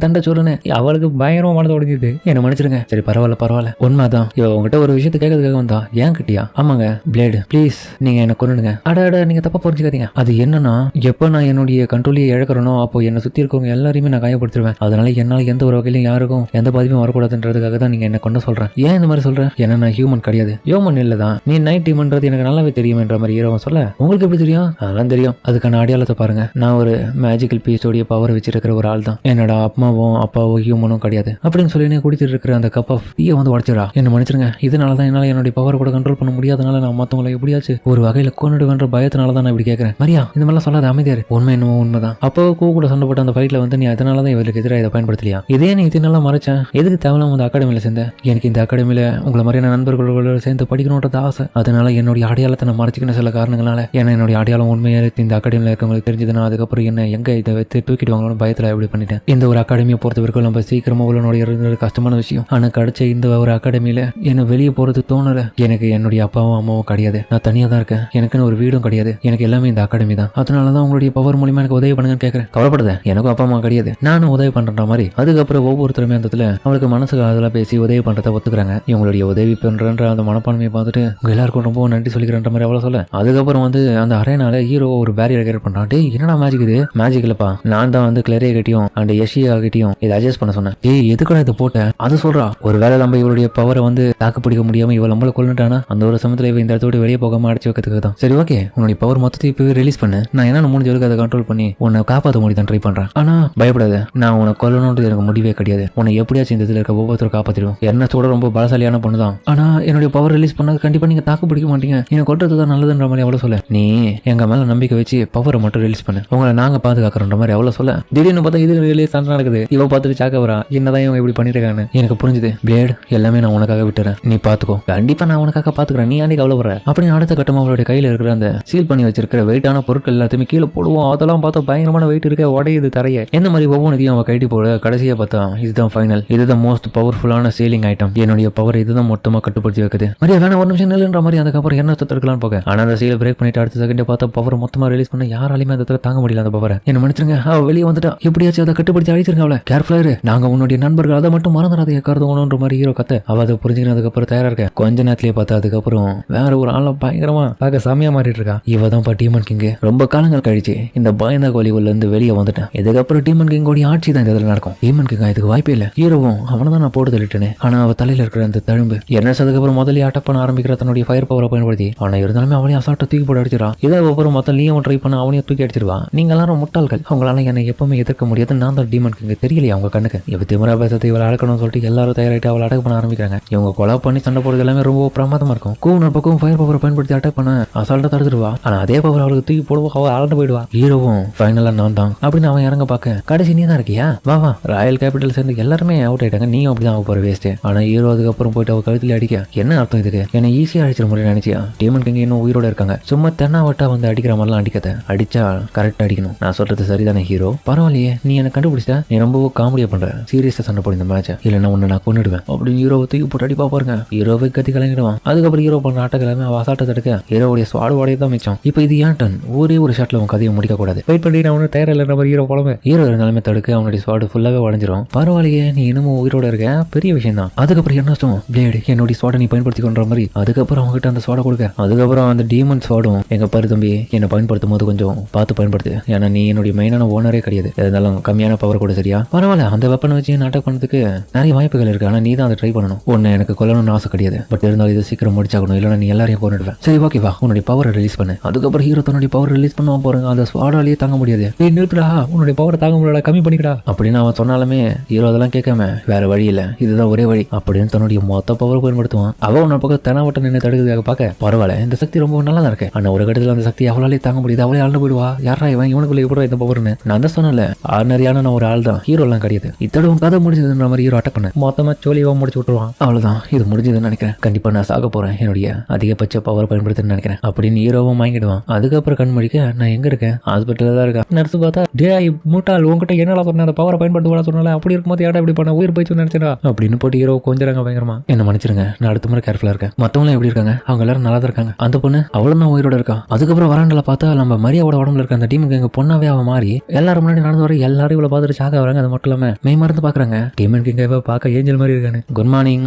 தண்டை சொல்லுன்னு. அவளுக்கு பயங்கரமா மனதை உடைஞ்சிது. என்ன மன்னிச்சிருங்க. சரி பரவாயில்ல உண்மைதான். இவ உங்ககிட்ட ஒரு விஷயத்தை கேட்கறதுக்காக வந்தா. ஏன் கிட்டியா? ஆமாங்க பிளேடு ப்ளீஸ் நீங்க என்ன கொன்னுடுங்க. அட நீங்க தப்பா புரிஞ்சுக்காதீங்க. அது என்னன்னா, எப்ப நான் என்னுடைய கண்ட்ரோலையை இழக்கிறனோ அப்போ என்னை சுத்தி இருக்கவங்க எல்லாரையுமே நான் காயப்படுத்திடுவேன். அதனால என்னால எந்த ஒரு வகையிலும் யாருக்கும் எந்த பாதிப்பும் வரக்கூடாதுன்றதுக்காக தான் நீங்க என்ன கொண்டு சொல்றேன். ஏன் இந்த மாதிரி சொல்றேன்? ஏன்னா நான் ஹியூமன் கிடையாது, ஹியூமன் இல்லதான், நீ நைட் டீமன்றது எனக்கு நல்லாவே தெரியும் என்ற மாதிரி ஹீரோவன் சொல்ல. உங்களுக்கு எப்படி தெரியும்? அதெல்லாம் தெரியும், அதுக்கான அடையாளத்தை பாருங்க. நான் ஒரு மேஜிக்கல் பீஸோடைய பவர் வச்சிருக்கிற ஒரு ஆள் தான். என்னோட அப்பாவோ ஹியூமனும் கிடையாது அப்படின்னு சொல்லி குடிச்சிட்டு இருக்கிற அந்த கப் ஆஃப் டீயை வந்து உடச்சிடா. என்ன மன்னிச்சிருங்க, இதனாலதான் என்னால என்னுடைய பவர் கூட கண்ட்ரோல் பண்ண முடியாதனால நான் மத்தவங்களை எப்படியாச்சு ஒரு வகையில கொண்டுடுவேன்ற பயத்தினாலதான் நான் இப்படி கேட்கறேன். மரியா இந்த மாதிரிலாம் சொல்லாத, அமைதியாரு. உண்மை என்னமோ உண்மைதான். அப்போ கூட சண்டை போட்ட அந்த ஃபைட்ல வந்து நீ அதனாலதான் இவருக்கு எதிராக இதை பயன்படுத்தலையா? இதே நீ இதனால மறைச்சேன், எதுக்கு தேவையில்லாம இந்த அகாடமியில சேர்ந்தேன்? எனக்கு இந்த அகாடமியில உங்களை மாதிரியான நண்பர்களோட சேர்ந்து படிக்கணும்ன்றது ஆசை. அதனால என்னுடைய அடையாளத்தை நான் மறைச்சிக்கணும் சில காரணங்களால. ஏன்னா என்னுடைய அடையாளம் உண்மையாக இந்த அகாடமியில இருக்கவங்களுக்கு தெரிஞ்சதுன்னா அதுக்கப்புறம் என்ன எங்க இதை வச்சு தூக்கிடுவாங்களோன்னு பயத்துல எப்படி பண்ணிட்டேன். இந்த ஒரு அகாடமியை பொறுத்த வரைக்கும் நம்ம சீக்கிரமா உள்ளனோட இருந்தது கஷ்டமான விஷயம். ஆனா கிடைச்ச இந்த ஒரு அகாடமியில என்ன வெளியே போறது தோணல. எனக்கு என்னுடைய அப்பாவும் அம்மாவும் கிடையாது, நான் தனியா தான் இருக்கேன், எனக்குன்னு ஒரு வீடும் கிடையாது, எனக்கு எல்லாமே இந்த அகாடமி தான். அதனாலதான் உங்களுடைய பவர் மூலியமா எனக்கு உதவி பண்ணுங்கன்னு கேட்கறேன். கவலைப்படுத, எனக்கும் அப்பா அம்மா கிடையாது, நானும் உதவி பண்ற மாதிரி. அதுக்கப்புறம் ஒவ்வொருத்தருமே அந்த அவளுக்கு மனசுக்கு அதெல்லாம் பேசி உதவி பண்றதை ஒத்துக்கிறாங்க. இவங்களுடைய உதவி பண்றன்ற அந்த மனப்பான்மையை பார்த்துட்டு உங்க எல்லாருக்கும் ரொம்ப நன்றி சொல்லிக்கிறன்ற மாதிரி அவ்வளவு சொல்ல. அதுக்கப்புறம் வந்து அந்த அரேனால ஹீரோ ஒரு பேரியர் கிரியேட் பண்றான். டேய் என்னடா மேஜிக் இது? மேஜிக் இல்லப்பா, நான் தான் வந்து கிளரியா ஆண்ட்ரே கிட்டையும் அண்ட் யஷியா கிட்டையும் இதை அட்ஜஸ்ட் பண்ண சொன்னேன். எதுக்குடா இதை போட்டேன் அது சொல்றா. ஒரு வேளை நம்ம இவளுடைய பவரை வந்து தாக்கு பிடிக்க முடியாம இவள் நம்மள கொல்லுட்டானா அந்த ஒரு சமயத்துல இவ இந்த இடத்தோட வெளியே போகாம அடிச்சு வைக்கிறதுக்கு தான். சரி ஓகே உன்னுடைய பவர் மொத்தத்தை இப்பவே ரிலீஸ் பண்ணு. நான் என்ன முடிஞ்ச வரைக்கும் அதை கண்ட்ரோல் பண்ணி உன்னை காப்பாற்ற முடியும் ட்ரை பண்றேன். ஆனா பயப்படாத, நான் உன்னை கொல்லணும்ன்றது எனக்கு முடிவே கிடையாது. உன்னை எப்படியாச்சும் இந்த இதுல இருக்க ஒவ்வொருத்தரும் காப்பாற்றிடுவோம். என்னத்தோட ரொம்ப பலசாலியான பொண்ணு தான். ஆனா என்னுடைய பவர் ரிலீஸ் பண்ண கண்டிப்பா நீங்க தாக்கு பிடிக்க மாட்டீங்க. எனக்கு கொட்டுறது தான் நல்லதுன்ற மாதிரி அவ்வளவு சொல்ல. நீ எங்க மேல நம்பிக்கை வச்சு பவரை மட்டும் ரிலீஸ் பண்ணு, உங்களை நாங்க பாதுகாக்கிறோன்ற மாதிரி அவ்வளவு சொல்ல. திடீர்னு பார்த்தா இது ரிலீஸ் சண்டை நடக்குது. இவ பார்த்துட்டு சாக்க வரா. என்னதான் இவங்க இப்படி பண்ணிருக்காங்க எனக்கு புரிஞ்சுது. பிளேட் எல்லாமே நான் உனக்காக விட்டுறேன், நீ பாத்துக்கோ. கண்டிப்பா நான் உனக்காக பாத்துக்கிறேன், நீ அன்னைக்கு கவலைப்படுற. அப்படின்னு அடுத்த கட்டமா அவளுடைய கையில இருக்கிற அந்த சீல் பண்ணி வச்சிருக்கிற வெயிட்டான பொருட்கள் எல்லாத்தையுமே கீழே போடுவோம். அதெல்லாம் பார்த்தா பயங்கரமான வெயிட் இருக்க, உடையுது தரைய. என்ன மாதிரி ஒவ்வொன்றையும் அவன் கைட்டி போட கடைசியா பார்த்தா இதுதான் ஃபைனல், இதுதான் மோஸ்ட் பவர்ஃபுல்லான சீலிங் ஐட்டம். என்னுடைய பவர் இதுதான் மொத்தமா கட்டுப்படுத்தி வைக்குது. மரியா வேணா ஒரு நிமிஷம் நில்லுன்ற மாதிரி அதுக்கப்புறம் என்ன தடுக்கலாம் போக. ஆனா அந்த சீலை பிரேக் பண்ணிட்டு அடுத்த செகண்டே பார்த்தா பவர் மொத்தமா ரிலீஸ் பண்ண யாராலையுமே அந்த தாங்க முடியல. அந்த பவரை என்ன மன்னிச்சிருங்க, அவ வெளியே வந்துட்டா. எப்படியாச்சும் அதை கட்டுப்படுத்தி அழிச்சிருங்க அவளை. கேர்ஃபுல்லா இரு, நாங்க உன்னுடைய நண்பர்கள், அதை மட்டும் மறந்துடாத கருதுவோன்ற மாதிரி ஹீரோ கத்த. அவ அதை புரிஞ்சுக்கிறதுக்கு அப்புறம் தயாரா இருக்க. கொஞ்ச நேரத்திலேயே பார்த்தா அதுக்கப்புறம் வேற ஒரு ஆள பயங்கரமா பார்க்க சாமியா மாறிட்டு இருக்கா. இவ தான் டீமன் கிங். ரொம்ப காலங்கள் கழிச்சு இந்த பயந்த கோலிவுல இருந்து வெளியே வந்துட்டேன். இதுக்கப்புறம் டீமன் கிங்கோட ஆட்சி தான் இந்த இதுல நடக்கும். டீமன் கிங் இதுக்கு வாய்ப்பே இல்லை. ஹீரோவும் அவனை தான் நான் போட்டு தள்ளிட்டேனே. ஆனா அவ தலையில இருக்கிற அந்த தழும்பு என்ன அதுக்கப்புறம் முதல்ல அட்டாக் பண்ண ஆரம்பிக்கிற தன்னுடைய ஃபயர் பவரை பயன்படுத்தி அவனை இருந்தாலுமே அவனையும் அசால்ட்டை தூக்கி போட்டு அடிச்சிடா. இதை ஒவ்வொரு மொத்தம் நீயும் ட்ரை பண்ண அவனையும் தூக்கி அடிச்சிருவா. நீங்க எல்லாரும் முட்டாள்கள், அவங்களால என்னை எப்பவுமே எதிர்க்க முடியாது. நான் தான் டீமன் கிங், தெரியலையா அவங்க கண்ணுக்கு. இப்ப திமிரா பேசத்தை இவளை அடக்கணும்னு சொல்லிட்டு எல்லாரும் தயாராகிட்டு அவளை அட்டாக் பண்ண ஆரம்பிக்கிறாங்க. இவங்க கொலை பண்ணி சண்டை போடுறது எல்லாமே ரொம்ப பிரமாதமா இருக்கும். கூவன பக்கம் ஃபயர் பவரை பயன்படுத்தி அட்டாக் பண்ண அசால்ட்டா தடுத்துருவா. ஆனா அதே பவர் அவளுக்கு தூக்கி போடுவா, அவள் அலண்டு போயிடுவா. ஹீரோவும் ஃபைனலா நான் தான் அப்படின்னு அவன் இறங்க பார்க்க கடைசி நீ தான் இருக்கியா, வா வா. ராயல் கேபிட்டல் சேர்ந்து எல்லாருமே அவுட் ஆயிட்டாங்க, நீயும் அப்படிதான் அவ போற வேஸ்ட். ஆனா ஹீரோ அதுக்கப்புறம் போயிட்டு அவ கழுத்துல அடிக்க என்ன அர்த்தம் இதுக்கு? என்ன ஈஸியா அடிச்சிட முடியும் நினைச்சியா? டீமன் கிங் இன்னும் உயிரோட இருக்காங்க. சும்மா தென்னாவட்டா வந்து அடிக்கிற மாதிரிலாம் அடிக்காத, அடிச்சா கரெக்டா அடிக்கணும். நான் சொல்றது சரிதானே ஹீரோ? பரவாயில்லையே, நீ என்ன கண்டுபிடிச்சா? நீ ரொம்ப காமெடியா பண்ற, சீரியஸா சண்டை போடு இந்த மேட்ச், இல்லைன்னா உன்னை நான் கொண்டுடுவேன் அப்படின்னு ஹீரோவை தூக்கி போட்டு அடிப்பா பாருங்க. ஹீரோவை கத்தி கலங்கிடுவான். அதுக்கப்புறம் ஹீரோ பண்ண ஆட்ட கிழமை அவ அசாட்டை தடுக்க ஹீரோவுடைய ஸ்வாடு தான் மிச்சம். இப்போ இது ஏன் டன் ஒரே ஒரு ஷாட்ல உன் கதையை முடிக்க கூடாது. வெயிட் பண்ணி நான் ஒன்னும் தயார் இல்லைன்ற மாதிரி ஹீரோ போலமே. ஹீரோ இருந்தாலுமே தடுக்க அவனுடைய ஸ்வாடு ஃபுல்லாவே உடஞ்சிரும். பரவாயில்லையே, நீ இன்னமும் உயிரோட இருக்க, பெரிய விஷயம் தான். அதுக்கப்புறம் என்ன பிளேடு என்னுடைய ஸ்வாடை நீ பயன்படுத்திக்கொன்ற மாதிரி அதுக்கப்புறம் அவங்ககிட்ட அந்த ஸ்வாடை கொடுக்க. அதுக்கப்புறம் அந்த டீமன் ஸ்வாடும் எங்க பாரு தம்பி, என்னை பயன்படுத்தும் போது கொஞ்சம் பார்த்து பயன்படுத்து, ஏன்னா நீ என்னுடைய மெயினான ஓனரே கிடையாது. இருந்தாலும் கம்மியான பவர் கூட சரியா பரவாயில்ல. அந்த வெப்பனை வச்சு அட்டாக் பண்ணதுக்கு நிறைய வாய்ப்புகள் இருக்கு. ஆனா நீ தான் அதை ட்ரை பண்ணணும். ஒன்னு எனக்கு கொல்லணும்னு ஆசை கிடையாது, பட் இருந்தாலும் இது சீக்கிரம் முடிச்சாகணும், இல்லைன்னா நீ எல்லாரையும் போனிடுவேன். சரி ஓகேவா, உன்னுடைய பவரை ரிலீஸ் பண்ணு. அதுக்கப்புறம் ஹீரோ தன்னுடைய பவர் ரிலீஸ் பண்ணுவான் பாருங்க. அந்த ஸ்வாடாலேயே தாங்க முடியாது. நீ நிறுத்துடா, உன்னுடைய பவரை தாங்க முடியல, கம்மி பண்ணிக்கடா அப்படின்னு அவன் சொன்னாலுமே ஹீரோ அதெல்லாம் கேட்காம வேற வழி இல்ல, இதுதான் ஒரே வழி அப்படின்னு தன்னுடைய மொத்த பவர் பயன்படுத்துவான். அவன் உன்ன பக்கம் தெனாவட்ட நின்று தடுக்கிறதுக்காக பார்க்க பரவாயில்ல, இந்த சக்தி ரொம்ப நல்லா தான் இருக்கு. ஆனா ஒரு கட்டத்தில் அந்த சக்தி அவளாலே தாங்க முடியாது, அவளே ஆழ்ந்து போயிடுவா. யாரா இவன், இவனுக்குள்ள எப்படி இந்த பவர்னு நான் தான் சொன்னல. ஆர்டினரியான நான் ஒரு ஆள் தான், ஹீரோ எல்லாம் கிடையாது. இத்தோட கதை முடிஞ்சதுன்ற மாதிரி ஹீரோ அட்டாக் பண்ண மொத்தமா சோழிவா முடிச்சு விட்டுருவான். அவ்வளவுதான், இது முடிஞ்சதுன்னு நினைக்கிறேன். கண்டிப்பா நான் சாக போறேன், என்னுடைய அதிகபட்ச பவர் பயன்படுத்துன்னு நினைக்கிறேன் அப்படின்னு ஹீரோவும் வாங்கிடுவான். அதுக்கப்புறம் கண் முடிக்க நான் எங்க இருக்கேன், ஹாஸ்பிட்டல்ல தான் இருக்கேன். நர்ஸ் பார்த்தா டே மூட்டால் உங்ககிட்ட என்னடா சொன்ன, அந்த பவரை பயன்படுத்த சொன்னால, அப்படி இருக்கும்போது ஏடா இப்படி பண்ண, உயிர் போயிச்சு நினைச்சா அப்படின்னு போட்டு ஹீரோ கொஞ்சம் பயங்கரமா. என்ன மன்னிச்சிருங்க, நான் அடுத்த முறை கேர்ஃபுல்லா இருக்கேன். மத்தவங்க எப்படி இருக்காங்க? அவங்க எல்லாரும் நல்லா தான் இருக்காங்க. அந்த பொண்ணு அவளும் தான் உயிரோட இருக்கா. அதுக்கப்புறம் வராண்டல பார்த்தா நம்ம மரியாவோட உடம்புல இருக்க அந்த டீமுக்கு எங்க பொண்ணாவே அவன் மாறி எல்லாரும் முன்னாடி நடந்து வர எல்லாரும் இவ்வளவு பார்த்துட்டு சாக்க வராங்க. அது மட்டும் இல்லாம மெய் மருந்து பாக்குறாங்க. டீமன் கிங்க பார்க்க ஏஞ்சல் மாதிரி இருக்கானு. Good morning.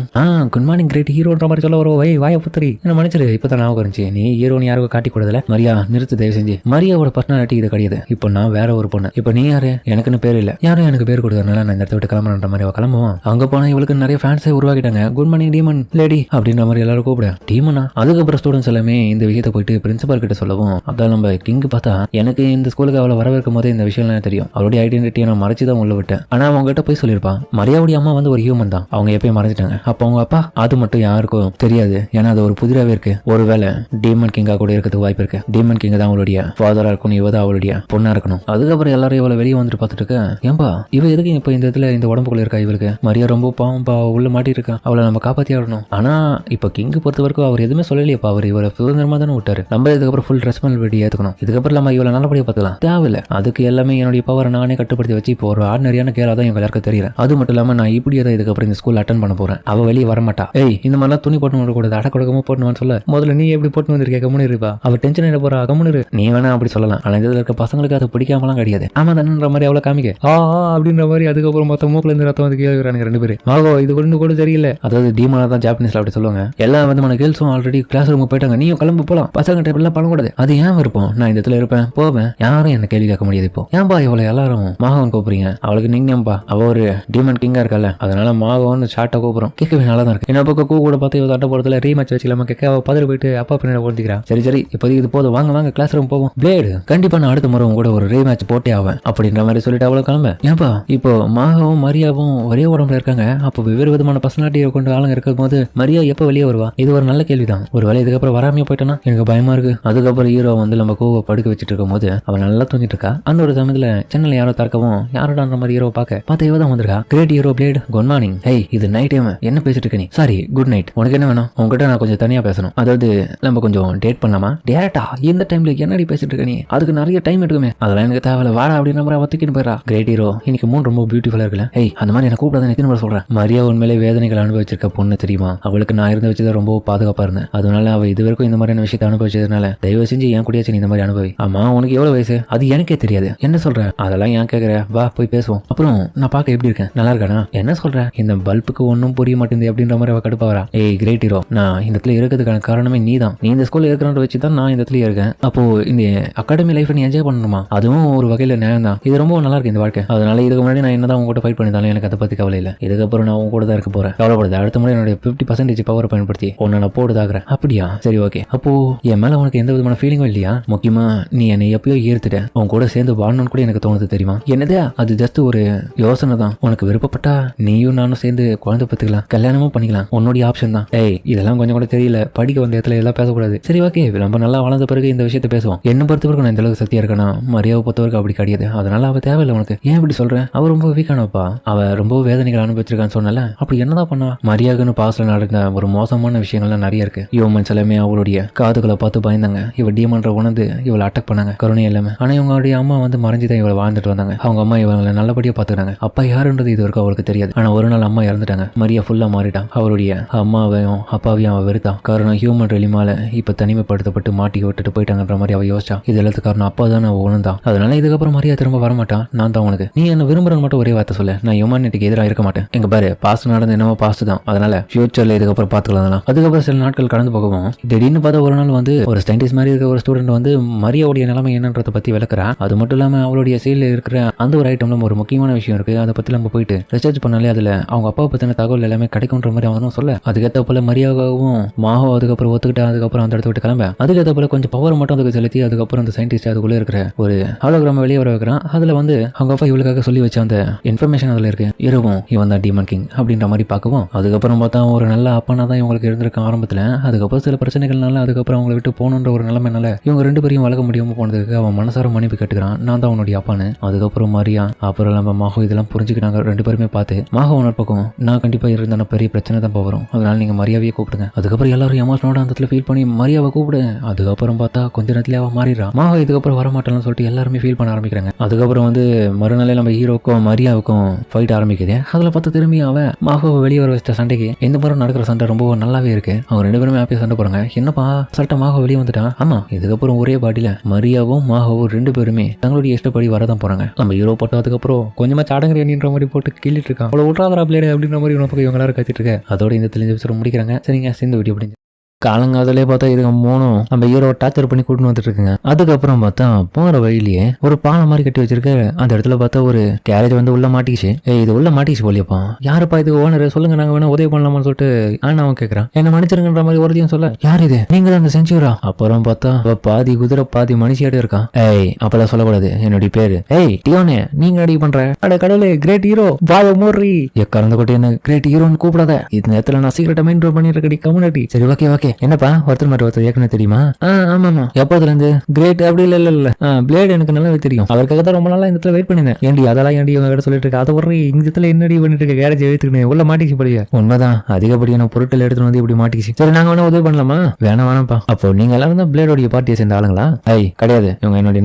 Good morning great ஹீரோன்ற மாதிரி சொல்ல வரும். வாய புத்தரி என்ன மன்னிச்சிரு, இப்பதான் ஞாபகம் இருந்துச்சு, நீ ஹீரோன்னு யாருக்கும் காட்டி கூடாதுல. மரியா நிறுத்து தயவு செஞ்சு. மரியாவோட பர்சனாலிட்டி இது கிடையாது. இப்போ நான் வேற ஒரு பொண்ணு. இப்போ நீ யாரு? எனக்குன்னு பேர் இல்ல, யாரும் எனக்கு பேர் கொடுக்கறதுனால நான் இந்த இடத்த விட்டு கிளம்புற மாதிரி அவ கிளம்புவான். அங்க போனா இவளுக்கு நிறைய ஃபேன்ஸை உருவாக்கிட்டாங்க. குட் மார்னிங் டீமன் லேடி அப்படின்ற மாதிரி எல்லாரும் கூப்பிட டீமனா. அதுக்கப்புறம் ஸ்டூடெண்ட்ஸ் எல்லாமே இந்த விஷயத்தை போயிட்டு பிரின்சிபால் கிட்ட சொல்லவும் அதான் நம்ம கிங் பார்த்தா எனக்கு இந்த ஸ்கூலுக்கு அவளை வரவேற்கும் போதே இந்த விஷயம் தெரியும். அவளுடைய ஐடென்டிட்டியை நான் மறைச்சு தான் உள்ள விட்டேன். ஆனா அவங்க கிட்ட போய் சொல்லியிருப்பான். மரியாவுடைய அம்மா வந்து ஒரு ஹியூமன் தான், அவங்க எப்பயும் மறைச்சிட்டாங்க. அப்ப அவங்க அப்பா அது மட்டும் யாருக்கும் தெரியாது, ஏன்னா அது ஒரு புதிராவே இருக்கு. ஒருவேளை டீமன் கிங்கா கூட இருக்கிறதுக்கு வாய்ப்பு இருக்கு. டீமன் கிங் தான் அவளுடைய ஃபாதரா இருக்கணும், இவ தான் அவளுடைய பொண்ணா இருக்கணும். அதுக்கப்புறம் எல்லாரும் இவளை வெளியே வந்துட்டு பார்த்துட்டு இருக்க, ஏன்பா இவ எதுக்கு இப்ப இந்த இடத்துல இந்த உடம்புக்குள்ள இருக்கா? இவளுக்கு மரியா ரொம்ப பாவம்பா, உள்ள மாட்டி இருக்கா, அவளை நம்ம காப்பாத்தி ஆடணும். ஆனா இப்ப கிங் பொறுத்த வரைக்கும் அவர் எதுவுமே சொல்லலையப்பா, அவர் இவரை சுதந்திரமா தானே விட்டாரு. நம்ம இதுக்கப்புறம் ஃபுல் ரெஸ்பான்சிபிலிட்டி ஏத்துக்கணும். இதுக்கப்புறம் நம்ம இவளை நல்லபடியா பார்த்துக்கலாம். தேவையில்லை, அதுக்கு எல்லாமே என்னுடைய பவரை நானே கட்டுப்படுத்தி வச்சு இப்போ ஒரு ஆர்டினரியான கேரா தான் இவங்க எல்லாருக்கும் தெரியல. அது மட்டும் இல்லாம நான் இப்படியே தான் இதுக்கப்புறம் இந்த ஸ்கூல் அட்டன் பண்ண போறேன். அவ வெளியே வரமாட்டா. ஏய் இந்த மாதிரிலாம் துணி போட்டு வரக்கூடாது, அடை கொடுக்காம போட்டுவான்னு சொல்ல முதல்ல நீ எப்படி போட்டு வந்திருக்க, கம்முனு இருப்பா. அவ டென்ஷன் ஆயிட போறா, கம்முனு இரு. நீ வேணா அப்படி சொல்லலாம், ஆனா இதுல இருக்க பசங்களுக்கு அது பிடிக்காமலாம் கிடையாது. ஆமா தானன்ற மாதிரி அவளை காமிக்க அப்படின்ற மாதிரி. அதுக்கப்புறம் மொத்த மூக்குல இருந்து ரத்தம் வந்து கேட்கிறானுங்க ரெண்டு பேரும். ஆகோ இது கொண்டு கூட தெரியல. அதாவது டீமனா தான் ஜாப்பனீஸ்ல அப்படி சொல்லுவாங்க. எல்லா விதமான கேர்ள்ஸும் ஆல்ரெடி கிளாஸ் ரூம் போயிட்டாங்க, நீயும் கிளம்பு போலாம். பசங்க டைப் எல்லாம் பண்ணக்கூடாது. அது ஏன் விருப்பம், நான் இந்த இடத்துல இருப்பேன் போவேன், யாரும் என்ன கேள்வி கேட்க முடியாது. இப்போ ஏன்பா இவளை எல்லாரும் எல்லாரும் மாகவன் கூப்பிடுறீங்க, அவளுக்கு நிக் நேம்பா, அவ ஒரு டீமன் கிங்கா இருக்கல, அதனால மாகவன் ஷார்ட்டா கூப்பிடுறோம். கேட்கவே நல்லா தான் இருக்கு. என்ன பக்கம் கூட பார்த்து இவ தட்ட போறதுல ரீமேட்ச் வச்சுக்கலாமா கேட்க அவ பதில் போயிட்டு அப்பா பின்னாடி ஓடிக்கிறான். சரி சரி இப்போதைக்கு இது போதும், வாங்க வாங்க கிளாஸ் ரூம் போவோம். பிளேடு கண்டிப்பா நான் அடுத்த முறை உங்க கூட ஒரு ரீமேட்ச் போட்டே ஆவேன் அப்படின்ற மாதிரி சொல்லிட்டு அவளை கிளம்ப. ஏன்பா இப்போ மாகவும் மரியாவும் ஒரே உடம்புல இருக்காங்க, அப்போ வெவ்வேறு விதமான பர்சனாலிட்டியை கொண்டு ஆளுங்க இருக்கும் போது மரியா எப்ப வெளியே வருவா? இது ஒரு நல்ல கேள்விதான். ஒரு வேலை இதுக்கப்புறம் வராமையே போயிட்டேன்னா எனக்கு பயமா இருக்கு. அதுக்கப்புறம் ஹீரோ வந்து நம்ம கோவ படுக்க வச்சுட்டு இருக்கும் போது அவன் நல்லா தூங்கிட்டு இருக்கா. அந்த ஒரு சமயத்துல சென்னையில யாரோ திறக்கவும் யாரோட மாதிரி ஹீரோ பார்த்த இவ தான் வந்திருக்கா. Great hero blade, good morning. Hey இது நைட் டைம், என்ன பேசிட்டு இருக்க நீ? Sorry good night. உனக்கு என்ன வேணும்? உங்ககிட்ட நான் கொஞ்சம் தனியா பேசணும். அதாவது நம்ம கொஞ்சம் டேட் பண்ணலாமா? டேரக்டா இந்த டைம்ல என்னடி பேசிட்டு இருக்க நீ? அதுக்கு நிறைய டைம் எடுக்குமே. அதெல்லாம் எனக்கு தேவையில்ல, வாடா அப்படின்ற மாதிரி அவத்துக்கிட்டு போயிடா. கிரேட் ஹீரோ இன்னைக்கு மூணு ரொம்ப பியூட்டிஃபுல்லா இருக்குல்ல. ஹேய் அந்த மாதிரி எனக்கு கூப்பிடாத எத்தனை முறை சொல்றேன். மரியா உண்மையிலே வேதனைகள் அனுபவிச்சிருக்க பொண்ணு தெரியுமா? அவளுக்கு நான் இருந்து வச்சது ரொம்ப பாதுகாப்பா இருந்தேன். அதனால அவ இது வரைக்கும் இந்த மாதிரியான விஷயத்தை அனுபவிச்சதுனால தயவு செஞ்சு என் கூடயாச்சும் இந்த மாதிரி அனுபவி. ஆமா உனக்கு எவ்வளவு வயசு? அது எனக்கே தெரியாது. என்ன சொல்ற? அதெல்லாம் ஏன் கேக்குற? வா போய் பேசுவோம். அப்புறம் நான் பார்க்க எப்படி இருக்கேன்? நல்லா இருக்கானா? என்ன சொல்ற? இந்த பல்புக்கு ஒன்னும் புரிய மாட்டேங்குது அப்படின்ற மாதிரி அவ கடுப்பா வரா. ஏய் கிரேட் ஹீரோ, நான் இந்த இடத்துல இருக்கிறதுக்கான காரணமே நீ தான். நீ இந்த ஸ்கூல்ல இருக்கிறன்ற வச்சு தான் நான் இந்த இடத்துல இருக்கேன். அப்போ இந்த அகாடமி லைஃப் நீ என்ஜாய் பண்ணணுமா? அதுவும் ஒரு வகையில நியாயம் தான். இது ரொம்ப நல்லா இருக்கு இந்த வாழ்க்கை. அதனால இதுக்கு முன்னாடி நான் என்னதான் உங்க கூட ஃபைட் பண்ணிருந்தாலும் எனக்கு அதை பத்தி கவலை இல்லை. இதுக்கப்புறம் நான் உங்க கூட தான் இருக்க போறேன். கவலைப்படுது. அடுத்த முறை என்னுடைய 50% பவரை பயன்படுத்தி உன்னை நான் போடுதாகிறேன். அப்படியா? சரி ஓகே. அப்போ என் மேல உனக்கு எந்த விதமான ஃபீலிங்கும் இல்லையா? முக்கியமா நீ என்னை எப்பயோ ஈர்த்துட்ட. உன் கூட சேர்ந்து வாழணும்னு கூட எனக்கு தோணுது தெரியுமா? என்னது? அது ஜஸ்ட் ஒரு யோசனை தான். உனக்கு விருப்பப்பட்டா நீயும் நானும் சேர்ந்து குழந்தை பத்துக்கலாம், கல்யாணமும் பண்ணிக்கலாம். உன்னுடைய ஆப்ஷன் தான். ஏய் இதெல்லாம் கொஞ்சம் கூட தெரியல. படிக்க வந்த இடத்துல எல்லாம் பேசக்கூடாது. சரி ஓகே, நம்ம நல்லா வளர்ந்த பிறகு இந்த விஷயத்தை பேசுவோம். என்ன பொறுத்த வரைக்கும் நான் இந்த அளவுக்கு சக்தியா இருக்கேனா? மரியாதை பொறுத்தவரைக்கும் அப்படி கிடையாது. அதனால அவ தேவையில்லை உனக்கு. ஏன் இப்படி சொல்றேன்? அவ ரொம்ப வீக்கானப்பா. அவ ரொம்ப வேதனைகள் அனுபவிச்சிருக்கான்னு சொன்னல. அப்படி என்னதான் பண்ணா? மரியாதைன்னு பாஸ்ல நடந்த ஒரு மோசமான விஷயங்கள்லாம் நிறைய இருக்கு. ஹியூமன்ஸ் எல்லாமே அவளுடைய காதுகளை பார்த்து பயந்தாங்க. இவ டீமன்ற உணர்ந்து இவளை அட்டாக் பண்ணாங்க. கருணை எல்லாமே. ஆனா இவங்களுடைய அம்மா வந்து மறைஞ்சுதான் இவளை வாழ்ந்துட்டு வந்தாங்க. அவங்க அம்மா இவங்களை நல்லபடியா பாத்துக்கிறாங்க. அப்பா யாருன்றது இது வரைக்கும் அவளுக்கு தெரியாது. ஆனா ஒரு நாள் அம்மா இறந்துட்டாங்க. மரியா ஃபுல்லா மாறிட்டான். அவருடைய அம்மாவையும் அப்பாவையும் அவ வெறுத்தான். காரணம் ஹியூமன் ரெலிமால இப்ப தனிமைப்படுத்தப்பட்டு மாட்டி விட்டுட்டு போயிட்டாங்கன்ற மாதிரி அவ யோசிச்சா. இது எல்லாத்துக்கு காரணம் அப்பா தான் அவ உணர்ந்தான். அதனால இதுக்கப்புறம் மரியா திரும்ப வரமாட்டான். நான் தான் உனக்கு. நீ என்ன விரும்புறன்னு மட்டும் ஒரே வார்த்தை சொல்ல. நான் ஹியூமனிட்டிக்கு எதிராக இருக்க மாட்டேன். எங்க பாரு பாஸ்ட் நடந்து என்னவோ பாஸ்ட் தான். அதனால ஃபியூச்சர்ல இதுக்கப்புறம் பாத்துக்கலாம். அதுக்கப்புறம் சில நாட்கள் கடந்து போகவும் திடீர்னு பார்த்தா ஒரு நாள் வந்து ஒரு சயின்டிஸ்ட் மாதிரி இருக்க ஒரு ஸ்டூடெண்ட் வந்து மரியாவுடைய நிலைமை என்னன்றதை பத்தி விளக்குறான். அது மட்டும் இல்லாம அவளுடைய சைட்ல இருக்கிற அந்த ஒரு ஐட்டம்ல ஒரு முக்கியமான விஷயம் இருக்கு. அதை பத்தி நம்ம போயிட்டு ரிசர்ச் பண்ணாலே அதுல அவங்க அப்பா பத்தின தகவல் எல்லாமே கிடைக்கும்ன்ற மாதிரி அவனும் சொல்ல. அதுக்கேற்ற போல மரியாவும் மாஹோ அதுக்கப்புறம் ஒத்துக்கிட்டா. அதுக்கப்புறம் அந்த இடத்த விட்டு கிளம்ப. அதுக்கேற்ற போல கொஞ்சம் பவர் மட்டும் அதுக்கு செலுத்தி அதுக்கப்புறம் அந்த சயின்டிஸ்ட் அதுக்குள்ள இருக்கிற ஒரு ஹாலோகிராம வெளியே வர வைக்கிறான். அதுல வந்து அவங்க அப்பா இவளுக்காக சொல்லி வச்ச அந்த இன்ஃபர்மேஷன் அதுல இருக்கு. இரவும் இவன் தான் டீமன் கிங் அப்படின்ற மாதிரி பார்க்கவும் அதுக்கப்புறம் பார்த்தா ஒரு நல்ல அப்பனா தான் இவங்களுக்கு இருந்திருக்க ஆரம்பத்துல. அதுக்கப்புறம் சில பிரச்சனைகள்னால அதுக்கப்புறம் அவங்களை விட்டு போகணுன்ற ஒரு நிலைமைனால இவங்க ரெண்டு பேரையும் வளர்க்க முடியாம போனதுக்கு அவன் மனசார மன்னிப்பு கேட்டுக்கிறான். நான் தான் உன்னுடைய அப்பான்னு. அதுக்கப்புறம் மரியா அப்புறம் நம்ம மாஹோ இதெல்லாம் புரிஞ்சுக்கிட்டாங்க ரெண்டு பேருமே பார்த்து. மாஹோ உன்னோட பக்கம் நான் கண்டிப்பா இருந்தான பெரிய பிரச்சனை தான் போகிறோம். அதனால நீங்க மரியாதையே கூப்பிடுங்க. அதுக்கப்புறம் எல்லாரும் எமோஷனோட அந்த ஃபீல் பண்ணி மரியாவை கூப்பிடு. அதுக்கப்புறம் பார்த்தா கொஞ்ச நேரத்துல அவ மாறிடுறா. மாஹோ இதுக்கப்புறம் வரமாட்டேன்னு சொல்லிட்டு எல்லாருமே ஃபீல் பண்ண ஆரம்பிக்கிறாங்க. அதுக்கப்புறம் வந்து மறுநாளே நம்ம ஹீரோக்கும் மரியாவுக்கும் ஃபைட் ஆரம்பிக்குது. அதுல பார்த்து திரும்பி அவன் மாஹோ வெளியே வர வச்ச சண்டைக்கு இந்த மாதிரி நடக்கிற சண்டை ரொம்ப நல்லாவே இருக்கு. அவங்க ரெண்டு பேருமே ஹாப்பியா சண்டை போறாங்க. என்னப்பா சட்டை மாஹோ வெளியே வந்துட்டான்? ஆமா இதுக்கப்புறம் ஒரே பாட்டில மரியாவும் மாஹோவும் ரெண்டு பேருமே தங்களுடைய இஷ்டப்படி வரதான் போறாங்க. நம்ம ஹீரோ போட்டு அதுக்கப்புறம் கொஞ்சமா சாடங்கிற மாதிரி போட்டு கிள்ளிட்டு இருக்கான். அவ்வளவு விட்றாதரா பிளேடு அப்படின்ற மாதிரி இவங்க எல்லாரும் கத்திட்டு இருக்க. அதோட இந்த தெளிஞ்ச முடிக்கிறாங்க. சரிங்க சேர்ந்து வீடியோ அப்படின்னு காலங்காதலே பார்த்தா இதுக்கு மூணும் நம்ம ஹீரோ டார்ச்சர் பண்ணி கூட்டின்னு வந்துட்டு இருக்குங்க. அதுக்கப்புறம் பார்த்தா போற வழியிலேயே ஒரு பாலம் மாதிரி கட்டி வச்சிருக்க. அந்த இடத்துல பார்த்தா ஒரு கேரேஜ் வந்து உள்ள மாட்டிக்கிச்சு. இது உள்ள மாட்டிக்கிச்சு போலியப்பா. யாருப்பா இது ஓனர்? சொல்லுங்க நாங்க வேணா உதவி பண்ணலாமான்னு சொல்லிட்டு அவன் கேட்கறான். என்ன மன்னிச்சிருங்கன்ற மாதிரி ஒருத்தையும் சொல்ல. யார் இது? நீங்க தான் அந்த செஞ்சுரா? அப்புறம் பார்த்தா பாதி குதிரை பாதி மனுஷியாடு இருக்கான். அப்பெல்லாம் சொல்லக்கூடாது. என்னுடைய பேரு டியோனே. நீங்க அடி பண்ற அட கடவுளே கிரேட் ஹீரோ வாய மூறி கறந்து கொட்டி என்ன கிரேட் ஹீரோன்னு கூப்பிடாத. இந்த நேரத்துல நான் சீக்கிரட்டா மெயின்டைன் பண்ணிட்டு இருக்கடி கம்யூனிட்டி. சரி ஓகே ஓகே. என்னப்பா ஒருத்தர் மாதிரி ஒருத்தர் ஏற்கனவே தெரியுமா? ஆமா எப்போதுல இருந்து கிரேட் அப்படி இல்ல பிளேட் எனக்கு நல்லாவே தெரியும். அவருக்காக தான் ரொம்ப நாளா இந்த இடத்துல வெயிட் பண்ணிருந்தேன். ஏண்டி அதெல்லாம் ஏண்டி உங்க சொல்லிட்டு இருக்க? அதை ஒரு இந்த இடத்துல என்னடி பண்ணிட்டு இருக்க? கேரேஜ் வைத்துக்கணும் உள்ள மாட்டிச்சு படியா? உண்மைதான் அதிகப்படியான பொருட்கள் எடுத்துட்டு வந்து இப்படி மாட்டிச்சு. சரி நாங்க வேணா உதவி பண்ணலாமா? வேணாம்ப்பா. அப்போ நீங்க எல்லாரும் தான் பிளேடோடைய பார்ட்டியை சேர்ந்த ஆளுங்களா? கிடையாது இவங்க என்னுடைய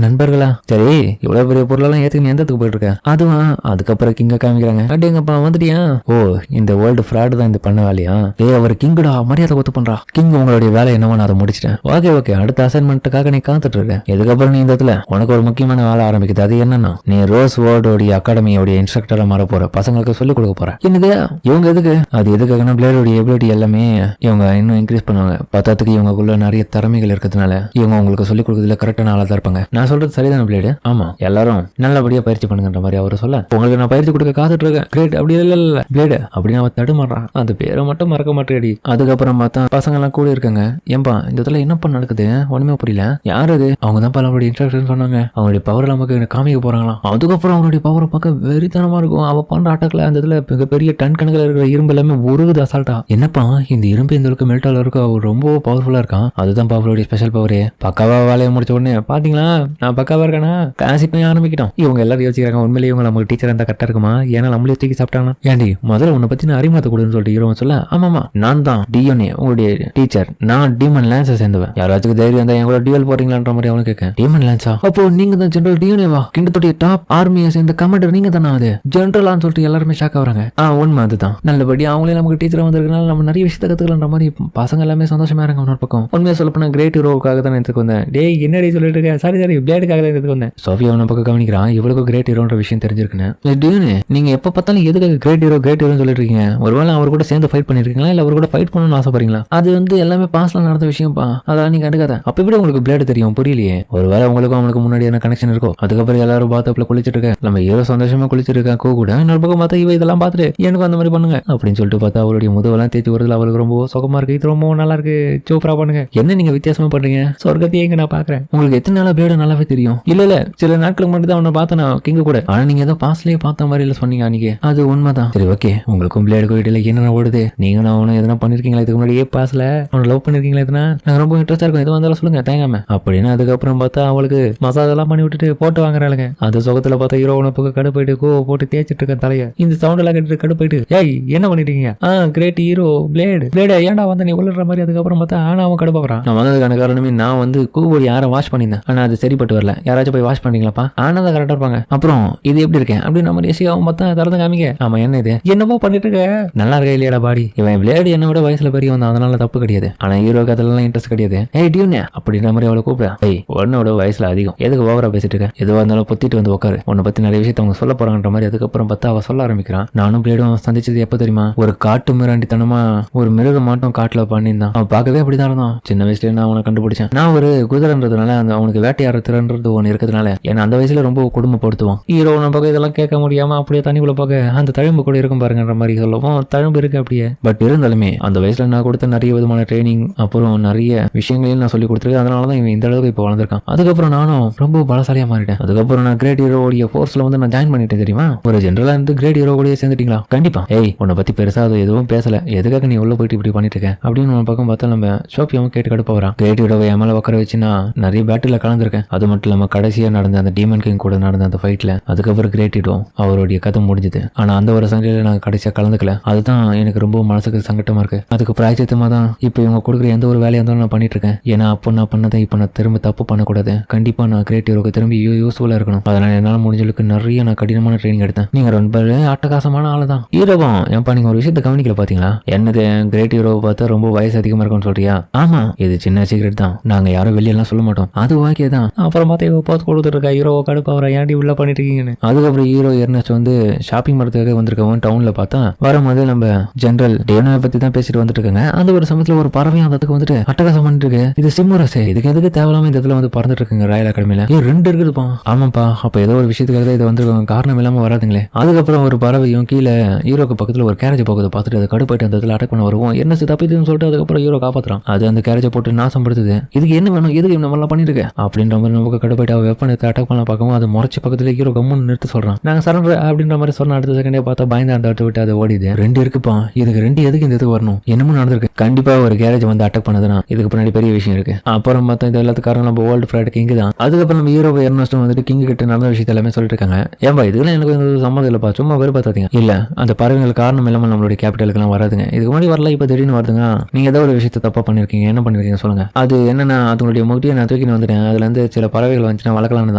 நண்பர்களா? சரி இவ்வளவு பெரிய பொருளெல்லாம் ஏத்துக்கு நீ எந்த இடத்துக்கு போயிட்டு இருக்க? அதுவா அதுக்கப்புறம் கிங்க காமிக்கிறாங்க. அப்படிங்கப்பா வந்துட்டியா? ஓ இந்த வேர்ல்டு ஃப்ராடு தான் இந்த பண்ண வேலையா? அவர் கிங்கடா மரியாதை ஒத்து பண்ற பண்றா. கிங் உங்களுடைய வேலை என்னவோ நான் அதை முடிச்சிட்டேன். ஓகே அடுத்த அசைன்மெண்ட்டுக்காக நீ காத்துட்டு இருக்க. இதுக்கப்புறம் நீ இந்த இடத்துல உனக்கு ஒரு முக்கியமான வேலை ஆரம்பிக்குது. அது என்னன்னா நீ ரோஸ் வேர்டோடைய அகாடமியோடைய இன்ஸ்ட்ரக்டரா மாற போற, பசங்களுக்கு சொல்லிக் கொடுக்க போற. என்னது இவங்க எதுக்கு? அது எதுக்காகனா பிளேடோட எபிலிட்டி எல்லாமே இவங்க இன்னும் இன்க்ரீஸ் பண்ணுவாங்க. பத்தாத்துக்கு இவங்களுக்குள்ள நிறைய திறமைகள் இருக்கிறதுனால இவங்க உங்களுக்கு சொல்லிக் கொடுக்கறதுல கரெக்டான ஆளா தான் இருப்பாங்க. நான் சொல்றது சரிதான பிளேடு? ஆமா, எல்லாரும் நல்லபடியா பயிற்சி பண்ணுங்கன்ற மாதிரி அவரு சொல்ல, உங்களுக்கு நான் பயிற்சி கொடுக்க காத்துட்டு இருக்கேன். கிரேட். அப்படி இல்ல பிளேடு அப்படின்னு அவன் தடுமாறான். அந்த பேரை மட்டும் மறக்க மாட்டேடி. அதுக்கப்புறம் பார்த்தா பசங்க எல்லாம் கூட இருக்காங்க. ஏன்பா இந்த இடத்துல என்னப்பா நடக்குது? ஒண்ணுமே புரியல. யார் அது? அவங்க தான் அவங்களுடைய இன்ஸ்ட்ரக்ஷன் சொன்னாங்க. அவங்களுடைய பவர் நமக்கு காமிக்க போறாங்களாம். அதுக்கப்புறம் அவங்களுடைய பவரை பார்க்க வெறித்தனமா இருக்கும். அவ பண்ற அட்டாக்ல அந்த இதுல மிகப்பெரிய டன் கணக்கில் இருக்கிற இரும்பு எல்லாமே உருகுது அசால்ட்டா. என்னப்பா இந்த இரும்பு இந்த அளவுக்கு மெல்டால இருக்கு? அவர் ரொம்ப பவர்ஃபுல்லா இருக்கான். அதுதான் அவருடைய ஸ்பெஷல் பவரே. பக்காவா வேலையை முடிச்ச உடனே பாத்தீங்களா நான் பக்காவா இருக்கேனா? காசி போய் ஆரம்பிக்கிட்டோம். இவங்க எல்லாரும் யோசிக்கிறாங்க உண்மையிலேயே இவங்க நமக்கு டீச்சர் இருந்தா கரெக்டா இருக்குமா? ஏன்னா நம்மளே தூக்கி சாப்பிட்டாங்க. ஏண்டி முதல்ல உன்னை பத்தி நான் அறிமுகத்தை கொடுன்னு சொல்லிட்டு ஹீரோ சொல்ல, ஆமாமா நான் தான் டியோனே உங்களுடைய டீச்சர். நான் டீமன் லான்ஸை சேர்ந்தவன். யாராச்சும் தைரியம் இருந்தா என் கூட டியூல் போறீங்களான்ற மாதிரி அவனு கேட்க. டீமன் லான்ஸா? அப்போ நீங்க தான் ஜெனரல் டியோனேவா? கிண்டத்தோடைய டாப் ஆர்மியை சேர்ந்த கமாண்டர் நீங்க தானே? அது ஜெனரலான்னு சொல்லிட்டு எல்லாருமே ஷாக் ஆகுறாங்க. உண்மை அதுதான். நல்லபடி அவங்களே நமக்கு டீச்சர் வந்திருக்கனால நம்ம நிறைய விஷயத்தை கத்துக்கலான்ற மாதிரி பசங்க எல்லாமே சந்தோஷமா இருக்காங்க. இன்னொரு பக்கம் உண்மையா சொல்ல போனா கிரேட் ஹீரோவுக்காக தான் எடுத்துக்கு வந்தேன். டேய் என்னடி சொல்லிட்டு இருக்கேன்? சாரி பிளேடுக்காக தான் எடுத்துக்கு வந்தேன். சோஃபியா அவன பக்கம் கவனிக்கிறான். இவளுக்கு கிரேட் ஹீரோன்ற விஷயம் தெரிஞ்சிருக்குன்னு. டியோனே நீங்க எப்ப பார்த்தாலும் எதுக்காக கிரேட் ஹீரோன்னு சொல்லிட்டு இருக்கீங்க? ஒருவேளை அவர் கூட சேர்ந்து ஃபைட் பண்ணிருக்கீங்களா? இல்ல அவர் கூட ஃபைட் பண்ணணும்னு ஆசைப்படுறீங்களா? அது எல்லாமே பாஸ்ட்ல நடந்த விஷயம்ப்பா. அதெல்லாம் நீங்க கண்டுக்காத. அப்ப எப்படி உங்களுக்கு பிளேடு தெரியும்? புரியலையே. ஒருவேளை உங்களுக்கும் அவனுக்கு முன்னாடியான கனெக்ஷன் இருக்கும். அதுக்கப்புறம் எல்லாரும் பாத்தப்ல குளிச்சிட்டு இருக்க நம்ம ஹீரோ சந்தோஷமா குளிச்சிட்டு இருக்கா கூட. இன்னொரு பக்கம் பார்த்தா இவ இதெல்லாம் பார்த்துட்டு எனக்கு அந்த மாதிரி பண்ணுங்க அப்படின்னு சொல்லிட்டு பார்த்தா அவருடைய முதுவெல்லாம் தேய்ச்சி வருதுல. அவளுக்கு ரொம்ப சுகமா இருக்கு. இது ரொம்ப நல்லா இருக்கு. சூப்பரா பண்ணுங்க. என்ன நீங்க வித்தியாசமா பண்றீங்க? சொர்க்கத்தையே எங்க நான் பாக்குறேன். உங்களுக்கு எத்தனை நாளா பிளேடு நல்லாவே தெரியும்? இல்ல சில நாட்களுக்கு மட்டும் தான் அவனை பார்த்தேன் நான் கிங்க கூட. ஆனா நீங்க ஏதோ பாஸ்ட்லயே பார்த்த மாதிரி இல்ல சொன்னீங்க அன்னைக்கு. அது உண்மைதான். சரி ஓகே, உங்களுக்கும் பிளேடு கோயிட்ல என்ன ஓடுது? நீங்க அவனும் எதனா பண்ணிருக்கீங்களா இதுக்கு முன்னாடியே? பாஸ்ல அவனை லவ் பண்ணிருக்கீங்களா? எதுனா நாங்க ரொம்ப இன்ட்ரெஸ்டா இருக்கும். எது வந்தாலும் சொல்லுங்க தேங்காம அப்படின்னு. அதுக்கப்புறம் பார்த்தா அவளுக்கு மசாஜெல்லாம் பண்ணி விட்டுட்டு போட்டு வாங்குறாளுங்க. அந்த சுகத்துல பார்த்தா ஹீரோ உனப்புக்கு கடுப்பாயிட்டு போட்டு தேய்ச்சிட்டு இருக்க தலைய. இந்த சவுண்ட் எல்லாம் கேட்டு கடுப்பாயிட்டு ஏய் என்ன பண்ணிட்டீங்க? கிரேட் ஹீரோ பிளேடு ஏன்டா வந்து நீ உள்ள மாதிரி. அதுக்கப்புறம் பார்த்தா ஆனா அவன் கடுப்பாக்குறான். நான் வந்ததுக்கான காரணமே நான் கூபோடி யாரை வாஷ் பண்ணியிருந்தேன். ஆனா அது சரிப்பட்டு வரல. யாராச்சும் போய் வாஷ் பண்ணீங்களாப்பா? ஆனா தான் கரெக்டா இருப்பாங்க. அப்புறம் இது எப்படி இருக்கேன் அப்படின்னு நம்ம யசிகாவும் பார்த்தா திறந்து காமிங்க. ஆமா என்ன இது என்னமோ பண்ணிட்டு இருக்க? நல்லா இருக்கா இல்லையாடா பாடி? இவன் பிளேடு என்ன விட வயசுல பெரிய வந்தான். அதனால தப்பு கிடையாது. ஆனா ஹீரோக்கு அதெல்லாம் இன்ட்ரெஸ்ட் கிடையாது. ஏய் டியூனே அப்படின்ற மாதிரி அவளை கூப்பிட. ஏய் உன்னோட வயசுல அதிகம் எதுக்கு ஓவரா பேசிட்டு இருக்க? எதுவா இருந்தாலும் பொத்திட்டு வந்து உட்காரு. உன்னை பத்தி நிறைய விஷயத்த அவங்க சொல்ல போறாங்கன்ற மாதிரி. அதுக்கப்புறம் பார்த்தா அவ சொல்ல ஆரம்பிக்கிறான். நானும் பிளேடும் சந்திச்சது எப்ப தெரியுமா? ஒரு காட்டு மிராண்டித்தனமா ஒரு மிருகம் மட்டும் காட்டுல பண்ணியிருந்தான். அவன் பார்க்கவே அப்படிதான் இருந்தான். சின்ன வயசுல நான் அவனை கண்டுபிடிச்சேன். நான் ஒரு குதிரைன்றதுனால அந்த அவனுக்கு வேட்டையாடுற திறன்றது ஒன்று இருக்கிறதுனால ஏன்னா அந்த வயசுல ரொம்ப கொடுமைப்படுத்துவான். ஹீரோ நம்ம இதெல்லாம் கேட்க முடியாம அப்படியே தண்ணிக்குள்ள பார்க்க அந்த தழும்பு கூட இருக்கும் பாருங்கன்ற மாதிரி சொல்லவும் தழும்பு இருக்கு அப்படியே. பட் இருந்தாலுமே அந்த வயசுல நான் கொடுத்த நிறைய விதமான ட்ரைனிங் அப்புறம் நிறைய விஷயங்களையும் நான் சொல்லி கொடுத்துருக்கேன். அதனாலதான் இவன் இந்த அளவுக்கு இப்போ வளர்ந்துருக்கான். அதுக்கப்புறம் நானும் ரொம்ப பலசாலியா மாறிட்டேன். அதுக்கப்புறம் நான் கிரேட் ஹீரோடைய ஃபோர்ஸ்ல நான் ஜாயின் பண்ணிட்டேன் தெரியுமா? ஒரு ஜெனரலா இருந்து கிரேட் ஹீரோ கூட சேர்ந்துட்டீங்களா? கண்டிப்பா. ஏய் உன்னை பத்தி பெருசா அது எதுவும் பேசல. எதுக்காக நீ உள்ள போயிட்டு இப்படி பண்ணிட்டு இருக்க அப்படின்னு ஒரு பக்கம் பார்த்தா நம்ம ஷோப்பியாவும் கேட்டு கடுப்பா வரான். கிரேட் ஹீரோவை எம்எல்ஏ உட்கார வச்சு நான் நிறைய பேட்டில் கலந்துருக்கேன். அது மட்டும் இல்லாம கடைசியா நடந்த அந்த டீமன் கிங் கூட நடந்த அந்த ஃபைட்ல அதுக்கப்புறம் கிரேட் ஹீரோ அவருடைய கதை முடிஞ்சது. ஆனா அந்த ஒரு சண்டையில நான் கடைசியா கலந்துக்கல. அதுதான் எனக்கு ரொம்ப மனசுக்கு சங்கட்டமா இருக்கு. அதுக்கு பிராய்ச்சித்தமா தான் இப்போ இவங்க கொடுக்குற எந்த ஒரு வேலையா இருந்தாலும் நான் பண்ணிட்டு இருக்கேன். ஏன்னா அப்போ நான் பண்ணதை இப்போ நான் திரும்ப தப்பு பண்ணக்கூடாது. கண்டிப்பா நான் கிரேட் ஹீரோக்கு திரும்பி யூஸ்ஃபுல்லா இருக்கணும். அதனால என்னால முடிஞ்சளுக்கு நிறைய நான் கடினமான ட்ரைனிங் எடுத்தேன். நீங்க ரொம்ப அட்டகாசமான ஆளு தான். ஹீரோவா ஏன்பா நீங்க ஒரு விஷயத்த கவனிக்கல பாத்தீங்களா? என்னது கிரேட் ஹீரோவை பார்த்தா ரொம்ப வயசு அதிகமா இருக்கும்னு சொல்றியா? ஆமா இது சின்ன சீக்ரெட் தான். நாங்க யாரும் வெளியெல்லாம் சொல்ல மாட்டோம். அது ஓகே தான். அப்புறம் பார்த்தா இவ பார்த்து கொடுத்துட்டு இருக்கா ஹீரோவை கடுப்பா அவரை ஏன்டி உள்ள பண்ணிட்டு இருக்கீங்கன்னு. அதுக்கப்புறம் ஹீரோ எர்னஸ்ட் ஷாப்பிங் படத்துக்காக வந்திருக்கவன் டவுன்ல பார்த்தா வரும்போது நம்ம ஜெனரல் டேனோவை பத்தி தான் பேசிட்டு வந்துட்டு இருக்காங்க. அந்த ஒரு சமயத்துல ஒரு பறவையும் அந்த வந்துட்டு அட்டகாசம் பண்ணிட்டு இருக்கு. இது சிம்முரசே இதுக்கு எதுக்கு தேவையில்லாம இந்த இடத்துல பறந்துட்டு இருக்குங்க ராயல் அகாடமியில. ரெண்டு இருக்குதுப்பா. ஆமாப்பா அப்ப ஏதோ ஒரு விஷயத்துக்காக தான் இது வந்திருக்காங்க. காரணம் இல்லாம வராதுங்களே. அதுக்கப்புறம் ஒரு பறவையும் கீழே ஹீரோக்கு பக்கத்துல ஒரு கேரேஜ் போகுது பார்த்துட்டு அது கடுப்பாயிட்டு அந்த இடத்துல அட்டாக் பண்ண வருவோம். என்ன தப்பிதுன்னு சொல்லிட்டு அதுக்கப்புறம் ஹீரோ காப்பாத்துறான். அது அந்த கேரேஜை போட்டு நாசம் படுத்துது. இதுக்கு என்ன வேணும்? எதுக்கு இந்த மாதிரிலாம் பண்ணிருக்க அப்படின்ற மாதிரி நமக்கு கடுப்பாயிட்டு அவ வெப்பன் எடுத்து அட்டாக் பண்ண பார்க்கவும் அது முறைச்சு பக்கத்துல ஹீரோ கம்முன்னு நிறுத்த சொல்றான். நாங்க சரண்டர் அப்படின்ற மாதிரி சொன்ன அடுத்த செகண்டே பார்த்தா பயந்து அந்த இடத்த விட்டு அதை ஓடிது. ரெண்டு இருக்குப்பா. இதுக்கு ரெண்டு எதுக்கு இந்த இதுக்கு வரணும்? என்னமோ நடந்திருக்கு. கண்டிப்பா ஒரு கேரேஜ் அட்டாக் பண்ணதுனா இதுக்கு பின்னாடி பெரிய விஷயம் இருக்கு. அப்புறம் பார்த்தா இது எல்லாத்துக்கு காரணம் நம்ம வேர்ல்டு ஃபிரைட் கிங் தான். அதுக்கப்புறம் நம்ம ஹீரோ எர்னஸ்டும் கிங் கிட்ட நடந்த விஷயத்த எல்லாமே சொல்லிட்டு இருக்காங்க. ஏன்பா இதுல எனக்கு சம்மந்தம் இல்லப்பா, சும்மா பேர் பார்த்தாதீங்க. இல்ல அந்த பறவைகள் காரணம் இல்லாம நம்மளுடைய கேபிட்டலுக்கு எல்லாம் வராதுங்க. இதுக்கு முன்னாடி வரல, இப்ப திடீர்னு வருதுங்க. நீங்க ஏதோ ஒரு விஷயத்த தப்பா பண்ணிருக்கீங்க. என்ன பண்ணிருக்கீங்க சொல்லுங்க. அது என்னன்னா அதனுடைய முட்டையை நான் தூக்கின்னு வந்துட்டேன். அதுல இருந்து சில பறவைகள் வந்துச்சுன்னா வளர்க்கலான்னு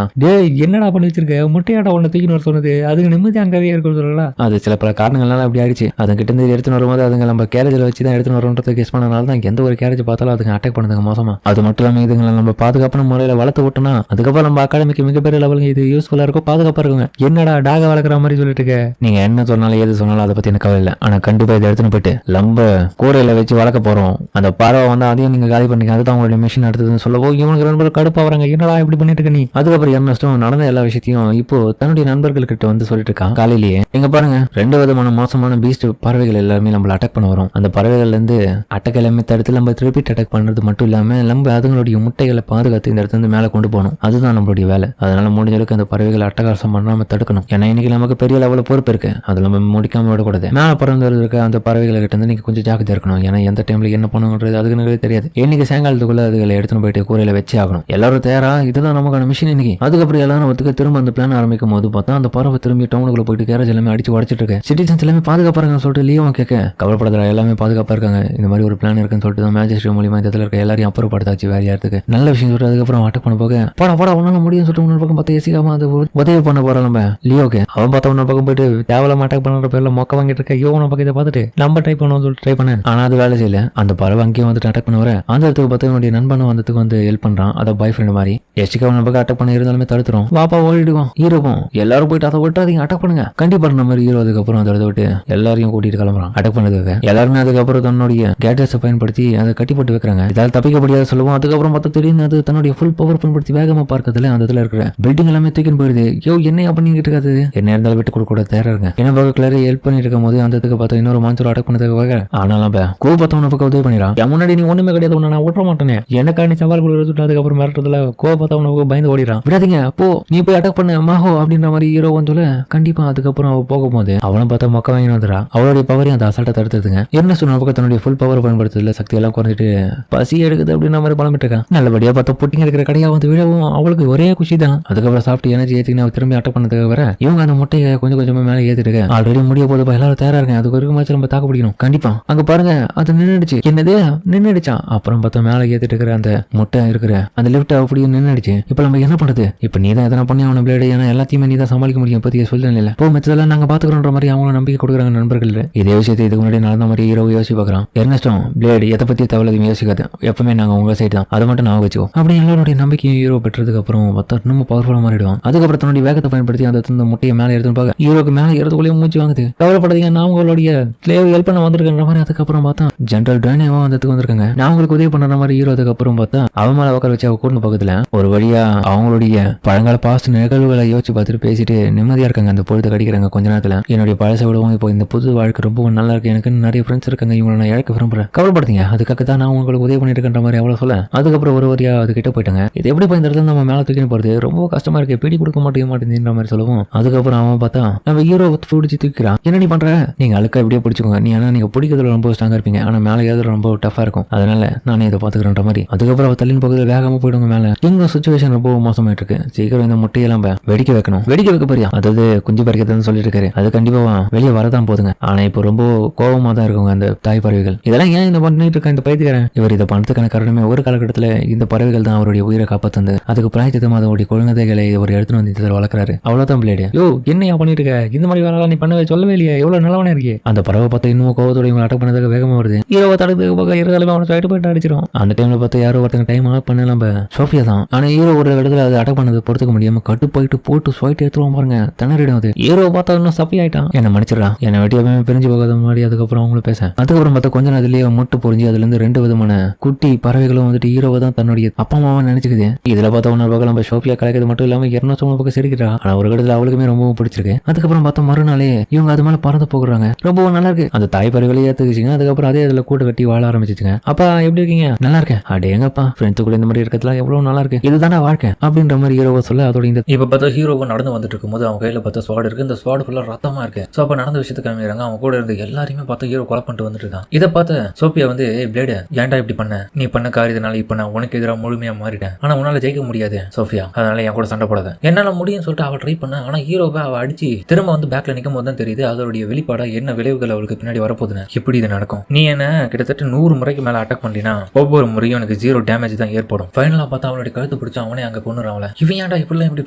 தான். டேய் என்னடா பண்ணி வச்சிருக்க? முட்டையாடா ஒன்னு தூக்கின்னு வர சொன்னது? அதுக்கு நிம்மதி அங்கவே இருக்கு சொல்லலாம். அது சில பல காரணங்கள்னால அப்படி ஆயிடுச்சு. அது கிட்ட இருந்து எடுத்துன்னு வரும்போது அதுங்க நம்ம கேரேஜில் வச்சு தான் எடுத்துன்னு வரோன்றதுக்கு கெஸ் பண்ணனால தான் எந்த ஒரு கேரேஜ் பார்த்தாலும் அதுங்க அட்டாக் பண்ணுதுங்க மோசமா. அது மட்டும் இல்லாமல் இதுங்களை நம்ம பாதுகாப்பான முறையில் வளர்த்து விட்டோம்னா அதுக்கப்புறம் நம்ம அகாடமிக்கு மிகப்பெரிய லெவலுக்கு இது யூஸ்ஃபுல்லா இருக்கும், பாதுகாப்பா இருக்குங்க. என்னடா டாக வளர்க்குற மாதிரி சொல்லிட்டு இருக்க, நீங்க என்ன சொன்னாலும் எது சொன்னாலும் அதை பத்தி எனக்கு கவலை இல்லை. ஆனா கண்டிப்பா இதை எடுத்துன்னு போயிட்டு நம்ம கூரையில வச்சு வளர்க்க போறோம். அந்த பறவை வந்து அதையும் நீங்க காலி பண்ணீங்க, அதுதான் உங்களுடைய மிஷின் எடுத்ததுன்னு சொல்லவோ இவனுக்கு நண்பர்கள் கடுப்பா வராங்க. என்னடா இப்படி பண்ணிட்டு இருக்க நீ? அதுக்கப்புறம் எர்னஸ்டும் நடந்த எல்லா விஷயத்தையும் இப்போ தன்னுடைய நண்பர்கள் கிட்ட வந்து சொல்லிட்டு இருக்கான். காலையிலேயே எங்க பாருங்க 2 விதமான மோசமான பீஸ்ட் பறவைகள் எல்லாருமே நம்மள அட்டாக் பண்ண வரும். அந்த பறவைகள்ல இருந்து அட்டாக் எல்லாமே தடுத்து நம்ம ரிப்பீட் அட்டாக் பண்றது மட்டும் இல்லாம நம்ம அதுங்களுடைய முட்டைகளை பாதுகாத்து இந்த இடத்துல இருந்து மேலே கொண்டு போகணும். அதுதான் நம்மளுடைய வேலை. அதனால முடிஞ்ச அளவுக்கு அந்த பறவைகளை அட்டகாசம் பண்ணாம தடுக்கணும். ஏன்னா இன்னைக்கு நமக்கு பெரிய லெவலில் பொறுப்பு இருக்கு, அது நம்ம முடிக்காம விடக்கூடாது. மேலே பறந்து இருக்க அந்த பறவைகளை கிட்ட இருந்து நீங்க கொஞ்சம் ஜாக்கிரதையா இருக்கணும். ஏன்னா எந்த டைம்ல என்ன பண்ணுங்கிறது அதுக்கு தெரியாது. இன்னைக்கு சாயங்காலத்துக்குள்ள அதுகளை எடுத்துன்னு போயிட்டு கூரையில வச்சு ஆகணும். எல்லாரும் தயாரா, இதுதான் நமக்கான மிஷின் இன்னைக்கு. அதுக்கப்புறம் எல்லாரும் ஒத்துக்க திரும்ப அந்த பிளான் ஆரம்பிக்கும் போது பார்த்தா அந்த பறவை திரும்பி டவுனுக்குள்ள போயிட்டு கேரேஜ் எல்லாமே அடிச்சு உடச்சிட்டு இருக்கு. சிட்டிசன்ஸ் எல்லாமே பாதுகாப்பாருங்கன்னு சொல்லிட்டு லீவும் கேட்க கவலைப்படாத, எல்லாமே பாதுகாப்பா இருக்காங்க, இந்த மாதிரி ஒரு பிளான் இருக்குன்னு சொல்லிட்டு தான் மேஜிஸ்ட்ரேட் மூலியமா இந்த இடத்துல இருக்க எல்லாரையும் அப்புறப்படுத்தாச்சு வேற யாருக்கு நல்ல விஷயம் சொல்லிட்டு அதுக்கப்புறம் அட்டாக் பண்ண போக போடா உன்னால முடியும் சொல்லிட்டு இன்னொரு பக்கம் பார்த்து ஏசிக்காம அது உதவி பண்ண போறோம் நம்ம லியோக்கு. அவன் பார்த்தா இன்னொரு பக்கம் போயிட்டு தேவலாம அட்டாக் பண்ணுற பேர்ல மொக்க வாங்கிட்டு இருக்க இவனை பக்கத்தை பார்த்துட்டு நம்ம ட்ரை பண்ணுவோம் சொல்லிட்டு ட்ரை பண்ணேன். ஆனா அது வேலை செய்யல. அந்த பறவை அங்கேயும் வந்துட்டு அட்டாக் பண்ண வர அந்த இடத்துக்கு பார்த்து என்னுடைய நண்பனும் வந்ததுக்கு வந்து ஹெல்ப் பண்றான். அதை பாய் ஃப்ரெண்ட் மாதிரி எஸ்டிக்கா அவனை பக்கம் அட்டாக் பண்ண இருந்தாலுமே தடுத்துரும். வாப்பா ஓடிடுவோம் ஹீரோவும் எல்லாரும் போயிட்டு அதை விட்டு அதிக அட்டாக் பண்ணுங்க கண்டிப்பா பண்ண மாதிரி ஹீரோ. அதுக்கப்புறம் அதை விட்டு எல்லாரையும் கூட்டிட்டு கிளம்புறான் அட்டாக் பண்ணதுக்கு. எல்லாருமே அதுக்கப்புறம் தன்னுடைய கேட்ஜெட்ஸை பயன்படுத்தி அதை கட்டி போட்டு வைக்கிறாங்க. இதால் தப்பிக்க முடியாது சொல்லுவோம். அதுக்கப்புறம் பார்த்தா திடீர்னு அது தன்னுடைய ஃபுல் பவர் பயன்படுத்தி வேகமா பார்க்கறதுல அந்த இடத்துல இருக்கிற பில்டிங் எல்லாமே தூக்கின்னு போயிடுது. யோ என்னையா பண்ணிக்கிட்டு இருக்காது, என்ன இருந்தாலும் விட்டு கொடுக்க கூட தேர்றாங்க. என்ன பார்க்க கிளறி ஹெல்ப் பண்ணிட்டு இருக்கும் போது அந்த இடத்துக்கு பார்த்தா இன்னொரு மான்சூர் அட்டாக் பண்ணதுக்காக ஆனாலும் கோபத்தவன பக்கம் உதவி பண்ணிடுறான். என் முன்னாடி நீ ஒண்ணுமே கிடையாது, ஒண்ணு நான் விட்டுற மாட்டேனே, எனக்கா நீ சவால் கொடுத்து அதுக்கப்புறம் மிரட்டதுல கோபத்தவன பயந்து ஓடிறான். விடாதீங்க போ, நீ போய் அட்டாக் பண்ண மாஹோ அப்படின்ற மாதிரி ஹீரோ வந்து கண்டிப்பா. அதுக்கப்புறம் அவ போகும்போது அவனும் பார்த்தா மொக்க வாங்கி வந்துடா. அவளுடைய பவரையும் அந்த அசால்ட்டை தடுத்துதுங்க. என்ன சொன்ன பக்கம் தன்னுடைய ஃபுல் பவர் பயன்படுத்துறதுல சக்தி எல்லாம் குறைஞ்சிட்டு பசி எடுக்குது அப்படின்ற மாதிரி பழமிட்டு இருக்கான். நல்லபடியா பார்த்தா புட்டிங்க இருக்கிற கடையா வந்து விழவும் அவளுக்கு ஒரே குஷி தான். அதுக்கப்புறம் சாப்பிட்டு எனர்ஜி ஏற்றிக்கின்னு அவ திரும்பி அட்டாக் பண்ணதுக்கு வர இவங்க அந்த முட்டையை கொஞ்சம் கொஞ்சமா மேலே ஏற்றிட்டு ஆல்ரெடி முடிய போது எல்லாரும் தயாரா இருக்காங்க. அதுக்கு வரைக்கும் நம்ம தாக்கு பிடிக்கணும் கண்டிப்பா. அங்க பாருங்க அது நின்றுடுச்சு. என்னது நின்றுடுச்சான். அப்புறம் பார்த்தா மேலே ஏத்திட்டு இருக்கிற அந்த முட்டை இருக்கிற அந்த லிஃப்ட் அப்படியே நின்றுடுச்சு. இப்ப நம்ம என்ன பண்ணுது? இப்ப நீ தான் எதனா பண்ணி அவனை பிளேடு, ஏன்னா எல்லாத்தையுமே நீ தான் சமாளிக்க முடியும் பத்தி சொல்ல இல்ல. இப்போ மெத்ததெல்லாம் நாங்க பாத்துக்கிறோன்ற மாதிரி அவங்களும் நம்பிக்கை கொடுக்குறாங்க நண்பர்கள். இதே விஷயத்தை இதுக்கு முன்னாடி நடந்த மாதிரி ஹீரோ யோசிச்சு பாக்குறான். எர்னஸ்டும் பிளேடு எதை பத்தி தவளை யோசிக்காது, எப்பவுமே நாங்க உங்க சைடு தான், அதை மட்டும் நான் வச்சுக்கோ அப்படி எல்லாருடைய நம்பிக்கையும் ஹீரோ பெற்றதுக்கு அப்புறம் பார்த்தா இன்னும் பவர்ஃபுல்லா மாறிடுவான். அதுக்கப்புறம் தன்னுடைய வேகத்தை பயன்படுத்தி அந்த முட்டையை மேலே எடுத்து பார்க்க ஹீரோக்கு மேலே ஏறதுக்குள்ளேயே மூச்சு வாங்குது. கவலைப்படாதீங்க, நான் உங்களுடைய ஸ்லேவ் ஹெல்ப் பண்ண வந்திருக்கிற மாதிரி. அதுக்கப்புறம் பார்த்தா ஜெனரல் டானியாவா வந்ததுக்கு வந்திருக்காங்க. நான் உங்களுக்கு உதவி பண்ற மாதிரி ஹீரோ. அதுக்கப்புறம் பார்த்தா அவன் மேல உட்கார வச்சு அவ கூட்டு பக்கத்துல ஒரு வழியா அவங்களுடைய பழங்கால பாஸ்ட் நிகழ்வுகளை யோசிச்சு பார்த்துட்டு பேசிட்டு நிம்மதியா இருக்காங்க. அந்த பொழுது கடிக்கிறாங்க. கொஞ்ச நேரத்துல என்னுடைய பழசை விடவும் இப்போ இந்த புது வாழ்க்கை ரொம்ப நல்லா இருக்கு, எனக்கு நிறைய ஃப்ரெண்ட்ஸ் இருக்காங்க, இவங்களை நான் இழக்க விரும்புறேன், கவலைப்படுத்தீங்க, அதுக்காக தான் நான் உங்களுக்கு உதவி பண்ணிட்டு இருக்கின்ற மாதிரி அவ்வளவு சொல்ல. அதுக்கப்புறம் ஒரு வரியா அது கிட்ட போயிட்டாங்க. இது எப்படி இந்த இடத்துல நம்ம மேல தூக்கின்னு போறது ரொம்ப கஷ்டமா இருக்கு, பிடி கொடுக்க மாட்டேங்குதுன்ற மாதிரி சொல்லவும் அதுக்கப்புறம் அவன் பார்த்தா நம்ம ஹீரோ பிடிச்சி தூக்கிறான். என்ன நீ பண்ற? நீங்க அழுக்கா எப்படியே பிடிச்சிக்கோங்க, நீ ஆனா நீங்க பிடிக்கிறதுல ரொம்ப ஸ்ட்ராங்கா இருப்பீங்க, ஆனா மேலே ஏதாவது ரொம்ப டஃபா இருக்கும், அதனால நானே இதை பாத்துக்கிறேன்ற மாதிரி. அதுக்கப்புறம் அவ தள்ளின் பகுதியில் வேகமா போயிடுங்க மேல. எங்க சுச்சுவேஷன் ரொம்ப மோசமாயிட்டு இருக்கு, சீக்கிரம் இந்த முட்டையெல்லாம் வெடிக்க வைக்கணும், வெடிக்க வைக்க போறியா? அதாவது குஞ்சு பறிக்கிறதுன்னு சொல்லிட்டு இருக்காரு. அது கண்டிப்பா வெளியே வரதான் போதுங்க. ஆனா இப்போ ரொம்ப கோபமா தான் இருக்குங்க அந்த தாய் பறவைகள். இதெல்லாம் ஏன் இந்த பண்ணிட்டு இருக்க இந்த பைத்தியக்காரன்? இவர் இதை பணத்துக்கான காரணமே ஒரு காலகட்டத்தில் இந்த பறவைகள் தான் அவருடைய உயிரை காப்பாத்தந்து அதுக்கு பிராயத்திட்டமா அதோடைய குழந்தைகளை ஒரு எடுத்துன்னு வந்து இதில் வளர்க்குறாரு. அவ்வளவுதான் பிளேடு. யோ என்னையா பண்ணிட்டு இருக்க? இந்த மாதிரி வேலை நீ பண்ணவே சொல்லவே இல்லையா? எவ்வளவு நல்லவனே இருக்கே. அந்த பறவை பார்த்தா இன்னும் கோவத்தோட இவங்க அட்டாக் பண்ணதுக்கு வேகமா வருது. ஹீரோவை தடுக்கிறதுக்கு பக்கம் இருக்காலுமே அவனை சைடு போயிட்டு அடிச்சிடும். அந்த டைம்ல பார்த்து யாரோ ஒருத்தங்க டைம் ஆஃப் பண்ண நம்ம சோஃபியா தான். ஆனா ஹீரோ ஒரு இடத்துல அது அட்டாக் பண்ணது பொறுத்துக்க முடியாம கட்டு போயிட்டு போட்டு ஸ்வைட் எடுத்துருவோம் பாருங்க. திணறிடும் அது. ஹீரோ பார்த்தா இன்னும் சப்பி ஆயிட்டான். என்ன மன்னிச்சிடா, என்னை வெட்டியாவே பிரிஞ்சு போகாத மாதிரி. அதுக்கப்புறம் அவங்களும் பேச அதுக்கப்புறம் பார்த்தா கொஞ்ச நேரத்திலேயே முட்டு பொறிஞ்சு அதுல இருந்து 2 விதமான குட்டி பறவைகளும் வந்துட்டு ஹீரோவை தான் தன்னுடைய அப்பா அம்மாவை நினைச்சுக்குது. இதுல பார்த்தா ஒன்னொரு பக்கம் நம்ம சோஃபியா கலைக்கிறது மட்டும் இல்லாம 200 பக்கம் சிரிக்கிறா. ஆனா ஒரு இடத்துல அவளுக்குமே ரொம்பவும் பிடிச்சிருக்கு. அதுக்கப்புறம் பார்த்தா மறுநாளே இவங்க அது மேல பறந்து போகிறாங்க. ரொம்பவும் நல்லா இருக்கு. அந்த தாய் பறவைகளை ஏத்துக்குச்சுங்க. அதுக்கப்புறம் அதே அதுல கூட்ட கட்டி வாழ ஆரம்பிச்சுங்க. அப்பா எப்படி இருக்கீங்க? நல்லா இருக்கேன். அடேங்கப்பா, ஃப்ரெண்ட்ஸுக்குள்ள இந்த மாதிரி இருக்கிறதுலாம் எவ்வளவு நல்லா இருக்கு, இதுதானே வாழ்க்கை அப்படின்ற மாதிரி ஹீரோவை சொல்ல அதோட இந்த இப்ப பார்த்தா ஹீரோவை நடந்து வந்துட்டு இருக்கும்போது அவன் கையில பார்த்தா ஸ்வாட் இருக்கு. இந்த ஸ்வாட் ஃபுல்லா ரத்தமா இருக்கு. சோ அப்ப நடந்த விஷயத்தை காமிக்கிறாங்க. அவன் கூட இருந்து எல்லாரையுமே பார்த்தா ஹீரோ கொலை பண்ணிட்டு வந்துட்டு இருக்கான். இதை பார்த்து சோபியா வந்து பிளேடு ஏன்டா இப்படி பண்ண, நீ பண்ண காரியத்தினால இப்ப நான் உனக்கு எதிராக முழுமையா மாறிட்டேன், ஆனா உன்னால ஜெயிக்க முடியாது சோபியா, அதனால என் கூட சண்டை போடாத. என்னால முடியும்னு சொல்லிட்டு அவ ட்ரை பண்ண. ஆனா ஹீரோவை அவ அடிச்சு திரும்ப வந்து பேக்ல நிக்கும் போது தான் தெரியுது அதோடைய வெளிப்பாடா என்ன விளைவுகள் அவளுக்கு பின்னாடி வரப்போகுதுன்னு. எப்படி இது நடக்கும்? நீ என்ன கிட்டத்தட்ட 100 முறைக்கு மேல அட்டாக் பண்ணினா ஒவ்வொரு முறையும் எனக்கு 0 டேமேஜ் தான் ஏற்படும். ஃபைனலா பார்த்தா அவனுடைய கழுத்து பிடிச்சா அவனே அங்க கொண்டுறான். இவன் ஏன்டா இப்படி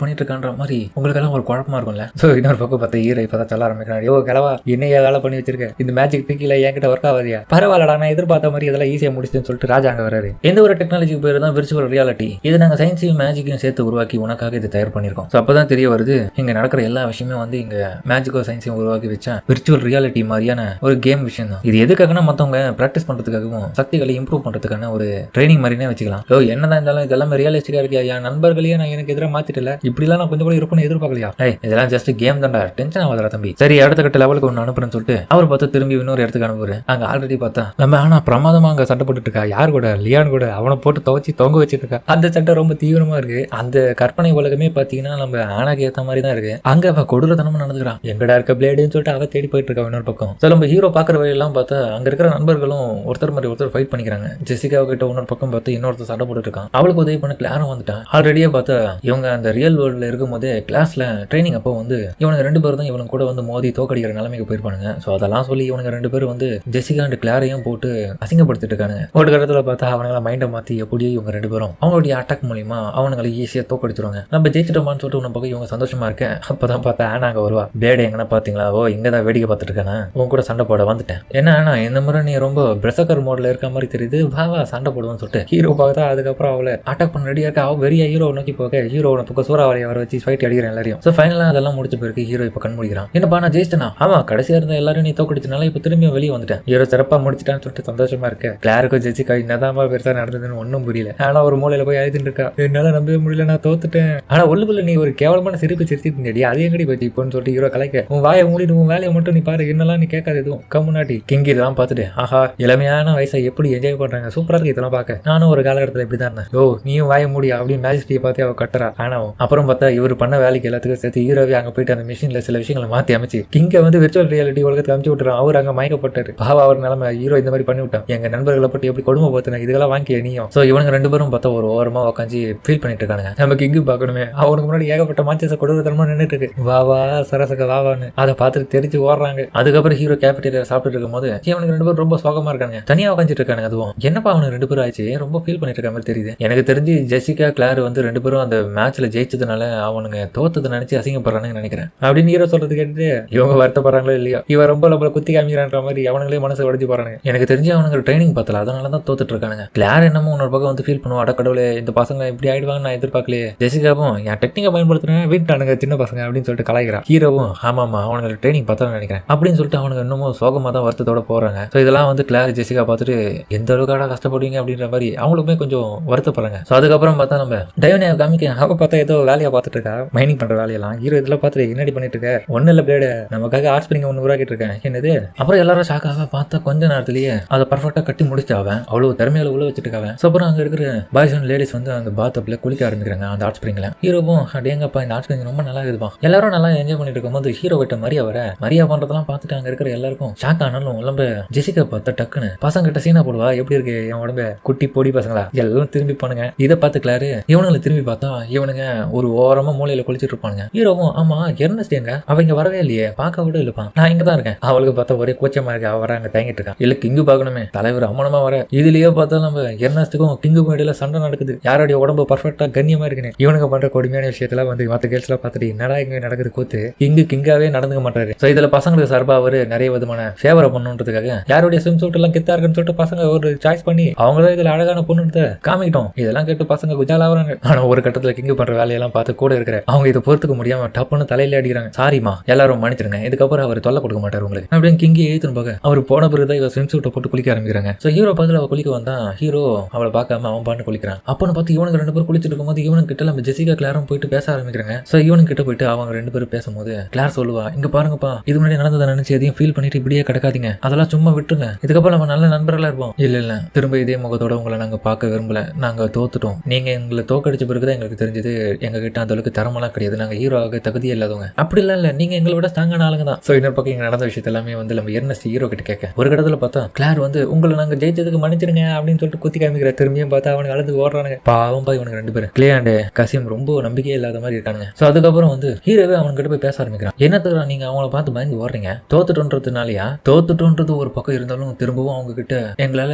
பண்ணிட்டு இருக்கான்ற மாதிரி உங்களுக்கு எல்லாம் ஒரு குழப்பமா இருக்கும்ல. சோ இன்னொரு பக்கம் பார்த்தா ஹீரோ இப்பதான் சொல்ல ஆரம்பிக்கிறான். யோ கிளவா, என்னையா வேலை பண்ணி வச்சிருக்க, இந்த மேஜிக் திங்கில என்கிட்ட ஒர்க் ஆகாதியா, பரவாயில்ல பரவாயில்லடா நான் எதிர்பார்த்த மாதிரி இதெல்லாம் ஈஸியா முடிச்சுன்னு சொல்லிட்டு ராஜா அங்க வராரு. எந்த ஒரு டெக்னாலஜி பேர் தான் விர்ச்சுவல் ரியாலிட்டி. இது நாங்க சயின்ஸையும் மேஜிக்கையும் சேர்த்து உருவாக்கி உனக்காக இது தயார் பண்ணிருக்கோம். அப்பதான் தெரிய வருது இங்க நடக்கிற எல்லா விஷயமே வந்து இங்க மேஜிக்கோ சயின்ஸையும் உருவாக்கி வச்சா விர்ச்சுவல் ரியாலிட்டி மாதிரியான ஒரு கேம் விஷயம் தான். இது எதுக்காகனா மத்தவங்க பிராக்டிஸ் பண்றதுக்காகவும் சக்திகளை இம்ப்ரூவ் பண்றதுக்கான ஒரு ட்ரைனிங் மாதிரினே வச்சுக்கலாம். என்னதான் இருந்தாலும் இதெல்லாம் ரியலிஸ்டிக்கா இருக்கியா? என் நண்பர்களையே நான் எனக்கு எதிராக மாத்திட்டல, இப்படிலாம் நான் கொஞ்சம் கூட இருப்பேன்னு எதிர்பார்க்கலையா? இதெல்லாம் ஜஸ்ட் கேம் தான்டா, டென்ஷன் ஆகாதடா தம்பி. சரி அடுத்த கட்ட லெவலுக்கு ஒன்று அனுப்புறேன்னு சொல்லிட்டு அவர் பார்த்து திரும்பி இன்னொரு இடத்துக்கு அனுப்புறேன். அங்க ஆல்ரெடி பார்த்தா நம்ம ஆனா பிரமாதமா அங்க சண்டை போட்டுட்டு இருக்கா. யார் கூட? லியான் கூட. அவனை போட்டு துவச்சி தொங்க வச்சுட்டு இருக்கா. அந்த சட்டை ரொம்ப தீவிரமா இருக்கு. அந்த கற்பனை உலகமே பாத்தீங்கன்னா நம்ம ஆனாக்கு ஏத்த மாதிரி தான் இருக்கு. அங்க அவ கொடூரத்தனமா நடந்துக்கிறான். எங்கடா இருக்க பிளேடுன்னு சொல்லிட்டு அவ தேடி போயிட்டு இருக்கா இன்னொரு பக்கம். நம்ம ஹீரோ பாக்குற வழியெல்லாம் பார்த்தா அங்க இருக்கிற நண்பர்களும் ஒருத்தர் மாதிரி ஒருத்தர் ஃபைட் பண்ணிக்கிறாங்க. ஜெசிகா கிட்ட இன்னொரு பக்கம் பார்த்து இன்னொருத்தர் சண்டை போட்டு இருக்கான். அவளுக்கு உதவி பண்ண கிளாரும் வந்துட்டான். ஆல்ரெடியே பார்த்தா இவங்க அந்த ரியல் வேர்ல்ட்ல இருக்கும் போதே கிளாஸ்ல ட்ரைனிங் அப்போ வந்து இவனுக்கு 2 பேர் தான் இவனுக்கு கூட வந்து மோதி தோக்கடிக்கிற நிலைமைக்கு போயிருப்பானுங்க. ஸோ அதெல்லாம் சொல்லி இவனுக்கு 2 பேர் வந்து ஜெசிகா அண்ட் கிளாரையும் போட்டு அசிங்கப்படுத்திட்டு இருக்கானுங்க. ஒரு இடத்துல பார்த்தா அவனுங்களை மைண்டை மாத்தி எப்படியோ இவங்க 2 பேரும் அவங்களுடைய அட்டாக் மூலியமா அவனுங்களை ஈஸியா தோக்கடிச்சிருவாங்க. நம்ம ஜெயிச்சிட்டோமான்னு சொல்லிட்டு உன்ன பக்கம் இவங்க சந்தோஷமா இருக்கேன். அப்பதான் பார்த்தா ஆனா அங்க வருவா. பிளேடு எங்கன்னா பாத்தீங்களா? ஓ இங்கதான் வேடிக்கை பார்த்துட்டு இருக்கானே, உன் கூட சண்டை போட வந்துட்டேன். என்ன இந்த முறை நீ ரொம்ப பிரசக்கர் மோட்ல இருக்க மாதிரி தெரியுது, வா சண்டை போடுவோம்னு சொல்லிட்டு ஹீரோ பார்த்தா அதுக்கப்புறம் அவளை அட்டாக் பண்ண ரெடியா இருக்க. அவ வெறியா ஹீரோ நோக்கி போக ஹீரோ பக்கம் சூறாவளியை வர வச்சு ஃபைட் அடிக்கிற எல்லாரையும். ஸோ ஃபைனலாக அதெல்லாம் முடிச்ச பிறகு ஹீரோ இப்போ கண் முடிக்கிறான். என்னப்பா நான் ஜெயிச்சிட்டேனா? ஆமா கடைசியா இருந்த எல்லாரும் நீ தோக்கடிச்சனால இப்போ திரும்பியும் வெளியே வந்துட்டேன். ஹீரோ சிறப்பா முடிச்சிட்டான்னு சொல்லிட்டு சந்தோஷமா இருக்க. கிளாருக்கும் ஜெசிகா என்னதான் பெருசா நடந்ததுன்னு ஒன்னும் புரியல. ஆனா ஒரு மூலையில போய் அழுதுட்டு இருக்கா. என்னால நம்பவே முடியல, நான் தோத்துட்டேன். ஆனா உள்ளுக்குள்ள நீ ஒரு கேவலமான சிரிப்பு சிரிச்சிருந்தேடி, அது எங்கடி போச்சு இப்போன்னு சொல்லிட்டு ஹீரோ கலைக்க. உன் வாயை மூடிட்டு உன் வேலையை மட்டும் நீ பாரு, என்னெல்லாம் நீ கேட்காது எதுவும் கம்முனாட்டி. கிங்கி இதெல்லாம் பார்த்துட்டு ஆஹா இளமையான வயசை எப்படி என்ஜாய் பண்றாங்க, சூப்பரா இருக்கு இதெல்லாம் பார்க்க. நானும் ஒரு காலகட்டத்தில் இப்படி தான் இருந்தேன். ஓ நீயும் வாய மூடி அப்படின்னு மேஜிஸ்ட்ரியை பார்த்து அவ கட்டுறா. ஆனா அப்புறம் பார்த்தா இவர் பண்ண வேலைக்கு எல்லாத்துக்கும் சேர்த்து ஹீரோவே அங்க போயிட்டு அந்த மிஷின்ல சில விஷயங்களை மாத்தி அமைச்சு கிங்க வந்து விர்ச்சுவல் ரியாலிட்டி உலகத்துக்கு அனுப்பிச்சு விட்டுறான். அவர் அங்க மயக்கப்பட்டாரு. பாவா அவர் நிலைமை ஹீரோ இந்த மாதிரி பண்ணி விட்டான். எங்க நண்பர்களை பற்றி எப்படி கொடுமை பார்த்துனா இதெல்லாம் வாங்கிய நீயும். ஸோ இவங்க 2 பேரும் பார்த்தா ஒரு ஓரமா உட்காந்து ஃபீல் பண்ணிட்டு இருக்காங்க. நம்ம கிங்கு பார்க்கணுமே, அவனுக்கு முன்னாடி ஏகப்பட்ட மாச்சஸை கொடுத்தரமா நின்றுட்டு இருக்கு. வா சரசக வாவான்னு அதை பார்த்துட்டு தெரிஞ்சு ஓடுறாங்க. அதுக்கப்புறம் ஹீரோ கேபிட்டேரியா சாப்பிட்டு இருக்கும் போது இவனுக்கு 2 பேரும் ரொம்ப சோகமா இருக்காங்க, தனியா உட்காந்துட்டு இருக்காங்க. அதுவும் என்னப்பா அவனுக்கு 2 பேரும் ஆச்சு, ரொம்ப ஃபீல் பண்ணிட்டு இருக்க மாதிரி தெரியுது. எனக்கு தெரிஞ்சு ஜெசிகா கிளார் வந்து 2 பேரும் அந்த மேட்ச்ல ஜெயிச்சதுனால அவனுங்க தோத்ததை நினைச்சு அசிங்கப்படுறான்னு நினைக்கிறேன் அப்படின்னு ஹீரோ சொல்றது கேட்டு இவங்க வருத்தப்படுறாங்களோ இல்லையோ, இவன் ரொம்ப நம்மள குத்தி காமிக்கிறான்ற மாதிரி அவனுங்களே மனசு உடைஞ்சு போறாங்க. எனக்கு தெரிஞ்சு அவனுங்க ட்ரைனிங் பார்த்தல, அதனாலதான் தோத்துட்டு இருக்கானுங்க. கிளார் என்னமோ இன்னொரு பக்கம் வந்து ஃபீல் பண்ணுவோம், அடக்கடவுளே இந்த பசங்க இப்படி ஆயிடுவாங்க நான் எதிர்பார்க்கலையே. ஜெசிகாவும் என் டெக்னிக்கை பயன்படுத்துறேன் வீட்டானுங்க சின்ன பசங்க அப்படின்னு சொல்லிட்டு கலாய்க்கிறான். ஹீரோவும் ஆமாமா அவனுக்கு ட்ரைனிங் பார்த்தா நினைக்கிறேன் அப்படின்னு சொல்லிட்டு அவனுக்கு இன்னமும் சோகமா தான் வருத்தத்தோட போறாங்க. ஸோ இதெல்லாம் வந்து கிளார் ஜெசிகா பார்த்துட்டு எந்த அளவுக்காக கஷ்டப்படுவீங்க அப்படின்ற மாதிரி அவங்களுக்குமே கொஞ்சம் வருத்தப்படுறாங்க. ஸோ அதுக்கப்புறம் பார்த்தா நம்ம டைவனியா காமிக்க அவ பார்த்தா ஏதோ வேலையா பார்த்துட்டு இருக்கா, மைனிங் பண்ற வேலையெல்லாம். ஹீரோ இதெல்லாம் பார்த்துட்டு என்னடி பண்ணிட்டு இருக்க? ஒன்னும் இல்ல பிளேடு, நமக்காக ஆர்ட் ஸ்பிரிங் ஒன்று உருவாக்கிட்டு இருக்கேன். என்னது? அப்புறம் எல்லாரும் ஷாக்காக பார்த்தா கொஞ்ச நேரத்திலேயே அதை பர்ஃபெக்டா கட்டி முடிச்சு அவன் அவ்வளவு திறமையில உள்ள வச்சுட்டு இருக்கான். ஸோ அப்புறம் அங்க இருக்கிற பாய்ஸ் அண்ட் லேடிஸ் வந்து அந்த பாத்டப்ல குளிக்க ஆரம்பிக்கிறாங்க அந்த ஆர்ட் ஸ்பிரிங்ல. ஹீரோவும் அடேங்கப்பா இந்த ஆர்ட் ஸ்பிரிங் ரொம்ப நல்லா இருக்குதுப்பா. எல்லாரும் நல்லா என்ஜாய் பண்ணிட்டு இருக்கும்போது ஹீரோ கிட்ட மரியா பண்றதெல்லாம் பார்த்துட்டு அங்க இருக்கிற எல்லாருக்கும் ஷாக் ஆனாலும் உடம்ப ஜெசிகா பார்த்தா டக்குன்னு பசங்க கிட்ட சீனா போடுவா, எப்படி இருக்கு என் உடம்பு குட்டி பொடி பசங்களா எல்லாம் திரும்பி பண்ணுங்க. இதை பார்த்து கிளாரு இவனுங்களை திரும்பி பார்த்தா இவனுங்க ஒரு ஓரமா மூலையில குளிச்சுட்டு இருப்பானுங்க. ஹீரோவும் ஆமா எர்னஸ்ட் எங்க? அவங்க வரவே இல்லையே, பார்க்க விட இல்லப்பா, நான் இங்க தான் இருக்கேன். அவளுக்கு பார்த்தா ஒரே கூச்சமா இருக்கு, அவ அங்க தயங்கிட்டு இருக்கான். இல்ல கிங்கு பார்க்கணுமே, தலைவர் அம்மனமா வர. இதுலயே பார்த்தா நம்ம எர்னஸ்டுக்கும் கிங்குக்கும் இடையில சண்டை நடக்குது, யாருடைய உடம்பு பர்ஃபெக்டா கண்ணியமா இருக்குன்னு. இவனுக்கு பண்ற கொடுமையான விஷயத்துல வந்து மற்ற கேர்ள்ஸ் எல்லாம் பார்த்துட்டு என்னடா இங்க நடக்குது கூத்து, கிங்காவே நடந்துக்க மாட்டாரு. ஸோ இதுல பசங்களுக்கு சார்பா அவரு நிறைய விதமான ஃபேவரை பண்ணுன்றதுக்காக யாருடைய ஸ்விம் சூட் எல்லாம் கித்தா இருக்குன்னு சொல்லிட்டு பசங்க ஒரு சாய்ஸ் பண்ணி அவங்களே இதுல அழகான பொண்ணு காமிக்கிட்டோம். இதெல்லாம் கேட்டு பசங்க குஜால் ஆகுறாங்க. ஆனா ஒரு கட்டத்துல கிங்கு பண்ற வேலையெல்லாம் பார்த்து கூட இருக்கிற அவங்க இதை பொறுத்துக்க முடியாம டப்புன்னு தலையில அடிக்கிறாங்க. சாரிமா எல்லாரும் மன்னிச்சிருங்க, இதுக்கப்புறம் அவர் தொல்லை கொடுக்க மாட்டாரு உங்களுக்கு அப்படின்னு கிங்கி எழுத்துன்னு பார்க்க அவர் போன பிறகுதான் இவ ஸ்விம் சூட்டை போட்டு குளிக்க ஆரம்பிக்கிறாங்க. ஸோ ஹீரோ பதில் அவ குளிக்க வந்தா ஹீரோ அவளை பார்க்காம அவன் பாட்டு குளிக்கிறான். அப்பன்னு பார்த்து இவனுக்கு 2 பேரும் குளிச்சுட்டு இருக்கும்போது இவனுக்கு கிட்ட நம்ம ஜெசிகா கிளாரும் போயிட்டு பேச ஆரம்பிக்கிறாங்க. ஸோ இவனுக்கு கிட்ட போயிட்டு அவங்க 2 பேரும் பேசும்போது கிளார் சொல்லுவா, இங்க பாருங்கப்பா இது முன்னாடி நடந்ததை நினைச்சு எதையும் ஃபீல் பண்ணிட்டு இப்படியே கிடக்காதீங்க, அதெல்லாம் சும்மா விட்டுருங்க, இதுக்கப்புறம் நம்ம நல்ல நண்பர்களா இருப்போம். இல்ல திரும்ப இதே முகத்தோட உங்களை நாங்க பார்க்க விரும்பல, நாங்க தோத்துட்டோம், நீங்க எங்களை தோக்கடிச்ச பிறகுதான் எங்களுக்கு தெரிஞ்சது எங்க கிட்ட அந்த அளவுக்கு தரமெல்லாம் கிடையாது, நாங்க ஹீரோவாக தகுதியே இல்லாதவங்க. அப்படி இல்ல நீங்க எங்களை விட ஸ்ட்ராங்கான ஆளுங்க தான். ஸோ இன்னொரு பக்கம் இங்க நடந்த விஷயத்த எல்லாமே வந்து நம்ம எர்னஸ்ட் ஹீரோ கிட்ட கேட்க ஒரு கடத்துல பார்த்தா கிளார் வந்து உங்களை நாங்க ஜெயிச்சதுக்கு மன்னிச்சிருங்க அப்படின்னு சொல்லிட்டு குத்தி காமிக்கிற. திரும்பியும் பார்த்தா அவனுக்கு அழுது ஓடுறானுங்க. பாவம் பாய் இவனுக்கு 2 பேரும் கிளே அண்ட் கசிம் ரொம்ப நம்பிக்கையே இல்லாத மாதிரி இருக்கானுங்க. ஸோ அதுக்கப்புறம் வந்து ஹீரோவே அவன்கிட்ட போய் பேச ஆரம்பிக்கிறான். என்னத்தர நீங்க அவங்கள பார்த்து பயந்து ஓடுறீங்க, தோத்துட்டோன்றதுனாலயா? தோத்துட்டோன்றது ஒரு பக்கம் இருந்தாலும் திரும்பவும் அவங்க கிட்ட எங்களால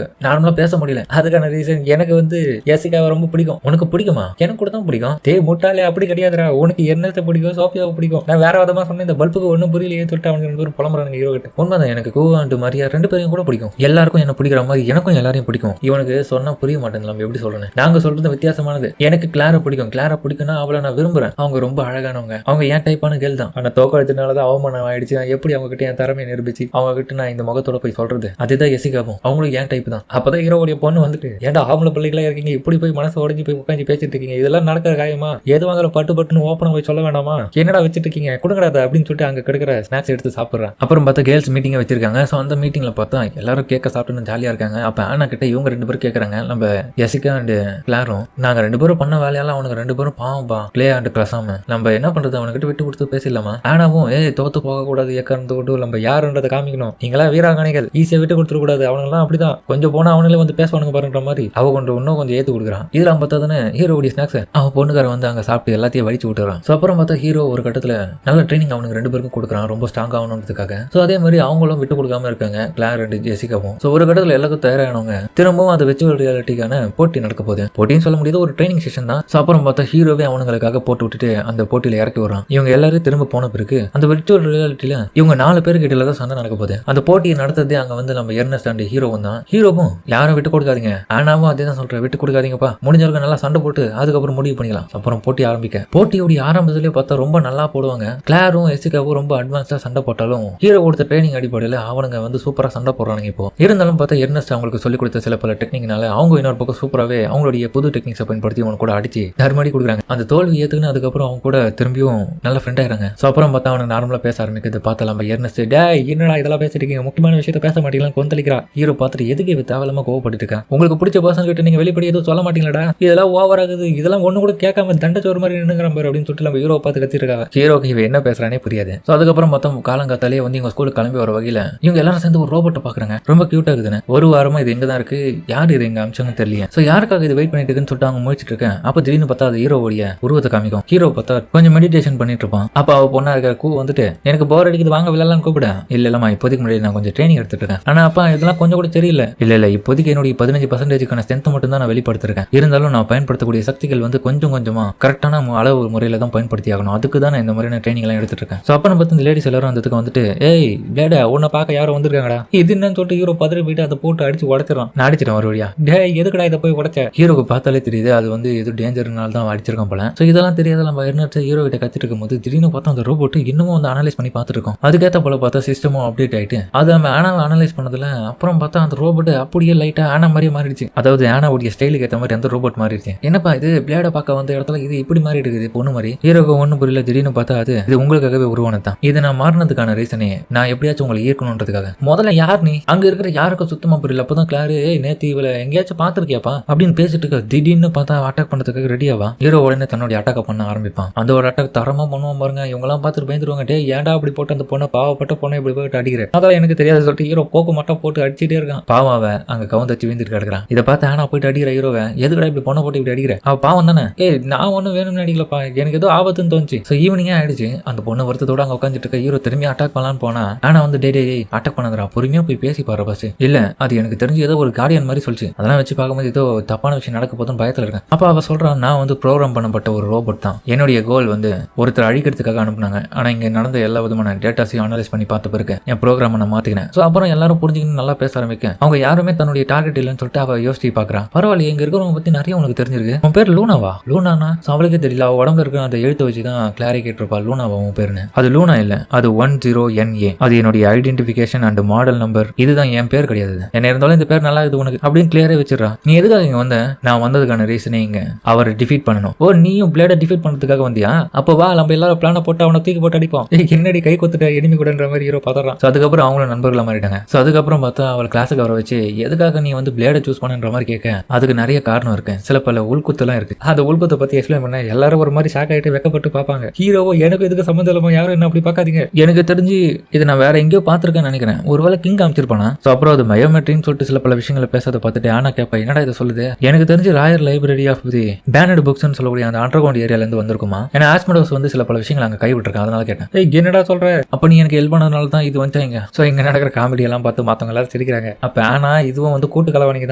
நார்மலா பேச முடியல. அதுக்கான ரீசன் எனக்கு வந்து ஜெசிகாவை ரொம்ப பிடிக்கும். உனக்கு பிடிக்குமா? எனக்கு கூட தான் பிடிக்கும். முட்டாளே அப்படி கிடையாதுடா, உனக்கு என்னத்தை பிடிக்கும், சோஃபியாவை பிடிக்கும். நான் வேற விதமா சொன்னேன், இந்த பல்புக்கு ஒன்னும் புரியலையே சொல்லிட்டு அவனுக்கு 2 பேரும் புலம்புறாங்க ஹீரோ கிட்ட. உண்மைதான், எனக்கு கூவாண்டு மரியா 2 பேரும் எல்லாரையும் கூட பிடிக்கும், எல்லாருக்கும் என்ன பிடிக்கிற மாதிரி எனக்கும் எல்லாரையும் பிடிக்கும். இவனுக்கு சொன்னா புரிய மாட்டேங்குது, நம்ம எப்படி சொல்லணும். நாங்க சொல்றது வித்தியாசமானது. எனக்கு கிளாரை பிடிக்கும், கிளாரை பிடிக்கும்னா அவளை நான் விரும்புறேன். அவங்க ரொம்ப அழகானவங்க, அவங்க ஏன் டைப்பான கேள் தான். ஆனா தோக்கடிச்சதுனாலதான் அவமானம் ஆயிடுச்சு. நான் எப்படி அவங்க கிட்ட என் திறமையை நிரூபிச்சு அவங்க கிட்ட நான் இந்த முகத்தோட போய் சொல்றது. அதுதான் எசிகாவும் அவங்களும் ஏன் டைப் தான். அப்பதான் ஹீரோவுடைய பொண்ணு வந்துட்டு, ஏன்டா ஆம்பளை பிள்ளைகளா இருக்கீங்க, இப்படி போய் மனசு உடஞ்சி போய் உட்காந்து பேசிட்டு இருக்கீங்க, இதெல்லாம் நடக்கிற காயமா, எது வாங்கல பட்டுன்னு ஓப்பனா போய் சொல்ல வேண்டாமா, என்னடா வச்சிட்டு இருக்கீங்க, கொடுங்கடாத அப்படின்னு சொல்லிட்டு அங்க கிடைக்கிற ஸ்நாக்ஸ் எடுத்து சாப்பிடுறான். அப்புறம் பார்த்தா கேர்ள்ஸ் மீட்டிங்க வச்சிருக்காங்க. ஸோ அந்த மீட்டிங்ல பார்த்தா எல்லாரும் கேட்க சாப்பிட்டு ஜாலியா இருக்காங்க. அப்ப ஆனா கிட்ட இவங்க 2 பேரும் கேட்கறாங்க, நம்ம எசிகா அண்ட் கிளாரும், நாங்க 2 பேரும் பண்ண வேலையெல்லாம் அவனுக்கு 2 பேரும் பாவம்பா, கிளே அண்ட் கிளாஸாம நம்ம என்ன பண்றது, அவனுக்கிட்ட விட்டு கொடுத்து பேசிடலாமா. ஆனாவும் தோத்து போக கூடாது, ஏக்கறந்து விட்டு நம்ம யாருன்றதை காமிக்கணும், நீங்களா வீராங்கனைகள், ஈஸியா விட்டு கொடுத்துட கூடாது, அவனுங்கெல்லாம் அப்படிதான், கொஞ்சம் போனா அவங்களே வந்து பேசுவானுங்க பாருன்ற மாதிரி அவ இன்னும் கொஞ்சம் ஏத்து கொடுக்குறான். இதெல்லாம் பார்த்தாதானே ஹீரோவுடைய ஸ்நாக்ஸ் அவன் பொண்ணுக்கார வந்து அங்க சாப்பிட்டு எல்லாத்தையும் வலிச்சு விட்டுறான். ஸோ அப்புறம் பார்த்தா ஹீரோ ஒரு கட்டத்துல நல்ல ட்ரைனிங் அவனுக்கு 2 பேருக்கும் கொடுக்குறான், ரொம்ப ஸ்ட்ராங் ஆகணுன்றதுக்காக. ஸோ அதே மாதிரி அவங்களும் விட்டு கொடுக்காம இருக்காங்க, கிளார் அண்ட் ஜெசிகாவும். ஸோ ஒரு கட்டத்துல எல்லாருக்கும் தயாரானவங்க திரும்பவும் அந்த விர்ச்சுவல் ரியாலிட்டிக்கான போட்டி நடக்க போகுது. போட்டின்னு சொல்ல முடியாது, ஒரு ட்ரைனிங் செஷன் தான். ஸோ அப்புறம் பார்த்தா ஹீரோவே அவனுங்களுக்காக போட்டு விட்டுட்டு அந்த போட்டியில இறக்கி வரான். இவங்க எல்லாரும் திரும்ப போன பிறகு அந்த விர்ச்சுவல் ரியாலிட்டியில இவங்க 4 பேருக்கு இடையில தான் சண்டை நடக்க போகுது. அந்த போட்டியை நடத்ததே அங்க வந்து நம்ம எர்னஸ்ட் அண்ட் ஹீரோவும் தான். ஹீரோவும் யாரும் விட்டு கொடுக்காதீங்க, ஆனாவும் அதே தான் சொல்றேன், விட்டு கொடுக்காதீங்கப்பா, முடிஞ்சவங்க நல்லா சண்டை போட்டு அதுக்கப்புறம் முடிவு பண்ணிக்கலாம். அப்புறம் போட்டி ஆரம்பிக்க, போட்டியோடைய ஆரம்பத்திலேயே பார்த்தா ரொம்ப நல்லா போடுவாங்க. கிளாரும் எசிகாவும் ரொம்ப அட்வான்ஸ்டா சண்டை போட்டாலும் ஹீரோ கொடுத்த ட்ரைனிங் அடிப்படையில் அவனுங்க வந்து சூப்பரா சண்டை போடுறாங்க. இப்போ இருந்தாலும் பார்த்தா எர்னஸ்ட் அவங்களுக்கு சொல்லிக் கொடுத்த சில பல டெக்னிக்னால அவங்க இன்னொரு பக்கம் சூப்பராகவே அவங்களுடைய புது டெக்னிக்ஸை பயன்படுத்தி அவனை கூட அடிச்சு தர்மடி கொடுக்குறாங்க. அந்த தோல்வி ஏத்துக்குன்னு அதுக்கப்புறம் அவங்க கூட திரும்பியும் நல்ல ஃப்ரெண்ட் ஆயிடுறாங்க. ஸோ அப்புறம் பார்த்தா அவனுக்கு நார்மலா பேச ஆரம்பிக்கிறது. பார்த்தா நம்ம எர்னஸ்ட், டே என்னடா இதெல்லாம் பேசிட்டு இருக்கீங்க, முக்கியமான விஷயத்த பேச மாட்டீங்களான்னு கொந்தளிக்கிறா. ஹீரோ பார்த்துட்டு எதுக்கு இவ தேவையில்லாம கோவப்பட்டு இருக்கா, உங்களுக்கு பிடிச்ச பர்சன் கிட்ட நீங்க வெளிப்படி எதுவும் சொல்ல மாட்டீங்களா, இதெல்லாம் ஓவர் ஆகுது, இதெல்லாம் ஒண்ணு கூட கேட்காம தண்டச்சோறு மாதிரி நின்னுங்கிற பாரு அப்படின்னு சொல்லிட்டு நம்ம ஹீரோ பார்த்து கத்திட்டு இருக்காங்க. ஹீரோக்கு இவ என்ன பேசுறானே புரியாது. ஸோ அதுக்கப்புறம் மொத்தம் காலங்காத்தாலே வந்து இவங்க ஸ்கூலுக்கு கிளம்பி வர வகையில இவங்க எல்லாரும் சேர்ந்து ஒரு ரோபோட்டை பாக்குறாங்க. ரொம்ப கியூட்டா இருக்குதுன்னு. ஒரு வாரமா இது எங்க தான் இருக்கு, யார் இது எங்க அம்சம்னு தெரியல. ஸோ யாருக்காக இது வெயிட் பண்ணிட்டு இருக்குன்னு சொல்லிட்டு அவங்க முடிச்சிட்டு இருக்கேன். அப்ப திடீர்னு பார்த்தா அது ஹீரோவுடைய உருவத்தை காமிக்கும். ஹீரோ பார்த்தா கொஞ்சம் மெடிடேஷன் பண்ணிட்டு இருப்பான். அப்ப அவ பொண்ணா இருக்கிற கூ வந்துட்டு, எனக்கு போர் அடிக்குது வாங்க விளையாடலாம் கூப்பிட. இல்லம்மா இப்போதைக்கு முன்னாடி நான் கொஞ்சம் ட்ரைனிங் எடுத்துட்டு இருக்கேன். ஆனா அப்பா இதெல்லாம் கொஞ்சம் கூட தெரியல. இல்ல இப்போதைக்கு என்னுடைய 15% ஸ்ட்ரென்த் மட்டும் தான் நான் வெளிப்படுத்திருக்கேன். இருந்தாலும் நான் பயன்படுத்தக்கூடிய சக்திகள் வந்து கொஞ்சம் கொஞ்சமா கரெக்டான அளவு முறையில தான் பயன்படுத்தி ஆகணும். அதுக்கு தான் நான் இந்த மாதிரியான ட்ரைனிங் எல்லாம் எடுத்துட்டு இருக்கேன். ஸோ அப்ப பார்த்து இந்த லேடிஸ் எல்லாரும் வந்ததுக்கு வந்துட்டு, ஏய் டேடா உன்னை பார்க்க யாரும் வந்திருக்காங்கடா, இது என்னன்னு சொல்லிட்டு ஹீரோ பதறி போயிட்டு அதை போட்டு அடிச்சு உடச்சிடறான். நான் அடிச்சிட்டேன் ஒரு வழியா. டே எதுக்கடா இதை போய் உடச்ச. ஹீரோக்கு பார்த்தாலே தெரியுது அது வந்து எது டேஞ்சர்னால தான் அடிச்சிருக்கான் போல. ஸோ இதெல்லாம் தெரியாத நம்ம எர்னஸ்ட் ஹீரோ கிட்ட கத்திட்டு இருக்கும் போது திடீர்னு பார்த்தா அந்த ரோபோட் இன்னமும் வந்து அனலைஸ் பண்ணி பார்த்துட்டு இருக்கோம். அதுக்கேற்ற போல பார்த்தா சிஸ்டமும் அப்டேட் ஆயிட்டு அது நம்ம ஆனாவை அனலைஸ் பண்ணதுல அப்புறம் பார்த்தா அந்த ரோபோட் அப்படியே லைட்டா ஆனா மாதிரியே மாறிடுச்சு. அதாவது ஆனாவுடைய ஸ்டைலுக்கு ஏற்ற மாதிரி அந்த ரோபோட் மாறிடுச்சு. என்னப்பா இது பிளேட பார்க்க வந்த இடத்துல இது இப்படி மாறி இருக்குது பொண்ணு மாதிரி. ஹீரோக்கு ஒன்றும் புரியல. திடீர்னு பார்த்தா அது இது உங்களுக்காகவே உருவானது தான். இது நான் மாறினதுக்கான ரீசனே நான் எப்படியாச்சும் உங்களை ஈர்க்கணுன்றதுக்காக. முதல்ல யார் நீ, அங்க இருக்கிற யாருக்கும் சுத்தமா புரியல. அப்பதான் கிளாரு, நேத்து இவளை எங்கேயாச்சும் பாத்துருக்கியாப்பா அப்படின்னு பேசிட்டு இருக்க. திடீர்னு பார்த்தா அட்டாக் பண்றதுக்காக ரெடியாவா. ஹீரோ உடனே தன்னுடைய அட்டாக் பண்ண ஆரம்பிப்பான். அந்த ஒரு அட்டாக் தரமா பண்ணுவோம் பாருங்க. இவங்க எல்லாம் பார்த்துட்டு பயந்துருவாங்க. டே ஏன்டா அப்படி போட்டு அந்த பொண்ணை பாவப்பட்ட பொண்ணை இப்படி போயிட்டு அடிக்கிறேன், அதெல்லாம் எனக்கு தெரியாது சொல்லிட்டு ஹீரோ கோக்கு மட்டும் போட்டு அடிச்சுட்டே இருக்கான். பாவாவை அங்க கவுந்தச்சு வீந்துட்டு கிடக்குறான். இதை பார்த்து ஆனா போயிட்டு அடிக்கிற ஹீரோவை, எதுக்கடா இப்படி பொண்ணை போட்டு இப்படி அடிக்கிற, அவ பாவம் தானே. நான் ஒன்னும் வேணும்னு அடிக்கலப்பா, எனக்கு ஏதோ ஆபத்துன்னு தோணுச்சு. ஸோ ஈவினிங்கே ஆயிடுச்சு. அந்த பொண்ணு வருத்தத்தோட அங்க உட்காந்துட்டு இருக்க. ஹீரோ திரும்பி அட்டாக் பண்ணலான்னு போனா ஆனா வந்து டே அட்டாக் பண்ணதுரா, பொறுமையா போய் பேசி பாரு பஸ். இல்ல அது எனக்கு தெரிஞ்சு ஏதோ ஒரு கார்டியன் மாதிரி சொல்லிச்சு. அதெல்லாம் வச்சு பார்க்கும்போது ஏதோ தப்பான விஷயம் நடக்க போதும் பயத்துல இருக்கேன். அப்ப அவ சொல்றான், நான் வந்து ப்ரோக்ராம் பண்ணப்பட்ட ஒரு ரோபோட் தான். என்னுடைய கோல் வந்து ஒருத்தர் அழிக்கிறதுக்காக அனுப்புனாங்க. ஆனா இங்க நடந்த எல்லா விதமான டேட்டாஸையும் அனலைஸ் பண்ணி பார்த்த பிறகு என் ப்ரோக்ராம் நான் மாத்திக்கினேன். ஸோ அப்புறம் எல்லாரும் புரிஞ்சுக்கிட்டு நல்லா பேச ஆரம்பிக்க. அவங்க யாருமே தன்னுடைய டார்கெட் இல்லைன்னு சொல்லிட்டு அவ யோசிச்சு பாக்குறான். பரவாயில்ல, இங்க இருக்கிறவங்க பத்தி நிறைய உனக்கு தெரிஞ்சிருக்கு. உன் பேர் லூனாவா? லூனானா அவளுக்கே தெரியல. அவ உடம்புல இருக்க அந்த எழுத்து வச்சுதான் கிளாரி கேட்டிருப்பா லூனாவா உன் பேருன்னு. அது லூனா இல்ல, அது 10NA. அது என்னுடைய ஐடென்டிபிகேஷன் அண்ட் மாடல் நம்பர். இதுதான் என் பேர் கிடையாது. என்ன இருந்தாலும் இந்த பேர் நல்லா இருக்குது உனக்கு அப்படின்னு கிளியரே வச்சிடறா. நீ எதுக்காக இங்க வந்த? நான் வந்ததுக்கான ரீசனே இங்க அவரை டிஃபீட் பண்ணணும். ஓ நீயும் பிளேட டிஃபீட் பண்ணதுக்காக வந்தியா? அப்போ வா நம்ம எல்லாரும் பிளான போட்டு அவனை தூக்கி போட்டு அடிப்போம். என்னடி கை கொத்துட்ட எனிமி கூடன்ற மாதிரி ஹீரோ பாத்துறான். ஸோ அதுக்கப்புறம் அவங்களும் நண்பர்களா மாறிட்டாங்க. ஸோ அதுக்கப்புறம் பார்த்தா அவள் கிளாஸுக்கு வர வச்சு எதுக்காக நீ வந்து பிளேட சூஸ் பண்ணுன்ற மாதிரி கேட்க அதுக்கு நிறைய காரணம் இருக்கு. சில பல உள்குத்தெல்லாம் இருக்கு. அந்த உள்குத்தை பத்தி எக்ஸ்பிளைன் பண்ண எல்லாரும் ஒரு மாதிரி ஷாக் ஆகிட்டு வெக்கப்பட்டு பார்ப்பாங்க. ஹீரோவோ எனக்கு இதுக்கு சம்மந்தம் இல்லாம யாரும் என்ன அப்படி பார்க்காதீங்க, எனக்கு தெரிஞ்சு இது நான் வேற எங்கேயோ பார்த்துருக்கேன்னு நினைக்கிறேன். ஒருவேளை கிங் காமிச்சிருப்பானா. ஸோ அப்புறம் அது பயோமெட்ரின்னு சொல்லிட்டு சில பல விஷயங்களை பேசதை பார்த்துட்டு ஆனா கேட்பா, என்னடா இதை சொல்லுது. எனக்கு தெரிஞ்சு ராயல் லைப்ரரி ஆஃப் தி பேனட் புக்ஸ்னு சொல்லக்கூடிய அந்த அண்டர் கிரவுண்ட் ஏரியால இருந்து வந்திருக்குமா. ஏன்னா ஆஸ்மடோஸ் வந்து சில பல விஷயங்கள் அங்கே கைவிட்டிருக்கேன். அதனால கேட்டேன், என்னடா சொல்ற. அப்ப நீ எனக்கு ஹெல்ப் பண்ணதுனால தான் இது வந்துட்டாங்க. ஸோ இங்க நடக்கிற காமெடி எல்லாம் பார்த்து மற்றவங்க எல்லாரும் சிரிக்கிறாங்க. அப்ப ஆனா இதுவும் வந்து கூட்டு கலவாணிக்கு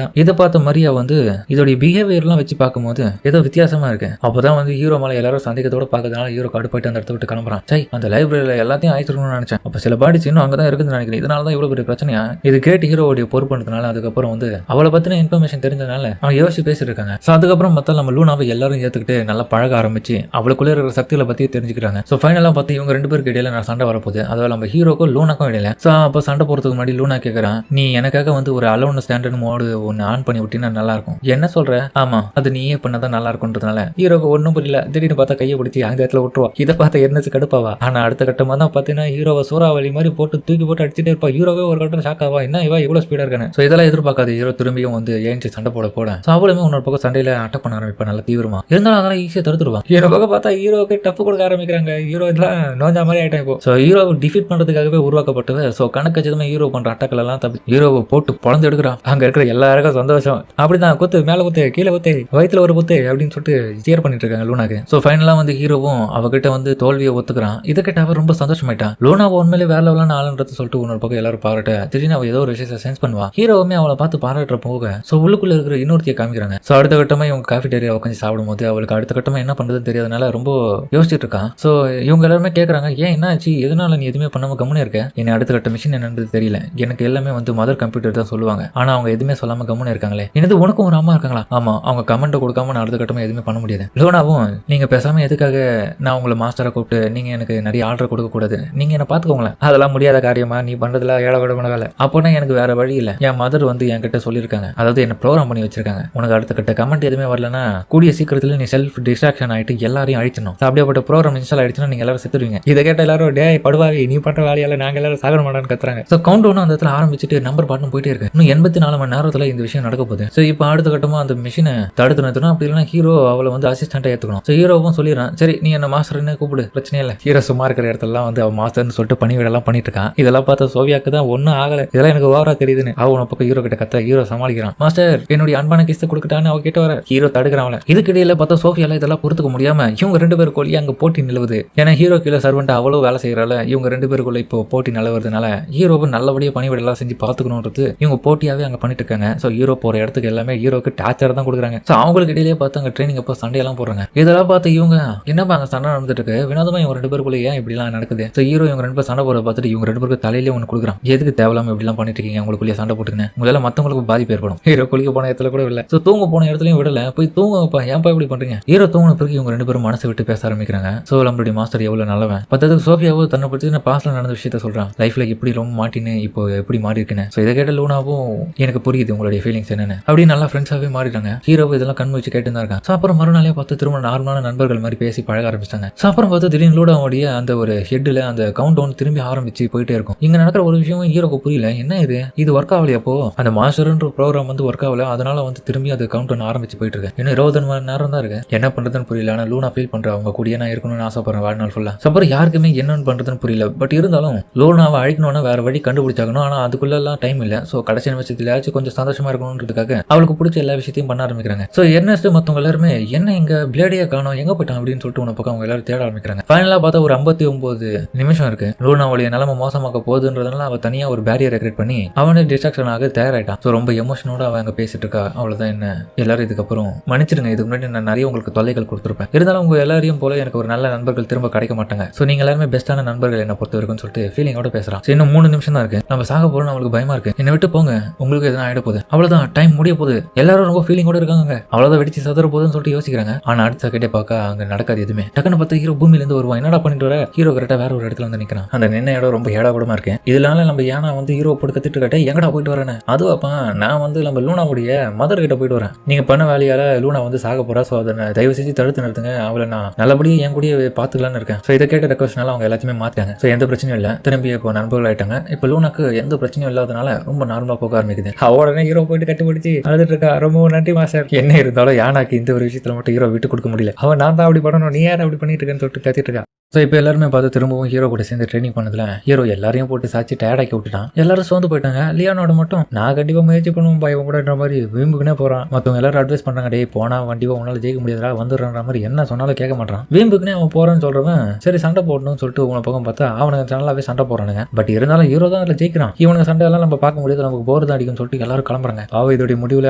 தான். இதை பார்த்த மரியா வந்து இதோடைய பிஹேவியர்லாம் வச்சு பார்க்கும்போது ஏதோ வித்தியாசமா இருக்கு. அப்பதான் வந்து ஹீரோ மேல எல்லாரும் சந்தேகத்தோட பார்க்கறதுனால ஹீரோ கடுப்பாயிட்டு அந்த இடத்த விட்டு கிளம்புறான். சை அந்த லைப்ரரியில எல்லாத்தையும் ஆயிடுக்கணும்னு நினைச்சேன். அப்ப சில பாடிஸ் இன்னும் அங்கதான் இருக்குதுன்னு நினைக்கிறேன். இதனால தான் இவ்வளவு பெரிய பிரச்சனை பிரச்சனையா இது கேட்டு ஹீரோவுடைய பொறுப்புன்றதுனால அதுக்கப்புறம் வந்து அவளை பத்தின இன்ஃபர்மேஷன் தெரிஞ்சதுனால அவன் யோசிச்சு பேசிட்டு இருக்காங்க. ஸோ அதுக்கப்புறம் மொத்தம் நம்ம லூனாவை எல்லாரும் ஏத்துக்கிட்டு நல்லா பழக ஆரம்பிச்சு அவளுக்குள்ள இருக்கிற சக்திகளை பத்தி தெரிஞ்சுக்கிறாங்க. ஸோ ஃபைனலா பார்த்து இவங்க 2 பேருக்கு இடையில நான் சண்டை வரப்போகுது. அதாவது நம்ம ஹீரோக்கும் லூனாக்கும் இடையில. ஸோ அப்போ சண்டை போறதுக்கு முன்னாடி லூனா கேட்கறான், நீ எனக்காக வந்து ஒரு அலோன் ஸ்டாண்டர்ட் மோடு ஒன்னு ஆன் பண்ணி விட்டீங்கன்னா நல்லா இருக்கும். என்ன சொல்ற? ஆமா, அது நீயே பண்ணதான் நல்லா இருக்கும்ன்றதுனால ஹீரோக்கு ஒன்றும் புரியல. திடீர்னு பார்த்தா கையை பிடிச்சி அந்த இடத்துல விட்டுருவா. இதை பார்த்தா என்னச்சு கடுப்பாவா. ஆனா அடுத்த கட்டமா தான் பார்த்தீங்கன்னா ஹீரோவை சூறாவளி மாதிரி போட்டு தூக்கி போட்டு அடிச்சுட்டே இருப்பா. ஹீரோவே ஒரு கட்டம் ஷாக் ஆவா, என்ன இவா இவ்வளவு ஸ்பீடா இருக்கானு. ஸோ இதெல்லாம் எதிர்பார்க்காது ஹீரோ திரும்பியும் வந்து ஏஞ்சி சண்டை போட ஸோ அவளுமே இன்னொரு பக்கம் சண்டையில அட்டாக் பண்ண ஆரம்பிப்பா நல்லா தீவிரமா. இருந்தாலும் அதெல்லாம் ஈஸியா தடுத்துருவா. ஹீரோ பக்கம் பார்த்தா ஹீரோக்கு டப்பு கொடுக்க ஆரம்பிக்கிறாங்க. ஹீரோ இதெல்லாம் நோஞ்சா மாதிரி ஆயிட்டா. இப்போ ஸோ ஹீரோவை டிஃபீட் பண்றதுக்காகவே உருவாக்கப்பட்டது. ஸோ கணக்கு வச்சதுமே ஹீரோ பண்ற அட்டாக்கள் எல்லாம் தப்பி ஹீரோவை போட்டு பொழந்து எடுக்கிறான். அங்க இருக்கிற எல்லாருக்கும் சந்தோஷம். அப்படிதான் குத்து மேல குத்து கீழே குத்து வயிற்றுல ஒரு குத்து அப்படின்னு சொல்லிட்டு சேர் பண்ணிட்டு இருக்காங்க லூனாக்கு. ஸோ ஃபைனலா வந்து ஹீரோவும் அவகிட்ட வந்து தோல்வியை ஒத்துக்கிறான். இதை கேட்ட அவர் ரொம்ப சந்தோஷமாயிட்டான். லூனா உண்மையிலே வேற லெவலான ஆளுன்றது சொல்லிட்டு இன்னொரு பக்கம் எல்லாரும் பாராட்ட திடீர்னு அவ ஏதோ ஒரு விஷயத்தை சென்ஸ் பண்ணுவா. ஹீரோவுமே அவளை பார்த்து பாராட்டுற போக ஸோ உள்ளுக்குள்ள இருக்கிற இன்னொருத்தியை காமிக்கிறாங்க. ஸோ அடுத்த கட்டமா இவங்க காஃபிடேரியா உட்காந்து சாப்பிடும் போது அவளுக்கு அடுத்த கட்டமா என்ன பண்றதுன்னு தெரியாதனால ரொம்ப யோசிச்சுட்டு இருக்கான். ஸோ இவங்க எல்லாருமே கேட்கறாங்க, ஏன் என்ன ஆச்சு, எதனால நீ எதுவுமே பண்ணாம கம்முனே இருக்க? என்ன அடுத்த கட்ட மிஷின் என்னன்றது தெரியல. எனக்கு எல்லாமே வந்து மதர் கம்ப்யூட்டர் தான் சொல்லுவாங்க. ஆனா அவங்க எதுவுமே சொல்லாம கம்முனே இருக்காங்களே. என்னது உனக்கும் ஒரு அம்மா இருக்காங்களா? ஆமா, அவங்க கமெண்ட் கொடுக்காம நான் அடுத்த கட்டமா எதுவுமே பண்ண முடியாது. லோனாவும் நீங்க பேசாம எதுக்காக நான் உங்களை மாஸ்டரை கூப்பிட்டு நீங்க எனக்கு நிறைய ஆர்டர் கொடுக்க கூடாது, நீங்க என்ன பாத்துக்கோங்களேன், அதெல்லாம் முடியாத காரியமா, நீ பண்றதுல ஏழை விட வேலை. அப்போனா எனக்கு வேற வழி இல்ல. என் மதர் வந்து என்கிட்ட சொல்லியிருக்காங்க, அதாவது என்ன ப்ரோக்ராம் பண்ணி வச்சிருக்காங்க. உனக்கு அடுத்த கட்ட கமெண்ட் எதுவுமே வரலன்னா கூடிய சீக்கிரத்துல நீ செல்ஃப் டிஸ்ட்ராக்ஷன் ஆயிட்டு எல்லாரையும் அழிச்சணும். அப்படியேப்பட்ட ப்ரோக்ராம் இன்ஸ்டால் ஆயிடுச்சுன்னா நீங்க எல்லாரும் செத்துருவீங்க. இதை கேட்ட எல்லாரும் டே படுவாவி, நீ பண்ற வேலையால நாங்க எல்லாரும் சாகர மாட்டான்னு கத்துறாங்க. ஸோ கவுண்ட் ஒன்று அந்த இடத்துல ஆரம்பிச்சுட்டு நம்பர் பாட்டும் போயிட்டே இருக்கு. இன்னும் 84 மணி நேரத்துல இந்த விஷயம் நடக்க போகுது. ஸோ இப்போ அடுத்த கட்டமா அந்த மிஷினை தடுத்து நிறுத்தணும். அப்படி இல்லைன்னா ஹீரோ அவளை வந்து அசிஸ்டண்டா ஏத்துக்கணும். ஸோ ஹீரோவும் சொல்லிடுறான், சரி நீ என்ன மாஸ்டர்னு கூப்பிடு, பிரச்சனை இல்லை. ஹீரோ சும்மா இருக்கிற இடத்துலலாம் வந்து அவன் மாஸ்டர்னு சொல்லிட்டு பணிவிடெல்லாம் பண்ணிட்டு இருக்கான். இதெல்லாம் பார்த்தா சோவியாக்கு தான் ஒன்னும் ஆகல, இதெல்லாம் எனக்கு ஓவரா தெரியுதுன்னு அவன் பக்கம் ஹீரோ கிட்ட கத்த ஹீரோ சமாளிக்கிறான். மாஸ்டர் என்னுடைய அன்பான கிஸ்த கொடுக்கட்டான்னு அவ கிட்ட வர ஹீரோ தடுக்கிறான். இதுக்கிடையில பார்த்தா சோஃபியால இதெல்லாம் பொறுத்துக்க முடியாம இவங்க 2 பேருக்குள்ளேயே அங்க போட்டி நிலவுது. ஏன்னா ஹீரோ கீழே சர்வெண்ட் அவ்வளவு வேலை செய்யறால இவங்க 2 பேருக்குள்ள இப்போ போட்டி நிலவுறதுனால ஹீரோவை நல்லபடியா பணிவிடெல்லாம் செஞ்சு பாத்துக்கணும்ன்றது இவங்க போட்டியாவே அங்க பண்ணிட்டு இருக்காங்க. ஸோ ஹீரோ போற இடத்துக்கு எல்லாமே ஹீரோக்கு டார்ச்சர் தான் கொடுக்குறாங்க. ஸோ அவங்களுக்கு இடையிலேயே பார்த்து அங்க ட்ரைனிங் அப்போ சண்டையெல்லாம் போடுறாங்க. இதெல்லாம் பார்த்து இவங்க என்னப்பா அங்க சண்டை நடந்துட்டு இருக்கு, வினோதமா இவங்க 2 பேருக்குள்ள ஏன் இப்படி எல்லாம் நடக்குது. ஸோ ஹீரோ இவங்க 2 பேர் சண்டை போட பார்த்துட்டு இவங்க 2 பேருக்கு தலையிலே ஒன்று கொடுக்குறான். எதுக்கு தேவையில்லாம இப்படி எல்லாம் பண்ணிட்டு இருக்கீங்க, உங்களுக்குள்ளேயே சண்டை போட்டுக்கணும், உங்களால மத்தவங்களுக்கு பாதிப்பு ஏற்படும். ஹீரோ குளிக்க போன இடத்துல கூட இல்ல, ஸோ தூங்க போன இடத்துலயும் விடல, போய் தூங்கப்பா, ஏன்ப்பா இப்படி பண்றீங்க. ஹீரோ தூங்கின பிறகு இவங்க 2 பேரும் மனசை விட்டு பேச ஆரம்பிக்கிறாங்க. ஸோ நம்மளுடைய மாஸ்டர் எவ்வளவு நல்லவன், பத்ததுக்கு சோஃபியாவோ தன்னை பற்றி பாஸ்ட்ல நடந்த விஷயத்த சொல்றான், லைஃப்ல எப்படி ரொம்ப மாட்டின்னு இப்போ எப்படி மாறி இருக்குன்னு. ஸோ இதை கேட்ட லூனாவும் எனக்கு புரியுது உங்களுடைய ஃபீலிங்ஸ் என்னன்னு அப்படின்னு நல்லா ஃப்ரெண்ட்ஸாவே மாறிட்டாங்க. ஹீரோ இதெல்லாம் கண் வச்சு கேட்டு தான் இருக்காங்க. ஸோ அப்புறம் மறுநாளே பார்த்து திரும்ப நார்மலான நண்பர்கள் மாதிரி பேசி பழக ஆரம்பிச்சிட்டாங்க. ஸோ அப்புறம் பார்த்து திடீர்னு லூனாவுடைய அந்த ஒரு ஹெட்ல அந்த கவுண்ட் டவுன் திரும்பி ஆரம்பிச்சு போயிட்டே இருக்கும். இங்க நடக்கிற ஒரு விஷயம் ஹீரோக்கு புரியல, என்ன இது ஒர்க் ஆகலையா, அப்போ அந்த மாஸ்டர்ன்ற ப்ரோக்ராம் வந்து ஒர்க் ஆகல, அதனால வந்து திரும்பி அது கவுண்ட் டவுன் ஆரம்பிச்சு போயிட்டு இருக்கு. இன்னும் 20 மணி நேரம் தான் இருக்கு, என்ன பண்றதுன்னு புரியல. ஆனா லூனா ஃபீல் பண்ற அவங்க கூடிய நான் இருக்கணும்னு ஆசைப்படுறேன் வாழ்நாள் ஃபுல்லா. அப்புறம் யாருக்குமே என்னன்னு பண்றதுன்னு புரியல. பட் இருந்தாலும் லூனாவை அழிக்கணும்னா வேற வழி கண்டுபிடிச்சாகணும். ஆனா அதுக்குள்ள எல்லாம் டைம் இல்ல. ஸோ கடைசி நிமிஷத்துலயாச்சும் கொஞ்சம் சந்தோஷமா இருக்கணும்ன்றதுக்காக அவளுக்கு பிடிச்ச எல்லா விஷயத்தையும் பண்ண ஆரம்பிக்கிறாங்க. ஸோ எர்னஸ்ட் மற்றவங்க எல்லாருமே என்ன இங்க பிளேடியா காணோம், எங்க போயிட்டான் அப்படின்னு சொல்லிட்டு உன பக்கம் அவங்க எல்லாரும் தேட ஆரம்பிக்கிறாங்க. ஃபைனலா பார்த்தா ஒரு 59 நிமிஷம் இருக்கு. லூனாவுடைய நிலைமை மோசமாக்க போகுதுன்றதுனால அவ தனியா ஒரு பேரியரை கிரியேட் பண்ணி அவனே டிஸ்ட்ராக்ஷன் ஆக தயாராயிட்டான். ஸோ ரொம்ப எமோஷனோட அவன் அங்க பேசிட்டு இருக்கா. அவ்வளவுதான், என்ன எல்லாரும் இதுக்கப்புறம் மன்னிச்சிடுங்க, இதுக்கு முன்னாடி நான் நிறைய உங்களுக்கு தொல்லைகள் கொடுத்துருப்பேன், இருந்தாலும் உங்க எல்லாரையும் போல எனக்கு ஒரு நல்ல நண்பர்கள் திரும்ப கிடைக்க மாட்டாங்க. ஸோ நீங்க எல்லாருமே பெஸ்ட்டான நண்பர்கள் என்ன பொறுத்த வரைக்கும் சொல்லிட்டு ஃபீலிங்கோட பேசுறான். இன்னும் 3 நிமிஷம் தான் இருக்கு, நம்ம சாக போறோம், நம்மளுக்கு பயமா இருக்கு, என்ன விட்டு போங்க, உங்களுக்கு எதுவும் ஆயிட போகுது, அவ்வளவுதான், டைம் முடிய போகுது, எல்லாரும் ரொம்ப ஃபீலிங்கோட இருக்காங்க, அவ்வளவுதான் வெடிச்சு சதற போகுதுன்னு சொல்லிட்டு யோசிக்கிறாங்க. ஆனா அடுத்த செகண்டே பார்க்க அங்க நடக்காது எதுவுமே. டக்குன்னு பார்த்து ஹீரோ பூமியில இருந்து வருவான். என்னடா பண்ணிட்டு வர, ஹீரோ கரெக்டா வேற ஒரு இடத்துல வந்து நிக்கிறான். அந்த நின்ன இடம் ரொம்ப ஏடாகூடமா இருக்கு. இதனால நம்ம ஏன்னா வந்து ஹீரோ போட்டு கத்திட்டு இருக்கட்டே எங்கடா போயிட்டு வரேன்னு, அதுவாப்பா நான் வந்து நம்ம லூனாவுடைய மதர் கிட்ட போயிட்டு வரேன், நீங்க பண்ண வேலையால லூனா வந்து சாக போறா, ஸோ அதை தயவு செஞ்சு தடுத்து நிறுத்துங்க, அவளை நான் நல்லபடியாக என் கூட பாத்துக்கலான்னு இருக்கேன். ஸோ இதை கேட்ட ரெக்வஸ்ட்னால அவங்க எல்லாத்தையுமே மாத்தாங்க. ஸோ எந்த பிரச்சனையும் இல்லை, திரும்பி இப்போ நண்பர்கள் ஆயிட்டாங்க. இப்போ லூனாக்கு எந்த பிரச்சனையும் இல்லாதனால ரொம்ப நார்மலா போக ஆரம்பிக்குது. உடனே ஹீரோ போயிட்டு கட்டிப்பிடிச்சு அழுதுட்டு இருக்கா. ரொம்ப நன்றி மாஸ்டர். என்ன இருந்தாலும் யானாக்கு இந்த ஒரு விஷயத்துல மட்டும் ஹீரோ விட்டு கொடுக்க முடியல. அவன் நான் தான் அப்படி பண்ணணும், நீ யார் அப்படி பண்ணிட்டு இருக்கேன்னு சொல்லிட்டு கத்திட்டு இருக்கா. ஸோ இப்போ எல்லாருமே பார்த்து திரும்பவும் ஹீரோ கூட சேர்ந்து ட்ரைனிங் பண்ணதுல ஹீரோ எல்லாரையும் போட்டு சாச்சு டயர்டாக்கி விட்டுட்டான். எல்லாரும் சோர்ந்து போயிட்டாங்க. லியானோட மட்டும் நான் கண்டிப்பா முயற்சி பண்ணுவோம் பயம் கூடன்ற மாதிரி வீம்புக்குனே போறான். மற்றவங்க எல்லாரும் அட்வைஸ் பண்றாங்க, டே போனா கண்டிப்பா உன்னால ஜெயிக்க முடியாதா வந்துடுற மாதிரி என்ன சொன்னாலும் கேட்க மாட்டான். வீம்புக்குனே அவன் போறான்னு சொல்றவன் சரி சண்டை போடணும்னு சொல்லிட்டு உன பக்கம் பார்த்தா அவனுக்கு நல்லாவே சண்டை போறானுங்க. பட் இருந்தாலும் ஹீரோ தான் அதில் ஜெயிக்கிறான். இவனுக்கு சண்டை எல்லாம் நம்ம பார்க்க முடியாது, நமக்கு போர் தான் அடிக்கும்னு சொல்லிட்டு எல்லாரும் கிளம்புறாங்க. அவ இதோடைய முடிவில்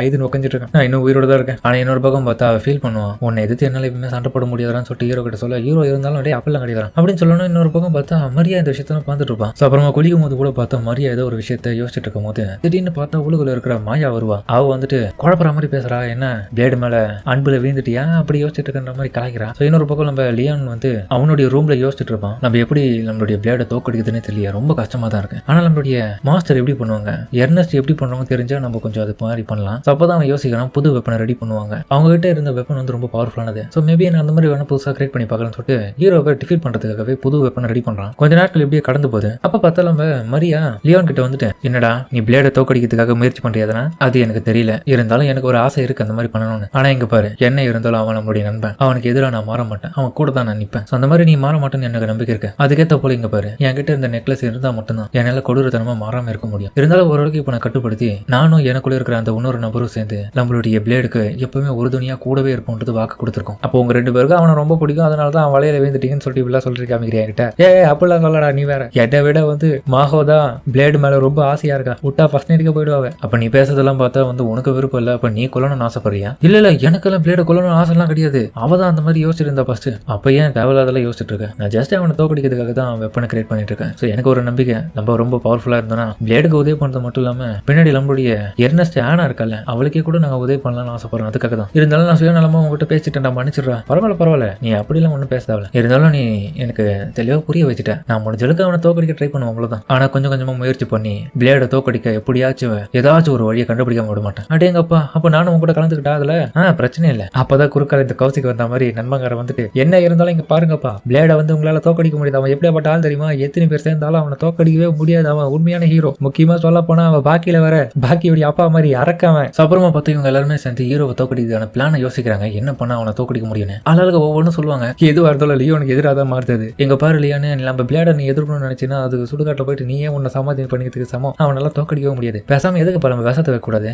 5 உட்காந்துட்டு இருக்கேன், நான் இன்னும் உயிரோட தான் இருக்கேன். ஆனா இன்னொரு பக்கம் பார்த்தா ஃபீல் பண்ணுவான், உன்னை எதிர்த்து என்னால எப்பவுமே சண்டை போட முடியாதான்னு சொல்லிட்டு ஹீரோ கிட்ட சொல்ல, ஹீரோ இருந்தாலும் டே அப்பெல்லாம் சூடெல்லாம் கிடையாது அப்படின்னு சொல்லணும். இன்னொரு பக்கம் பார்த்தா மரியா இந்த விஷயத்தான் பார்த்துட்டு இருப்பான். அப்புறமா குளிக்கும் போது கூட பார்த்தா மரியா ஏதோ ஒரு விஷயத்த யோசிச்சுட்டு இருக்கும் போது திடீர்னு பார்த்தா உலகுல இருக்கிற மாயா வருவா. அவ வந்துட்டு குழப்பற மாதிரி பேசுறா. என்ன பிளேடு மேல அன்புல வீழ்ந்துட்டியா அப்படி யோசிச்சுட்டு இருக்க மாதிரி கலாய்க்கிறா. இன்னொரு பக்கம் நம்ம லியான் வந்து அவனுடைய ரூம்ல யோசிச்சுட்டு இருப்பான். நம்ம எப்படி நம்மளுடைய பிளேட தோக்கடிக்குதுன்னு தெரியல, ரொம்ப கஷ்டமா தான் இருக்கு. ஆனா நம்மளுடைய மாஸ்டர் எப்படி பண்ணுவாங்க, எர்னஸ்ட் எப்படி பண்ணுவாங்க தெரிஞ்சா நம்ம கொஞ்சம் அது மாதிரி பண்ணலாம். அப்பதான் அவன் யோசிக்கிறான் புது வெப்பனை ரெடி பண்ணுவாங்க. அவங்க கிட்ட இருந்த வெப்பன் வந்து ரொம்ப பவர்ஃபுல்லானது. மேபி நான் அந்த மாதிரி வேணா புதுசா கிரியேட் பண்ணி பார்க்கலாம்னு சொல்லிட்டு ஹீரோவை டிஃபீட் பண்றதுக்காகவே புது வெப்பனை ரெடி பண்றான். கொஞ்ச நாட்கள் இப்படியே கடந்து போகுது. அப்ப பார்த்தா நம்ம மரியா லியான் கிட்ட வந்துட்டு என்னடா நீ பிளேட தோக்கடிக்கிறதுக்காக முயற்சி பண்றியாதனா அது எனக்கு தெரியல, இருந்தாலும் எனக்கு ஒரு ஆசை இருக்கு அந்த மாதிரி பண்ணணும்னு. ஆனா இங்க பாரு, என்ன இருந்தாலும் அவன் நம்மளுடைய நண்பன், அவனுக்கு எதிராக நான் மாற மாட்டேன், அவன் கூட தான் நான் நிப்பேன். அந்த மாதிரி நீ மாற மாட்டேன்னு எனக்கு நம்பிக்கை இருக்கு. அதுக்கேற்ற போல இங்க பாரு, என்கிட்ட இந்த நெக்லஸ் இருந்தா மட்டும்தான் என்னால கொடூரத்தனமா மாறாம இருக்க முடியும். இருந்தாலும் ஓரளவுக்கு இப்ப நான் கட்டுப்படுத்தி நானும் எனக்குள்ள இருக்கிற அந்த இன்னொரு நபரும் சேர்ந்து நம்மளுடைய பிளேடுக்கு எப்பவுமே உறுதுணையா கூடவே இருப்போம்ன்றது வாக்கு கொடுத்துருக்கோம். அப்போ உங்க ரெண்டு பேருக்கு அவனை ரொம்ப பிடிக்கும், அதனால தான் அவன் வலையில வேந்துட்டீங்கன்னு சொல்லிட்டு இப்படிலாம் சொல்லிட்டு காமிக்கிறேன் என்கிட்ட. அப்படிலாம் சொல்லடா, நீ வேற என்னை விட வந்து மாஹோதான் பிளேடு மேல ரொம்ப ஆசையா இருக்கா, விட்டா ஃபர்ஸ்ட் நைட்டுக்கு போயிடுவாங்க. அப்ப நீ பேசுறதெல்லாம் பார்த்தா வந்து உனக்கு விருப்பம் இல்ல, அப்ப நீ கொல்லணும்னு ஆசைப்படுறியா? இல்ல எனக்கெல்லாம் பிளேட கொல்லணும்னு ஆசைலாம் கிடையாது, அவதான் அந்த மாதிரி யோசிச்சுட்டு இருந்தா ஃபர்ஸ்ட். அப்ப ஏன் தேவையில்லாதெல்லாம் யோசிச்சுட்டு இருக்கேன்? நான் ஜஸ்ட் அவனை தோக்கடிக்கிறதுக்காக தான் வெப்பனை கிரியேட் பண்ணிட்டு இருக்கேன். எனக்கு ஒரு நம்பிக்கை, நம்ம ரொம்ப பவர்ஃபுல்லா இருந்தோம்னா பிளேடுக்கு உதவி பண்றது மட்டும் இல்லாம பின்னாடி நம்மளுடைய எர்னஸ்ட் ஆனா இருக்கல அவளுக்கே கூட நாங்க உதவி பண்ணலாம்னு ஆசைப்படுறோம். அதுக்காக தான். இருந்தாலும் நான் சுயநலமா உங்ககிட்ட பேசிட்டேன், நான் மன்னிச்சிடுறா. பரவாயில்ல நீ அப்படிலாம் ஒன்றும் பேசாத. இருந்தாலும் நீ எனக்கு தெளிவா புரிய வச்சுட்டேன். நான் முடிஞ்சளவுக்கு அவனை தோக்கடிக்க ட்ரை பண்ணுவோம், அவ்வளவுதான். ஆனா கொஞ்சம் கொஞ்சமா முயற்சி பண்ணி பிளேட தோக்கடிக்க எப்படியாச்சும் ஏதாச்சும் ஒரு வழியை கண்டுபிடிக்காம விட மாட்டேன். அடேங்கப்பா, அப்ப நானும் உங்க கூட கலந்துக்கிட்டா அதுல பிரச்சனை இல்லை. அப்பதான் குறுக்கால இந்த கௌசிக்கு வந்த மாதிரி நண்பங்கார வந்துட்டு என்ன இருந்தாலும் இங்க பாருங்கப்பா, பிளேட வந்து உங்களால தோக்கடிக்க முடியாது. அவன் எப்படியாப்பட்ட ஆள் தெரியுமா, எத்தனை பேர் சேர்ந்தாலும் அவனை தோக்கடிக்கவே முடியாது. அவன் உண்மையான ஹீரோ. முக்கியமா சொல்ல போனா அவன் பாக்கியில வர பாக்கியோடைய அப்பா மாதிரி அரக்கவன். அப்புறமா பார்த்து இவங்க எல்லாருமே சேர்ந்து ஹீரோவை தோக்கடிக்கான பிளானை யோசிக்கிறாங்க, என்ன பண்ண அவனை தோக்கடிக்க முடியும்னு. ஆளாளுக்கு ஒவ்வொன்றும் சொல்லுவாங்க. எதுவாக இருந்தாலும் லியோனுக்கு எதிராக தான் மாறுது. எங்க பாரு லியானு, நம்ம பிளேட நீ எதிர்க்கணும்னு நினைச்சினா அது சுடுகாட்டில் போயிட்டு நீயே உன்னை சமாதானம் பண்ணிக்கிறதுக்கு சமம். அவனால தோக்கடிக்கவே முடியாது. பேசாம எதுக்கு நம்ம விஷத்தை வைக்கக்கூடாது?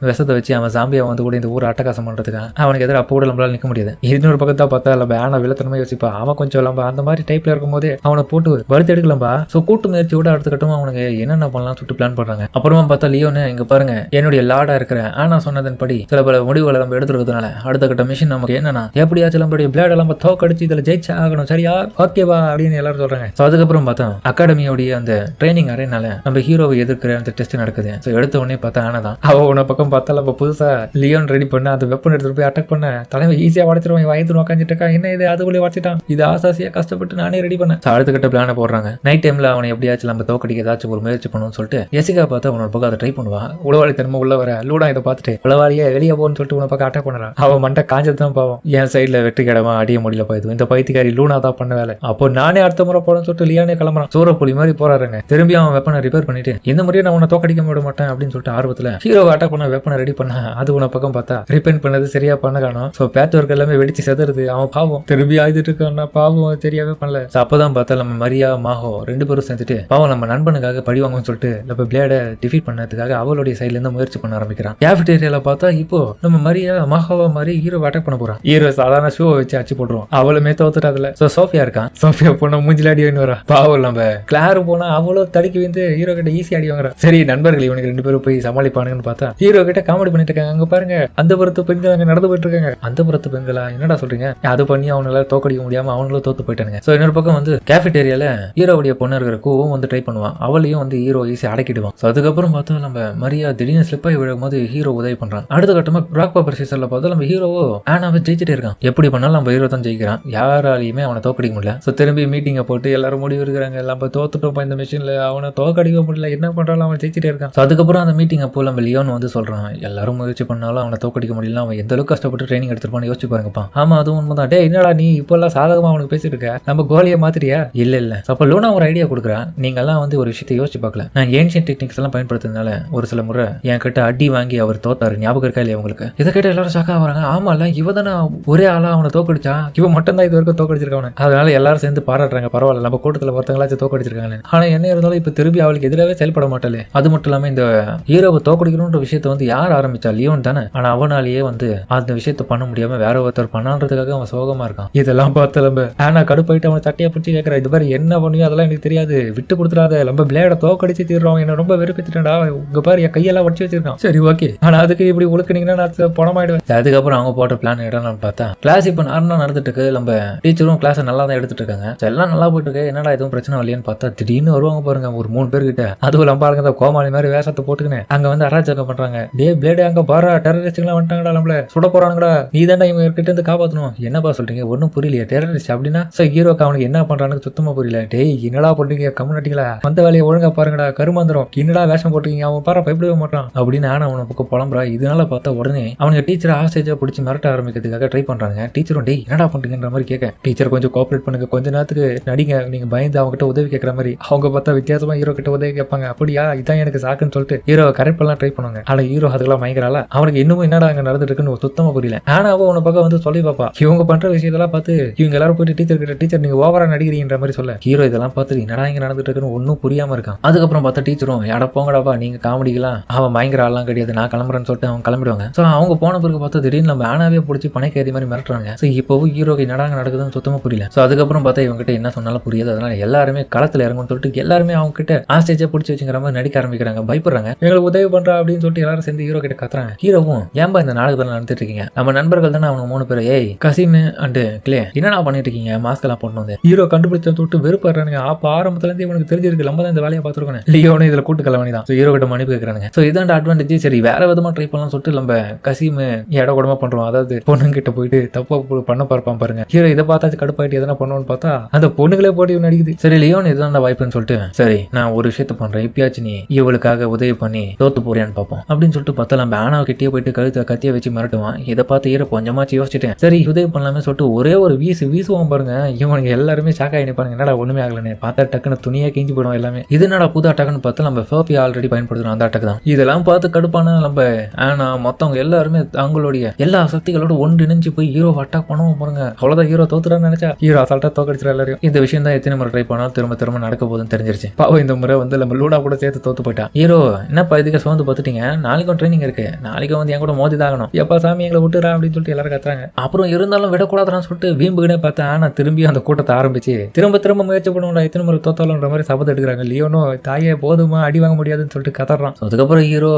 விஷத்தை வச்சு அவன் சாம்பியா வந்து கூட இந்த ஊர் அட்டகாசம் பண்றதுக்கு அவனுக்கு எதிராக அப்போ கூட நம்மளால நிற்க முடியாது. இன்னொரு பக்கத்தான் பார்த்தா நம்ம ஆனா விளத்தனமா யோசிப்பா. அவன் கொஞ்சம் நம்ம அந்த மாதிரி டைப்ல இருக்கும் போதே அவனை போட்டு வறுத்து எடுக்கலாம்பா. கூட்டு முயற்சியோட அடுத்த கட்டமா அவனுக்கு என்னென்ன பண்ணலாம் சொல்லிட்டு பிளான் பண்றாங்க. அப்புறமா பார்த்தா லியோனு, இங்க பாருங்க என்னுடைய லாடா இருக்கிற ஆனா சொன்னதன் படி சில பல முடிவுகளை நம்ம எடுத்துருக்கிறதுனால அடுத்த கட்ட மிஷன் நமக்கு என்னன்னா எப்படியாச்சும் நம்மளுடைய பிளேட நம்ம தோக்கடிச்சு இதுல ஜெயிச்சு ஆகணும், சரியா ஓகேவா அப்படின்னு எல்லாரும் சொல்றாங்க. அதுக்கப்புறம் பார்த்தா அகாடமியோடைய அந்த ட்ரைனிங் அரேனால நம்ம ஹீரோவை எதிர்க்கிற அந்த டெஸ்ட் நடக்குது. எடுத்த உடனே பார்த்தா ஆனாதான் அவ உன பக்கம் பார்த்தா நம்ம புதுசா லியோன் ரெடி பண்ண அந்த வெப்பன் எடுத்துட்டு போய் அட்டாக் பண்ண தலைமை ஈஸியா உடச்சிருவான். வயது உட்காந்துட்டு இருக்கான், என்ன இது அதுக்குள்ளே உடச்சிட்டான், இது ஆசாசியா கஷ்டப்பட்டு நானே ரெடி பண்ணேன். அடுத்த கட்ட பிளான போடுறாங்க. நைட் டைம்ல அவனை எப்படியாச்சும் நம்ம தோக்கடிக்க ஏதாச்சும் ஒரு முயற்சி பண்ணணும்னு சொல்லிட்டு எசிகா பார்த்தா அவனோட பக்கம் அதை ட்ரை பண்ணுவா. உளவாளி தன்மை உள்ள வர லூடா இதை பார்த்துட்டு உளவாளியே வெளியே போன்னு சொல்லிட்டு உன பக்கம் அட்டாக் பண்ணுறான். அவன் மண்டை காஞ்சது தான் பாவம். என் சைட்ல வெற்றி கிடமா அடிய முடியல போயிடுது. இந்த பைத்தியக்காரி லூனா தான் பண்ண வேலை. அப்போ நானே அடுத்த முறை போடணும்னு சொல்லிட்டு லியானே கிளம்புறான். சூரப்புலி மாதிரி போறாருங்க. திரும்பி அவன் வெப்பனை ரிப்பேர் பண்ணிட்டு இந்த முறையே நான் உன்னை தோக்கடிக்க விட மாட்டேன் அப்படின்னு சொல்லிட்டு ஆர்வத்துல ஹீரோவை அட்டாக் பண்ண வெப்பனை ரெடி பண்ண அது உன பக்கம் பார்த்தா ரிப்பேர் பண்ணது சரியா பண்ண காணும். பேட் ஒர்க் எல்லாமே வெடிச்சு செதறுது. அவன் பாவம் திரும்பி ஆயுதுட்டு இருக்கான்னா பாவம் சரியாவே பண்ணல. அப்பதான் பார்த்தா நம்ம மரியா மாஹோ ரெண்டு பேரும் சேர்ந்துட்டு பாவம் நம்ம நண்பனுக்காக பழிவாங்கன்னு சொல்லிட்டு நம்ம பிளேட டிஃபீட் பண்ணதுக்காக அவளுடைய சைட்ல இருந்து முயற்சி பண்ண ஆரம்பிக்கிறான். கேஃபிடேரியால பார்த்தா இப்போ நம்ம மரியா மாஹோவா மாதிரி ஹீரோ அட்டாக் பண்ண போறான். ஹீரோ சாதாரண ஷோ வச்சு அச்சு போட்டுருவோம். அவளுமே தோத்துட்டு அதுல சோஃபியா இருக்கான். சோஃபியா போனா மூஞ்சில அடி வாங்கி வரா. பாவம் நம்ம கிளாரு போனா அவ்வளவு தடுக்கி வந்து ஹீரோ கிட்ட ஈஸி அடி வாங்குறா. சரி நண்பர்கள் இவனுக்கு ரெண்டு பேரும் போய் சமாளிப்பானுங்கன்னு பார்த்தா ஹீரோ கிட்ட காமெடி பண்ணிட்டு இருக்காங்க. அங்க பாருங்க அந்த புறத்து பெண்கள் அங்க நடந்து போயிட்டு இருக்காங்க. அந்த புறத்து பெண்களா என்னடா சொல்றீங்க? அது பண்ணி அவனால தோக்கடிக்க முடியாம அவங்களும் தோத்து போயிட்டானுங்க. இன்னொரு பக்கம் வந்து கேஃபிடேரியால ஹீரோவுடைய பொண்ணு இருக்கிற கூவும் வந்து ட்ரை பண்ணுவான். அவளையும் வந்து ஹீரோ ஈஸி அடக்கிடுவான். அதுக்கப்புறம் பார்த்தா நம்ம மரியா திடீர்னு ஸ்லிப் ஆகி விழும் போது ஹீரோ உதவி பண்றான். அடுத்த கட்டமா ராக் பேப்பர் சீசர்ல பார்த்தா நம்ம ஹீரோவோ ஆனாவை ஜெயிச்சுட்டே இருக்கான். எப்படி பண்ணாலும் நம்ம ஹீரோ தான் ஜெயிக்கிறான். யாராலையுமே அவனை தோக்கடிக்க முடியல. திரும்பி மீட்டிங்கை போட்டு எல்லாரும் முடிவு இருக்கிறாங்க. நம்ம தோத்துட்டோம் இந்த மிஷின்ல, அவனை தோக்கடிக்க முடியல, என்ன பண்றாலும் அவன் ஜெயிச்சுட்டே இருக்கான். அதுக்கப்புறம் அந்த மீட்டிங் அப்போ நம்ம லியோன் வந்து சொல்றான், எல்லாரும் முயற்சி பண்ணாலும் அவனை தோக்கடிக்க முடியல, அவன் எந்த அளவுக்கு கஷ்டப்பட்டு ட்ரைனிங் எடுத்துருப்பான்னு யோசிச்சு பாருங்கப்பா. ஆமா அதுவும் உண்மைதான். டே என்னடா நீ இப்பெல்லாம் சாதகமா அவனுக்கு பேசிட்டு இருக்க, நம்ம கோலியை மாத்திரியா? இல்ல அப்ப லூனா ஒரு ஐடியா கொடுக்குறான். நீங்க எல்லாம் வந்து ஒரு விஷயத்தை யோசிச்சு பார்க்கல. நான் ஏன்ஷியன் டெக்னிக்ஸ் எல்லாம் பயன்படுத்துறதுனால ஒரு சில முறை என் கிட்ட அடி வாங்கி அவர் தோத்தாரு, ஞாபகம் இருக்கா இல்லையா உங்களுக்கு? இதை கேட்ட எல்லாரும் ஷாக்கா வராங்க. ஆமா இல்ல இவ தானே ஒரே ஆளா அவனை தோக்கடிச்சா, இவன் மட்டும் தான் இது வரைக்கும் தோக்கடிச்சிருக்கான். அதனால எல்லாரும் சேர்ந்து பாராட்டுறாங்க, பரவாயில்ல நம்ம கூட்டத்தில் ஒருத்தங்களாச்சும் தோக்கடிச்சிருக்காங்க. ஆனா என்ன இருந்தாலும் இப்ப திரும்பி அவளுக்கு எதிராகவே செயல்பட மாட்டாளே. அது மட்டும் இல்லாம இந்த ஹீரோவை தோக்கடிக்கணும்ன்ற விஷயத்தை வந்து யார் ஆரம்பிச்சா? லியோன் தானே. ஆனா அவனாலேயே வந்து அந்த விஷயத்த பண்ண முடியாம வேற ஒருத்தர் பண்ணான்றதுக்காக அவன் சோகமா இருக்கான். இதெல்லாம் பார்த்து நம்ம ஆனா கடுப்பாயிட்டு அவனை சட்டையை பிடிச்சி கேட்கற, இது மாதிரி என்ன பண்ணுவியோ அதெல்லாம் எனக்கு தெரியாது, விட்டு கொடுத்துடாத, நம்ம பிளேட தோக்கடிச்சு தீர்றோம், என்ன ரொம்ப வெறுப்பிச்சுட்டா, உங்க பாரு என் கையெல்லாம் உடச்சு வச்சிருக்கான். சரி ஓகே, ஆனா அதுக்கு இப்படி உழுக்குனீங்கன்னா நான் பணமாயிடுவேன். அதுக்கப்புறம் அவங்க போட்ட பிளான் என்னன்னு பார்த்தா கிளாஸ் இப்ப நார்மலா நடந்துட்டு இருக்கு. நம்ம டீச்சரும் கிளாஸ் நல்லா தான் எடுத்துட்டு இருக்காங்க. எல்லாம் நல்லா போயிட்டு இருக்கு, என்னடா எதுவும் பிரச்சனை இல்லையான்னு பார்த்தா திடீர்னு வருவாங்க பாருங்க ஒரு 3 பேர் கிட்ட. அதுவும் நம்ம பாருங்க கோமாளி மாதிரி வேஷத்தை போட்டுக்கின்னு அங்க வந்து அராஜகம் பண்றாங்க. டே பிளேடு அங்க பாரா டெரரிஸ்ட்லாம் வந்துட்டாங்கடா, நம்மள சுட போறாங்கடா, நீ தான்டா இவங்க கிட்ட இருந்து காப்பாற்றணும். என்னப்பா சொல்றீங்க, ஒன்றும் புரியலையா டெரரிஸ்ட் அப்படின்னா? ஹீரோக்கு அவனுக்கு என்ன பண்றான்னு சுத்தமா புரியல. டேய் என்னடா பண்றீங்க, கம்முனட்டிங்களா, வந்த வேலையை ஒழுங்கா பாருங்கடா, கருமாந்திரம் என்னடா வேஷம் போட்டுருக்கீங்க, அவன் பாரு பயப்படவே மாட்டான் அப்படின்னு ஆனா அவனை பக்கம் புலம்புறா. இதனால பார்த்தா உடனே அவனுக்கு டீச்சர் ஆஸ்டேஜா பிடிச்சி மிரட்ட ஆரம்பிக்கிறதுக்காக ட்ரை பண்றாங்க. டீச்சரும் டேய் என்னடா பண்றீங்கன்ற மாதிரி கேட்க, டீச்சர் கொஞ்சம் கோஆபரேட் பண்ணுங்க, கொஞ்ச நேரத்துக்கு நடிங்க, நீங்க பயந்து அவங்க கிட்ட உதவி கேட்கற மாதிரி. அவங்க பார்த்தா வித்தியாசமா ஹீரோ கிட்ட உதவி கேட்பாங்க. அப்படியா, இதான் எனக்கு சாக்குன்னு சொல்லிட்டு ஹீரோவை கரெக்ட் பண்ணலாம் ட்ரை பண்ணுவாங்க. ஆனா ஹீரோ அதுக்கெல்லாம் மயங்கிறால, அவனுக்கு இன்னும் என்னடா அங்க நடந்துட்டு இருக்குன்னு சுத்தமா புரியல. ஆனா அவன் உன பக்கம் வந்து சொல்லி பாப்பா, இவங்க பண்ற விஷயத்தெல்லாம் பார்த்து இவங்க எல்லாரும் போயிட்டு டீச்சர் கிட்ட, டீச்சர் நீங்க ஓவரா நடிக்கிறீங்கன்ற மாதிரி சொல்ல, ஹீரோ இதெல்லாம் பார்த்து என்னடா இங்க நடந்துட்டு இருக்குன்னு ஒன்னும் புரியாம இருக்கான். அதுக்கப்புறம் பார்த்தா டீச்சரும் எட போங்கடாப்பா, நீங்க காமெடிக்கலாம் அவன் பயங்கர ஆள்லாம் கிடையாது, நான் கிளம்புறேன்னு சொல்லிட்டு அவங்க கிளம்பிடுவாங்க. சோ அவங்க போன பிறகு பார்த்தா திடீர்னு நம்ம ஆனாவே பிடிச்சி பணைக்கேதி மாதிரி மிரட்டுறாங்க. சோ இப்போவும் ஹீரோக்கு என்னடா நடக்குதுன்னு சுத்தமா புரியல. சோ அதுக்கப்புறம் பார்த்தா இவங்க கிட்ட என்ன சொன்னாலும் புரியாது. அதனால எல்லாருமே களத்துல இறங்கும்னு சொல்லிட்டு எல்லாருமே அவங்க கிட்ட ஆஸ்டேஜா பிடிச்சி வச்சுக்கிற மாதிரி நடிக்க ஆரம்பிக்கிறாங்க. பயப்படுறாங்க, எங்களுக்கு உதவி பண்றா அப்படின்னு சொல்லிட்டு எல்லாரும் சேர்ந்து ஹீரோ கிட்ட கத்துறாங்க. ஹீரோவும் ஏன்பா இந்த நாடகத்தில் நடந்துட்டு இருக்கீங்க, நம்ம நண்பர்கள் தானே அவங்க 3 பேர், ஏய் கசிம் அண்ட் கிளே என்னடா பண்ணிட்டு இருக்கீங்க, மாஸ்க் எல்லாம் போட்டு வந்து ஹீரோ கண்டுபிடிச்ச தொட்டு வெறுப்பாடுறானுங்க. அப்ப ஆரம்பத்துல இருந்து இவனுக்கு தெரிஞ்சிருக்கு நம்ம தான் இந்த வேலையை பார்த்துருக்கோம். லியோனு இதுல கூட்டு கலவணி தான். ஹீரோ கிட்ட மன்னிப்பு கேட்கறாங்க. சோ இதான் அட்வான்டேஜ். சரி வேற விதமா ட்ரை பண்ணலாம் சொல்லிட்டு நம்ம கசிம் இட கூடமா பண்றோம். அதாவது பொண்ணுங்க கிட்ட போயிட்டு தப்பா பண்ண பார்ப்பான் பாருங்க. ஹீரோ இதை பார்த்தாச்சு கடுப்பாயிட்டு எதனா பண்ணுவோம்னு பார்த்தா அந்த பொண்ணுங்களே போட்டு நடிக்குது. சரி லியோன் இதுதான் வாய்ப்புன்னு சொல்லிட்டு, சரி நான் ஒரு விஷயத்த பண்றேன், இப்பயாச்சும் நீ இவளுக்காக உதவி பண்ணி தோத்து போறியான்னு பார்ப்போம் அப்படின்னு சொல்லிட்டு பார்த்தா நம்ம ஆனாவை கிட்டே போயிட்டு கழுத்தை கத்திய வச்சு மிரட்டுவான். இதை பார்த்து ஹீரோ கொஞ்சமாச்சு யோசிச்சுட்டேன், சரி உதவி பண்ணலாமே சொல்லிட்டு ஒரே ஒரு வீசுவான் பாருங்க. இவனுக்கு எல்லாருமே ஷாக் ஆகி நிப்பாங்க, என்னடா ஒண்ணுமே ஆகலன்னு பார்த்தா டக்குன்னு துணியா கிஞ்சி போயிடும் எல்லாமே. இது என்னடா புது அட்டாக்குன்னு பார்த்தா நம்ம சோஃபி ஆல்ரெடி பயன்படுத்துறோம் அந்த அட்டாக் தான். இதெல்லாம் பார்த்து கடுப்பான நம்ம ஆனா மொத்தவங்க எல்லாருமே அவங்களுடைய எல்லா சக்திகளோட ஒன்றிணைஞ்சு போய் ஹீரோ அட்டாக் பண்ணுவோம் பாருங்க. அவ்வளவுதான், ஹீரோ தோத்துறான்னு நினைச்சா ஹீரோ அசால்ட்டா தோக்கடிச்சிட எல்லாரையும். இந்த விஷயம் தான் எத்தனை முறை ட்ரை பண்ணாலும் திரும்ப நடக்க போகுதுன்னு தெரிஞ்சிருச்சு. பாவம் இந்த முறை வந்து நம்ம லூடா கூட சேர்த்து தோத்து போயிட்டா. ஹீரோ என்னப்பா இதுக்கு சோர்ந்து பார்த்துட்டீங்க, நாளைக்கும் ட்ரைனிங் இருக்கு, நாளைக்கும் வந்து என் கூட மோதி தாகணும், எப்பா சாமி எங்களை விட்டுறா அப்படின்னு சொல்லிட்டு எல்லாரும் கத்துறாங்க. அப்புறம் இருந்தாலும் விடக்கூடாதுன்னு சொல்லிட்டு வீம்புகினே பார்த்தா ஆனா திரும்பி அந்த கூட்டத்தை ஆரம்பிச்சு திரும்ப முயற்சி பண்ணுவோம்டா, எத்தனை முறை தோத்தாலும்ன்ற மாதிரி சபதம் எடுக்கிறாங்க. லியோனோ தாயே போதுமா அடி வாங்க முடியாதுன்னு சொல்லிட்டு கதறான். அதுக்கப்புறம் ஹீரோ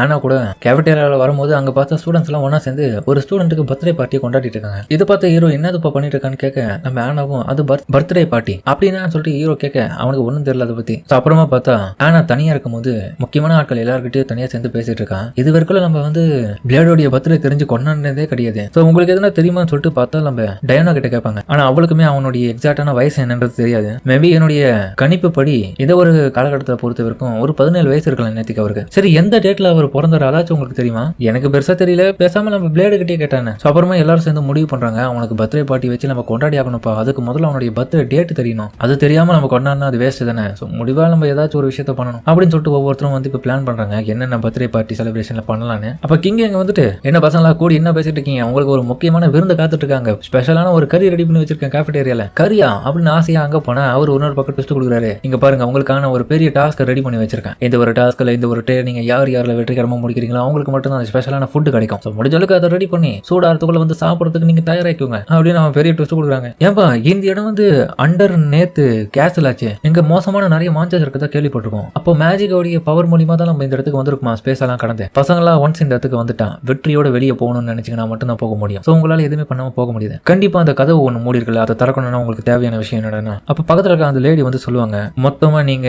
ஆனா கூட கேபிட்டேரியாவில் வரும்போது அங்க பார்த்த ஸ்டூடெண்ட்ஸ் எல்லாம் ஒன்னா சேர்ந்து ஒரு ஸ்டூடெண்ட்டுக்கு பர்த்டே பார்ட்டியை கொண்டாடிட்டு இருக்காங்க. இதை பார்த்த ஹீரோ என்னதுப்பா பண்ணிட்டு இருக்கான்னு கேட்க, நம்ம ஆனாவும் அது பர்த்டே பார்ட்டி அப்படின்னா சொல்லிட்டு ஹீரோ கேட்க அவனுக்கு ஒன்றும் தெரியல அதை பத்தி. அப்புறமா பார்த்தா ஆனா தனியா இருக்கும்போது முக்கியமான ஆட்கள் எல்லாருக்கிட்டையும் தனியா சேர்ந்து பேசிட்டு இருக்கான். இது வரைக்கும் நம்ம வந்து பிளேடோடைய பர்த்டே தெரிஞ்சு கொண்டாடுனதே கிடையாது. ஸோ உங்களுக்கு எதுனா தெரியுமான்னு சொல்லிட்டு பார்த்தா நம்ம டயானா கிட்ட கேட்பாங்க. ஆனா அவளுக்குமே அவனுடைய எக்ஸாக்டான வயசு என்னன்றது தெரியாது. மேபி என்னுடைய கணிப்பு படி இதை ஒரு காலகட்டத்தை பொறுத்த வரைக்கும் ஒரு 17 வயசு இருக்கலாம் நேற்றுக்கு அவருக்கு. சரி எந்த டேட்ல அவர் பிறந்தாரு அதாச்சும் உங்களுக்கு தெரியுமா? எனக்கு பெருசா தெரியல, பேசாம நம்ம பிளேடு கிட்டே கேட்டானே. அப்புறமா எல்லாரும் சேர்ந்து முடிவு பண்றாங்க, அவனுக்கு பர்த்டே பார்ட்டி வச்சு நம்ம கொண்டாடி ஆகணும்ப்பா, அதுக்கு முதல்ல அவனுடைய பர்த்டே டேட் தெரியணும், அது தெரியாம நம்ம கொண்டாடினா அது வேஸ்ட் தானே. ஸோ முடிவா நம்ம ஏதாச்சும் ஒரு விஷயத்த பண்ணணும் அப்படின்னு சொல்லிட்டு ஒவ்வொருத்தரும் வந்து இப்போ பிளான் பண்றாங்க என்னென்ன பர்த்டே பார்ட்டி செலிப்ரேஷன்ல பண்ணலான்னு. அப்ப கிங் எங்க வந்துட்டு என்ன பசங்களா கூடி என்ன பேசிட்டு இருக்கீங்க, உங்களுக்கு ஒரு முக்கியமான விருந்து காத்துட்டு இருக்காங்க, ஸ்பெஷலான ஒரு கறி ரெடி பண்ணி வச்சிருக்கேன் கேஃபிடேரியால. கரியா அப்படின்னு ஆசையா அங்க போனா அவர் இன்னொரு பக்கம் ட்விஸ்ட் கொடுக்குறாரு. இங்க பாருங்க உங்களுக்கான ஒரு பெரிய டாஸ்க் ரெடி பண்ணி வச்சிருக்கேன், இந்த ஒரு டாஸ்க்ல இந்த ஒரு நீங்க யார்ல வெற்றிகரமா முடிக்கிறீங்களோ அவங்களுக்கு மட்டும் தான் ஸ்பெஷலான ஃபுட் கிடைக்கும். முடிஞ்ச அளவுக்கு அதை ரெடி பண்ணி சூடாரத்துக்குள்ள வந்து சாப்பிடறதுக்கு நீங்க தயாராக்கிக்கோங்க அப்படின்னு அவன் பெரிய ட்விஸ்ட் கொடுக்குறாங்க. ஏன்பா இந்த இடம் வந்து அண்டர் நேத்து கேஸ்டல் ஆச்சு, எங்க மோசமான நிறைய மான்சஸ் இருக்கதா கேள்விப்பட்டிருக்கோம். அப்போ மேஜிக்கோடைய பவர் மூலியமா தான் நம்ம இந்த இடத்துக்கு வந்திருக்குமா, ஸ்பேஸ் எல்லாம் கடந்து பசங்களா ஒன்ஸ் இந்த இடத்துக்கு வந்துட்டான் வெற்றியோட வெளியே போகணும்னு நினைச்சீங்கன்னா மட்டும் தான் போக முடியும். ஸோ உங்களால எதுவுமே பண்ணாம போக முடியாது. கண்டிப்பா அந்த கதவு ஒன்று மூடி இருக்குல்ல, அதை திறக்கணும்னா உங்களுக்கு தேவையான விஷயம் என்னன்னா, அப்ப பக்கத்துல இருக்க அந்த லேடி வந்து சொல்லுவாங்க மொத்தமா நீங்க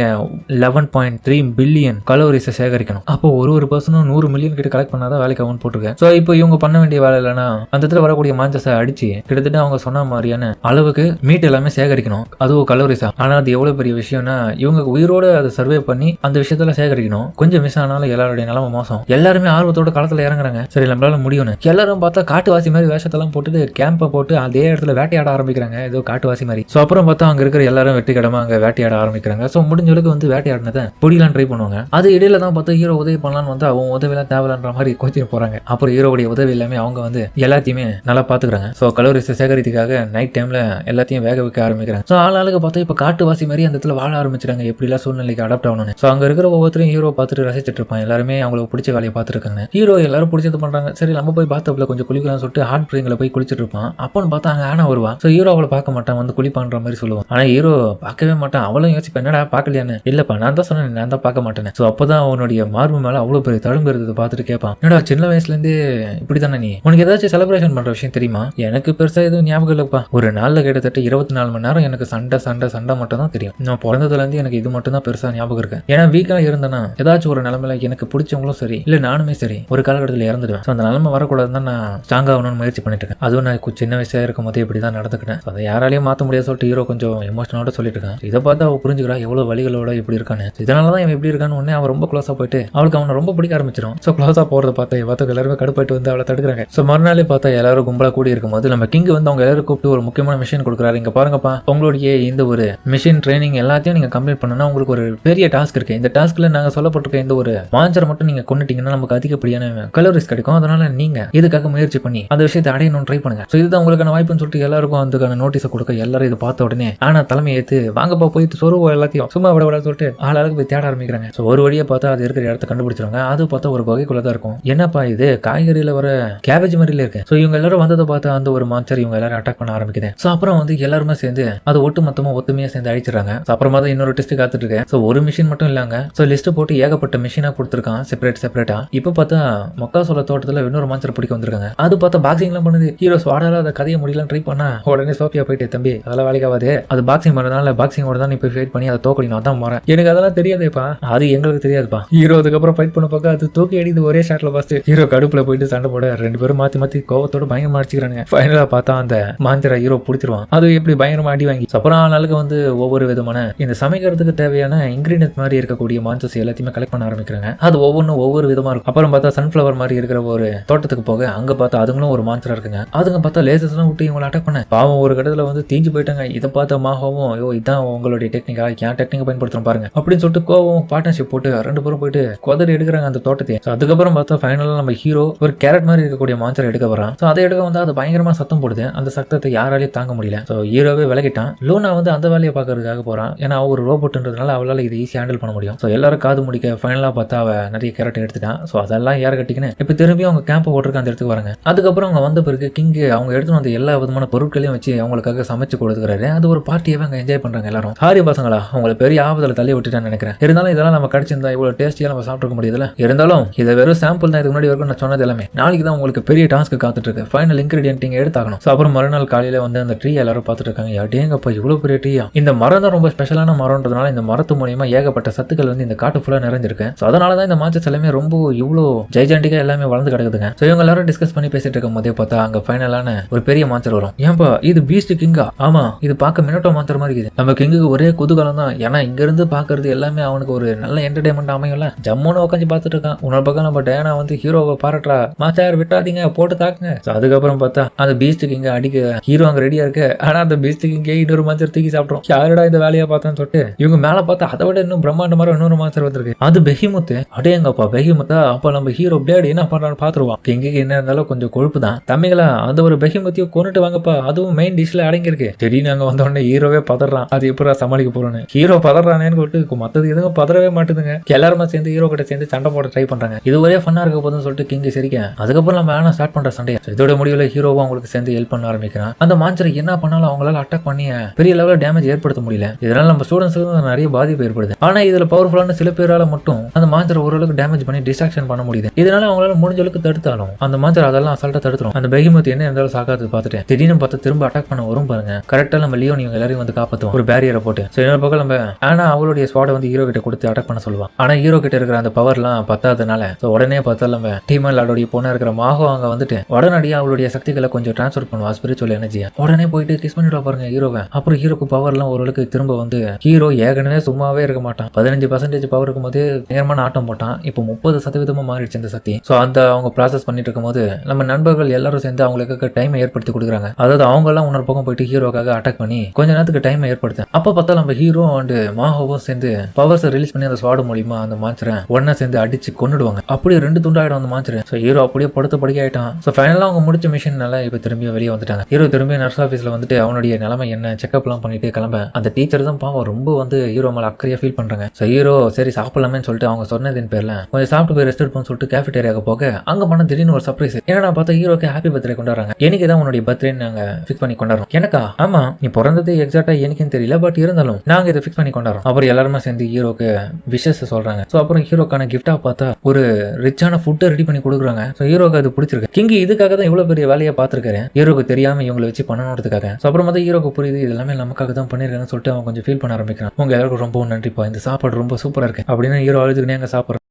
11.3 பில்லியன் கலோரிஸை சேகரிக்கணும். அப்போ ஒரு பர்சனும் 100 மில்லியன் கிட்ட கலெக்ட் பண்ணாதான் வேலைக்கு அவன் போட்டிருக்கேன். ஸோ இப்போ இவங்க பண்ண வேண்டிய வேலை இல்லைன்னா அந்த இடத்துல வரக்கூடிய மான்சஸை அடிச்சு கிட்டத்தட்ட அவங்க சொன்ன மாதிரியான அளவுக்கு மீட் எல்லாமே சேகரிக்கணும், அதுவும் கலோரிஸா. ஆனா அது எவ்வளவு பெரிய விஷயம்னா இவங்க உயிரோட அதை சர்வே பண்ணி அந்த விஷயத்துல சேகரிக்கணும். கொஞ்சம் மிஸ் ஆனாலும் எல்லாருடைய நிலைமை மோசம். எல்லாருமே ஆர்வத்தோட களத்துல இறங்குறாங்க. சரி நம்மளால முடியும்னு எல்லாரும் பார்த்தா காட்டுவாசி மாதிரி வேஷத்தெல்லாம் போட்டுட்டு கேம்பை போட்டு அதே இடத்துல வேட்டையாட ஆரம்பிக்கிறாங்க, ஏதோ காட்டுவாசி மாதிரி. ஸோ அப்புறம் பார்த்தா அங்க இருக்கிற எல்லாரும் வெற்றி கடமா அங்க வேட்டையாட ஆரம்பிக்கிறாங்க. ஸோ முடிஞ்ச அளவுக்கு வந்து வேட்டையாடினதை பிடிக்கலாம் ட்ரை பண்ணுவாங்க. அது இடையில தான் பார்த்தா ஹீரோ உதவி பண்ணலான்னு வந்து அவன் உதவியெல்லாம் தேவையில்லைன்ற மாதிரி கோச்சிட்டு போறாங்க. அப்புறம் ஹீரோடைய உதவி எல்லாமே அவங்க வந்து எல்லாத்தையுமே நல்லா பாத்துக்கிறாங்க. ஸோ கலோரிஸ் சேகரித்துக்காக நைட் டைம்ல எல்லாத்தையும் வேக வைக்க ஆரம்பிக்கிறாங்க. ஸோ ஆளுக்கு பார்த்தா இப்போ காட்டுவாசி மாதிரி அந்த இடத்துல வாழ ஆரம்பிச்சிட்டாங்க, எப்படிலாம் சூழ்நிலைக்கு அடாப்ட் ஆகணும்னு. ஸோ அங்க இருக்கிற ஒவ்வொருத்தரும் ஹீரோ பார்த்துட்டு ரசிச்சுட்டு இருப்பான். எல்லாருமே அவங்களுக்கு பிடிச்ச வேலையை பார்த்துருக்காங்க. ஹீரோ எல்லாரும் பிடிச்சது பண்றாங்க. சரி நம்ம போய் பாத்டப்ல கொஞ்சம் குளிக்கலாம் சொல்லிட்டு ஹாட் ஸ்ப்ரிங்ல போய் குளிச்சுட்டு இருப்பான். அப்போன்னு பார்த்தா அங்க ஆனா வருவா. ஸோ ஹீரோ அவளை பார்க்க மாட்டான், வந்து குளிப்பான்ற மாதிரி சொல்லுவான். ஆனா ஹீரோ பார்க்கவே மாட்டான். அவளும் யோசிப்பா என்னடா பார்க்கலையான்னு. இல்லப்பா நான் தான் சொன்னேன், நான் தான் பார்க்க மாட்டேன். ஸோ அப்பதான் அவனுடைய மார்பு மேல அவ்வளவு பெரிய தழும்பு இருந்தது பார்த்துட்டு கேட்பான், என்னடா சின்ன வயசுல இருந்தே இப்படி தானே, நீ உனக்கு ஏதாச்சும் செலிப்ரேஷன் பண்ற விஷயம் தெரியுமா? எனக்கு பெருசா எதுவும் ஞாபகம் இல்லப்பா, ஒரு நாள் நாள்ல கிட்டத்தட்ட 24 மணி நேரம் எனக்கு சண்டை சண்டை சண்டை மட்டும் தான் தெரியும். நான் பிறந்ததுல இருந்து எனக்கு இது மட்டும் தான் பெருசா ஞாபகம் இருக்கு. ஏன்னா வீக்கா இருந்தேன்னா ஏதாச்சும் ஒரு நிலைமையில எனக்கு பிடிச்சவங்களும் சரி இல்ல நானுமே சரி ஒரு காலகட்டத்தில் இறந்துடுவேன். அந்த நிலைமை வரக்கூடாதுன்னு தான் நான் ஸ்ட்ராங் ஆகணும்னு முயற்சி பண்ணிட்டு இருக்கேன். அதுவும் நான் சின்ன வயசா இருக்கும் போதே இப்படிதான் நடந்துக்கிட்டேன். அதை யாராலையும் மாற்ற முடியாது சொல்லிட்டு ஹீரோ கொஞ்சம் எமோஷனோட சொல்லிட்டு இருக்கான். இதை பார்த்து அவ புரிஞ்சுக்கிறா எவ்வளவு வழிகளோட இப்படி இருக்கான்னு. இதனாலதான் இவன் எப்படி இருக்கான்னு உடனே அவன் ரொம்ப க்ளோஸா போயிட்டு அவளுக்கு அவனை ரொம்ப பிடிக்க ஆரம்பிச்சிடும். ஸோ க்ளோஸா போறத பார்த்தா எல்லாருமே கடுப்பாயிட்டு வந்து அவளை தடுக்கிறாங்க. ஸோ மறுநாளே பார்த்தா எல்லாரும் கும்பலா கூடி இருக்கும்போது நம்ம கிங் வந்து அவங்க எல்லாரும் கூப்பிட்டு ஒரு முக்கியமான மிஷின் கொடுக்குறாரு. இங்க பாருங்கப்பா, உங்களுடைய இந்த ஒரு மிஷின் ட்ரைனிங் எல்லாத்தையும் நீங்க கம்ப்ளீட் பண்ணனா உங்களுக்கு ஒரு பெரிய டாஸ்க் இருக்கு. இந்த டாஸ்க்ல நாங்க சொல்லப்பட்டிருக்க இந்த ஒரு மான்ஸ்டர் மட்டும் நீங்க கொண்டுட்டீங்கன்னா நமக்கு அதிகப்படியான கலோரிஸ் கிடைக்கும். அதனால நீங்க இதுக்காக முயற்சி பண்ணி அந்த விஷயத்தை அடையணும்னு ட்ரை பண்ணுங்க. ஸோ இதுதான் உங்களுக்கான வாய்ப்புன்னு சொல்லிட்டு எல்லாருக்கும் அதுக்கான நோட்டீஸை கொடுக்க எல்லாரும் இதை பார்த்த உடனே ஆனா தலைமை ஏத்து வாங்கப்பா போயிட்டு சொருவோ எல்லாத்தையும் சும்மா விட சொல்லிட்டு ஆளாளுக்கு போய் தேட ஆரம்பிக்கிறாங்க. ஸோ ஒரு வழியை பார்த்தா அது இருக்கிற இடத்த கண்டுபிடிச்சிருவாங்க. அது பார்த்தா ஒரு வகைக்குள்ள தான் இருக்கும். என்னப்பா இது காய்கறியில வர கேபேஜ் மாதிரில இருக்கு. ஸோ இவங்க எல்லாரும் வந்ததை பார்த்து அந்த ஒரு மான்ஸ்டர் இவங்க எல்லாரும் அட்டாக் பண்ண ஆரம்பிக்குது. ஸோ அப்புறம் வந்து எல்லாருமே சேர்ந்து அது ஒட்டு மொத்தமா ஒத்துமையா சேர்ந்து அழிச்சிடறாங்க. அப்புறமா தான் இன்னொரு டெஸ்ட் காத்துட்டு இருக்கு. ஸோ ஒரு மிஷின் மட்டும் இல்லாங்க. ஸோ லிஸ்ட் போட்டு ஏகப்பட்ட மிஷினா கொடுத்துருக்கான் செப்பரேட்டா. இப்போ பார்த்தா மொக்காசோள தோட்டத்துல இன்னொரு மான்ஸ்டர் பிடிக்க வந்திருக்காங்க. அது பார்த்தா பாக்ஸிங் எல்லாம் பண்ணுது. ஹீரோ ஸ்வாடால அதை கதையை முடியலாம் ட்ரை பண்ணா உடனே சோஃபியா போயிட்டு தம்பி அதெல்லாம் வேலைக்காவது அது பாக்ஸிங் பண்ணதுனால பாக்ஸிங்கோட தான் நீ போய் ஃபைட் பண்ணி அதை தோக்கடிணும் அதான் மாறேன். எனக்கு அதெல்லாம் தெரியாதேப்பா, அது எங்களுக்கு தெரியாதுப்பா. ஹீரோ அதுக்கப்புறம் ஃபைட் பண்ண பார்க்க அது தூக்கி அடிது ஒரே ஷாட்ல ஃபர்ஸ்ட் ஹீரோ கடுப்புல போயிட்டு சண்டை போட ரெண்டு பேரும் மாத்தி கோவத்தோட பயங்கரமா அடிச்சுக்கிறாங்க. ஃபைனலா பார்த்தா அந்த மாஞ்சரா ஹீரோ பிடிச்சிருவான். அது எப்படி பயங்கரமா அடி வாங்கி அப்புறம் நாளுக்கு வந்து ஒவ்வொரு விதமான இந்த சமைக்கிறதுக்கு தேவையான இன்கிரீடியன்ட் மாதிரி இருக்கக்கூடிய மான்சஸ் எல்லாத்தையுமே கலெக்ட் பண்ண ஆரம்பிக்கிறாங்க. அது ஒவ்வொன்றும் ஒவ்வொரு விதமா இருக்கும். அப்புறம் பார்த்தா சன்ஃபிளவர் மாதிரி இருக்கிற ஒரு தோட்டத்துக்கு போக அங்க பார்த்தா அதுங்களும் ஒரு மான்சரா இருக்குங்க. அதுங்க பார்த்தா லேசஸ் எல்லாம் விட்டு இவங்களை அட்டாக் பண்ண பாவம் ஒரு கடத்துல வந்து தீஞ்சு போயிட்டாங்க. இதை பார்த்த மாகவும் ஐயோ இதான் உங்களுடைய டெக்னிக்கா ஏன் டெக்னிக்கை பயன்படுத்துறோம் பாருங்க அப்படின்னு சொல்லிட்டு கோவம் பார்ட்னர்ஷிப் போட்டு ரெண்டு பேரும் போயிட்டு கொதறி எடுக்கிறாங்க அந்த தோட்டத்தை. அதுக்கப்புறம் பார்த்தா ஃபைனலா நம்ம ஹீரோ ஒரு கேரட் மாதிரி இருக்கக்கூடிய மான்சரை எடுக்க வரான். ஸோ அதை எடுக்க வந்து அது பயங்கரமா சத்தம் போடுது. அந்த சத்தத்தை யாராலையும் தாங்க முடியல. ஸோ ஹீரோவே விலகிட்டான். லூனா வந்து அந்த வேலையை பார்க்கறதுக்காக போறான். ஏன்னா அவ ஒரு ரோபோட்ன்றதுனால அவளால இதை ஈஸியாக ஹேண்டில் பண்ண முடியும். ஸோ எல்லாரும் காது முடிக்க ஃபைனலா பார்த்தா அவ நிறைய கேரட் எடுத்துட்டான். ஸோ அதெல்லாம் யாரை கட்டிக்கின்னு இப்போ திரும்பி அவங்க கேம்ப் ஓட்டுருக்கு அந்த இடத்துக்கு வராங்க. அதுக்கப்புறம் அவங்க வந்த பிறகு கிங் அவங்க எடுத்துட்டு வந்த எல்லா விதமான பொருட்களையும் வச்சு அவங்களுக்காக சமைச்சு கொடுக்குறாரு. அது ஒரு பார்ட்டியாவே அங்கே என்ஜாய் பண்றாங்க எல்லாரும். சாரி பசங்களா உங்களை பெரிய ஆபத்தில் தள்ளி விட்டுட்டான்னு நினைக்கிறேன். இருந்தாலும் இதெல்லாம் நம்ம கிடைச்சிருந்தா இவ்வளவு டேஸ்டியா நம்ம சாப்பிட்டுக்க முடியுதுல. இருந்தாலும் இதை வெறும் சாம்பிள் தான். இதுக்கு முன்னாடி வரைக்கும் நான் சொன்னது எல்லாமே. நாளைக்கு தான் உங்களுக்கு பெரிய டாஸ்க் காத்துட்டு இருக்கு. ஃபைனல் இன்கிரீடியன்ட் நீங்க எடுத்தாகணும். ஸோ அப்புறம் மறுநாள் காலையில வந்து அந்த ட்ரீ எல்லாரும் பார்த்துட்டு இருக்காங்க. அடேங்கப்பா இவ்வளவு பெரிய ட்ரீயா. இந்த மரம் தான் ரொம்ப ஸ்பெஷலான மரம்ன்றதுனால இந்த மரத்து மூலியமா ஏகப்பட்ட சத்துக்கள் வந்து இந்த காட்டு ஃபுல்லா நிறைஞ்சிருக்கு. ஸோ அதனாலதான் இந்த மான்சஸ் எல்லாமே ரொம்ப இவ்வளோ ஜெய்ஜாண்டிக்கா எல்லாமே வளர்ந்து கிடக்குதுங்க. ஸோ இவங்க எல்லாரும் டிஸ்கஸ் பண்ணி பேசிட்டு இருக்கும் போதே பார்த்தா அங்க ஃபைனலான ஒரு பெரிய மான்சர் வரும். ஏன்பா இது பீஸ்ட் கிங்கா? ஆமா இது பார்க்க மினோட்டோ மான்சர் மாதிரி இருக்குது. நம்ம கிங்குக்கு ஒரே குதூகலம் தான். ஏன்னா இங்க இருந்து பாக்குறது எல்லாமே அவனுக்கு ஒரு நல்ல என்டர்டைன்மெண்ட் அமையும்ல. ஜம்முன்னு உட்காந்து பார்த்துட்டு இருக்கான். இன்னொரு பக்கம் நம்ம டயானா வந்து ஹீரோவை பாராட்டுறா. மாச்சார் விட்டாதீங்க போட்டு தாக்குங்க. அதுக்கப்புறம் பார்த்தா அந்த பீஸ்ட் கிங்க அடிக்க ஹீரோ அங்க ரெடியா இருக்கு. ஆனா அந்த பீஸ்ட் கிங்கே இன்னொரு மான்சர் தூக்கி சாப்பிட்றோம். யாருடா இந்த வேலையை பார்த்தான்னு சொல்லிட்டு இவங்க மேல பார்த்தா அதை விட இன்னும் பிரம்மாண்டமா இன்னொரு மான்சர் வந்திருக்கு. அது பெஹிமுத்து. அடேங்கப்பா பெஹிமுத்தா. அப்ப நம்ம ஹீரோ பிளேடு என்ன பண்றான்னு பாத்துருவான். கிங்குக்கு என்ன இருந்தாலும் கொஞ்சம் கொழுப்பு தான். தம்பிங்களா அந்த ஒரு பெஹிமுத்தியை கொண்டுட்டு வாங்கப்பா. அதுவும் மெயின் டிஷ்ல அடங்கியிருக்கு. திடீர்னு அங்க வந்த உடனே ஹீரோவே பதறான். அது எப்படா சமாளிக்க போறோன்னு ஹீரோ பதறானேன்னு சொல்லிட்டு மத்தது எதுவும் பதறவே மாட்டுதுங்க. எல்லாருமே சேர்ந்து ஹீரோ கிட்ட சேர்ந்து சண்டை போட ட்ரை பண்றாங்க. இது ஒரே ஃபன்னா இருக்க போதுன்னு சொல்லிட்டு கிங் சிரிக்க அதுக்கப்புறம் நம்ம வேணா ஸ்டார்ட் பண்ற சண்டையை. இதோட முடிவுல ஹீரோவும் அவங்களுக்கு சேர்ந்து ஹெல்ப் பண்ண ஆரம்பிக்கிறான். அந்த மான்சரை என்ன பண்ணாலும் அவங்களால அட்டாக் பண்ணி பெரிய லெவலில் டேமேஜ் ஏற்படுத்த முடியல. இதனால நம்ம ஸ்டூடெண்ட்ஸுக்கு நிறைய பாதிப்பு ஏற்படுது. ஆனா இதுல பவர்ஃபுல்லான சில பேரால மட்டும் அந்த மான்சரை ஓரளவுக்கு டேமேஜ் பண்ணி டிஸ்ட்ராக்ஷன் பண்ண முடியுது. இதனால அவங்களால முடிஞ்ச அளவுக்கு தடுத்தாலும் அந்த மான்சர் அதெல்லாம் அசால்ட்டா தடுத்துரும். அந்த பெஹிமத் என்ன இருந்தாலும் சாக்காது பார்த்துட்டு திடீர்னு பார்த்து திரும்ப அட்டாக் பண்ண வரும் பாருங்க. கரெக்டா நம்ம லியோன் இவங்க எல்லாரையும் வந்து காப்பாத்துவோம் ஒரு பேரியரை போட்டு. இன்னொரு பக்கம் நம்ம ஆனா அவளுடைய ஸ்வாட வந்து ஹீரோ கிட்ட கொடுத்து அட்டாக் பண்ண சொல்லுவான். ஆனா ஹீரோ கிட்ட இருக்கிற அந்த பவர்லாம் பத்தாதனால உடனே பார்த்தா நம்ம டீமன் லாடோடைய பொண்ணா இருக்கிற மாகோ அங்க வந்துட்டு உடனடியாக அவளுடைய சக்திகளை கொஞ்சம் டிரான்ஸ்ஃபர் பண்ணுவா ஸ்பிரிச்சுவல் எனர்ஜியா. உடனே போயிட்டு கிஸ் பண்ணிட்டு பாருங்க ஹீரோவை. அப்புறம் ஹீரோக்கு பவர்லாம் ஓரளவுக்கு திரும்ப வந்து ஹீரோ ஏற்கனவே சும்மாவே இருக்க மாட்டான். 15% பவர் இருக்கும்போது நேரமான ஆட்டம் போட்டான். இப்போ 30% மாறிடுச்சு இந்த சக்தி. ஸோ அந்த அவங்க ப்ராசஸ் பண்ணிட்டு இருக்கும்போது நம்ம நண்பர்கள் எல்லாரும் சேர்ந்து அவங்களுக்கு டைமை ஏற்படுத்தி கொடுக்குறாங்க. அதாவது அவங்க எல்லாம் இன்னொரு பக்கம் போயிட்டு ஹீரோக்காக அட்டாக் பண்ணி கொஞ்ச நேரத்துக்கு டைமை ஏற்படுத்த அப்ப பார்த்தா நம்ம ஹீரோ அண்ட் மாஹோவும் சேர்ந்து பவர்ஸை ரிலீஸ் பண்ணி அந்த ஸ்வாடு மூலியமா அந்த மான்சரை ஒன்னா சேர்ந்து அடிச்சு கொண்டுடுவாங்க. அப்படியே 2 துண்டாயிடும் அந்த மான்சர். ஸோ ஹீரோ அப்படியே படுத்த படிக்க ஆயிட்டான். ஸோ ஃபைனலாக அவங்க முடிச்ச மிஷின்னால இப்போ திரும்பி வெளியே வந்துட்டாங்க. ஹீரோ திரும்பி நர்ஸ் ஆஃபீஸ்ல வந்துட்டு அவனுடைய நிலைமை என்ன செக்அப்லாம் பண்ணிட்டு கிளம்ப அந்த டீச்சர் தான் பாவம் ரொம்ப வந்து ஹீரோ மேல அக்கறையா ஃபீல் பண்றாங்க. ஸோ ஹீரோ சரி சாப்பிடலாமேன்னு சொல்லிட்டு அவங்க சொன்னதின் பேர்ல கொஞ்சம் சாப்பிட்டு போய் ரெஸ்ட் எடுப்போம்னு சொல்லிட்டு கேஃபிடேரியாவுக்கு போக அங்க பண்ண திடீர்னு ஒரு சர்ப்ரைஸ். ஏன்னா பார்த்தா ஹீரோக்கு ஹாப்பி பர்த்டே கொண்டாடுறாங்க. எனக்கு தான் உன்னுடைய பர்த்டேன்னு நாங்க ஃபிக்ஸ் பண்ணி கொண்டாடுறோம். எனக்கா? ஆமா நீ பிறந்தது எக்ஸாக்டா எனக்குன்னு தெரியல, பட் இருந்தாலும் நாங்க இதை ஃபிக்ஸ் பண்ணி கொண்டாடுறோம். அப்புறம் எல்லாருமே சேர்ந்து ஹீரோக்கு விஷஸ் சொல்றாங்க. ஸோ அப்புறம் ஹீரோக்கான கிஃப்டா பார்த்தா ஒரு ரிச்சான ஃபுட்டை ரெடி பண்ணி கொடுக்குறாங்க. ஸோ ஹீரோக்கு அது பிடிச்சிருக்கு. கிங் இதுக்காக தான் இவ்வளவு பெரிய வேலையை பார்த்துருக்காரு. ஹீரோக்கு தெரியாம இவங்களை வச்சு பண்ணணும்னு பண்றதுக்காக. ஸோ அப்புறம் வந்து ஹீரோக்கு புரியுது இது எல்லாமே நமக்காக தான் பண்ணிருக்காங்கன்னு சொல்லிட்டு அவன் கொஞ்சம் ஃபீல் பண்ண ஆரம்பிக்கிறான். உங்க எல்லாருக்கும் ரொம்பவும் நன்றிப்பா, இந்த சாப்பாடு ரொம்ப சூப்பரா இருக்கு அப்படின்னு ஹீரோ அழுதுகினே அங்கே சாப்பிட்றான்.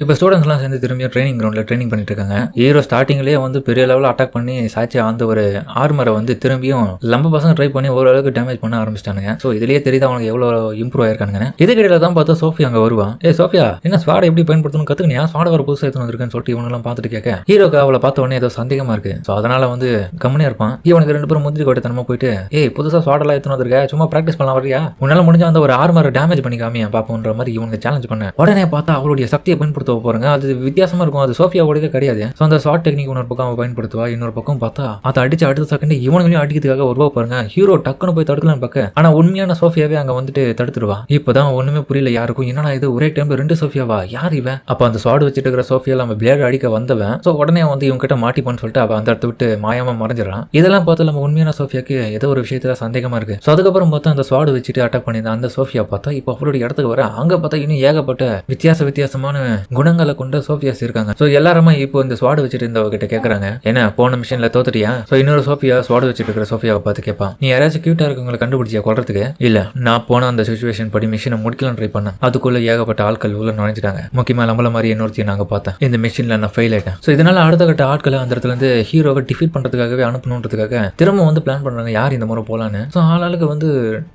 இப்போ ஸ்டூடெண்ட்ஸ்லாம் சேர்ந்து திரும்பியும் ட்ரைனிங் கிரௌண்டில் ட்ரைனிங் பண்ணிட்டு இருக்காங்க. ஹீரோ ஸ்டார்டிங்லேயே வந்து பெரிய லெவலில் அட்டாக் பண்ணி சாட்சி அந்த ஒரு ஆர்மரை வந்து திரும்பியும் நம்ம பசங்க ட்ரை பண்ணி ஓரளவுக்கு டேமேஜ் பண்ண ஆரம்பிச்சிட்டானுங்க. ஸோ இதுலேயே தெரியுது அவனுக்கு எவ்வளோ இம்ப்ரூவ் ஆயிருக்கானுங்க. இதுக்கிடையில தான் பார்த்தா சோஃபியா அங்கே வருவான். சோஃபியா என்ன ஸ்வாடை எப்படி பயன்படுத்தணும் கற்றுக்கணியா, ஸ்வாடை வர புதுசாக எடுத்துன்னு வந்திருக்குன்னு சொல்லிட்டு இவனெல்லாம் பார்த்துட்டு கேட்க ஹீரோக்கு அவளை பார்த்த உடனே ஏதோ சந்தேகமா இருக்கு. ஸோ அதனால வந்து கம்முனே இருப்பான். இவனுக்கு 2 பேரும் முந்திரி கோட்டைத்தனமா போயிட்டு புதுசாக ஸ்வாடெல்லாம் எடுத்துன்னு வந்திருக்க, சும்மா ப்ராக்டிஸ் பண்ணலாம் வரியா, உன்னால முடிஞ்ச அந்த ஒரு ஆர்மரை டேமேஜ் பண்ணிக்காமியா பாப்போன்ற மாதிரி இவனுக்கு சேலஞ்ச் பண்ண உடனே பார்த்தா அவளுடைய சக்தியை பயன்படுத்த போறாங்க. அது வித்தியாசமா இருக்கும். அது சோஃபியாவோடது கிடையாது. ஸோ அந்த ஷார்ட் டெக்னிக் ஒரு பக்கம் அவன் பயன்படுத்துவா, இன்னொரு பக்கம் பார்த்தா அதை அடிச்சு அடுத்த செகண்ட் இவனுங்களையும் அடிக்கிறதுக்காக வருவா பாருங்க. ஹீரோ டக்குன்னு போய் தடுக்கலாம் பார்க்க, ஆனா உண்மையான சோஃபியாவே அங்க வந்துட்டு தடுத்துடுவா. இப்பதான் ஒண்ணுமே புரியல யாருக்கும், என்னடா இது ஒரே டைம்ல 2 சோஃபியாவா, யார் இவன்? அப்ப அந்த ஸ்வாட் வச்சுட்டு இருக்கிற சோஃபியா நம்ம பிளேட் அடிக்க வந்தவன். ஸோ உடனே வந்து இவங்க கிட்ட மாட்டிப்பான்னு சொல்லிட்டு அவன் அந்த இடத்த விட்டு மாயாம மறைஞ்சிடறான். இதெல்லாம் பார்த்து நம்ம உண்மையான சோஃபியாக்கு ஏதோ ஒரு விஷயத்துல சந்தேகமா இருக்கு. ஸோ அதுக்கப்புறம் பார்த்தா அந்த ஸ்வாட் வச்சுட்டு அட்டாக் பண்ணியிருந்த அந்த சோஃபியா பார்த்தா இப்போ அவருடைய இடத்துக்கு வர அங்க பார்த்தா இன்னும் ஏகப்பட்ட வித்தியாசமான குணங்களை கொண்ட சோஃபியாஸ் இருக்காங்க. ஸோ எல்லாருமே இப்போ இந்த ஸ்வாட் வச்சுட்டு இருந்தவங்க கிட்ட கேட்கறாங்க, என்ன போன மிஷன்ல தோத்துட்டியா? ஸோ இன்னொரு சோஃபியா ஸ்வாட் வச்சுட்டு இருக்கிற சோஃபியாவை பார்த்து கேட்பான், நீ யாராச்சும் கியூட்டா இருக்கவங்களை கண்டுபிடிச்சியா கொள்றதுக்கு? இல்ல, நான் போன அந்த சிச்சுவேஷன் படி மிஷினை முடிக்கலாம் ட்ரை பண்ணேன். அதுக்குள்ள ஏகப்பட்ட ஆட்கள் உள்ள நுழைஞ்சிட்டாங்க. முக்கியமா நம்மள மாதிரி இன்னொருத்தையும் நாங்க பார்த்தேன். இந்த மிஷின்ல நான் ஃபெயில் ஆயிட்டேன். ஸோ இதனால அடுத்த கட்ட ஆட்களை அந்த இடத்துல இருந்து ஹீரோவை டிஃபீட் பண்றதுக்காகவே அனுப்பணுன்றதுக்காக திரும்ப வந்து பிளான் பண்றாங்க யார் இந்த முறை போலான்னு. ஸோ ஆளாளுக்கு வந்து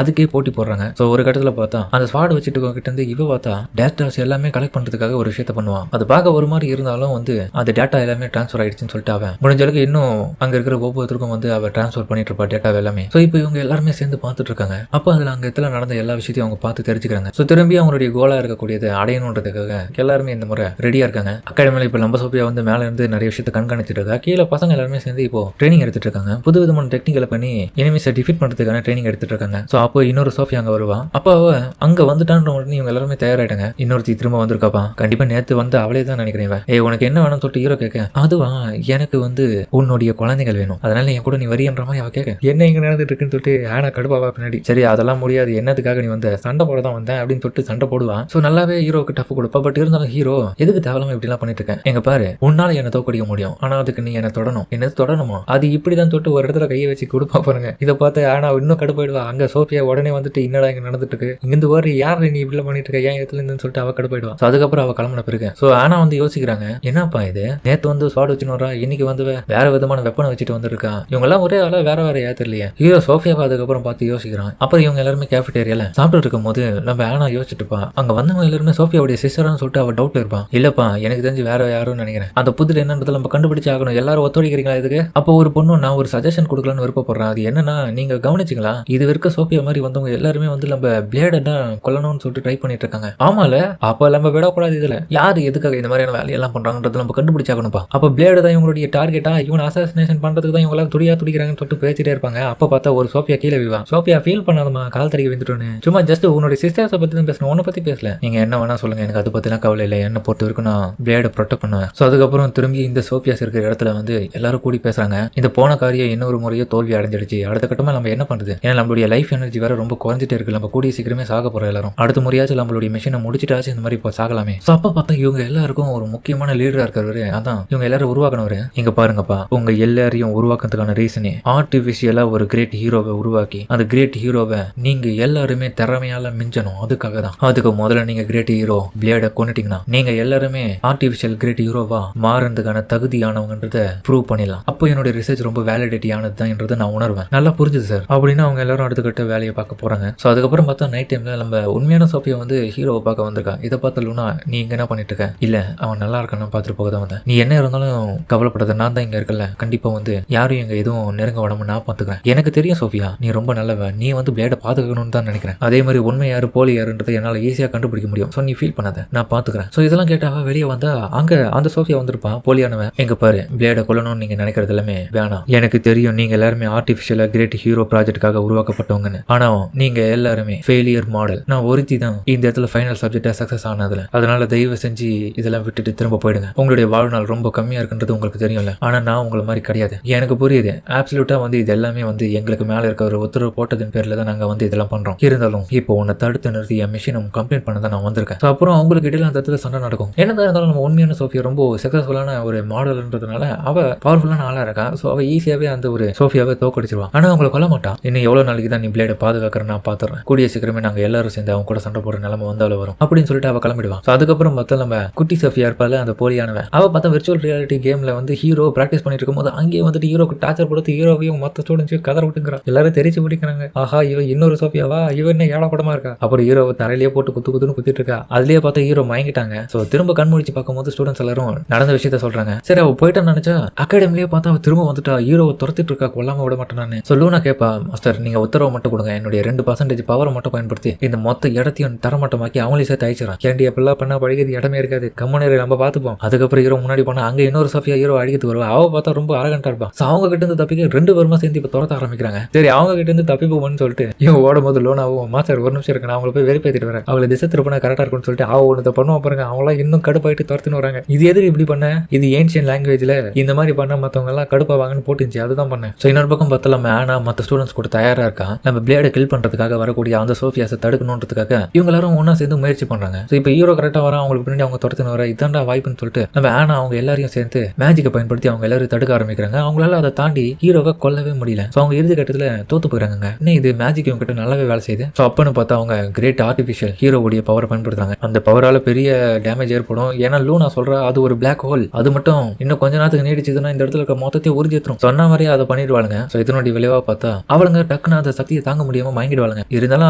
அதுக்கே போட்டி போடுறாங்க. ஸோ ஒரு கட்டத்தில் பார்த்தா அந்த ஸ்வாட் வச்சுட்டு கிட்ட இருந்து இவ பார்த்தா டேட்டாஸ் எல்லாமே கலெக்ட் பண்றதுக்காக ஒரு விஷயத்த பண்ணுவான். அது பார்க்க ஒரு மாதிரி இருந்தாலும் வந்து அந்த டேட்டா எல்லாமே ட்ரான்ஸ்ஃபர் ஆயிடுச்சுன்னு சொல்லிட்டு அவன் முடிஞ்ச அளவுக்கு இன்னும் அங்க இருக்கிற ஒவ்வொருத்தருக்கும் வந்து அவ ட்ரான்ஸ்ஃபர் பண்ணிட்டு இருப்பா டேட்டா எல்லாமே. ஸோ இப்போ இவங்க எல்லாருமே சேர்ந்து பார்த்துட்டு இருக்காங்க. அப்போ அதில் அங்கே இடத்துல நடந்த எல்லா விஷயத்தையும் அவங்க பார்த்து தெரிஞ்சுக்கிறாங்க. ஸோ திரும்பி அவங்களுடைய கோலா இருக்கக்கூடியது அடையணுன்றதுக்காக எல்லாருமே இந்த முறை ரெடியா இருக்காங்க. அகாடமியில் இப்போ நம்ம சோஃபியா வந்து மேலே இருந்து நிறைய விஷயத்தை கண்காணிச்சுட்டு இருக்கா. கீழே பசங்க எல்லாருமே சேர்ந்து இப்போ ட்ரைனிங் எடுத்துட்டு இருக்காங்க. புது விதமான டெக்னிக்கலை பண்ணி எனிமீஸை டிஃபீட் பண்றதுக்கான ட்ரைனிங் எடுத்துட்டு இருக்காங்க. ஸோ அப்போ இன்னொரு சோஃபியா அங்கே வருவா. அப்போ அவ அங்கே வந்துட்டான்ற உடனே இவங்க எல்லாருமே தயாராயிட்டாங்க. இன்னொருத்தி திரும்ப வந்திருக்காப்பா, கண்டிப்பா நேற்று வந்து அவளே தான் நினைக்கிறேன். உனக்கு என்ன வேணும்னு சொல்லிட்டு ஹீரோ கேட்க, அதுவா எனக்கு வந்து உன்னுடைய குழந்தைகள் வேணும், அதனால என் கூட நீ வரியன்ற மாதிரி அவ கேட்க, என்ன இங்க நடந்துட்டு இருக்குன்னு சொல்லிட்டு ஆனா கடுப்பாவா பின்னாடி. சரி அதெல்லாம் முடியாது, என்னதுக்காக நீ வந்த, சண்டை போட தான் வந்தேன் அப்படின்னு சொல்லிட்டு சண்டை போடுவான். ஸோ நல்லாவே ஹீரோக்கு டஃப் கொடுப்பா. பட் இருந்தாலும் ஹீரோ எதுக்கு தேவையில்லாம இப்படிலாம் பண்ணிட்டு இருக்கேன், எங்க பாரு உன்னால என்ன தோக்கடிக்க முடியும், ஆனா அதுக்கு நீ என்ன தொடணும், என்னது தொடணுமா, அது இப்படிதான் தொட்டு ஒரு இடத்துல கையை வச்சு கொடுப்பா பாருங்க. இதை பார்த்து ஆனா இன்னும் கடுப்பாயிடுவா. அங்க சோஃபியா உடனே வந்துட்டு என்னடா இங்க நடந்துட்டு இருக்கு, இங்கிருந்து ஒரு யாரு நீ இப்படி பண்ணிட்டு இருக்க, ஏன் இடத்துல இருந்து சொல்லிட்டு அவ கடுப்பாயிடுவா. ஸோ அதுக்கப்புறம் அவ கிளம்பின பிறகு ஸோ ஆனா வந்து யோசிக்கிறாங்க, என்னப்பா இது நேற்று வந்து ஸ்வாட் வச்சுன்னு வரா, இன்னைக்கு வந்து வேற விதமான வெப்பனை வச்சுட்டு வந்துருக்கா, இவங்க எல்லாம் ஒரே ஆளா வேற வேற ஏத்தலையே. ஹீரோ சோஃபியாவை அதுக்கப்புறம் பார்த்து யோசிக்கிறான். அப்புறம் இவங்க எல்லாருமே கேஃபிடேரியால சாப்பிட்டு இருக்கும் போது நம்ம ஆனா யோசிச்சுட்டுப்பா, அங்க வந்தவங்க எல்லாருமே சோஃபியாவுடைய சிஸ்டரான்னு சொல்லிட்டு அவ டவுட்ல இருப்பான். இல்லப்பா எனக்கு தெரிஞ்சு வேற யாரும் நினைக்கிறேன், அந்த புதிர் என்னன்றது நம்ம கண்டுபிடிச்சு ஆகணும், எல்லாரும் ஒத்துழைக்கிறீங்களா இதுக்கு? அப்போ ஒரு பொண்ணு நான் ஒரு சஜஷன் கொடுக்கலான்னு விருப்பப்படுறேன். அது என்னன்னா நீங்க கவனிச்சிங்களா, இது வரைக்கும் சோஃபியா மாதிரி வந்தவங்க எல்லாருமே வந்து நம்ம பிளேட தான் கொல்லணும்னு சொல்லிட்டு ட்ரை பண்ணிட்டு இருக்காங்க. ஆமால, அப்ப நம்ம விடக்கூடாது. இதுல யாரு எதுக்காக இந்த மாதிரியான வேலையெல்லாம் பண்றாங்கன்றது நம்ம கண்டுபிடிச்சாகணும்ப்பா. அப்ப பிளேடு தான் இவங்களுடைய டார்கெட்டா, இவன் அசாசினேஷன் பண்றதுக்கு தான் இவங்க துடிக்கிறாங்கன்னு சொல்லிட்டு பேசிட்டே இருப்பாங்க. அப்ப பார்த்தா ஒரு சோஃபியா கீழே விழுவா. சோஃபியா ஃபீல் பண்ணாதமா, கால் தடிக்க விழுந்துட்டோன்னு, சும்மா ஜஸ்ட் உன்னுடைய சிஸ்டர்ஸை பத்தி தான் பேசணும், உன்னை பத்தி பேசல, நீங்க என்ன வேணா சொல்லுங்க, எனக்கு அதை பத்திலாம் கவலை இல்லை, என்ன பொறுத்த வரைக்கும் நான் பிளேடை ப்ரொடெக்ட் பண்ணுவேன். ஸோ அதுக்கப்புறம் திரும்பி இந்த சோஃபியாஸ் இருக்கிற இடத்துல வந்து எல்லாரும் கூடி பேசுறாங்க. இந்த போன காரியம் இன்னொரு முறையோ தோல்வி அடைஞ்சிடுச்சு, அடுத்த கட்டமா நம்ம என்ன பண்றது, ஏன்னா நம்மளுடைய லைஃப் எனர்ஜி வேற ரொம்ப குறைஞ்சிட்டே இருக்கு, நம்ம கூடிய சீக்கிரமே சாக போறோம் எல்லாரும், அடுத்த முறையாச்சும் நம்மளுடைய மிஷினை முடிச்சிட்டாச்சு இந்த மாதிரி இப்போ சாகலாமே. ஸோ அப்ப பார்த்தா இவங்க எல்லாருக்கும் ஒரு முக்கியமான லீடரா இருக்கிறவரு, அதான் இவங்க எல்லாரும் உருவாக்கணவரு. இங்க பாருங்கப்பா, உங்க எல்லாரையும் உருவாக்குறதுக்கான ரீசனே ஆர்டிபிஷியலா ஒரு கிரேட் ஹீரோவை உருவாக்கி அந்த கிரேட் ஹீரோவை நீங்க எல்லாருமே திறமையால மிஞ்சணும், அதுக்காக தான். அதுக்கு முதல்ல நீங்க கிரேட் ஹீரோ பிளேட கொண்டுட்டீங்கன்னா நீங்க எல்லாருமே ஆர்டிபிஷியல் கிரேட் ஹீரோவா மாறதுக்கான தகுதியானவங்கன்றத ப்ரூவ் பண்ணிடலாம். அப்போ என்னோட ரிசர்ச் ரொம்ப வேலிடிட்டி ஆனது தான் என்றதை நான் உணர்வேன். நல்லா புரிஞ்சுது சார் அப்படின்னு அவங்க எல்லாரும் அடுத்த கட்ட வேலையை பார்க்க போறாங்க. ஸோ அதுக்கப்புறம் பார்த்தா நைட் டைம்ல நம்ம உண்மையான சோஃபியா வந்து ஹீரோவை பார்க்க வந்திருக்கா. இதை பார்த்த லூனா, நீ இங்க என்ன பண்ணிட்டு இருக்க? இல்ல அவன் நல்லா இருக்கான்னு பார்த்துட்டு போக தான் வந்தேன், நீ என்ன இருந்தாலும் கவலைப்படாத, நான் தான் இங்க இருக்கல, கண்டிப்பா வந்து யாரும் எங்க எதுவும் நெருங்க விடாம நான் பாத்துக்கிறேன். எனக்கு தெரியும் சோஃபியா நீ ரொம்ப நல்லவ, நீ வந்து பிளேட பாத்துக்கணும்னு தான் நினைக்கிறேன், அதே மாதிரி உண்மை யாரு போலி யாருன்றதை என்னால ஈஸியா கண்டுபிடிக்க முடியும், ஸோ நீ ஃபீல் பண்ணாத, நான் பாத்துக்கிறேன். ஸோ இதெல்லாம் கேட்டாவா வெளியே வந்தா அங்க அந்த சோஃபியா வந்திருப்பா போலியானவன். எங்க பாரு பிளேட கொல்லணும்னு நீங்க நினைக்கிறது எல்லாமே வேணாம், எனக்கு தெரியும் நீங்க எல்லாருமே ஆர்டிபிஷியலா கிரேட் ஹீரோ ப்ராஜெக்டுக்காக உருவாக்கப்பட்டவங்கன்னு, ஆனா நீங்க எல்லாருமே ஃபெயிலியர் மாடல், நான் ஒருத்தி தான் இந்த இடத்துல ஃபைனல் சப்ஜெக்டா சக்சஸ் ஆனதுல, அதனால தயவு தயவு செஞ்சு இதெல்லாம் விட்டுட்டு திரும்ப போயிடுங்க. உங்களுடைய வாழ்நாள் ரொம்ப கம்மியா இருக்குன்றது உங்களுக்கு தெரியும்ல. ஆனா நான் உங்களை மாதிரி கிடையாது. எனக்கு புரியுது. ஆப்சல்யூட்டா வந்து இது எல்லாமே வந்து எங்களுக்கு மேல இருக்க ஒரு உத்தரவு போட்டதின் பேர்ல தான் நாங்க வந்து இதெல்லாம் பண்றோம். இருந்தாலும் இப்போ உன்னை தடுத்து நிறுத்தி என் மிஷினை கம்ப்ளீட் பண்ண தான் நான் வந்திருக்கேன். அப்புறம் அவங்களுக்கு இடையில அந்த இடத்துல சண்டை நடக்கும். என்னதான் இருந்தாலும் நம்ம உண்மையான சோஃபியா ரொம்ப சக்சஸ்ஃபுல்லான ஒரு மாடல்ன்றதுனால அவ பவர்ஃபுல்லான ஆளா இருக்கா. ஸோ அவ ஈஸியாவே அந்த ஒரு சோஃபியாவை தோக்கடிச்சிருவான். ஆனா அவங்களை கொல்ல மாட்டான். இன்னும் எவ்வளவு நாளைக்கு தான் நீ பிளேடை பாதுகாக்கிறேன் நான் பாத்துறேன். கூடிய சீக்கிரமே நாங்க எல்லாரும் சேர்ந்து அவங்க கூட சண்டை போடுற நிலைமை வந்தாலும் வரும் அப்படின்னு சொல்லிட்டு அவ கிளம்பிடுவான். அதுக்கப்புறம் பார்த்தா நம்ம குட்டி சோஃபியா இருப்பால அந்த போலியானவன். அவ பார்த்தா விர்ச்சுவல் ரியாலிட்டி கேம்ல வந்து ஹீரோ பிராக்டிஸ் பண்ணிட்டு இருக்கும்போது அங்கேயே வந்துட்டு ஹீரோக்கு டார்ச்சர் கொடுத்து ஹீரோவையும் மொத்த ஸ்டூடெண்ட்ஸையும் கதற விட்டுங்கிறான். எல்லாரும் தெரிச்சு பிடிக்கிறாங்க. ஆஹா இவன் இன்னொரு சோஃபியாவா, இவன் என்ன ஏழப்படமா இருக்கா. அப்புறம் ஹீரோவை தரையிலேயே போட்டு குத்துன்னு குத்திட்டு இருக்கா. அதுலயே பார்த்தா ஹீரோ மயங்கிட்டாங்க. ஸோ திரும்ப கண் முடிச்சு பார்க்கும்போது ஸ்டூடெண்ட்ஸ் எல்லாரும் நடந்த விஷயத்த சொல்றாங்க. சரி அவ போயிட்டான்னு நினைச்சா அகாடமிலேயே பார்த்தா அவ திரும்ப வந்துட்டா. ஹீரோவை துரத்திட்டு இருக்கா, கொல்லாம விட மாட்டேன். ஸோ லூனா கேப்பா, மாஸ்டர் நீங்க உத்தரவை மட்டும் கொடுங்க, என்னுடைய 2% பவரை மட்டும் பயன்படுத்தி இந்த மொத்த இடத்தையும் தரமட்டமாக்கி அவங்களே சேர்த்து அழிச்சிடறான். கேண்டி எப்பெல்லாம் பண்ணா பழகிறது இடமே இருக்காது, கம்மனேரி நம்ம பார்த்துப்போம். அதுக்கப்புறம் ஹீரோ முன்னாடி போனா அங்க இன்னொரு சோஃபியா ஹீரோ அடிக்கிறது வருவா. அவ பார்த்தா ரொம்ப அரகண்டா இருப்பான். ஸோ அவங்க கிட்ட இருந்து தப்பிக்க 2 பேருமா சேர்ந்து இப்ப துரத்த ஆரம்பிக்கிறாங்க. சரி அவங்க கிட்ட இருந்து தப்பிப்போம்னு சொல்லிட்டு இவன் ஓடும் போது லோனாவும் மாஸ்டர் ஒரு நிமிஷம் இருக்கு, நான் அவங்களை போய் வெறுப்பேற்றிட்டு வரேன், அவங்களை திசை திருப்பினா கரெக்டா இருக்கும்னு சொல்லிட்டு அவ ஒன்று பண்ணுவா பாருங்க. அவங்களாம் இன்னும் கடுப்பாயிட்டு துரத்துன்னு வராங்க. இது எதிரி இப்படி பண்ண, இது ஏன்ஷியன் லாங்குவேஜ்ல இந்த மாதிரி பண்ண மற்றவங்க எல்லாம் கடுப்பாவாங்கன்னு போட்டுச்சு, அதுதான் பண்ணேன். ஸோ இன்னொரு பக்கம் பார்த்தலாம் ஆனா மற்ற ஸ்டூடெண்ட்ஸ் கூட தயாரா இருக்கா. நம்ம பிளேடை கில் பண்றதுக்காக வரக்கூடிய அந்த சோஃபியாஸை தடுக்கணுன்றதுக்காக இவங்க எல்லாரும் ஒன்னா சேர்ந்து முயற்சி பண்றாங்க. ஸோ இப்போ ஹீரோ கரெக்டா வர அவங்களுக்கு பின்னாடி அவங்க துரத்துன்னு வர இதாண்டா வாய்ப்புன்னு சொல்லிட்டு நம்ம ஆனா அவங்க எல்லாரையும் சேர்ந்து மேஜிக்கை பயன்படுத்தி அவங்க எல்லாரும் தடுக்க ஆரம்பிக்கிறாங்க. அவங்களால அதை தாண்டி ஹீரோவை கொல்லவே முடியல. ஸோ அவங்க இறுதி கட்டத்தில் தோத்து போயிறாங்க. இன்னும் இது மேஜிக் இவங்க கிட்ட நல்லாவே வேலை செய்யுது. ஸோ அப்பன்னு பார்த்தா அவங்க கிரேட் ஆர்டிஃபிஷியல் ஹீரோவுடைய பவரை பயன்படுத்துறாங்க. அந்த பவரால பெரிய டேமேஜ் ஏற்படும். ஏன்னா லூனா சொல்றா அது ஒரு பிளாக் ஹோல், அது மட்டும் இன்னும் கொஞ்ச நேரத்துக்கு நீடிச்சதுன்னா இந்த இடத்துல இருக்க மொத்தத்தையும் உறுதி ஏற்றும் சொன்ன மாதிரியே அதை பண்ணிடுவாளுங்க. ஸோ இதனுடைய விளைவா பார்த்தா அவளுங்க டக்குன்னு அந்த சக்தியை தாங்க முடியாம மயங்கிடுவாளுங்க. இருந்தாலும்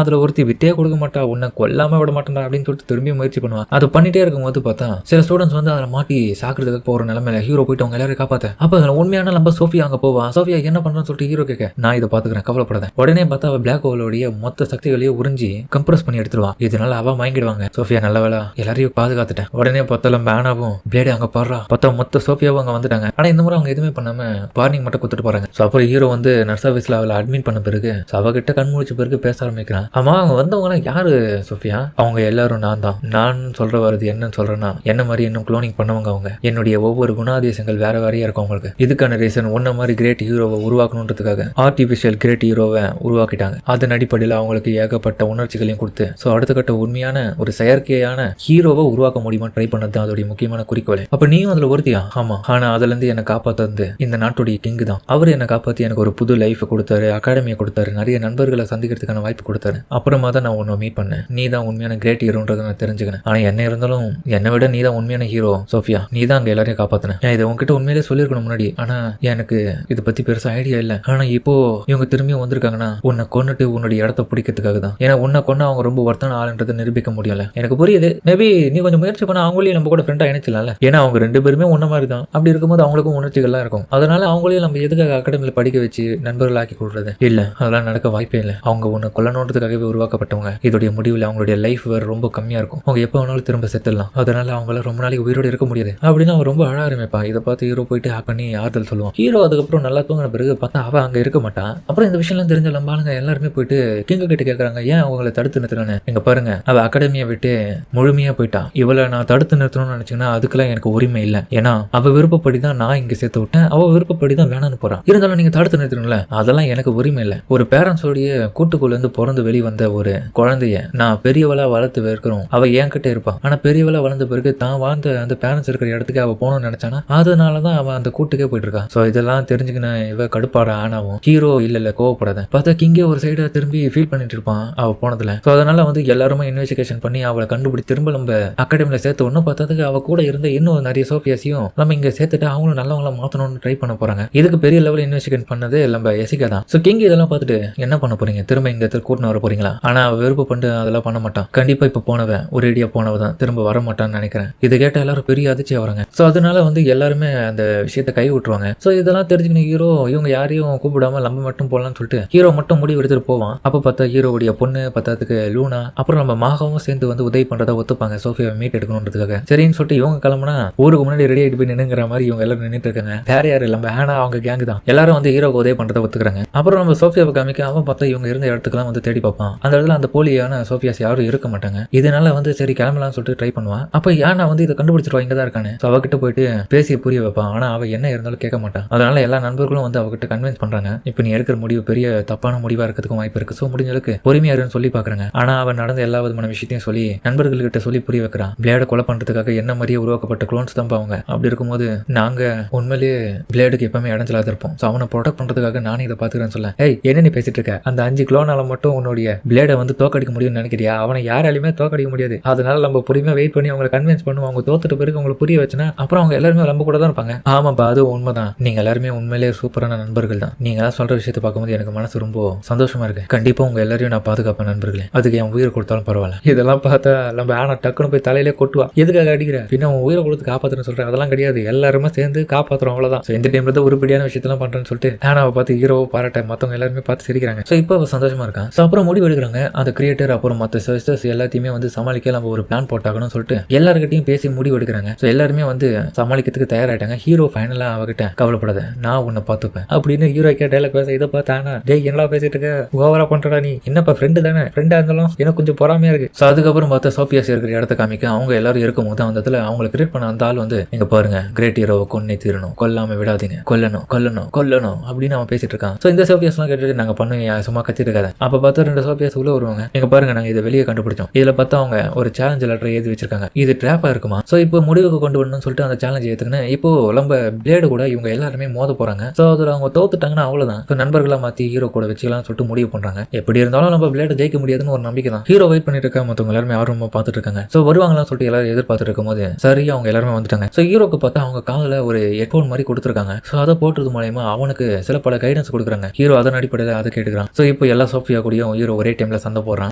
அதுல ஒருத்தி விட்டே கொடுக்க மாட்டா, உன்னை கொல்லாம விட மாட்டா அப்படின்னு சொல்லிட்டு திரும்பி முயற்சி பண்ணுவா. அது பண்ணிட்டே இருக்கும்போது பார்த்தா சில ஸ்டூடெண்ட்ஸ் வந்து அதில் மாட்டி சாக்கிறதுக்கு போற நிலைமையில ஹீரோ போயிட்டு அவங்க எல்லாரும் காப்பாத்த. அப்ப உண்மையான நம்ம சோஃபியா அங்க போவா. சோஃபியா என்ன பண்றான்னு சொல்லிட்டு ஹீரோ கேட்க, நான் இதை பாத்துக்கிறேன் கவலைப்படாத. உடனே பார்த்தா அவ பிளாக் ஹோலோடைய மொத்த சக்திகளையும் உறிஞ்சி கம்ப்ரஸ் பண்ணி எடுத்துருவா. இதனால அவ மயங்கிடுவாங்க. சோஃபியா நல்ல வேலை எல்லாரையும் பாதுகாத்துட்டேன். உடனே பார்த்தாலும் பேனாவும் பிளேடு அங்க பாடுறா. பார்த்தா மொத்த சோஃபியாவும் அங்க வந்துட்டாங்க. ஆனா இந்த முறை அவங்க எதுவுமே பண்ணாம வார்னிங் மட்டும் கொடுத்துட்டு போறாங்க. ஸோ அப்புறம் ஹீரோ வந்து நர்ஸ் ஆஃபீஸ்ல அவளை அட்மிட் பண்ண பிறகு அவகிட்ட கண் முடிச்ச பிறகு பேச ஆரம்பிக்கிறான். ஆமா அவங்க வந்தவங்க யாரு சோஃபியா? அவங்க எல்லாரும் நான் தான். நான் சொல்ற வருது என்னன்னு சொல்றேன்னா என்ன மாதிரி இன்னும் குளோனிங் பண்ணவங்க. அவங்க என்னுடைய ஒவ்வொரு குணாதிசயங்கள் வேற வேறையா இருக்கும் அவங்களுக்கு. இதுக்கான ரீசன் ஒன்ன மாதிரி கிரேட் ஹீரோவை உருவாக்கணுன்றதுக்காக ஆர்டிபிஷியல் கிரேட் ஹீரோவை உருவாக்கிட்டாங்க. அதன் அடிப்படையில் அவங்களுக்கு ஏகப்பட்ட உணர்ச்சிகளையும் கொடுத்து ஸோ அடுத்த கட்ட உண்மையான ஒரு செயற்கையான ஹீரோவை உருவாக்க முடியுமா ட்ரை பண்ணது தான் அதோடைய முக்கியமான குறிக்கோள். அப்ப நீயும் அதுல ஒருத்தியா? ஆமா. ஆனா அதுல இருந்து என்னை காப்பாத்தது இந்த நாட்டுடைய கிங் தான். அவர் என்னை காப்பாத்தி எனக்கு ஒரு புது லைஃப் கொடுத்தாரு, அகாடமியை கொடுத்தாரு, நிறைய நண்பர்களை சந்திக்கிறதுக்கான வாய்ப்பு கொடுத்தாரு. அப்புறமா தான் நான் உன்னை மீட் பண்ணேன். நீ தான் உண்மையான கிரேட் ஹீரோன்றதை நான் தெரிஞ்சுக்கிறேன். ஆனா என்ன இருந்தாலும் என்னை விட நீ தான் உண்மையான ஹீரோ சோஃபியா. நீ தான் அங்க எல்லாரையும் காப்பாத்தின. நான் இதை உங்ககிட்ட உண்மையிலே சொல்லியிருக்கணும் முன்னாடி. ஆனா எனக்கு இதை பத்தி பெருசா ஐடியா இல்லை. ஆனா இப்போ இவங்க திரும்பியும் வந்திருக்காங்கன்னா உன்னை கொன்னுட்டு உன்னுடைய இடத்த பிடிக்கிறதுக்காக தான். ஏன்னா உன்னை கொண்டு அவங்க ரொம்ப வர்த்தான ஆளுன்றதை நிரூபிக்க முடியல. எனக்கு புரியுது. மேபி நீ கொஞ்சம் முயற்சி பண்ண அவங்களையும் நம்ம கூட ஃப்ரெண்டா இணைச்சலாம்ல. ஏன்னா அவங்க 2 பேருமே ஒன்ன மாதிரி தான். அப்படி இருக்கும்போது அவங்களுக்கும் உணர்ச்சிகள்லாம் இருக்கும். அதனால அவங்களையும் நம்ம எதுக்காக அகாடமியில படிக்க வச்சு நண்பர்கள் ஆக்கி கொடுறது இல்ல. அதெல்லாம் நடக்க வாய்ப்பே இல்லை. அவங்க உன்னை கொல்லணுன்றதுக்காகவே உருவாக்கப்பட்டவங்க. இதோடைய முடிவில் அவங்களுடைய லைஃப் வேற ரொம்ப கம்மியா இருக்கும். அவங்க எப்போ வேணாலும் திரும்ப செத்துடலாம். அதனால அவங்களால ரொம்ப நாளைக்கு உயிரோடு இருக்க முடியாது அப்படின்னு அவன் ரொம்ப அழ ஆரம்பிப்பான். இதை பார்த்து ஹீரோ போயிட்டு ஹேக் பண்ணி ஆறுதல் சொல்லுவான். ஹீரோ அதுக்கப்புறம் நல்லா தூங்கின பிறகு பார்த்தா அவன் அங்க இருக்க மாட்டான். அப்புறம் இந்த விஷயம்லாம் தெரிஞ்ச லம்பாளுங்க எல்லாருமே போயிட்டு கிங்க கிட்ட கேட்கறாங்க, ஏன் அவங்களை தடுத்து நிறுத்துறானு. எங்க பாருங்க அவ அகாடமியை விட்டு முழுமையா போயிட்டா. இவளை நான் தடுத்து நிறுத்தணும்னு நினைச்சீங்கன்னா அதுக்கெல்லாம் எனக்கு உரிமை இல்லை. ஏன்னா அவ விருப்பப்படிதான் நான் இங்க சேர்த்து விட்டேன், அவ விருப்பப்படிதான் வேணான்னு போறான். இருந்தாலும் நீங்க தடுத்து நிறுத்தணும்ல, அதெல்லாம் எனக்கு உரிமை இல்லை. ஒரு பேரண்ட்ஸோடைய கூட்டுக்குள்ள இருந்து பிறந்து வெளிவந்த ஒரு குழந்தைய நான் பெரியவளா வளர்த்து வைக்கிறோம். அவ என் கிட்ட இருப்பான். ஆனா பெரியவளா வளர்ந்த பிறகு தான் வாழ்ந்த அந்த பேரண்ட்ஸ் இருக்கிற இடத்துக்கு அவ போகணும்னு நினைச்சானா அதனாலதான் அவன் அந்த கூட்டுக்கே போயிட்டு இருக்கான். சோ இதெல்லாம் தெரிஞ்சுக்கின இவ கடுப்பாட ஆனாவும் ஹீரோ இல்ல கோவப்படாத. பார்த்தா கிங்கே ஒரு சைடா திரும்பி ஃபீல் பண்ணிட்டு இருப்பான் அவ போனதுல. சோ அதனால வந்து எல்லாருமே இன்வெஸ்டிகேஷன் பண்ணி அவளை கண்டுபிடிச்சு திரும்ப நம்ம அகாடமியில சேர்த்து ஒன்னும் பார்த்ததுக்கு அவ கூட இருந்த இன்னும் நிறைய சோஃபியாஸையும் நம்ம இங்க சேர்த்துட்டு அவங்களும் நல்லவங்களா மாத்தணும்னு ட்ரை பண்ண போறாங்க. இதுக்கு பெரிய லெவல் இன்வெஸ்டிகேட் பண்ணது நம்ம எசிகா தான். சோ கிங் இதெல்லாம் பார்த்துட்டு என்ன பண்ண போறீங்க, திரும்ப இங்க கூட்டின்னு வர போறீங்களா? ஆனா அவ விருப்பப்பட்டு அதெல்லாம் பண்ண மாட்டான். கண்டிப்பா இப்ப போனவன் ஒரேடியா போனவதான் திரும்ப வர மாட்டான்னு நினைக்கிறேன். இதை கேட்ட எல்லாரும் பெரிய அதிர்ச்சியா வராங்க. சோ அதனால வந்து எல்லாருமே அந்த விஷயத்த கை விட்டுருவாங்க. சோ இதெல்லாம் தெரிஞ்சுக்கணும் ஹீரோ இவங்க யாரையும் கூப்பிடாம நம்ம மட்டும் போலாம்னு சொல்லிட்டு ஹீரோ மட்டும் முடிவு எடுத்துட்டு போவான். அப்ப பார்த்தா ஹீரோவுடைய பொண்ணு பத்தாத்துக்கு லூனா அப்புறம் நம்ம மாகவும் சேர்ந்து வந்து உதவி பண்றதா ஒத்துப்பாங்க சோஃபியா மீட் எடுக்கணுன்றதுக்காக. சரின்னு சொல்லிட்டு இவங்க கிளம்புனா ஊருக்கு முன்னாடி ரெடி ஆகிட்டு போய் நின்னுங்கிற மாதிரி இவங்க எல்லாரும் நின்றுட்டு இருக்காங்க. வேற யாரும் இல்ல ஆனா அவங்க கேங்கு தான். எல்லாரும் வந்து ஹீரோக்கு உதவி பண்றதை ஒத்துக்கிறாங்க. அப்புறம் நம்ம சோஃபியாவை காமிக்க அவன் பார்த்தா இவங்க இருந்த இடத்துக்குலாம் வந்து தேடி பார்ப்பான். அந்த இடத்துல அந்த போலியான சோஃபியாஸ் யாரும் இருக்க மாட்டாங்க. இதனால வந்து சரி கிளம்பலாம்னு சொல்லிட்டு ட்ரை பண்ணுவான். அப்ப யானா வந்து இதை கண்டுபிடிச்சிருவா இங்க தான் இருக்கானு. அவகிட்ட போயிட்டு பேசி புரிய வைப்பான். ஆனா அவ என்ன இருந்தாலும் கேட்க மாட்டான். அதனால எல்லா நண்பர்களும் வந்து அவகிட்ட கன்வின்ஸ் பண்றாங்க. இப்ப நீ எடுக்கிற முடிவு பெரிய தப்பான முடிவா இருக்கிறதுக்கும் வாய்ப்பு இருக்கு. சோ முடிஞ்ச அளவுக்கு பொறுமையாருன்னு சொல்லி பாக்குறாங்க. ஆனா அவன் நடந்த எல்லா விதமான விஷயத்தையும் சொல்லி நண்பர்கள்கிட்ட சொல்லி புரிய வைக்கிறான். பிளேடை கொலை பண்றதுக்காக என்ன மாதிரியே உருவாக்கப்பட்ட குளோன்ஸ் தான் அவங்க. அப்படி இருக்கும்போது நாங்க உண்மையிலேயே பிளேடுக்கு எப்பவுமே இடைஞ்சலாத இருப்போம். அவனை ப்ரொடெக்ட் பண்றதுக்காக நானே இதை பாத்துக்கிறேன்னு சொல்ல, ஏய் என்ன நீ பேசிட்டு இருக்க? அந்த 5 குளோனால மட்டும் உன்னுடைய பிளேடை வந்து தோக்கடிக்க முடியும்னு நினைக்கிறியா? அவனை யாராலையுமே தோக்கடிக்க முடியாது. அதனால நம்ம பொறுமையா வெயிட் பண்ணி அவங்களை கன்வின்ஸ் பண்ணுவோம். அவங்க தோத்துட்ட பிறகு அவங்களை புரிய வச்சுனா அப்புறம் அவங்க எல்லாருமே நம்ம கூட தான் இருப்பாங்க. ஆமாப்பா, அது உண்மைதான். நீங்க எல்லாருமே உண்மையிலேயே சூப்பரான நண்பர்கள் தான். நீங்க சொல்ற விஷயத்தை பார்க்கும்போது எனக்கு மனசு ரொம்ப சந்தோஷமா இருக்கு. கண்டிப்பா உங்க எல்லாரையும் நான் பாதுகாப்பேன் நண்பர்களே. அதுக்கு என் உயிரை கொடுத்தாலும் பரவாயில்ல. இதெல்லாம் பார்த்தா நம்ம ஆனா டக்குன்னு போய் தலையிலே கொட்டுவா. எதுக்காக அடிக்கிற? பின்ன உன் உயிரை கொடுத்து காப்பாத்துன்னு சொல்றேன். அதெல்லாம் கிடையாது, எல்லாருமே சேர்ந்து காப்பாத்துறோம், அவ்வளவுதான். இந்த டைம்ல தான் உருப்படியான விஷயத்தெல்லாம் பண்றேன்னு சொல்லிட்டு ஆனாவை பார்த்து ஹீரோவை பாராட்ட மத்தவங்க எல்லாருமே பார்த்து சிரிக்கிறாங்க. ஸோ இப்போ சந்தோஷமா இருக்கான். ஸோ அப்புறம் முடிவு எடுக்கிறாங்க. அந்த கிரியேட்டர் அப்புறம் மற்ற சிஸ்டர்ஸ் எல்லாத்தையுமே வந்து சமாளிக்க நம்ம ஒரு பிளான் போட்டாகணும்னு சொல்லிட்டு எல்லாருக்கிட்டையும் பேசி முடிவு எடுக்கிறாங்க. ஸோ எல்லாருமே வந்து சமாளிக்கிறதுக்கு தயாராயிட்டாங்க. ஹீரோ ஃபைனலா அவகிட்ட கவலைப்படாத, நான் உன்னை பார்த்துப்பேன் அப்படின்னு ஹீரோ டைலாக் பேச இதை பார்த்தானா, டேய் என்னடா பேசிட்டு இருக்க, ஓவரா பண்றடா நீ, என்னப்பா ஃப்ரெண்டு தானே, ஃப்ரெண்டா இருந்தாலும் எனக்கு கொஞ்சம் பொறாமையா இருக்கு. ஸோ அதுக்கப்புறம் பார்த்தா சோஃபியாஸ் இருக்கிற இடத்த காமிக்க அவங்க எல்லாரும் இருக்கும் போது அந்த இடத்துல அவங்களை கிரியேட் பண்ண அந்த ஆள் வந்து இங்க பாருங்க, கிரேட் ஹீரோவை கொன்னே தீரணும், கொல்லாம விடாதீங்க, கொல்லணும் கொல்லணும் கொல்லணும் அப்படின்னு அவன் பேசிட்டு இருக்கான். ஸோ இந்த சோஃபியாஸ் எல்லாம் கேட்டுட்டு நாங்க பண்ணுவீங்க சும்மா கத்திட்டு இருக்காது. அப்ப பார்த்தா 2 சோஃபியாஸ் உள்ள வருவாங்க. எங்க பாருங்க நாங்க இதை வெளியே கண்டுபிடிச்சோம். இதுல பார்த்தா அவங்க ஒரு சேலஞ்ச் லெட்டர் எழுதி வச்சிருக்காங்க. இது ட்ராப்பா இருக்குமா? ஸோ இப்போ முடிவுக்கு கொண்டு வரணும்னு சொல்லிட்டு அந்த சேலஞ்ச் ஏத்துக்குன்னு இப்போ நம்ம பிளேடு கூட இவங்க எல்லாருமே மோத போறாங்க. ஸோ அதில் அவங்க தோத்துட்டாங்கன்னா அவ்வளவுதான். ஸோ நண்பர்களா மாத்தி ஹீரோ கூட வச்சுக்கலாம்னு சொல்லிட்டு முடிவு பண்றாங்க. எப்படி இருந்தாலும் நம்ம பிளேடு ஜெயிக்க முடியாதுன்னு ஒரு நம்பிக்கை தான். ஹீரோ வெயிட் பண்ணிட்டு இருக்க மற்றவங்க எல்லாருமே ஆர்வமா பார்த்துட்டு இருக்காங்க. ஸோ வருவாங்களான்னு சொல்லிட்டு எல்லாரும் எதிர்பார்த்துட்டு இருக்கும் போது சரியா அவங்க எல்லாருமே வந்துட்டாங்க. ஸோ ஹீரோக்கு பார்த்தா அவங்க காலில் ஒரு ஹெட்ஃபோன் மாதிரி கொடுத்துருக்காங்க. ஸோ அதை போட்டது மூலயமா அவனுக்கு சில பல கைடன்ஸ் கொடுக்குறாங்க. ஹீரோ அதன் அடிப்படையில் அதை கேட்டுக்கிறான். ஸோ இப்போ எல்லா சோஃபியா கூடயும் ஹீரோ ஒரே டைம்ல சண்டை போடுறான்.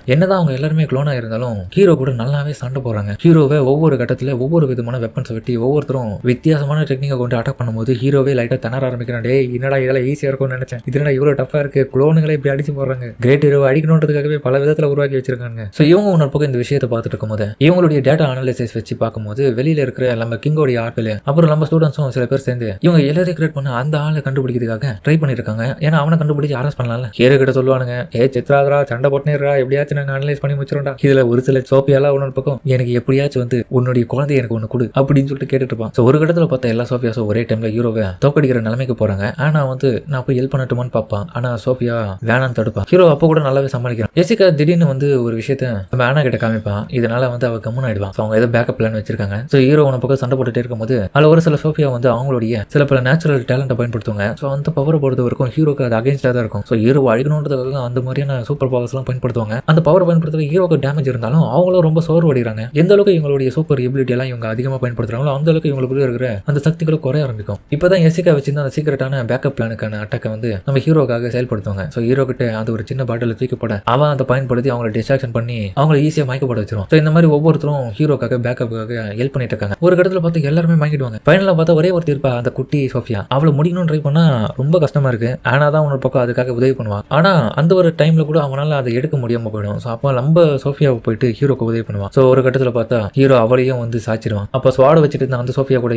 என்னதான் அவங்க எல்லாருமே க்ளோனா இருந்தாலும் ஹீரோ கூட நல்லாவே சண்டை போடுறாங்க. ஹீரோவை ஒவ்வொரு கட்டத்தில் ஒவ்வொரு விதமான வெப்பன்ஸ் வெட்டி ஒவ்வொருத்தரும் வித்தியாசமான டெக்னிக்கை கொண்டு அட்டாக் பண்ணும்போது ஹீரோவே லைட்டா திணற ஆரம்பிக்கிறான். டே என்னடா இதெல்லாம் ஈஸியா இருக்கும்னு நினைச்சேன், இதுனா இவ்வளவு டஃபா இருக்கு, குளோனுங்களை இப்படி அடிச்சு போடுறாங்க. கிரேட் ஹீரோ அடிக்கணுன்றதுக்காகவே பல விதத்துல உருவாக்கி வச்சிருக்காங்க. ஸோ இவங்க இன்னொரு பக்கம் இந்த விஷயத்தை பார்த்துட்டு இருக்கும்போது இவங்களுடைய டேட்டா அனாலிசிஸ் வச்சு பார்க்கும்போது வெளியில இருக்கிற நம்ம கிங்கோடைய ஆட்கள் அப்புறம் நம்ம ஸ்டூடெண்ட்ஸும் சில பேர் சேர்ந்து இவங்க எல்லாரையும் கிரியேட் பண்ண அந்த ஆளை கண்டுபிடிக்கிறதுக்காக ட்ரை பண்ணிருக்காங்க. ஏன்னா அவனை கண்டுபிடிச்சு அரெஸ்ட் பண்ணலாம்ல. ஹீரோ கிட்ட சொல்லுவானுங்க, ஏ சித்ராதரா சண்டை போட்டுனேரா, எப்படியாச்சும் நாங்க அனலைஸ் பண்ணி முடிச்சிரோம்டா. இதுல ஒரு சில சோஃபியாலாம் உன்னொரு பக்கம் எனக்கு எப்படியாச்சும் வந்து உன்னுடைய குழந்தை எனக்கு ஒன்று கொடு அப்படின்னு சொல்லிட்டு கேட்டுட்டு இருப்பான். ஸோ ஒரு இடத்துல பார்த்தா எல்லா சோஃபியாஸும் ஒரே டைம்ல ஹீரோவை தோக்கடிக்கிற நிலைமைக்கு போறாங்க. ஆனா வந்து நான் போய் ஹெல்ப் பண்ணட்டுமான்னு பார்ப்பான். ஆனா சோஃபியா வேணான்னு தடுப்பான். ஹீரோ அப்போ கூட நல்லாவே சமாளிக்கிறான். ஜெசிகா திடீர்னு வந்து ஒரு விஷயத்த நம்ம ஆனா கிட்ட காமிப்பான். இதனால வந்து அவ கம்முன்னு ஆயிடுவான். அவங்க ஏதோ பேக்கப் பிளான் வச்சிருக்காங்க. ஸோ ஹீரோ உன பக்கம் சண்டை போட்டுட்டே இருக்கும்போது அதில் ஒரு சில சோஃபியா வந்து அவங்களுடைய சில பல நேச்சுரல் டேலண்ட்டை பயன்படுத்துவாங்க. ஸோ அந்த பவரை பொறுத்த வரைக்கும் ஹீரோக்கு அது அகேன்ஸ்டாக தான் இருக்கும். ஸோ ஹீரோ அழிக்கணுன்றதுக்காக அந்த மாதிரியான சூப்பர் பவர்ஸ்லாம் பயன்படுத்துவாங்க. அந்த பவர் பயன்படுத்துறது ஹீரோக்கு டேமேஜ் இருந்தாலும் அவங்களும் ரொம்ப சோர்வடைகிறாங்க. எந்த அளவுக்கு இவங்களுடைய சூப்பர் எபிலிட்டி எல்லாம் இவங்க அதிகமாக பயன்படுத்துறாங்களோ அந்த அளவுக்கு இவங்களுக்கு இருக்கிற அந்த சக்திகளை குறைய ஆரம்பிக்கும். இப்பதான் எசிகா வச்சிருந்த அந்த சீக்கிரட்டான பேக்கப் பிளானுக்கான அட்டாக்கை வந்து நம்ம ஹீரோக்காக செயல்படுத்துவாங்க. ஸோ ஹீரோ கிட்ட அது ஒரு சின்ன பாட்டில் தூக்கி போட அவன் அதை பயன்படுத்தி அவங்களை டிஸ்ட்ராக்ஷன் பண்ணி அவங்களை ஈஸியாக மயக்கப்பட வச்சிரும். ஸோ இந்த மாதிரி ஒவ்வொருத்தரும் ஹீரோக்காக பேக்கப்புக்காக ஹெல்ப் பண்ணிட்டு இருக்காங்க. ஒரு இடத்துல பார்த்து எல்லாருமே வாங்கிடுவாங்க. ஃபைனலாக பார்த்தா ஒரே ஒருத்தர் இருப்பா, அந்த குட்டி சோஃபியா. அவளை முடிக்கணும்னு ட்ரை பண்ணா ரொம்ப கஷ்டமா இருக்கு. ஆனா தான் உன்னோட பக்கம் அதுக்காக உதவி பண்ணுவான். ஆனா அந்த ஒரு டைம்ல கூட அவனால அதை எடுக்க முடியாம போயிடும். ஸோ அப்போ நம்ம சோஃபியாவை போயிட்டு ஹீரோக்கு உதவி பண்ணுவான். ஸோ ஒரு கட்டத்தில் பார்த்தா ஹீரோ அவளையும் வந்து சாச்சிடுவான். அப்போ ஸ்வாட வச்சுட்டு இருந்த அந்த சோஃபியா கூட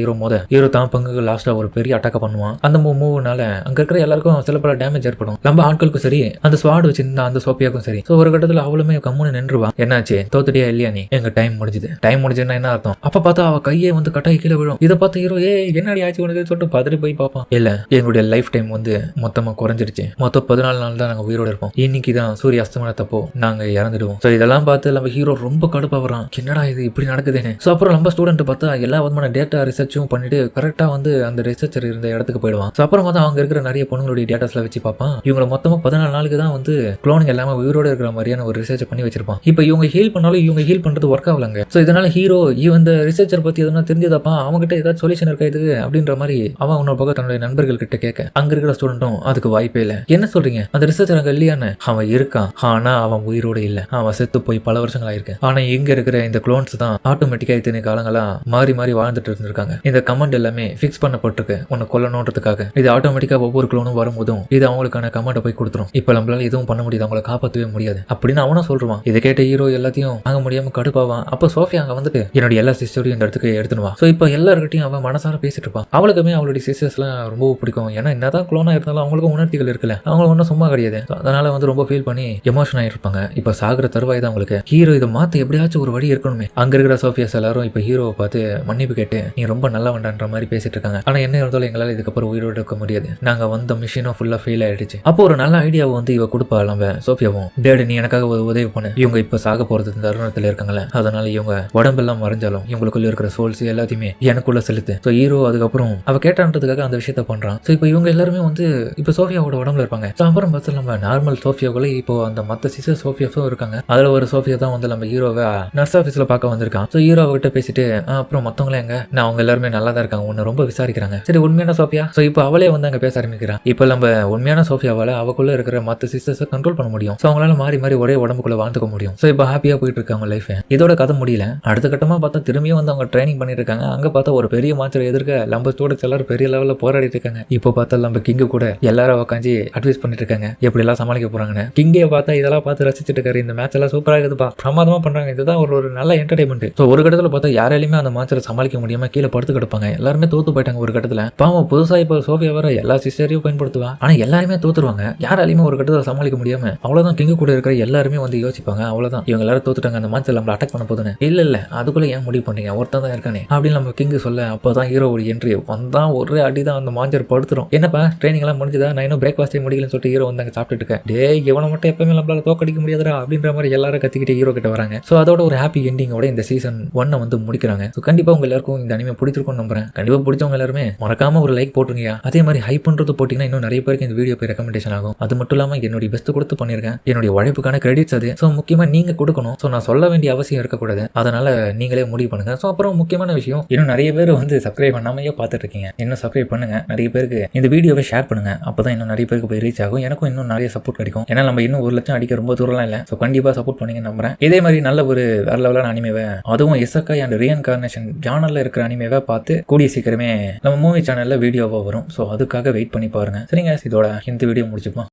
ஹீரோ தான் பங்கு லாஸ்டா ஒரு பெரிய அட்டாக் பண்ணுவான். அந்த மூவ்னால அங்க இருக்கிற எல்லாருக்கும் சில பல டேமேஜ் ஏற்படும். நம்ம ஆட்களுக்கும் சரி, அந்த ஸ்வாட் வச்சிருந்த அந்த சோஃபியாக்கும் சரி. ஸோ ஒரு கட்டத்தில் அவளுமே கம்முன்னு நின்றுவான். என்னாச்சு, தோத்துட்டியா இல்லையா நீ? எங்க டைம் முடிஞ்சுது. டைம் முடிஞ்சுன்னா என்ன அர்த்தம்? அப்ப பார்த்தா அவ கையே வந்து கட்டாய் கீழே விழும். இதை பார்த்து ஹீரோ என்னடி ஆச்சு உனக்கு சொல்லிட்டு பதறி போய் பார்ப்பான். இல்ல, எங்களுடைய லைஃப் டைம் வந்து மொத்தமா குறைஞ்சிருச்சு. மொத்தம் 14 நாள் தான் நாங்க உயிரோட இருப்போம். இன்னைக்கு தான் சூரிய அஸ்தமன தப்போ நாங்க இறந்துடுவோம். ஸோ இதெல்லாம் பார்த்து நம்ம ஹீரோ ரொம்ப கடுப்பா வரான். என்னடா இது இப்படி நடக்குதுன்னு. ஸோ அப்புறம் நம்ம ஸ்டூடெண்ட் பார்த்தா எல்லா விதமான டேட்டா ரிசர்ச்சும் பண்ணிட்டு கரெக்டா வந்து அந்த ரிசர்ச்சர் இருந்த இடத்துக்கு போயிடுவான். ஸோ அப்புறம் வந்து அவங்க இருக்கிற நிறைய பொண்ணுங்களுடைய டேட்டாஸ்ல வச்சு பார்ப்பான். இவங்களை மொத்தமா 14 நாளுக்கு தான் வந்து குளோனிங் எல்லாமே உயிரோட இருக்கிற மாதிரியான ஒரு ரிசர்ச் பண்ணி வச்சிருப்பான். இப்போ இவங்க ஹீல் பண்ணாலும் இவங்க ஹீல் பண்றது ஒர்க் ஆகலங்க. ஸோ இதனால ஹீரோ இந்த ரிசர்ச்சர் பத்தி எதனா தெரிஞ்சதப்பா, அவங்ககிட்ட ஏதாவது சொல்யூஷன் இருக்கா இதுக்கு அப்படின்ற மாதிரி அவன் உன்னோட பக்கம் தன்னுடைய நண்பர்கள் கிட்ட கேட்க அங்க இருக்கிற ஸ்டூடெண்ட்டும் அதுக்கு வாய்ப்பே இல்லை. என்ன சொல்றீங்க, அந்த ரிசர்ச்சர் அங்க இல்லையான்னு? அவன் இருக்கான், ஆனா அவன் உயிரோட இல்ல. அவன் செத்து போய் பல வருஷங்கள் ஆயிருக்கு. ஆனா இங்க இருக்கிற இந்த குளோன்ஸ் தான் ஆட்டோமேட்டிக்கா இத்தனை காலங்களா மாறி மாறி வாழ்ந்துட்டு இருந்திருக்காங்க. இந்த கமெண்ட் எல்லாமே பிக்ஸ் பண்ணப்பட்டிருக்கு உன்னை கொல்லணுன்றதுக்காக. இது ஆட்டோமேட்டிக்கா ஒவ்வொரு குளோனும் வரும்போதும் இது அவங்களுக்கான கமெண்ட்டை போய் கொடுத்துரும். இப்ப நம்மளால எதுவும் பண்ண முடியாது, அவங்களை காப்பாற்றவே முடியாது அப்படின்னு அவனும் சொல்றான். இதை கேட்ட ஹீரோ எல்லாத்தையும் வாங்க முடியாம கடுப்பாவான். அப்ப சோஃபியா அங்க வந்துட்டு என்னுடைய எல்லா சிஸ்டரையும் இந்த இடத்துக்கு எடுத்துனுவா. ஸோ இப்போ எல்லாருக்கிட்டையும் அவன் மனசார பேசிட்டு இருப்பான். அவளுக்குமே அவளுடைய சிஸ்டர்ஸ்லாம் ரொம்ப பிடிக்கும். ஏன்னா என்னதான் குளோனா இருந்தாலும் அவங்களுக்கும் உணர்ச்சிகள் இருக்குல்ல, அவங்க ஒன்றும் சும்மா கிடையாது. அதனால வந்து ரொம்ப ஃபீல் பண்ணி எமோஷன் ஆகிருப்பாங்க. இப்போ சாகுற தருவாய் தான் அவங்களுக்கு. ஹீரோ இதை மாற்ற எப்படியாச்சும் ஒரு வழி இருக்கணுமே அங்க இருக்கிற சோஃபியாஸ் எல்லாரும் இப்போ ஹீரோவை பார்த்து மன்னிப்பு கேட்டு நீ ரொம்ப நல்லா வேண்டான்ற மாதிரி பேசிட்டு இருக்காங்க. ஆனா என்ன இருந்தாலும் எங்களால் இதுக்கப்புறம் உயிரோடு இருக்க முடியாது, நாங்க வந்த மிஷினும் ஃபுல்லா ஃபெயில் ஆயிடுச்சு. அப்போ ஒரு நல்ல ஐடியாவை வந்து இவ கொடுப்பா நம்ம சோஃபியாவும், டேடு நீ எனக்காக ஒரு உதவி பண்ணு, இவங்க இப்ப சாக போறது தருணத்துல இருக்காங்கல்ல, அதனால இவங்க உடம்பெல்லாம் மறைஞ்சாலும் இவங்களுக்குள்ள இருக்கிற சோல்ஸ் எல்லாத்தையுமே எனக்குள்ள செலுத்து. ஸோ ஹீரோ அதுக்கப்புறம் அவ கேட்டான்றதுக்காக அந்த விஷயத்த பண்றான். ஸோ இப்போ இவங்க எல்லாருமே வந்து இப்போ சோஃபியாவோட உடம்புல இருப்பாங்க. ஸோ அப்புறம் பார்த்து நம்ம நார்மல் சோஃபியாவுக்குள்ள இப்போ அந்த மற்ற சிஸ்டர் சோஃபியாஸும் இருக்காங்க. அதுல ஒரு சோஃபியா தான் வந்து நம்ம ஹீரோவை நர்ஸ் ஆஃபீஸ்ல பார்க்க வந்திருக்கான். ஸோ ஹீரோ கிட்ட பேசிட்டு அப்புறம் மற்றவங்களே எங்க, நான் அவங்க எல்லாருமே நல்லா தான் இருக்காங்க, உன்னை ரொம்ப விசாரிக்கிறாங்க. சரி உண்மையான சோஃபியா? ஸோ இப்போ அவளே வந்து அங்கே பேச ஆரம்பிக்கிறான். இப்போ நம்ம உண்மையான சோஃபியாவால அவக்குள்ள இருக்கிற மற்ற சிஸ்டர்ஸை கண்ட்ரோல் பண்ண முடியும். ஸோ அவங்களால மாறி மாறி ஒரே உடம்புக்குள்ள வாழ்ந்துக்க முடியும். ஸோ இப்போ ஹாப்பியா போயிட்டு இருக்காங்க லைஃப். இதோட கதை முடியல. அடுத்த கட்டமா பார்த்தா திரும்பியும் வந்து அவங்க ட்ரைனிங் பண்ணிட்டு இருக்காங்க. அங்க பார்த்தா ஒரு பெரிய மாஸ்டர் எதிர்க்க நம்ம ஸ்டூடெண்ட்ஸ் எல்லாரும் பெரிய லெவல்ல போராடிட்டு இருக்காங்க. இப்போ பார்த்தா நம்ம கிங்கு கூட எல்லாரும் உட்காந்து அட்வைஸ் பண்ணிட்டு இருக்காங்க எப்படி எல்லாம் சமாளிக்க போறாங்கன்னு. கிங்கே பார்த்தா இதெல்லாம் பார்த்து ரசிச்சுட்டு இருக்காரு. இந்த மேட்ச் எல்லாம் சூப்பரா இருக்குதுப்பா, பிரமாதமா பண்றாங்க, இதுதான் ஒரு நல்ல என்டர்டைன்மெண்ட். ஸோ ஒரு கட்டத்தில் பார்த்தா யாராலையுமே அந்த மாஸ்டரை சமாளிக்க முடியாம கீழே படுத்து கிடப்பாங்க. எல்லாருமே தோத்து போயிட்டாங்க ஒரு கட்டத்தில். பாவம் புதுசா இப்போ சோஃபியா வர எல்லா சிஸ்டரையும் பயன்படுத்துவா, ஆனா எல்லாருமே தோத்துருவாங்க. யாராலையுமே ஒரு கட்டத்தில் சமாளிக்க முடியாம அவ்வளவுதான். கிங்கு கூட இருக்கிற எல்லாருமே வந்து யோசிப்பாங்க, அவ்வளவுதான் இவங்க எல்லாரும் தோத்துட்டாங்க, அந்த மாஸ்டர் நம்மள அட்டாக் பண்ண போதுன்னு. இல்ல அதுக்குள்ள ஏன் முடிவு பண்ணீங்க, ஒருத்தன் தான் இருக்கானே அப்படின்னு நம்ம கிங்கு சொல்ல, அப்பதான் ஹீரோ ஒரு என்ட்ரி வந்தான். ஒரே அடிதான் அந்த மாஞ்சர் படுத்துரும். என்னப்பா ட்ரைனிங் எல்லாம் முடிஞ்சதா, நான் இன்னும் பிரேக்ஃபாஸ்டே முடியலன்னு சொல்லிட்டு ஹீரோ வந்தாங்க சாப்பிட்டுட்டு இருக்கேன். டே இவனை மட்டும் எப்பவுமே நம்மளால தோக்கடிக்க முடியாதா அப்படின்ற மாதிரி எல்லாரும் கத்திக்கிட்டு ஹீரோ கிட்ட வராங்க. ஸோ அதோட ஒரு ஹாப்பி எண்டிங்கோட இந்த சீசன் 1 வந்து முடிக்கிறாங்க. ஸோ கண்டிப்பா உங்க எல்லாருக்கும் இந்த அனிமே பிடிச்சிருக்கும்னு நம்புறேன். கண்டிப்பா பிடிச்சவங்க எல்லாருமே மறக்காம ஒரு லைக் போட்டுருங்க. அதே மாதிரி ஹைப் பண்றது போட்டீங்கன்னா இன்னும் நிறைய பேருக்கு இந்த வீடியோ போய் ரெக்கமெண்டேஷன் ஆகும். அது மட்டும் இல்லாம என்னுடைய பெஸ்ட் கொடுத்து பண்ணிருக்கேன், என்னுடைய உழைப்புக்கான கிரெடிட்ஸ் அது. ஸோ முக்கியமா நீங்க கொடுக்கணும். ஸோ நான் சொல்ல வேண்டிய அவசியம் இருக்கக்கூடாது, அதனால நீங்களே முடிவு பண்ணுங்க. ஸோ அப்புறம் முக்கியமான விஷயம், இன்னும் நிறைய பேர் வந்து சப்ஸ்கிரைப் பண்ணாமையே பார்த்துட்டு இருக்கீங்க. இன்னும் சப்ஸ்கிரைப் பண்ணுங்க, நிறைய பேருக்கு இந்த வீடியோவை ஷேர் பண்ணுங்க. அப்பதான் இன்னும் நிறைய பேருக்கு போய் ரீச் ஆகும், எனக்கும் இன்னும் நிறைய சப்போர்ட் கிடைக்கும். ஏன்னா நம்ம இன்னும் 1 லட்சம் அடிக்க ரொம்ப தூரம்லாம் இல்லை. ஸோ கண்டிப்பா சப்போர்ட் பண்ணீங்க நம்புறேன். இதே மாதிரி நல்ல ஒரு வேற லெவலான அனிமேவை, அதுவும் இசக்காய் அண்ட் ரீஇன்கார்னேஷன் ஜானல்ல இருக்கிற அனிமேவை பார்த்து கூடிய சீக்கிரமே நம்ம மூவி சேனல்ல வீடியோவா வரும். ஸோ அதுக்காக வெயிட் பண்ணி பாருங்க. சரிங்க, இதோட இந்த வீடியோ முடிச்சுப்போம்.